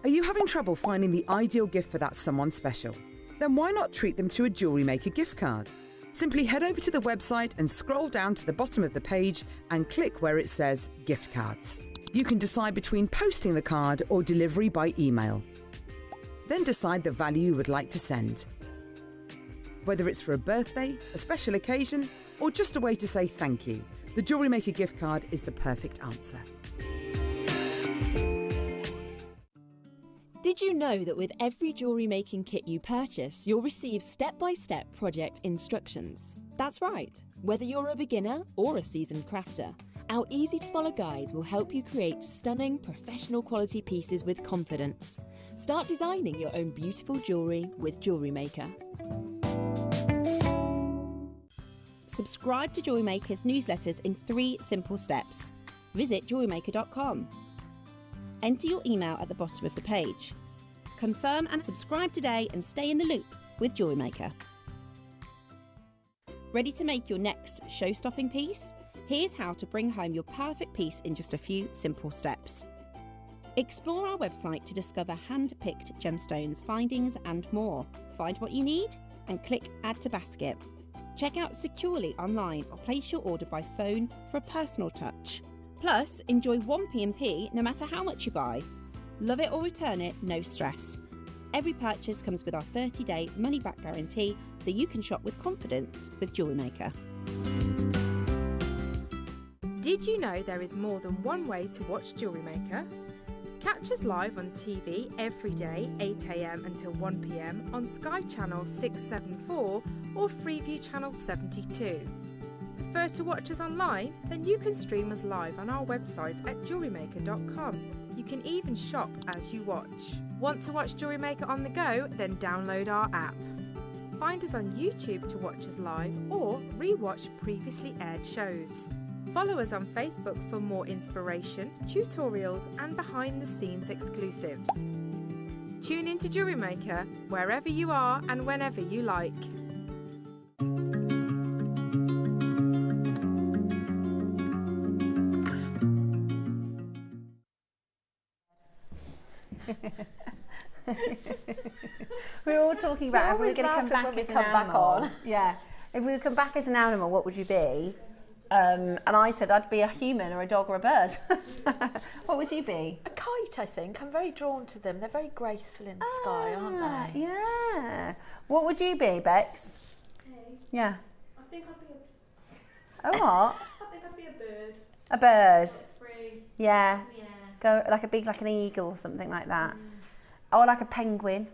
Are you having trouble finding the ideal gift for that someone special? Then why not treat them to a JewelleryMaker gift card? Simply head over to the website and scroll down to the bottom of the page and click where it says Gift Cards. You can decide between posting the card or delivery by email. Then decide the value you would like to send. Whether it's for a birthday, a special occasion, or just a way to say thank you, the JewelleryMaker gift card is the perfect answer. Did you know that with every jewellery making kit you purchase, you'll receive step-by-step project instructions? That's right, whether you're a beginner or a seasoned crafter. Our easy-to-follow guides will help you create stunning, professional quality pieces with confidence. Start designing your own beautiful jewellery with JewelleryMaker. Subscribe to JewelleryMaker's newsletters in 3 simple steps. Visit JewelleryMaker.com. Enter your email at the bottom of the page. Confirm and subscribe today and stay in the loop with JewelleryMaker. Ready to make your next show-stopping piece? Here's how to bring home your perfect piece in just a few simple steps. Explore our website to discover hand-picked gemstones, findings and more. Find what you need and click Add to Basket. Check out securely online or place your order by phone for a personal touch. Plus, enjoy 1P&P no matter how much you buy. Love it or return it, no stress. Every purchase comes with our 30-day money-back guarantee, so you can shop with confidence with JewelleryMaker. Did you know there is more than one way to watch JewelleryMaker? Catch us live on TV every day, 8 AM until 1 PM on Sky Channel 674 or Freeview Channel 72. Prefer to watch us online? Then you can stream us live on our website at JewelleryMaker.com. You can even shop as you watch. Want to watch JewelleryMaker on the go? Then download our app. Find us on YouTube to watch us live or re-watch previously aired shows. Follow us on Facebook for more inspiration, tutorials and behind-the-scenes exclusives. Tune in to JewelleryMaker wherever you are and whenever you like. We're all talking about if we were going to come back as an animal. Yeah, if we would come back as an animal, what would you be? And I said I'd be a human or a dog or a bird. What would you be? A kite, I think. I'm very drawn to them. They're very graceful in the sky, aren't they? Yeah. What would you be, Bex? Yeah. I think I'd be Oh, what? I think I'd be a bird. A bird. Free. Yeah. Yeah. Go like an eagle or something like that. Or like a penguin.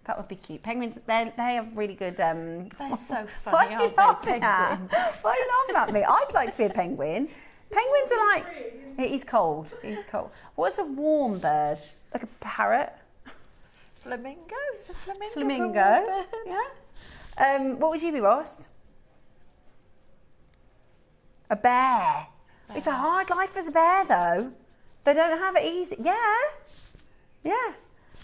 That would be cute. Penguins, they have really good... They're so Why funny, are you aren't they, laughing at? penguins? Why are you laughing at me? I'd like to be a penguin. Penguins are like... He's cold. He's cold. What's a warm bird? Like a parrot? Flamingo? Is a flamingo? Flamingo. A warm bird? Yeah. What would you be, Ross? A bear. It's a hard life as a bear, though. They don't have it easy. Yeah. Yeah.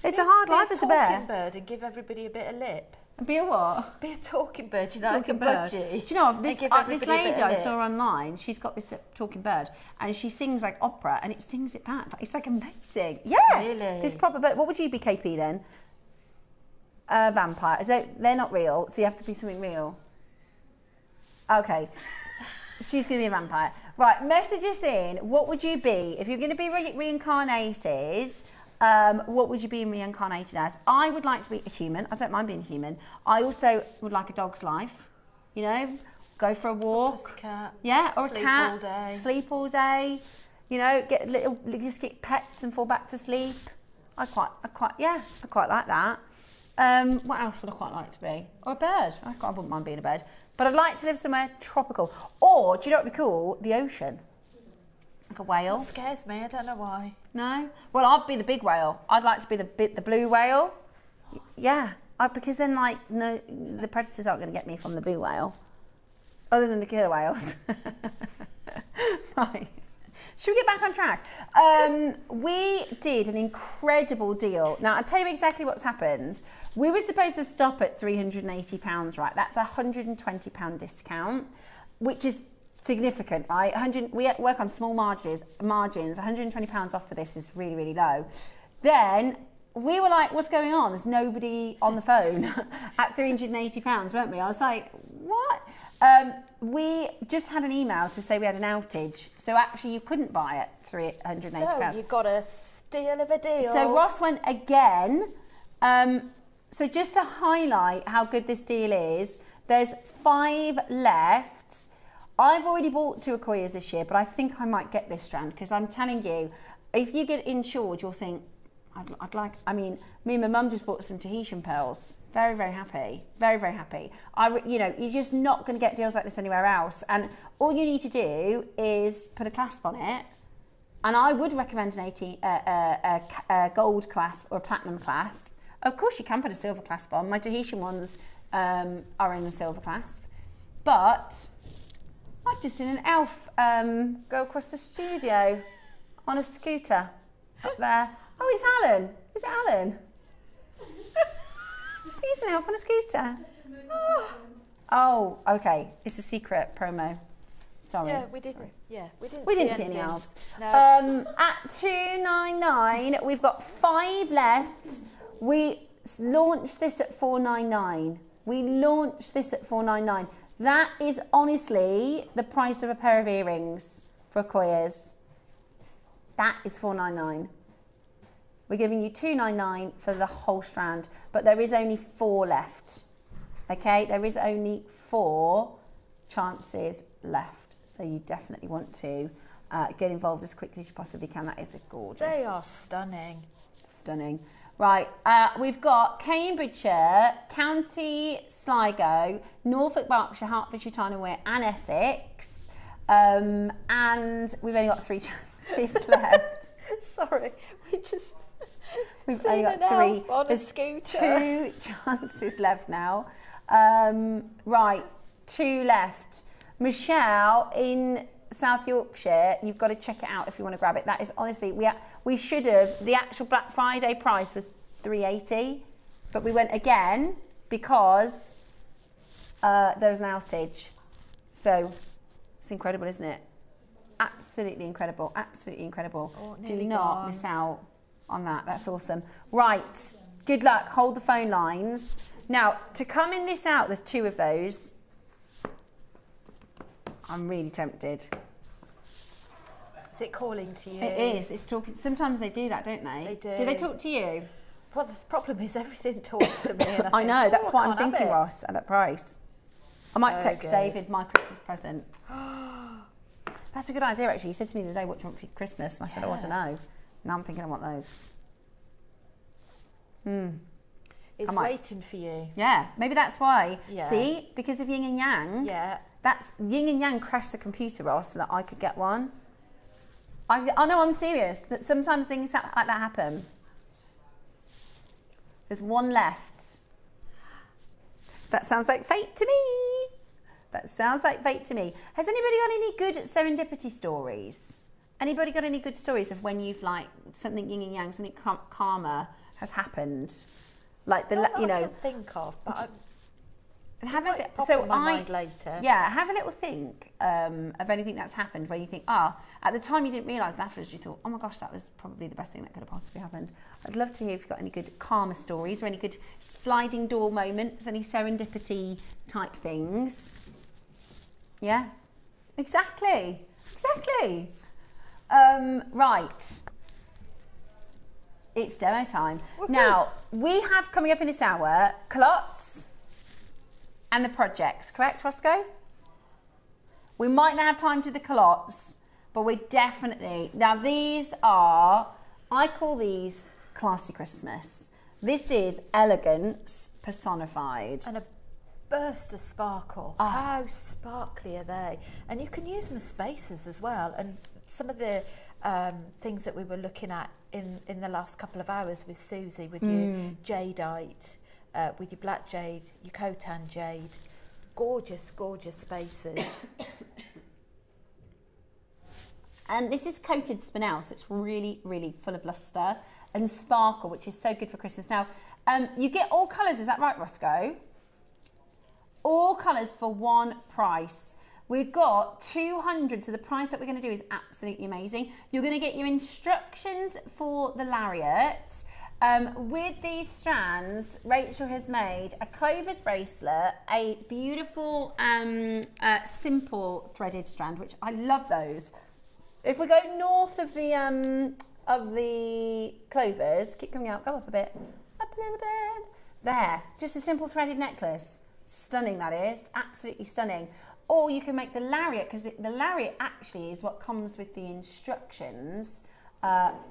It's a hard life as a bear. Be a talking bird and give everybody a bit of lip. Be a what? Be a talking bird, you know, Talking like a bird. budgie. Do you know, this lady I lip. saw online, she's got this talking bird and she sings like opera and it sings it back. It's like amazing. Yeah. Really? This proper bird. What would you be, KP, then? A vampire. So they're not real, so you have to be something real. Okay. She's going to be a vampire. Right, message us in. What would you be? If you're going to be reincarnated... what would you be reincarnated as? I would like to be a human. I don't mind being a human. I also would like a dog's life. You know, go for a walk. A pussycat. Yeah, or Sleep a cat. all day. Sleep all day. You know, just get pets and fall back to sleep. I quite like that. What else would I quite like to be? Or a bird. I wouldn't mind being a bird. But I'd like to live somewhere tropical. Or, do you know what would be cool? The ocean. Like a whale. That scares me. I don't know why. No? Well, I'd be the big whale. I'd like to be the blue whale. Yeah. Because then, like, no, the predators aren't going to get me from the blue whale. Other than the killer whales. Right. Should we get back on track? We did an incredible deal. Now, I'll tell you exactly what's happened. We were supposed to stop at £380, right? That's a £120 discount, which is significant, right? We work on small margins. £120 off for this is really, really low. Then we were like, what's going on? There's nobody on the phone at £380, weren't we? I was like, what? We just had an email to say we had an outage. So actually you couldn't buy it £380. So you got a steal of a deal. So Ross went again. So just to highlight how good this deal is, there's 5 left. I've already bought 2 Akoyas this year, but I think I might get this strand because I'm telling you, if you get insured, you'll think, I mean, me and my mum just bought some Tahitian pearls. Very, very happy. Very, very happy. You're just not going to get deals like this anywhere else. And all you need to do is put a clasp on it. And I would recommend a gold clasp or a platinum clasp. Of course, you can put a silver clasp on. My Tahitian ones are in a silver clasp. But I've just seen an elf go across the studio on a scooter up there. Oh, it's Alan. Is it Alan? He's an elf on a scooter. Oh, okay. It's a secret promo. Sorry. Yeah, we didn't. Sorry. Yeah, we didn't. We didn't see any elves. No. At $299, we've got 5 left. We launched this at $499. We launched this at $499. That is honestly the price of a pair of earrings for Koyas. That is $499. We're giving you $299 for the whole strand, but there is only 4 left. Okay, there is only 4 chances left. So you definitely want to get involved as quickly as you possibly can. That is a gorgeous. They are stunning. Stunning. Right, we've got Cambridgeshire, County Sligo, Norfolk, Berkshire, Hertfordshire, Tyne-and-Wear and Essex. And we've only got 3 chances left. Sorry, we've only got 3. On There's a scooter. 2 chances left now. Right, 2 left. Michelle in South Yorkshire, you've got to check it out if you want to grab it. That is honestly, we should have, the actual Black Friday price was $380, but we went again because there was an outage. So it's incredible, isn't it? Absolutely incredible, absolutely incredible. Oh, do not miss out on that. That's awesome. Right, good luck. Hold the phone lines. Now, to come in this out, there's 2 of those. I'm really tempted. Is it calling to you? It is. It's talking. Sometimes they do that, don't they? They do. Do they talk to you? Well, the problem is everything talks to me. And I know. think, That's what I'm can't have thinking, it. Ross, at that price. I might So text good. David my Christmas present. That's a good idea, actually. He said to me the other day, what do you want for Christmas? And I said, oh, I don't know. Now I'm thinking I want those. It's waiting for you. Yeah, maybe that's why. Yeah. See, because of yin and yang. Yeah. That's yin and yang crashed the computer, Ross, so that I could get one. I know, I'm serious. That sometimes things like that happen. There's 1 left. That sounds like fate to me. That sounds like fate to me. Has anybody got any good serendipity stories? Anybody got any good stories of when you've like something yin and yang, something karma has happened? Like the, Not you that I know. can think of, but Have might pop in my mind later. Yeah, have a little think of anything that's happened where you think, at the time you didn't realise, and afterwards you thought, oh my gosh, that was probably the best thing that could have possibly happened. I'd love to hear if you've got any good karma stories or any good sliding door moments, any serendipity type things. Yeah, exactly. Right. It's demo time. Woohoo. Now, we have coming up in this hour, culottes and the projects, correct, Roscoe? We might not have time to do the culottes, but we're definitely, now these are, I call these classy Christmas. This is elegance personified. And a burst of sparkle. How sparkly are they? And you can use them as spacers as well. And some of the things that we were looking at in the last couple of hours with Susie, with your jadeite, with your black jade, your Khotan jade. Gorgeous, gorgeous spacers. And this is coated spinel, so it's really, really full of lustre and sparkle, which is so good for Christmas. Now, you get all colours, is that right, Roscoe? All colours for one price. We've got 200, so the price that we're going to do is absolutely amazing. You're going to get your instructions for the lariat. With these strands, Rachel has made a clovers bracelet, a beautiful simple threaded strand, which I love those. If we go north of the clovers, keep coming out, go up a bit, up a little bit. There, just a simple threaded necklace. Stunning, that is, absolutely stunning. Or you can make the lariat, because the lariat actually is what comes with the instructions.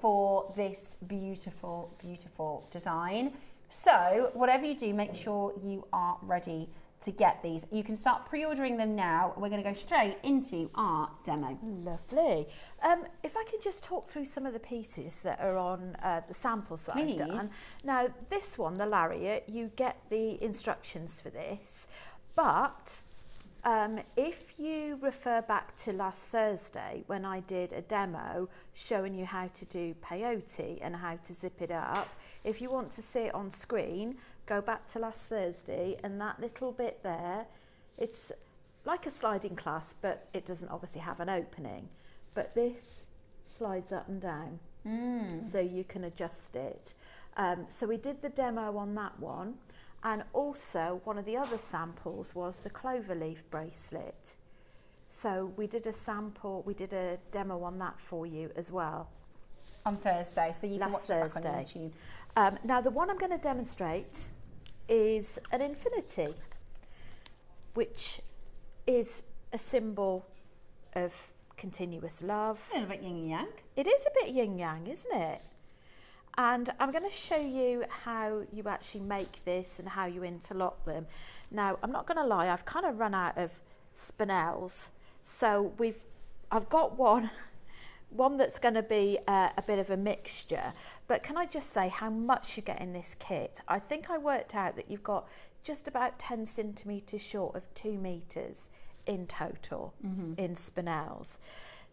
for this beautiful, beautiful design. So whatever you do, make sure you are ready to get these. You can start pre-ordering them now. We're going to go straight into our demo. Lovely. If I can just talk through some of the pieces that are on the samples that I've done. Now, this one, the lariat, you get the instructions for this, but if you refer back to last Thursday when I did a demo showing you how to do peyote and how to zip it up, if you want to see it on screen, go back to last Thursday, and that little bit there, it's like a sliding clasp, but it doesn't obviously have an opening. But this slides up and down, so you can adjust it. So we did the demo on that one. And also, one of the other samples was the clover leaf bracelet. So we did a demo on that for you as well. On Thursday, so you can watch it back on YouTube. Now, the one I'm going to demonstrate is an infinity, which is a symbol of continuous love. A little bit yin and yang. It is a bit yin yang, isn't it? And I'm going to show you how you actually make this and how you interlock them. Now, I'm not going to lie, I've kind of run out of spinels. So I've got one that's going to be a bit of a mixture. But can I just say how much you get in this kit? I think I worked out that you've got just about 10 centimetres short of 2 metres in total in spinels.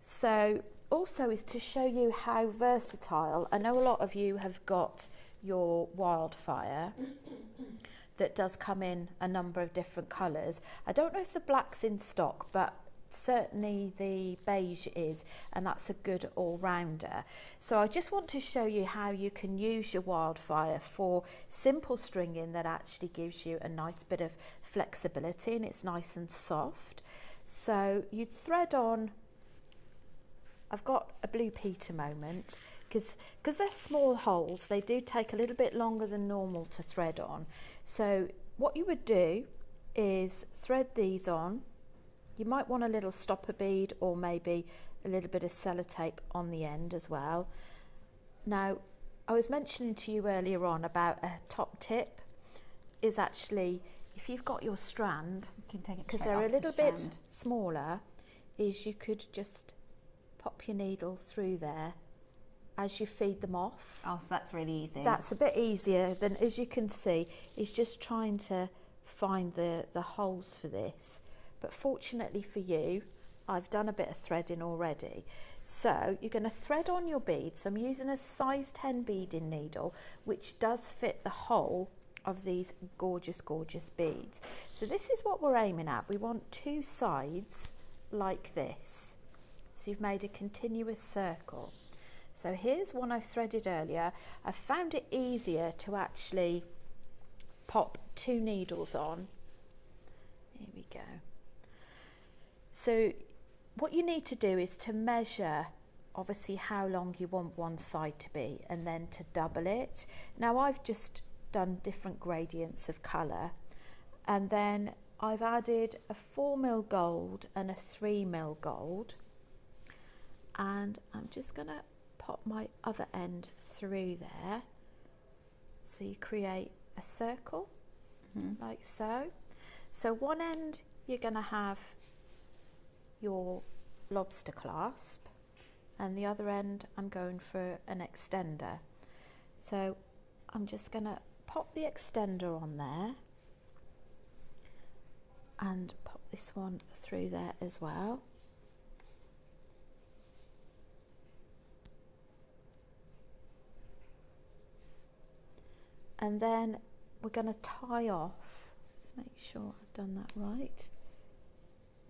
So also is to show you how versatile. I know a lot of you have got your wildfire that does come in a number of different colours. I don't know if the black's in stock, but certainly the beige is, and that's a good all-rounder. So I just want to show you how you can use your wildfire for simple stringing that actually gives you a nice bit of flexibility, and it's nice and soft. So you thread on. I've got a blue Peter moment because they're small holes. They do take a little bit longer than normal to thread on. So what you would do is thread these on. You might want a little stopper bead or maybe a little bit of sellotape on the end as well. Now, I was mentioning to you earlier on about a top tip is actually, if you've got your strand, because they're a little bit smaller, is you could just pop your needle through there as you feed them off. Oh, so that's really easy. That's a bit easier than, as you can see, is just trying to find the holes for this. But fortunately for you, I've done a bit of threading already. So you're going to thread on your beads. I'm using a size 10 beading needle, which does fit the whole of these gorgeous, gorgeous beads. So this is what we're aiming at. We want 2 sides like this. So you've made a continuous circle. So here's one I've threaded earlier. I found it easier to actually pop 2 needles on. Here we go. So what you need to do is to measure obviously how long you want one side to be and then to double it. Now I've just done different gradients of colour, and then I've added a 4mm gold and a 3mm gold. And I'm just going to pop my other end through there. So you create a circle like so. So one end you're going to have your lobster clasp, and the other end I'm going for an extender. So I'm just going to pop the extender on there and pop this one through there as well. And then we're going to tie off. Let's make sure I've done that right.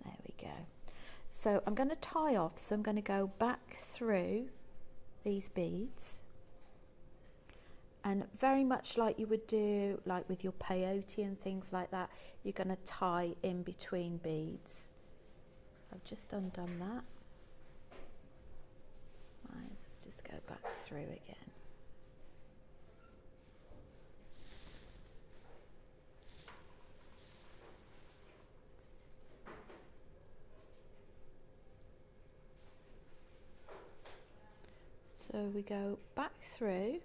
There we go. So I'm going to tie off, so I'm going to go back through these beads, and very much like you would do like with your peyote and things like that, you're going to tie in between beads. I've just undone that. Right, let's just go back through again. So we go back through,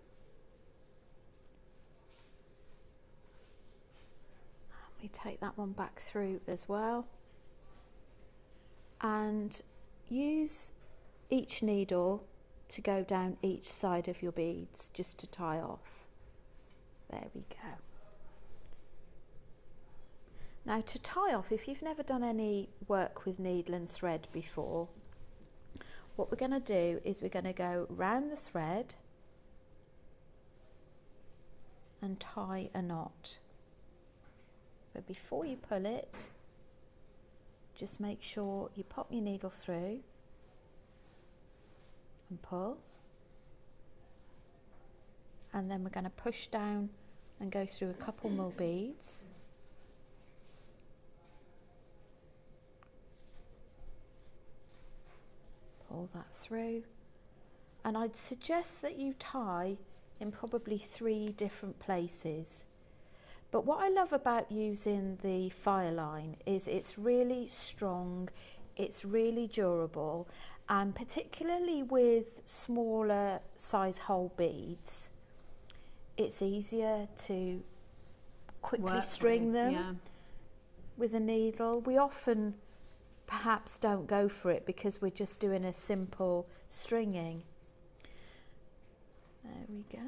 and we take that one back through as well, and use each needle to go down each side of your beads just to tie off. There we go. Now to tie off, if you've never done any work with needle and thread before, what we're going to do is we're going to go round the thread and tie a knot. But before you pull it, just make sure you pop your needle through and pull. And then we're going to push down and go through a couple more beads. Pull that through, and I'd suggest that you tie in probably 3 different places. But what I love about using the fire line is it's really strong, it's really durable, and particularly with smaller size hole beads, it's easier to quickly string them with a needle. We often perhaps don't go for it because we're just doing a simple stringing. There we go.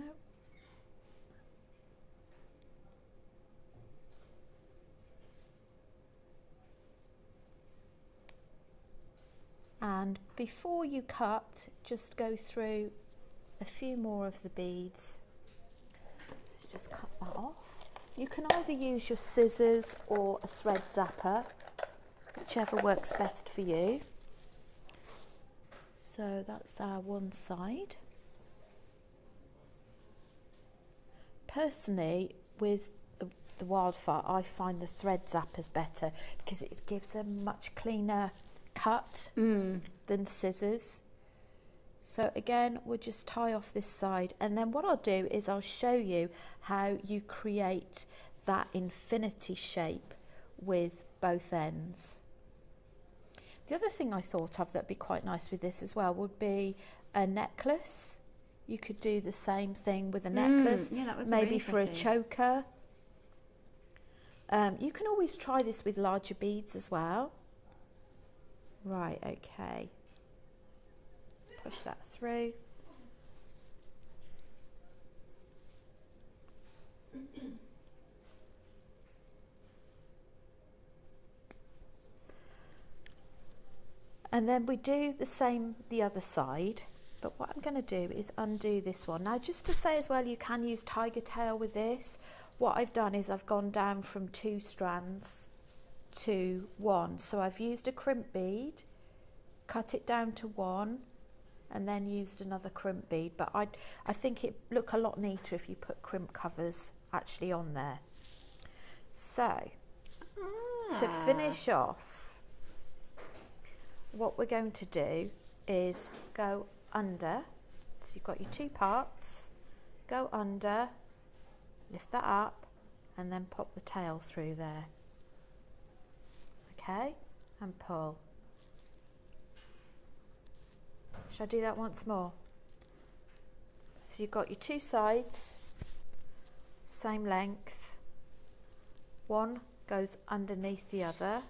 And before you cut, just go through a few more of the beads. Just cut that off. You can either use your scissors or a thread zapper, whichever works best for you. So that's our one side. Personally, with the wildfire, I find the thread zappers better because it gives a much cleaner cut than scissors. So again, we'll just tie off this side, and then what I'll do is I'll show you how you create that infinity shape with both ends. The other thing I thought of that'd be quite nice with this as well would be a necklace. You could do the same thing with a necklace, maybe really for a choker. You can always try this with larger beads as well. Right, okay. Push that through. And then we do the same the other side, but what I'm going to do is undo this one. Now, just to say as well, you can use tiger tail with this. What I've done is I've gone down from 2 strands to 1. So I've used a crimp bead, cut it down to 1, and then used another crimp bead. But I think it'd look a lot neater if you put crimp covers actually on there. So, to finish off, what we're going to do is go under. So you've got your 2 parts, go under, lift that up, and then pop the tail through there. Okay, and pull. Shall I do that once more? So you've got your 2 sides, same length. One goes underneath the other.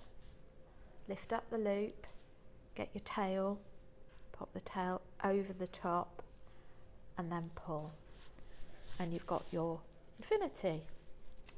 Lift up the loop, get your tail, pop the tail over the top, and then pull. And you've got your infinity.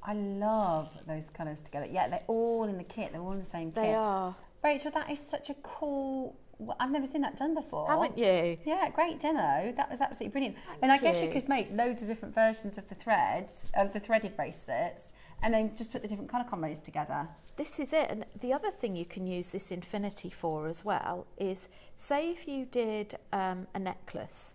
I love those colours together. Yeah, they're all in the kit. They're all in the same kit. They are. Rachel, that is such a cool... I've never seen that done before. Haven't you? Yeah, great demo. That was absolutely brilliant. And I guess you could make loads of different versions of the threads, of the threaded bracelets, and then just put the different colour combos together. This is it. And the other thing you can use this infinity for as well is, say if you did a necklace,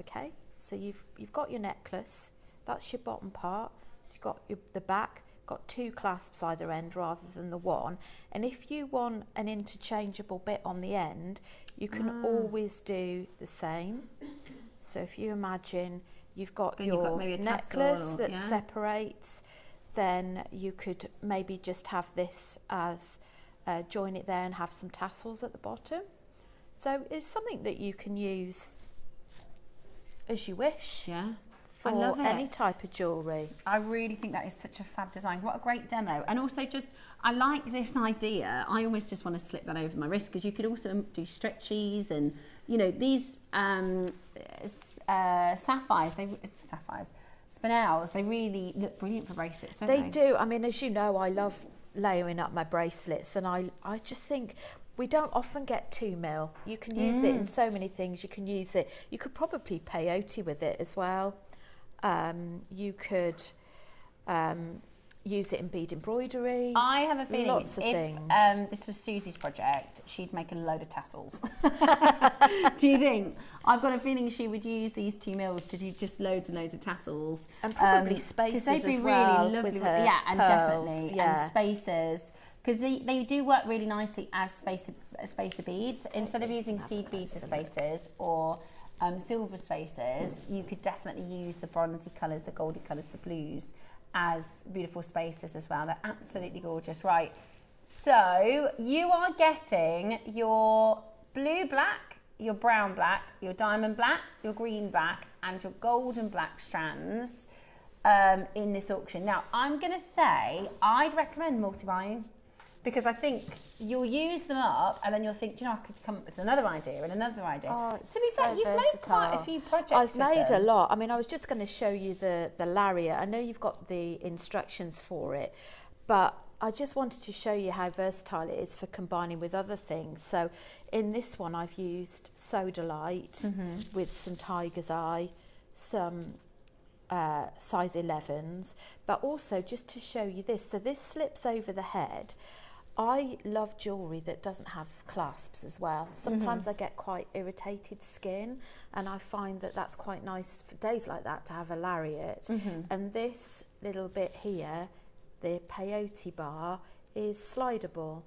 okay? So you've got your necklace, that's your bottom part. So you've got the back, got 2 clasps either end rather than the 1. And if you want an interchangeable bit on the end, you can always do the same. So if you imagine you've got your necklace that separates, then you could maybe just have this as join it there and have some tassels at the bottom. So it's something that you can use as you wish. Yeah. For I love it. any type of jewellery. I really think that is such a fab design. What a great demo. And also just, I like this idea. I almost just want to slip that over my wrist, because you could also do stretchies and, you know, these sapphires, spinels, they really look brilliant for bracelets, don't they? They do. I mean, as you know, I love layering up my bracelets, and I just think we don't often get 2 mil. You can use it in so many things. You can use it, you could probably peyote with it as well. You could use it in bead embroidery. I have a feeling lots of things. This was Susie's project, she'd make a load of tassels. Do you think? I've got a feeling she would use these 2 mils to do just loads and loads of tassels. And probably spacers they'd be as well, really lovely with her yeah, and pearls, definitely, yeah. and spacers. Because they do work really nicely as spacer beads. Instead of using seed beads as spacers or silver spacers, you could definitely use the bronzy colours, the goldy colours, the blues as beautiful spacers as well. They're absolutely gorgeous. Right, so you are getting your blue black, your brown black, your diamond black, your green black and your golden black strands in this auction. Now, I'm going to say I'd recommend multi-buying, because I think you'll use them up and then you'll think, you know, I could come up with another idea and another idea. Oh, it's to be fair, you've made quite a few projects. I've made a lot. I mean, I was just going to show you the lariat. I know you've got the instructions for it, but I just wanted to show you how versatile it is for combining with other things. So in this one, I've used Sodalite with some Tiger's Eye, some size 11s, but also just to show you this. So this slips over the head. I love jewellery that doesn't have clasps as well. Sometimes I get quite irritated skin, and I find that that's quite nice for days like that to have a lariat. And this little bit here, the peyote bar, is slidable.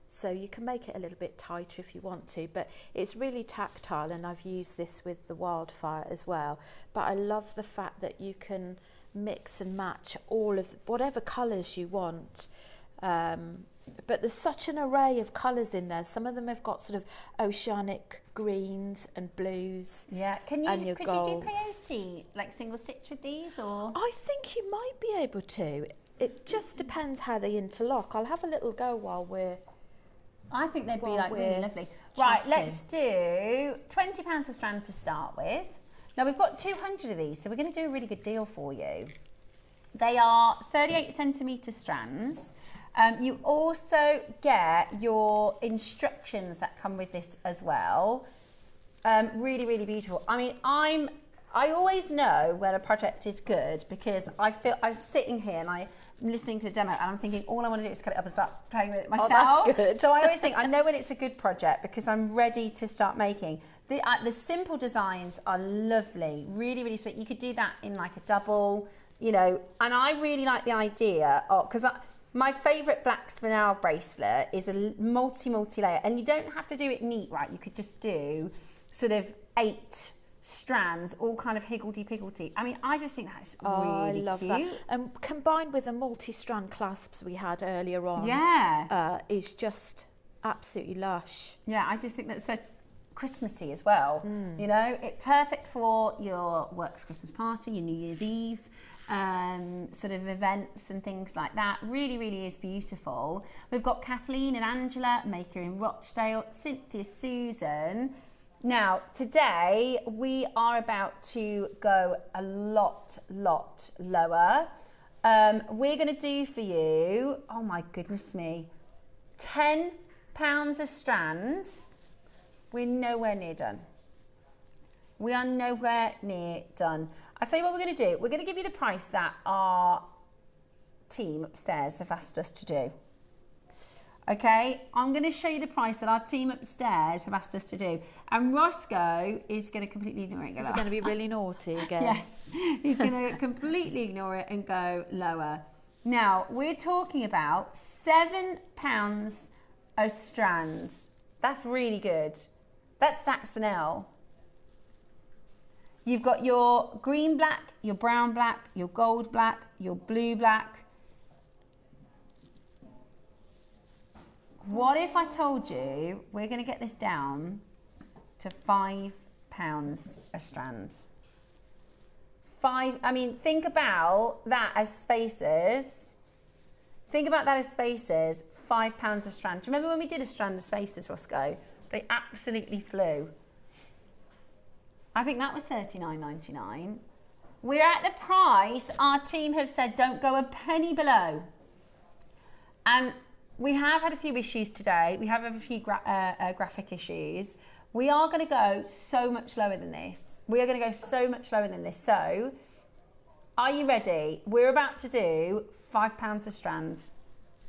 So you can make it a little bit tighter if you want to, but it's really tactile, and I've used this with the wildfire as well. But I love the fact that you can mix and match all of whatever colours you want. But there's such an array of colours in there. Some of them have got sort of oceanic greens and blues. Yeah, could you do peyote, like single stitch with these, or? I think you might be able to. It just depends how they interlock. I'll have a little go while we're... I think they'd be like really lovely. Right, let's do £20 a strand to start with. Now we've got 200 of these, so we're going to do a really good deal for you. They are 38 centimetre strands. You also get your instructions that come with this as well. Really, really beautiful. I mean, I always know when a project is good, because I'm sitting here and I'm listening to the demo and I'm thinking all I want to do is cut it up and start playing with it myself. Oh, that's good. So I always think I know when it's a good project because I'm ready to start making. The simple designs are lovely, really, really sweet. You could do that in like a double, you know, and I really like the idea of, because my favourite black spinel bracelet is a multi-layer, and you don't have to do it neat, right? You could just do sort of 8 strands, all kind of higgledy-piggledy. I mean, I just think that's really I love cute. that. And combined with the multi-strand clasps we had earlier on, is just absolutely lush. Yeah, I just think that's so Christmassy as well. You know, it's perfect for your works Christmas party, your New Year's Eve, sort of events and things like that. Really, really is beautiful. We've got Kathleen and Angela, Maker in Rochdale, Cynthia, Susan. Now, today we are about to go a lot lower. We're going to do for you, oh my goodness me, £10 a strand. We're nowhere near done. We are nowhere near done. I'll tell you what we're going to do. We're going to give you the price that our team upstairs have asked us to do. Okay, I'm going to show you the price that our team upstairs have asked us to do. And Roscoe is going to completely ignore it. Is it going to be really naughty again? Yes, he's going to completely ignore it and go lower. Now, we're talking about £7 a strand. That's really good. That's that spinel. You've got your green black, your brown black, your gold black, your blue black. What if I told you we're going to get this down to £5 a strand? Think about that as spaces. Think about that as spaces. £5 a strand. Do you remember when we did a strand of spaces, Roscoe? They absolutely flew. I think that was $39.99. We're at the price our team have said don't go a penny below. And we have had a few issues today. We have had a few graphic issues. We are going to go so much lower than this. We are going to go so much lower than this. So, are you ready? We're about to do £5 a strand.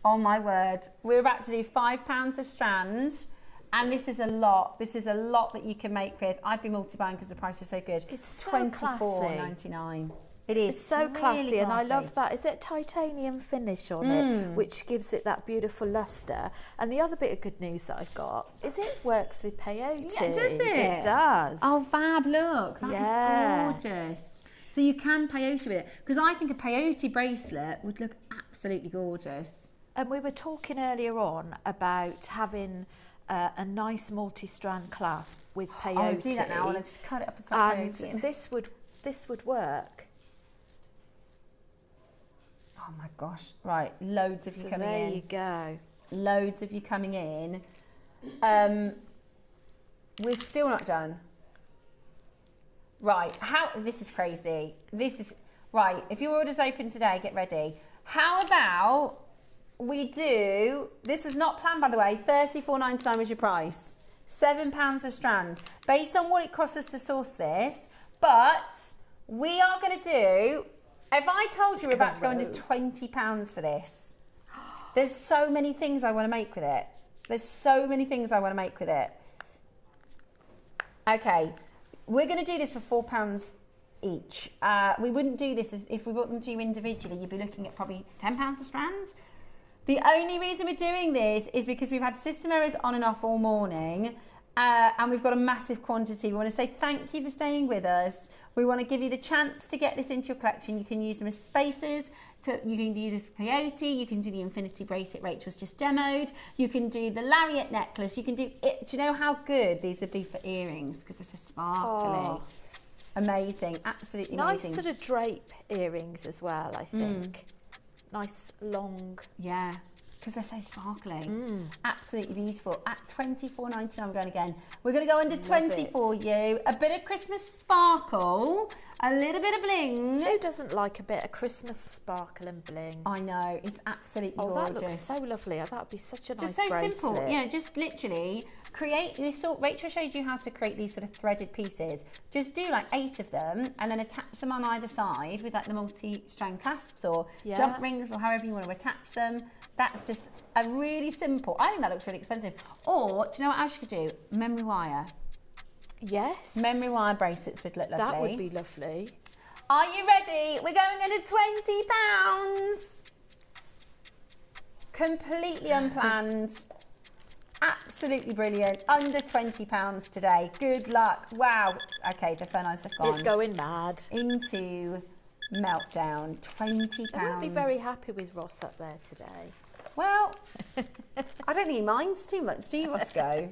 Oh my word. We're about to do £5 a strand. And this is a lot. This is a lot that you can make with. I'd be multi-buying because the price is so good. It's so $24.99. It is. It's so really classy, and I love that. Is it titanium finish on it, which gives it that beautiful lustre? And the other bit of good news that I've got is it works with peyote. Yeah, does it? It does. Oh, fab, look. That is gorgeous. So you can peyote with it. Because I think a peyote bracelet would look absolutely gorgeous. And we were talking earlier on about having a nice multi-strand clasp with peyote. I'll do that now, and I'll just cut it up and start peyoting. And this would work. Oh my gosh! Right, loads of you coming in. There you go. Loads of you coming in. We're still not done. Right, this is crazy. Right, if your order's open today, get ready. How about we do, this was not planned by the way, $34.99 was your price. £7 a strand. Based on what it costs us to source this, but we are going to do, if I told you we're about to go under £20 for this, there's so many things I want to make with it. There's so many things I want to make with it. Okay, we're going to do this for £4 each. We wouldn't do this if we bought them to you individually. You'd be looking at probably £10 a strand. The only reason we're doing this is because we've had system errors on and off all morning, and we've got a massive quantity. We want to say thank you for staying with us. We want to give you the chance to get this into your collection. You can use them as spaces. You can use this for peyote. You can do the infinity bracelet Rachel's just demoed. You can do the lariat necklace. You can do it. Do you know how good these would be for earrings? Because they're so sparkly. Oh. Amazing. Absolutely amazing. Nice sort of drape earrings as well, I think. Nice long. Yeah, because they're so sparkly. Absolutely beautiful. At $24.99, I'm going again. We're going to go under 20 for you. A bit of Christmas sparkle, a little bit of bling. Who doesn't like a bit of Christmas sparkle and bling? I know, it's absolutely gorgeous. That looks so lovely. That would be such a nice bracelet. Just so simple. Yeah, just literally create this sort. Rachel showed you how to create these sort of threaded pieces. Just do like 8 of them and then attach them on either side with like the multi-strand clasps or jump rings or however you want to attach them. That's just a really simple. I think that looks really expensive. Or do you know what else you could do? Memory wire. Yes. Memory wire bracelets would look lovely. That would be lovely. Are you ready? We're going under £20. Completely unplanned. Absolutely brilliant. Under £20 today. Good luck. Wow. Okay, the phone lines have gone. It's going mad. Into meltdown. £20. I won't be very happy with Ross up there today. Well, I don't think he minds too much, do you, Roscoe?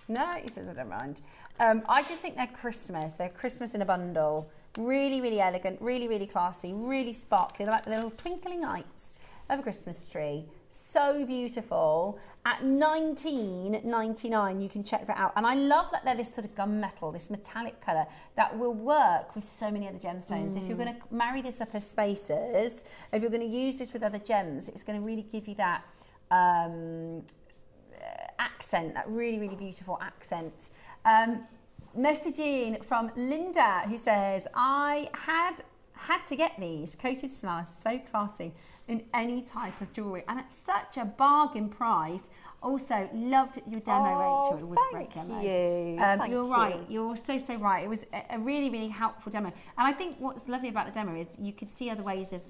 No, he says I don't mind. I just think they're Christmas. They're Christmas in a bundle. Really, really elegant, really, really classy, really sparkly. They're like the little twinkling lights of a Christmas tree. So beautiful. At $19.99, you can check that out. And I love that they're this sort of gunmetal, this metallic colour that will work with so many other gemstones. If you're going to marry this up as spaces, if you're going to use this with other gems, it's going to really give you that accent, that really, really beautiful accent. Messaging from Linda, who says, I had to get these. Coated spinel is so classy in any type of jewellery and at such a bargain price. Also, loved your demo, Rachel. It was a great demo. Thank you're you. right. You're so right. It was a really, really helpful demo. And I think what's lovely about the demo is you could see other ways of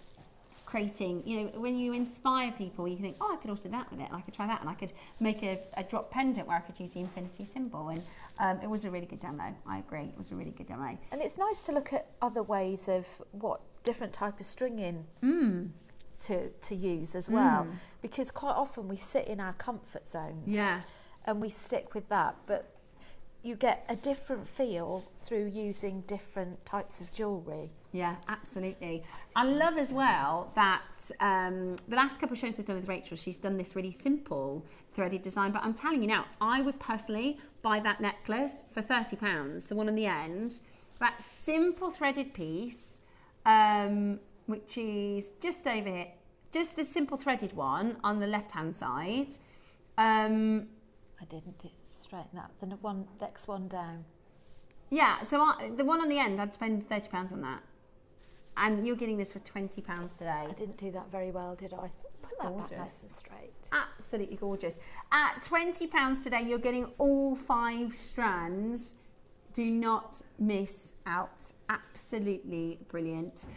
creating, you know, when you inspire people, you think, oh, I could also do that with it, and I could try that, and I could make a drop pendant where I could use the infinity symbol. And it was a really good demo. I agree. It was a really good demo. And it's nice to look at other ways of what different type of stringing to use as well, because quite often we sit in our comfort zones and we stick with that, but you get a different feel through using different types of jewellery. Yeah, absolutely. I love as well that the last couple of shows we've done with Rachel, she's done this really simple threaded design, but I'm telling you now, I would personally buy that necklace for £30, the one on the end, that simple threaded piece, which is just over here, just the simple threaded one on the left-hand side. I didn't straighten that, the next one down. Yeah, so the one on the end, I'd spend £30 on that. And you're getting this for £20 today. I didn't do that very well, did I? Put that back nice and straight. Absolutely gorgeous. At £20 today, you're getting all 5 strands. Do not miss out. Absolutely brilliant.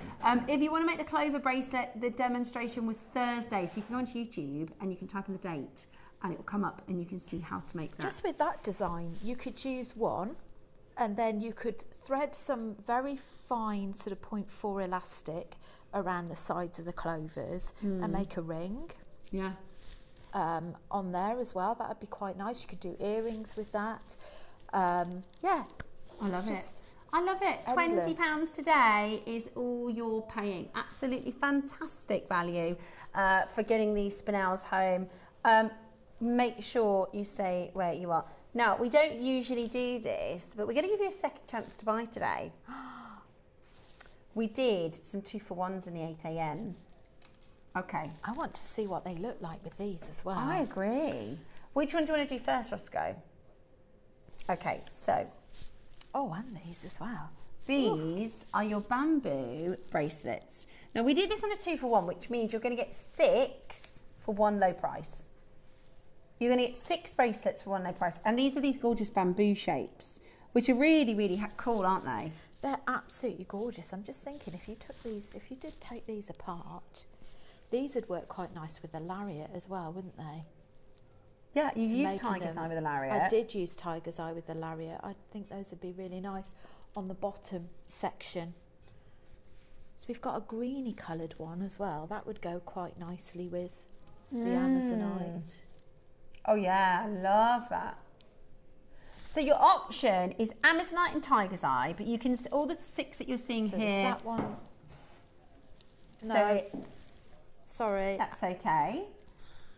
If you want to make the clover bracelet, the demonstration was Thursday, so you can go onto YouTube and you can type in the date and it will come up and you can see how to make that. Just with that design, you could use one and then you could thread some very fine sort of 0.4 elastic around the sides of the clovers and make a ring. Yeah. On there as well. That would be quite nice. You could do earrings with that. Yeah. I love it. I love it. £20 today is all you're paying. Absolutely fantastic value for getting these spinels home. Make sure you stay where you are. Now, we don't usually do this, but we're going to give you a second chance to buy today. We did some 2-for-1s in the 8 a.m. Okay. I want to see what they look like with these as well. I agree. Which one do you want to do first, Roscoe? Okay, so. Oh, and these as well. These are your bamboo bracelets. Now, we did this on a 2-for-1, which means you're going to get 6 for one low price. You're going to get 6 bracelets for one low price. And these are these gorgeous bamboo shapes, which are really, really cool, aren't they? They're absolutely gorgeous. I'm just thinking, if you took these, if you did take these apart, these would work quite nice with the lariat as well, wouldn't they? Yeah, you used tiger's eye with the lariat. I did use tiger's eye with the lariat. I think those would be really nice on the bottom section. So we've got a greeny coloured one as well. That would go quite nicely with the Amazonite. Oh yeah, I love that. So your option is Amazonite and tiger's eye, but you can all the 6 that you're seeing so here. Is that one? No, so it's, sorry. That's okay.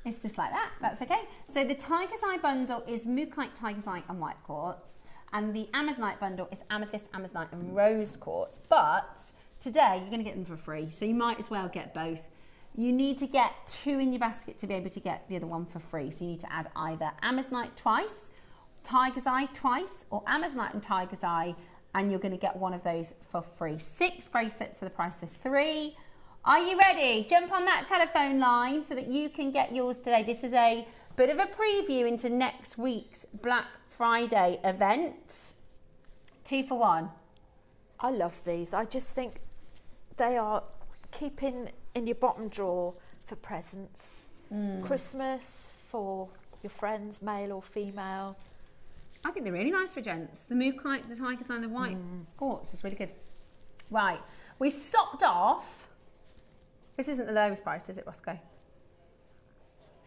It's just like that. That's okay. So the tiger's eye bundle is Mookaite, tiger's eye, and white quartz, and the Amazonite bundle is amethyst, Amazonite, and rose quartz. But today you're going to get them for free, so you might as well get both. You need to get 2 in your basket to be able to get the other one for free. So you need to add either Amazonite twice, tiger's eye twice, or Amazonite and tiger's eye, and you're going to get one of those for free. 6 bracelets for the price of 3. Are you ready? Jump on that telephone line so that you can get yours today. This is a bit of a preview into next week's Black Friday event. 2-for-1. I love these. I just think they are keeping in your bottom drawer for presents. Christmas, for your friends, male or female. I think they're really nice for gents. The Mookaite, the tiger's eye, and the white quartz is really good. Right, we stopped off. This isn't the lowest price, is it, Roscoe?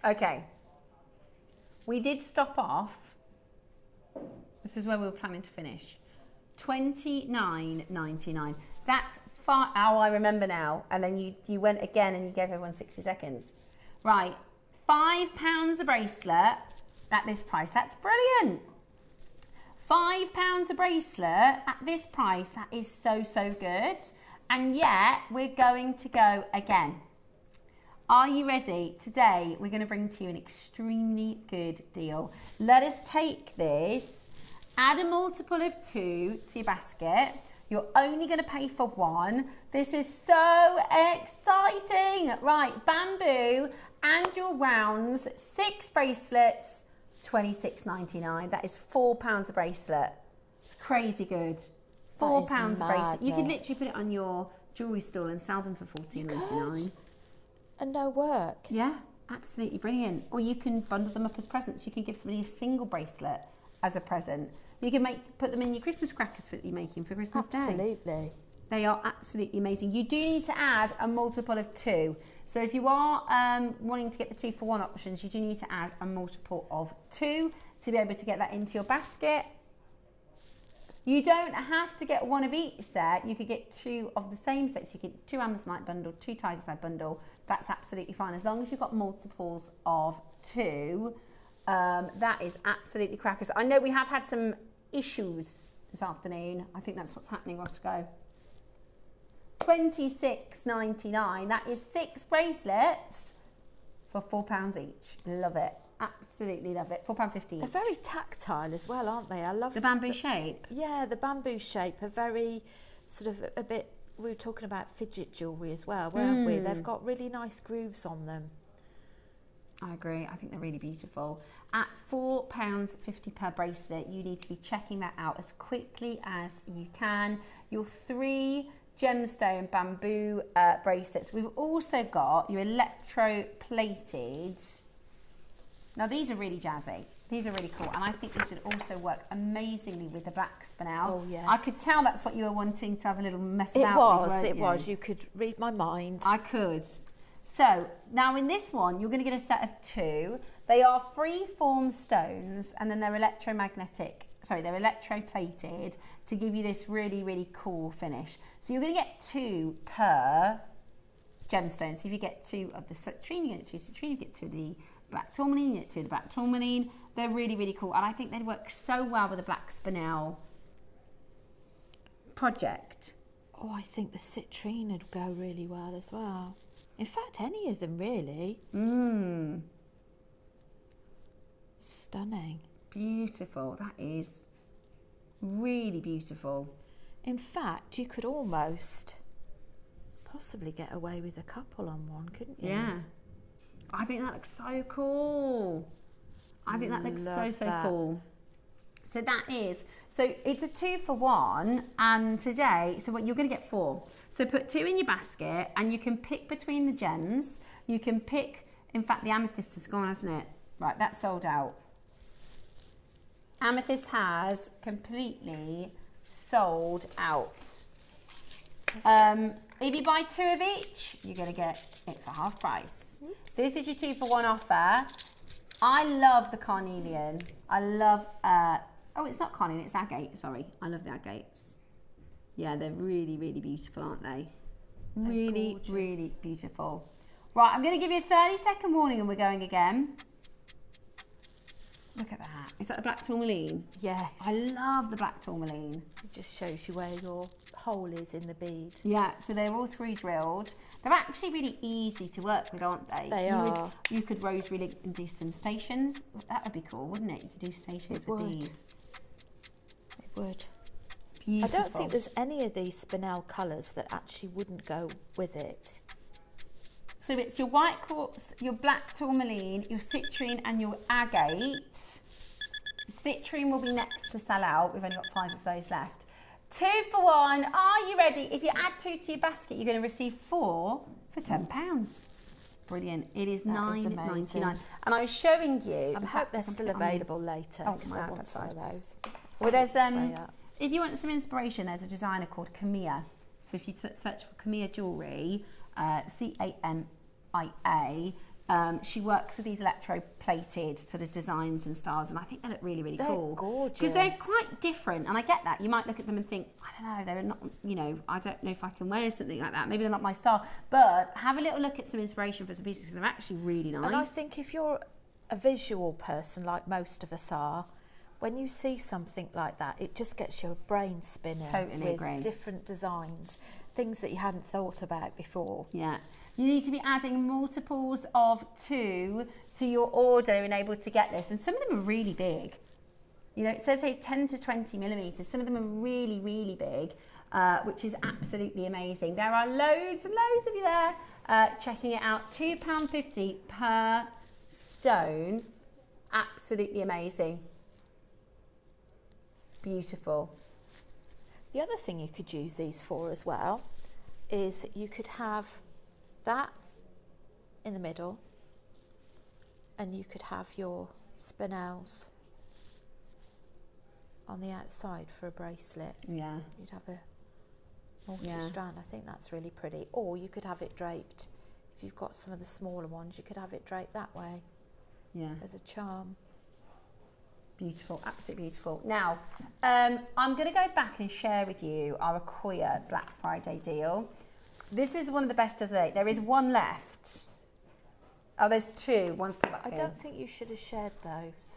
Okay. We did stop off. This is where we were planning to finish. $29.99. That's far. Oh, I remember now. And then you went again and you gave everyone 60 seconds. Right. £5 a bracelet at this price. That's brilliant. £5 a bracelet at this price. That is so, so good. And yet we're going to go again. Are you ready? Today we're going to bring to you an extremely good deal. Let us take this, add a multiple of 2 to your basket. You're only going to pay for 1. This is so exciting. Right, bamboo and your rounds, 6 bracelets, £26.99. That is £4 a bracelet. It's crazy good. £4 a bracelet. You could literally put it on your jewellery stall and sell them for $14.99. And no work. Yeah, absolutely brilliant. Or you can bundle them up as presents. You can give somebody a single bracelet as a present. You can put them in your Christmas crackers that you're making for Christmas Day. Absolutely. They are absolutely amazing. You do need to add a multiple of 2. So if you are wanting to get the 2-for-1 options, you do need to add a multiple of 2 to be able to get that into your basket. You don't have to get one of each set. You could get 2 of the same sets. You could get 2 Amazonite bundle, 2 Tigerside bundle. That's absolutely fine. As long as you've got multiples of 2, that is absolutely crackers. I know we have had some issues this afternoon. I think that's what's happening, Roscoe. $26.99. That is 6 bracelets for £4 each. Love it. Absolutely love it. £4.50 each. They're very tactile as well, aren't they? I love the bamboo shape. Yeah, the bamboo shape are very sort of a bit. We were talking about fidget jewellery as well, weren't we? They've got really nice grooves on them. I agree. I think they're really beautiful. At £4.50 per bracelet, you need to be checking that out as quickly as you can. Your 3 gemstone bamboo bracelets. We've also got your electro-plated. Now, these are really jazzy. These are really cool, and I think these would also work amazingly with the black spinel. Oh, yes. I could tell that's what you were wanting to have a little mess about with. It was. You could read my mind. I could. So, now in this one, you're going to get a set of 2. They are free-form stones, and then they're they're electro-plated to give you this really, really cool finish. So you're going to get 2 per gemstone. So if you get 2 of the citrine, you get 2 citrine, you get 2 of the black tourmaline, you get 2 of the black tourmaline. They're really, really cool. And I think they'd work so well with the black spinel project. Oh, I think the citrine would go really well as well. In fact, any of them really. Stunning. Beautiful. That is really beautiful. In fact, you could almost possibly get away with a couple on one, couldn't you? Yeah. I think that looks so cool. I think that looks so cool. So that is, so it's a 2 for 1, and today, so what you're going to get 4. So put 2 in your basket, and you can pick between the gems. You can pick, in fact, the amethyst has gone, hasn't it? Right, that's sold out. Amethyst has completely sold out. If you buy 2 of each, you're going to get it for half price. Oops. This is your 2 for 1 offer. I love the carnelian. I love, oh, it's not carnelian, it's agate, sorry. I love the agates. Yeah, they're really, really beautiful, aren't they? Really, really beautiful. Right, I'm going to give you a 30-second warning and we're going again. Look at that. Is that the black tourmaline? Yes. I love the black tourmaline. It just shows you where your hole is in the bead. Yeah, so they're all 3 drilled. They're actually really easy to work with, aren't they? They are. You could rosary link and do some stations. That would be cool, wouldn't it? You could do stations with these. It would. Beautiful. I don't think there's any of these spinel colours that actually wouldn't go with it. So it's your white quartz, your black tourmaline, your citrine and your agate. Citrine will be next to sell out. We've only got 5 of those left. 2 for 1. Are you ready? If you add 2 to your basket, you're going to receive 4 for £10. Brilliant. It is $9.99. And I was showing you. I hope they're still available later. Oh my I God, want some of those. Well, there's if you want some inspiration, there's a designer called Camilla. So if you search for Camilla Jewellery, C-A-M-I-A, she works with these electro-plated sort of designs and styles, and I think they look really, really cool. They're gorgeous. Because they're quite different, and I get that. You might look at them and think, I don't know, they're not, you know, I don't know if I can wear something like that. Maybe they're not my style. But have a little look at some inspiration for some pieces, because they're actually really nice. And I think if you're a visual person, like most of us are, when you see something like that, it just gets your brain spinning. Totally agree. With different designs, things that you hadn't thought about before. Yeah. You need to be adding multiples of 2 to your order and able to get this. And some of them are really big. You know, it says here 10 to 20 millimetres. Some of them are really, really big, which is absolutely amazing. There are loads and loads of you there checking it out. £2.50 per stone. Absolutely amazing. Beautiful. The other thing you could use these for as well is you could have that in the middle and you could have your spinels on the outside for a bracelet. Yeah. You'd have a multi-strand. I think that's really pretty. Or you could have it draped. If you've got some of the smaller ones, you could have it draped that way. Yeah. As a charm. Beautiful, absolutely beautiful. Now, I'm going to go back and share with you our Acquia Black Friday deal. This is one of the best of the day. There is one left. Oh, there's two. One's put back I in. don't think you should have shared those.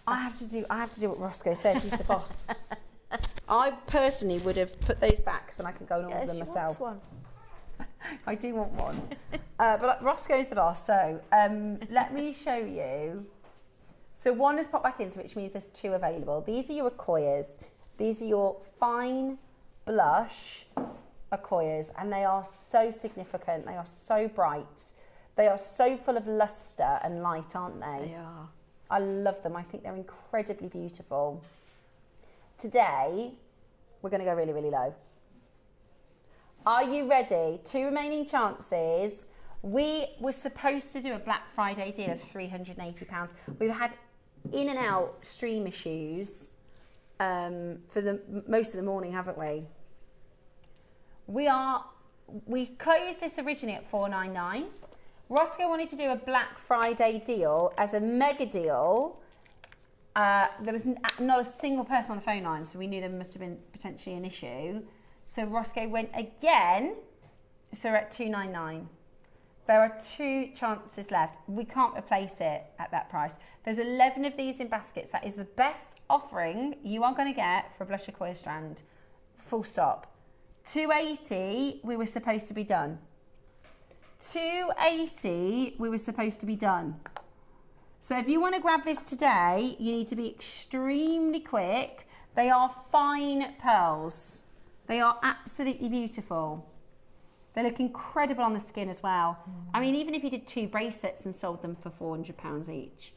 I have to do what Roscoe says. He's the boss. I personally would have put those back so I could go and order them myself. One. I do want one. But Roscoe's the boss, so let me show you. So one has popped back in, which means there's two available. These are your Acquias. These are your fine blush Acquias, and they are so significant. They are so bright. They are so full of luster and light, aren't they? They are. I love them. I think they're incredibly beautiful. Today, we're going to go really, really low. Are you ready? Two remaining chances. We were supposed to do a Black Friday deal of £380. We've had in and out stream issues for most of the morning, haven't we? We closed this originally at $499. Roscoe wanted to do a Black Friday deal as a mega deal. There was not a single person on the phone line, so we knew there must have been potentially an issue. So Roscoe went again, so we're at $299. There are two chances left. We can't replace it at that price. There's 11 of these in baskets. That is the best offering you are going to get for a blush Acquia strand. Full stop. $280, we were supposed to be done. $280, we were supposed to be done. So if you want to grab this today, you need to be extremely quick. They are fine pearls. They are absolutely beautiful. They look incredible on the skin as well. I mean, even if you did two bracelets and sold them for £400 each,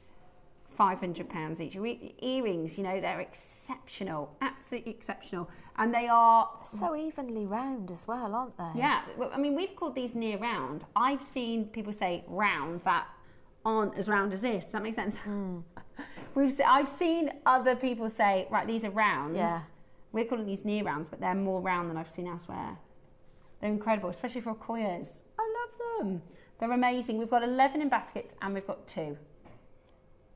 £500 each. Earrings, you know, they're exceptional, absolutely exceptional. And they are... so evenly round as well, aren't they? Yeah, I mean, we've called these near round. I've seen people say round that aren't as round as this. Does that make sense? I've seen other people say, right, these are rounds. Yeah. We're calling these near rounds, but they're more round than I've seen elsewhere. They're incredible, especially for Acquias. I love them. They're amazing. We've got 11 in baskets and we've got two.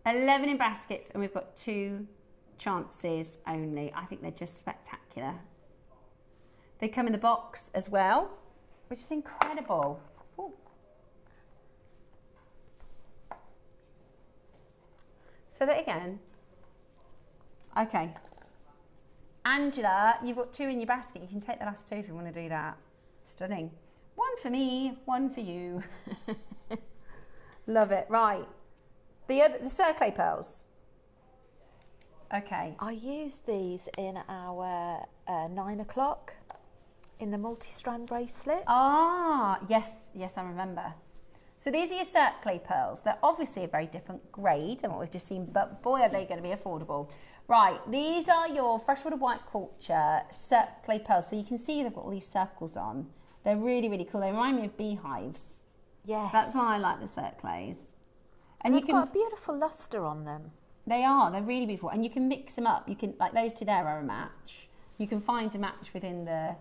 11 in baskets and we've got two chances only. I think they're just spectacular. They come in the box as well, which is incredible. Ooh. Say that again. Okay. Angela, you've got two in your basket. You can take the last two if you want to do that. Stunning. One for me, one for you. Love it. Right. The Circle pearls. Okay. I used these in our 9 o'clock in the multi-strand bracelet. Ah, yes, I remember. So these are your Circle pearls. They're obviously a very different grade than what we've just seen, but boy, are they going to be affordable. Right, these are your Freshwater White Culture Circle pearls. So you can see they've got all these circles on. They're really, really cool. They remind me of beehives. Yes. That's why I like the Circles. And they've got a beautiful luster on them. They are. They're really beautiful. And you can mix them up. You can, like those two there are a match. You can find a match within the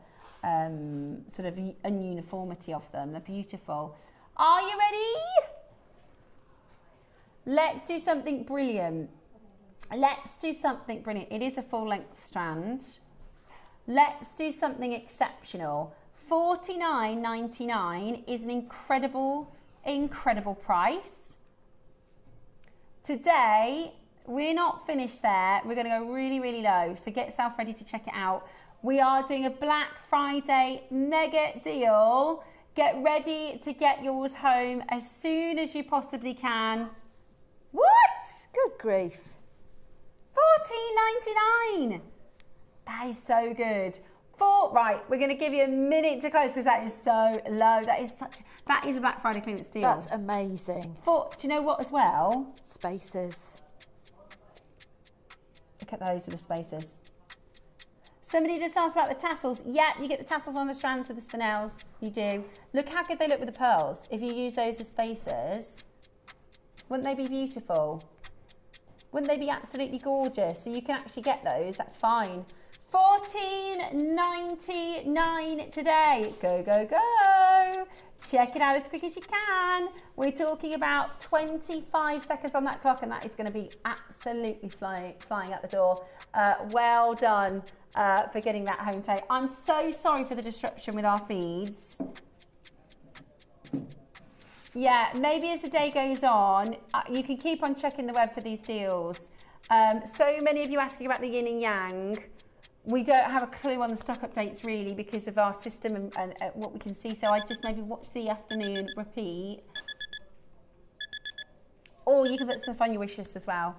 sort of ununiformity of them. They're beautiful. Are you ready? Let's do something brilliant. Let's do something brilliant. It is a full length strand. Let's do something exceptional. $49.99 is an incredible, incredible price. Today, we're not finished there. We're going to go really, really low. So get yourself ready to check it out. We are doing a Black Friday mega deal. Get ready to get yours home as soon as you possibly can. What? Good grief. $14.99. That is so good. Right, we're going to give you a minute to close because that is so low. That is a Black Friday clearance deal. That's amazing. Do you know what as well? Spaces. Look at those with the spaces. Somebody just asked about the tassels. Yeah, you get the tassels on the strands with the spinels. You do. Look how good they look with the pearls. If you use those as spacers, wouldn't they be beautiful? Wouldn't they be absolutely gorgeous? So you can actually get those. That's fine. 14.99 today. Go, go, go. Check it out as quick as you can. We're talking about 25 seconds on that clock, and that is going to be absolutely flying out the door. Well done for getting that home today. I'm so sorry for the disruption with our feeds. Yeah, maybe as the day goes on, you can keep on checking the web for these deals. So many of you asking about the yin and yang. We don't have a clue on the stock updates really because of our system and what we can see. So I just maybe watch the afternoon repeat. Or you can put stuff on your wish list as well.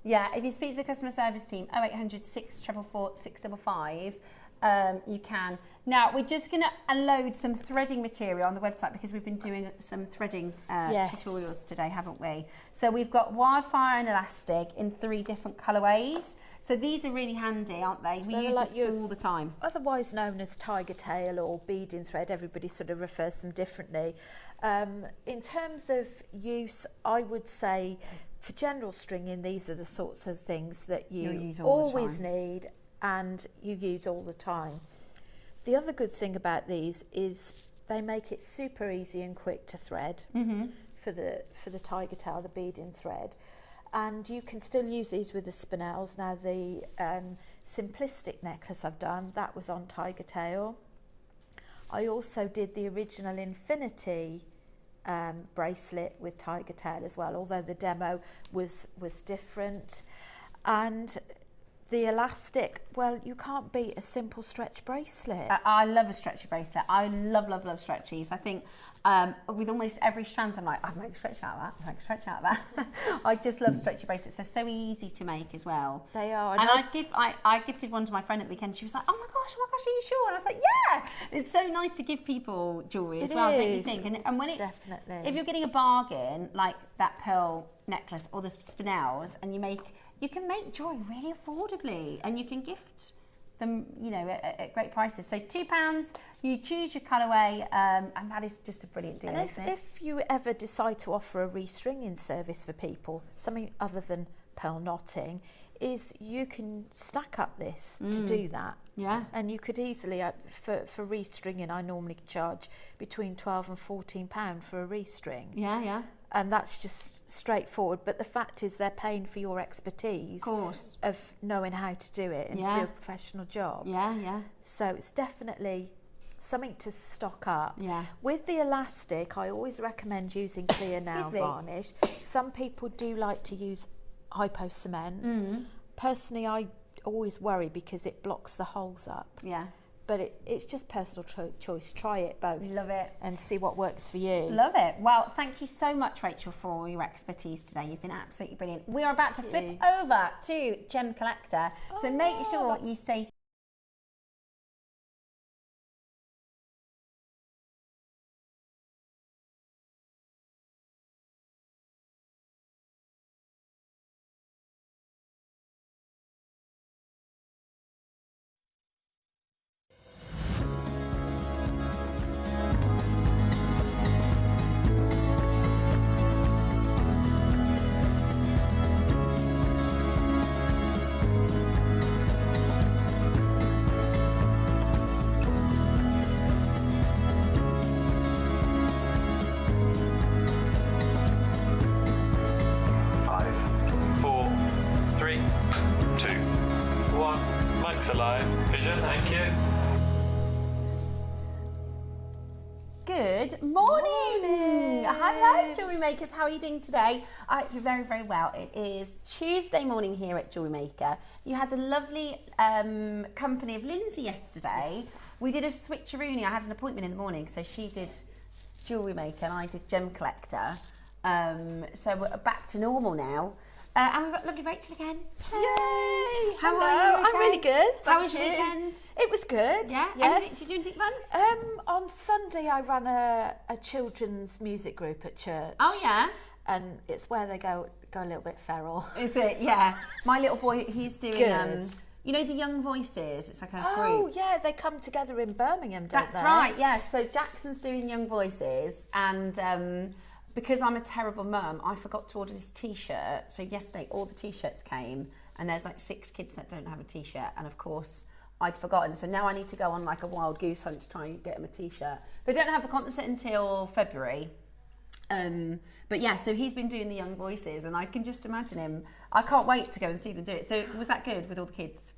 Yeah, if you speak to the customer service team, 0800 644 655, you can. Now, we're just going to load some threading material on the website because we've been doing some threading tutorials today, haven't we? So we've got wildfire and elastic in 3 different colourways. So these are really handy, aren't they? So we use like this all the time. Otherwise known as tiger tail or beading thread, everybody sort of refers to them differently. In terms of use, I would say for general stringing, these are the sorts of things that you always need and you use all the time. The other good thing about these is they make it super easy and quick to thread for the tiger tail, the beading thread. And you can still use these with the spinels. Now the simplistic necklace I've done, that was on tiger tail. I also did the original infinity bracelet with tiger tail as well, although the demo was different. And the elastic, well, you can't beat a simple stretch bracelet. I love a stretchy bracelet. I love stretchies. I think with almost every strand, I'm like, I'd make a stretch out of that. I'd make a stretch out of that. I just love stretchy bracelets. They're so easy to make as well. They are. And I gifted one to my friend at the weekend. She was like, oh my gosh, are you sure? And I was like, yeah. It's so nice to give people jewellery as well, don't you think? And when it's, definitely. if you're getting a bargain, like that pearl necklace or the spinels, and you can make jewellery really affordably and you can gift them, you know, at great prices. So £2, you choose your colourway, and that is just a brilliant deal, and isn't it? if you ever decide to offer a restringing service for people, something other than pearl knotting, is you can stack up this to do that. Yeah. And you could easily, for restringing, I normally charge between £12 and £14 for a restring. Yeah, yeah. And that's just straightforward, but the fact is they're paying for your expertise of knowing how to do it and to do a professional job. Yeah, yeah. So it's definitely something to stock up. Yeah. With the elastic, I always recommend using clear nail varnish. Some people do like to use hypo cement. Personally, I always worry because it blocks the holes up. Yeah. But it's just personal choice. Try it both. Love it. And see what works for you. Love it. Well, thank you so much, Rachel, for your expertise today. You've been absolutely brilliant. We are about to flip over to Gem Collector, so make sure you stay Good morning. Hello, jewellery makers. How are you doing today? I hope you're very, very well. It is Tuesday morning here at Jewellery Maker. You had the lovely company of Lindsay yesterday. Yes. We did a switcheroonie. I had an appointment in the morning, so she did Jewellery Maker and I did Gem Collector. So we're back to normal now. And we've got lovely Rachel again. Yay! How are you? I'm really good. How was your weekend? It was good. Yeah? Yes. Did you do anything fun? On Sunday I ran a children's music group at church. Oh yeah? And it's where they go a little bit feral. Is it? Yeah. My little boy, he's doing you know the Young Voices? It's like a group. Oh yeah, they come together in Birmingham, don't they? That's right, yeah. So Jackson's doing Young Voices, and because I'm a terrible mum, I forgot to order this T-shirt. So yesterday, all the T-shirts came, and there's like 6 kids that don't have a T-shirt, and of course, I'd forgotten. So now I need to go on like a wild goose hunt to try and get him a t-shirt. They don't have the concert until February. But yeah, so he's been doing the Young Voices, and I can just imagine him. I can't wait to go and see them do it. So was that good with all the kids?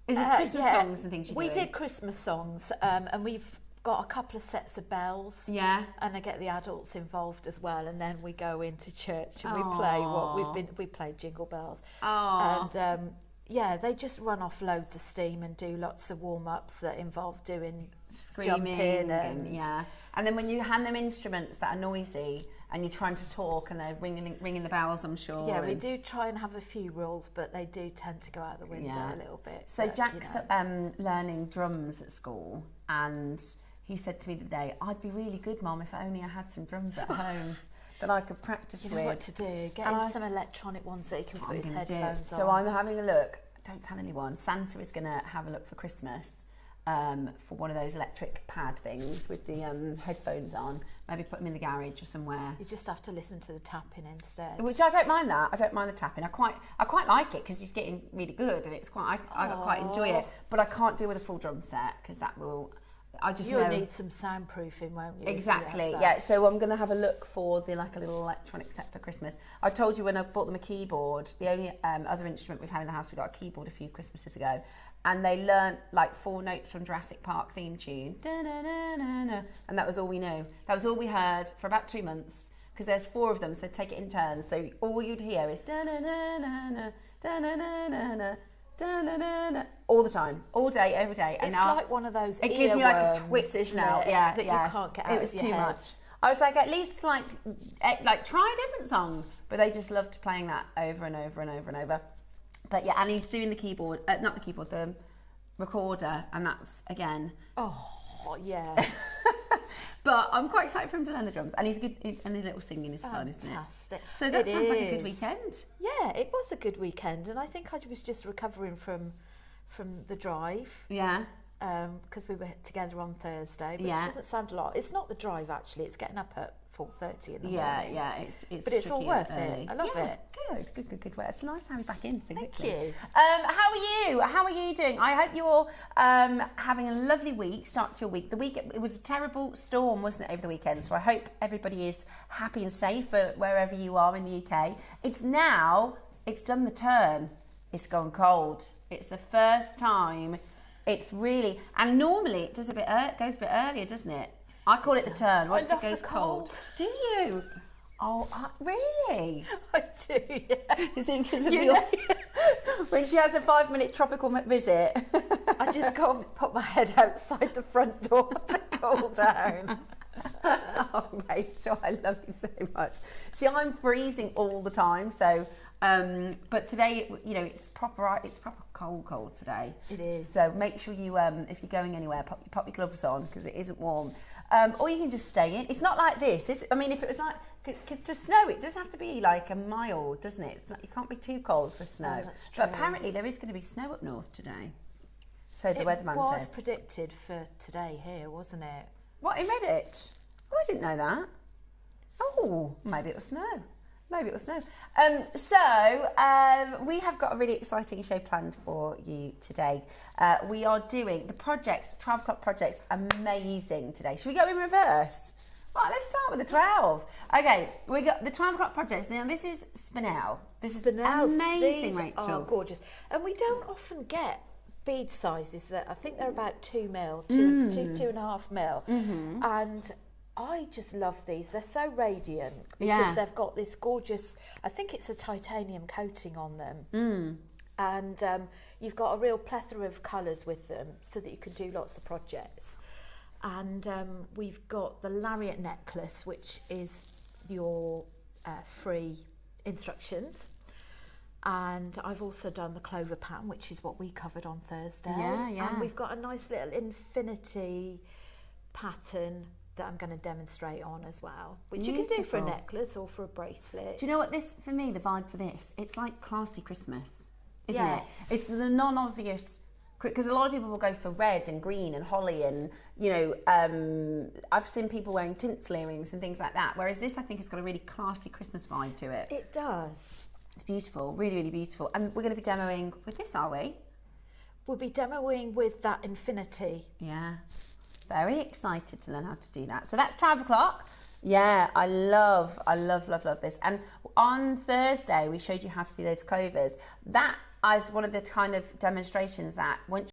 Is it Christmas songs and things you're doing? We did Christmas songs, and we've got a couple of sets of bells. Yeah. And I get the adults involved as well, and then we go into church and we play we play Jingle Bells. And yeah, they just run off loads of steam and do lots of warm-ups that involve doing screaming jumping and then when you hand them instruments that are noisy and you're trying to talk and they're ringing the bells, I'm sure. Yeah, we do try and have a few rules, but they do tend to go out the window a little bit. So but, Jack's learning drums at school, and he said to me the other day, I'd be really good, Mum, if only I had some drums at home that I could practice with. You know what to do. Get him some electronic ones that he can put his headphones on. So I'm having a look. Don't tell anyone. Santa is going to have a look for Christmas for one of those electric pad things with the headphones on. Maybe put them in the garage or somewhere. You just have to listen to the tapping instead. Which I don't mind that. I don't mind the tapping. I quite like it because he's getting really good, and it's quite. I quite enjoy it. But I can't deal with a full drum set because that will. You'll need some soundproofing, won't you? Exactly, yeah. So I'm going to have a look for a little electronic set for Christmas. I told you when I bought them a keyboard, the only other instrument we've had in the house, we got a keyboard a few Christmases ago, and they learnt like 4 notes from Jurassic Park theme tune, da-na-na-na-na, and that was all we knew. That was all we heard for about 2 months, because there's 4 of them, so take it in turns. So all you'd hear is da-na-na-na-na, da-na-na-na-na, all the time, all day, every day. And it's now like one of those. It gives me like a twitch now. Yeah, that you can't get out. It was of your too head. much. I was like, at least like try a different song. But they just loved playing that over and over and over and over. But yeah, and he's doing the keyboard, not the keyboard, the recorder, and that's again. Oh yeah. But I'm quite excited for him to learn the drums, and he's good, and his little singing is fun, isn't it? Fantastic. So that sounds like a good weekend. Yeah, it was a good weekend, and I think I was just recovering from the drive. Yeah. Because we were together on Thursday, which doesn't sound a lot. It's not the drive actually; it's getting up at 4:30 in the morning. Yeah, but it's all worth it. I love it. Good. It's nice to have you back in so quickly. Thank you. How are you? How are you doing? I hope you're having a lovely week. Start to your week. It was a terrible storm, wasn't it, over the weekend? So I hope everybody is happy and safe wherever you are in the UK. It's done the turn. It's gone cold. It's the first time. It's really, and normally it does goes a bit earlier, doesn't it? I call it the turn. Once it goes cold. Do you? Oh, really? I do, yeah. Is it because of when she has a 5-minute tropical visit? I just can't put my head outside the front door to cool down. Oh, Rachel, I love you so much. See, I'm freezing all the time, so... but today, it's proper cold today. It is. So make sure you, if you're going anywhere, pop your gloves on because it isn't warm. Or you can just stay in. It's not like this. If it was like, because to snow, it does have to be like a mild, doesn't it? It's not, you can't be too cold for snow. Oh, that's true. But apparently there is going to be snow up north today. So the weatherman says. It was predicted for today here, wasn't it? What, in Redditch? Oh, I didn't know that. Oh, maybe it was snow. We have got a really exciting show planned for you today. We are doing the 12 o'clock projects, amazing today. Should we go in reverse? Right, let's start with the 12. Okay, we got the 12 o'clock projects. Now, this is Spinel. This is amazing, Rachel. Oh, gorgeous. And we don't often get bead sizes that I think they're about 2 mil, 2.5 mil. Mm-hmm. And I just love these. They're so radiant because they've got this gorgeous, I think it's a titanium coating on them. Mm. And you've got a real plethora of colours with them so that you can do lots of projects. And we've got the lariat necklace, which is your free instructions. And I've also done the clover pattern, which is what we covered on Thursday. Yeah. And we've got a nice little infinity pattern that I'm going to demonstrate on as well, which you can do for a necklace or for a bracelet. Do you know what the vibe for this? It's like classy Christmas, isn't it? Yes. It's the non-obvious, because a lot of people will go for red and green and holly and, I've seen people wearing tinsel earrings and things like that, whereas this, I think, has got a really classy Christmas vibe to it. It does. It's beautiful, really, really beautiful. And we're going to be demoing with this, are we? we'll be demoing with that infinity. Yeah, very excited to learn how to do that. So that's 12 o'clock. Yeah, I love this. And on Thursday, we showed you how to do those clovers. That is one of the kind of demonstrations that once